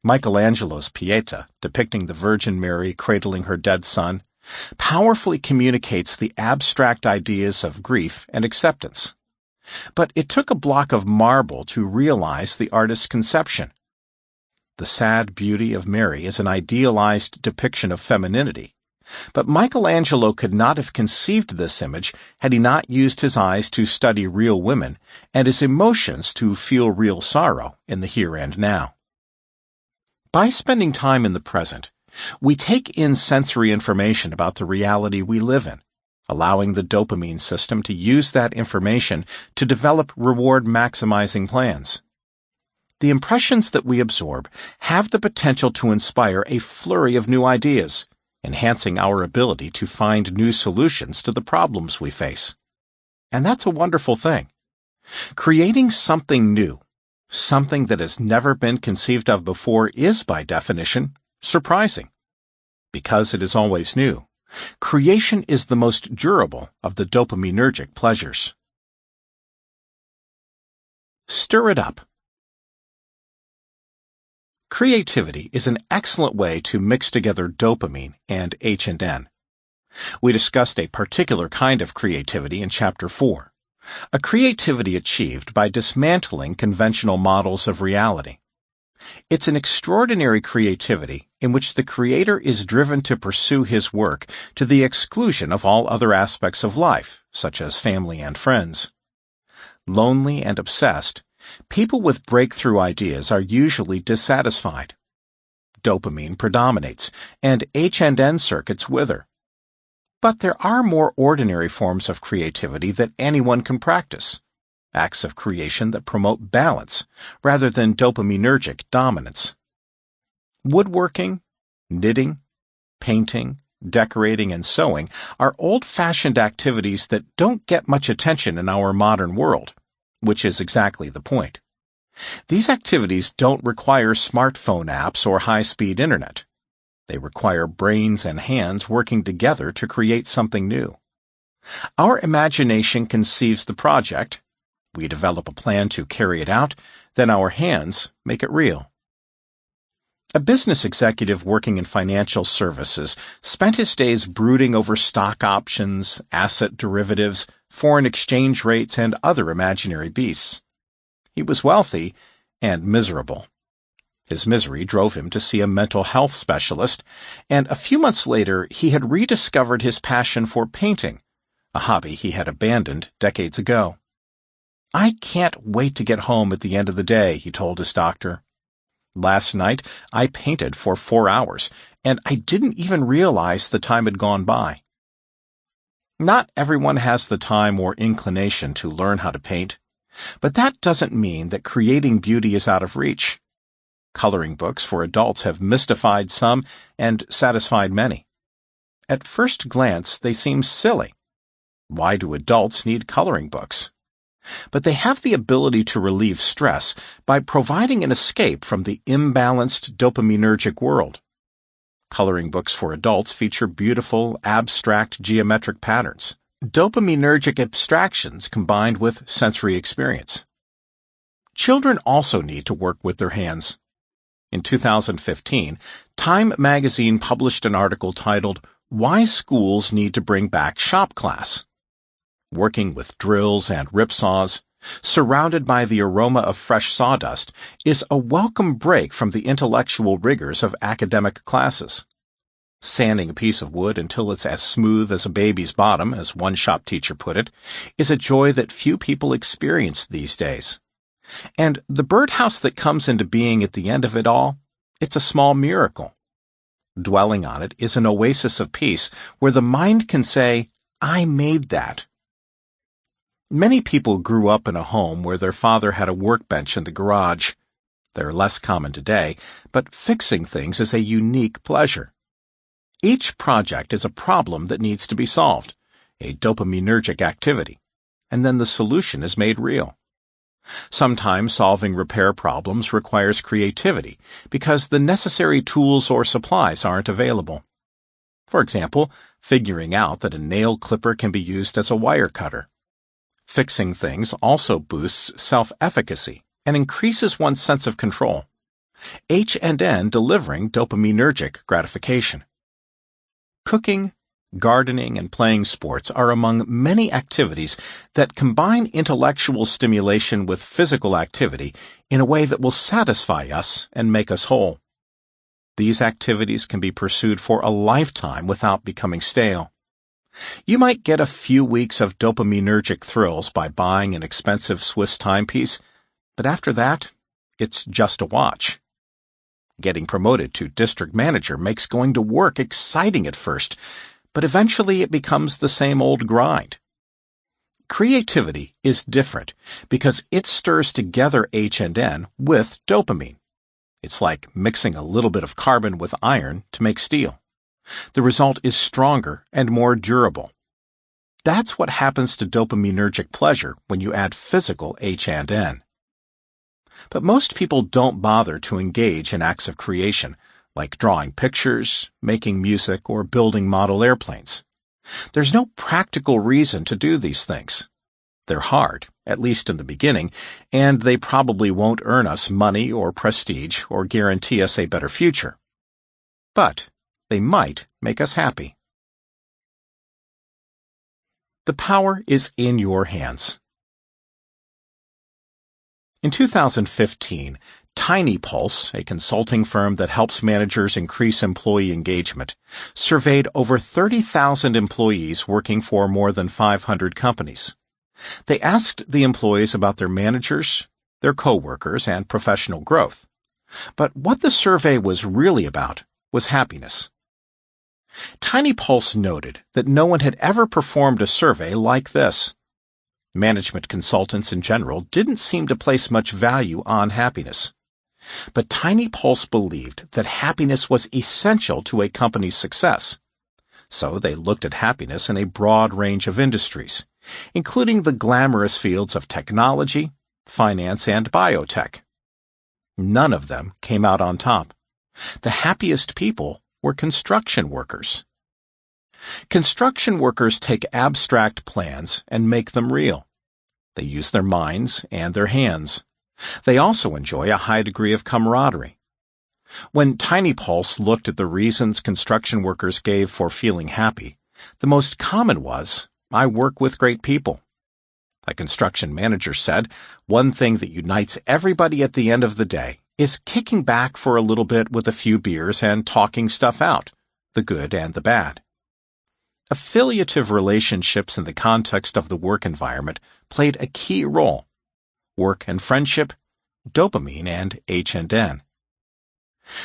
Michelangelo's Pieta, depicting the Virgin Mary cradling her dead son, powerfully communicates the abstract ideas of grief and acceptance. But it took a block of marble to realize the artist's conception. The sad beauty of Mary is an idealized depiction of femininity, but Michelangelo could not have conceived this image had he not used his eyes to study real women and his emotions to feel real sorrow in the here and now. By spending time in the present, we take in sensory information about the reality we live in, allowing the dopamine system to use that information to develop reward-maximizing plans. The impressions that we absorb have the potential to inspire a flurry of new ideas, enhancing our ability to find new solutions to the problems we face. And that's a wonderful thing. Creating something new, something that has never been conceived of before, is, by definition, surprising. Because it is always new, creation is the most durable of the dopaminergic pleasures. Stir it up. Creativity is an excellent way to mix together dopamine and H&N. We discussed a particular kind of creativity in Chapter 4, a creativity achieved by dismantling conventional models of reality. It's an extraordinary creativity in which the creator is driven to pursue his work to the exclusion of all other aspects of life, such as family and friends. Lonely and obsessed, people with breakthrough ideas are usually dissatisfied. Dopamine predominates, and H&N circuits wither. But there are more ordinary forms of creativity that anyone can practice, acts of creation that promote balance rather than dopaminergic dominance. Woodworking, knitting, painting, decorating, and sewing are old-fashioned activities that don't get much attention in our modern world, which is exactly the point. These activities don't require smartphone apps or high-speed internet. They require brains and hands working together to create something new. Our imagination conceives the project, we develop a plan to carry it out, then our hands make it real. A business executive working in financial services spent his days brooding over stock options, asset derivatives, foreign exchange rates, and other imaginary beasts. He was wealthy and miserable. His misery drove him to see a mental health specialist, and a few months later he had rediscovered his passion for painting, a hobby he had abandoned decades ago. "I can't wait to get home at the end of the day," he told his doctor. "Last night I painted for 4 hours, and I didn't even realize the time had gone by." Not everyone has the time or inclination to learn how to paint, but that doesn't mean that creating beauty is out of reach. Coloring books for adults have mystified some and satisfied many. At first glance, they seem silly. Why do adults need coloring books? But they have the ability to relieve stress by providing an escape from the imbalanced dopaminergic world. Coloring books for adults feature beautiful, abstract geometric patterns, dopaminergic abstractions combined with sensory experience. Children also need to work with their hands. In 2015, Time magazine published an article titled, "Why Schools Need to Bring Back Shop Class." Working with drills and ripsaws, surrounded by the aroma of fresh sawdust, is a welcome break from the intellectual rigors of academic classes. Sanding a piece of wood until it's as smooth as a baby's bottom, as one shop teacher put it, is a joy that few people experience these days. And the birdhouse that comes into being at the end of it all, it's a small miracle. Dwelling on it is an oasis of peace where the mind can say, "I made that." Many people grew up in a home where their father had a workbench in the garage. They're less common today, but fixing things is a unique pleasure. Each project is a problem that needs to be solved, a dopaminergic activity, and then the solution is made real. Sometimes solving repair problems requires creativity because the necessary tools or supplies aren't available. For example, figuring out that a nail clipper can be used as a wire cutter. Fixing things also boosts self-efficacy and increases one's sense of control. H&N delivering dopaminergic gratification. Cooking, gardening, and playing sports are among many activities that combine intellectual stimulation with physical activity in a way that will satisfy us and make us whole. These activities can be pursued for a lifetime without becoming stale. You might get a few weeks of dopaminergic thrills by buying an expensive Swiss timepiece, but after that, it's just a watch. Getting promoted to district manager makes going to work exciting at first, but eventually it becomes the same old grind. Creativity is different because it stirs together H&N with dopamine. It's like mixing a little bit of carbon with iron to make steel. The result is stronger and more durable. That's what happens to dopaminergic pleasure when you add physical H and N. But most people don't bother to engage in acts of creation, like drawing pictures, making music, or building model airplanes. There's no practical reason to do these things. They're hard, at least in the beginning, and they probably won't earn us money or prestige or guarantee us a better future. But they might make us happy. The power is in your hands. In 2015, Tiny Pulse, a consulting firm that helps managers increase employee engagement, surveyed over 30,000 employees working for more than 500 companies. They asked the employees about their managers, their coworkers, and professional growth. But what the survey was really about was happiness. Tiny Pulse noted that no one had ever performed a survey like this. Management consultants in general didn't seem to place much value on happiness. But Tiny Pulse believed that happiness was essential to a company's success. So they looked at happiness in a broad range of industries, including the glamorous fields of technology, finance, and biotech. None of them came out on top. The happiest people were construction workers. Construction workers take abstract plans and make them real. They use their minds and their hands. They also enjoy a high degree of camaraderie. When Tiny Pulse looked at the reasons construction workers gave for feeling happy, the most common was, "I work with great people." A construction manager said, "One thing that unites everybody at the end of the day is kicking back for a little bit with a few beers and talking stuff out, the good and the bad." Affiliative relationships in the context of the work environment played a key role. Work and friendship, dopamine, and H and N.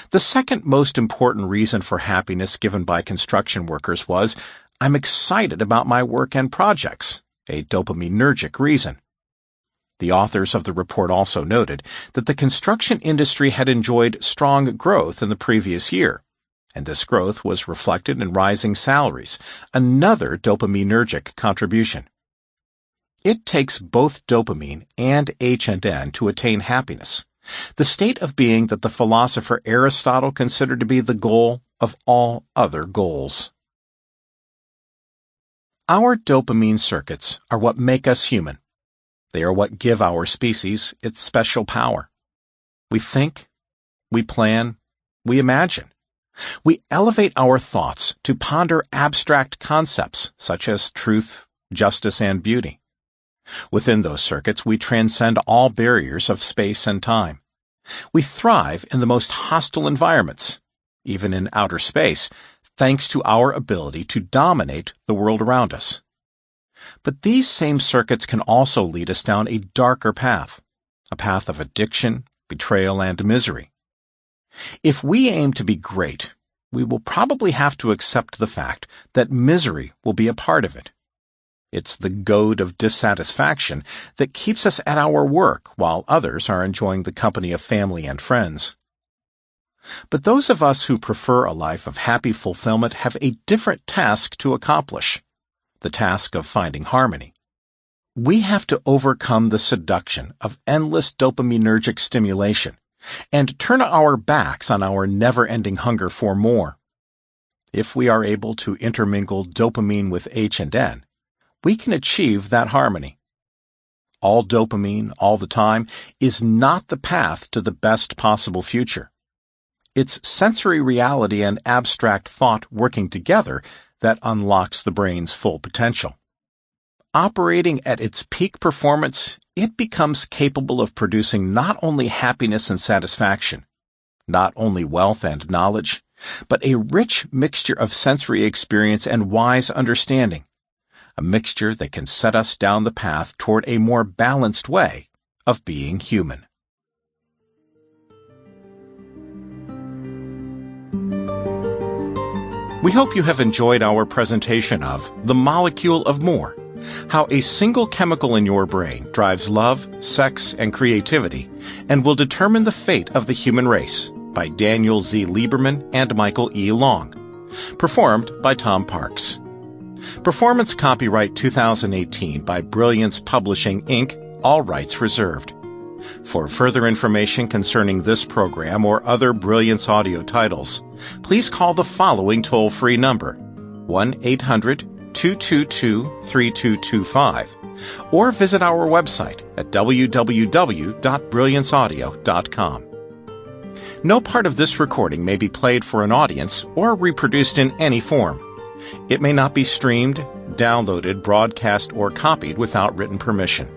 The second most important reason for happiness given by construction workers was, "I'm excited about my work and projects," a dopaminergic reason. The authors of the report also noted that the construction industry had enjoyed strong growth in the previous year, and this growth was reflected in rising salaries, another dopaminergic contribution. It takes both dopamine and H and N to attain happiness, the state of being that the philosopher Aristotle considered to be the goal of all other goals. Our dopamine circuits are what make us human. They are what give our species its special power. We think, we plan, we imagine. We elevate our thoughts to ponder abstract concepts such as truth, justice, and beauty. Within those circuits, we transcend all barriers of space and time. We thrive in the most hostile environments, even in outer space, thanks to our ability to dominate the world around us. But these same circuits can also lead us down a darker path, a path of addiction, betrayal, and misery. If we aim to be great, we will probably have to accept the fact that misery will be a part of it. It's the goad of dissatisfaction that keeps us at our work while others are enjoying the company of family and friends. But those of us who prefer a life of happy fulfillment have a different task to accomplish, the task of finding harmony. We have to overcome the seduction of endless dopaminergic stimulation and turn our backs on our never-ending hunger for more. If we are able to intermingle dopamine with H and N, we can achieve that harmony. All dopamine, all the time, is not the path to the best possible future. It's sensory reality and abstract thought working together that unlocks the brain's full potential. Operating at its peak performance, it becomes capable of producing not only happiness and satisfaction, not only wealth and knowledge, but a rich mixture of sensory experience and wise understanding, a mixture that can set us down the path toward a more balanced way of being human. We hope you have enjoyed our presentation of The Molecule of More, how a single chemical in your brain drives love, sex, and creativity, and will determine the fate of the human race, by Daniel Z. Lieberman and Michael E. Long. Performed by Tom Parks. Performance copyright 2018 by Brilliance Publishing, Inc., all rights reserved. For further information concerning this program or other Brilliance audio titles, please call the following toll-free number, 1-800-222-3225, or visit our website at www.brillianceaudio.com. No part of this recording may be played for an audience or reproduced in any form. It may not be streamed, downloaded, broadcast, or copied without written permission.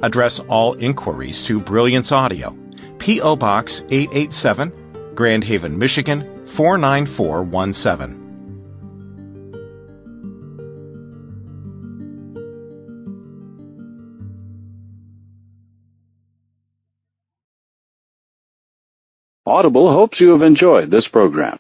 Address all inquiries to Brilliance Audio, P.O. Box 887, Grand Haven, Michigan 49417. Audible hopes you have enjoyed this program.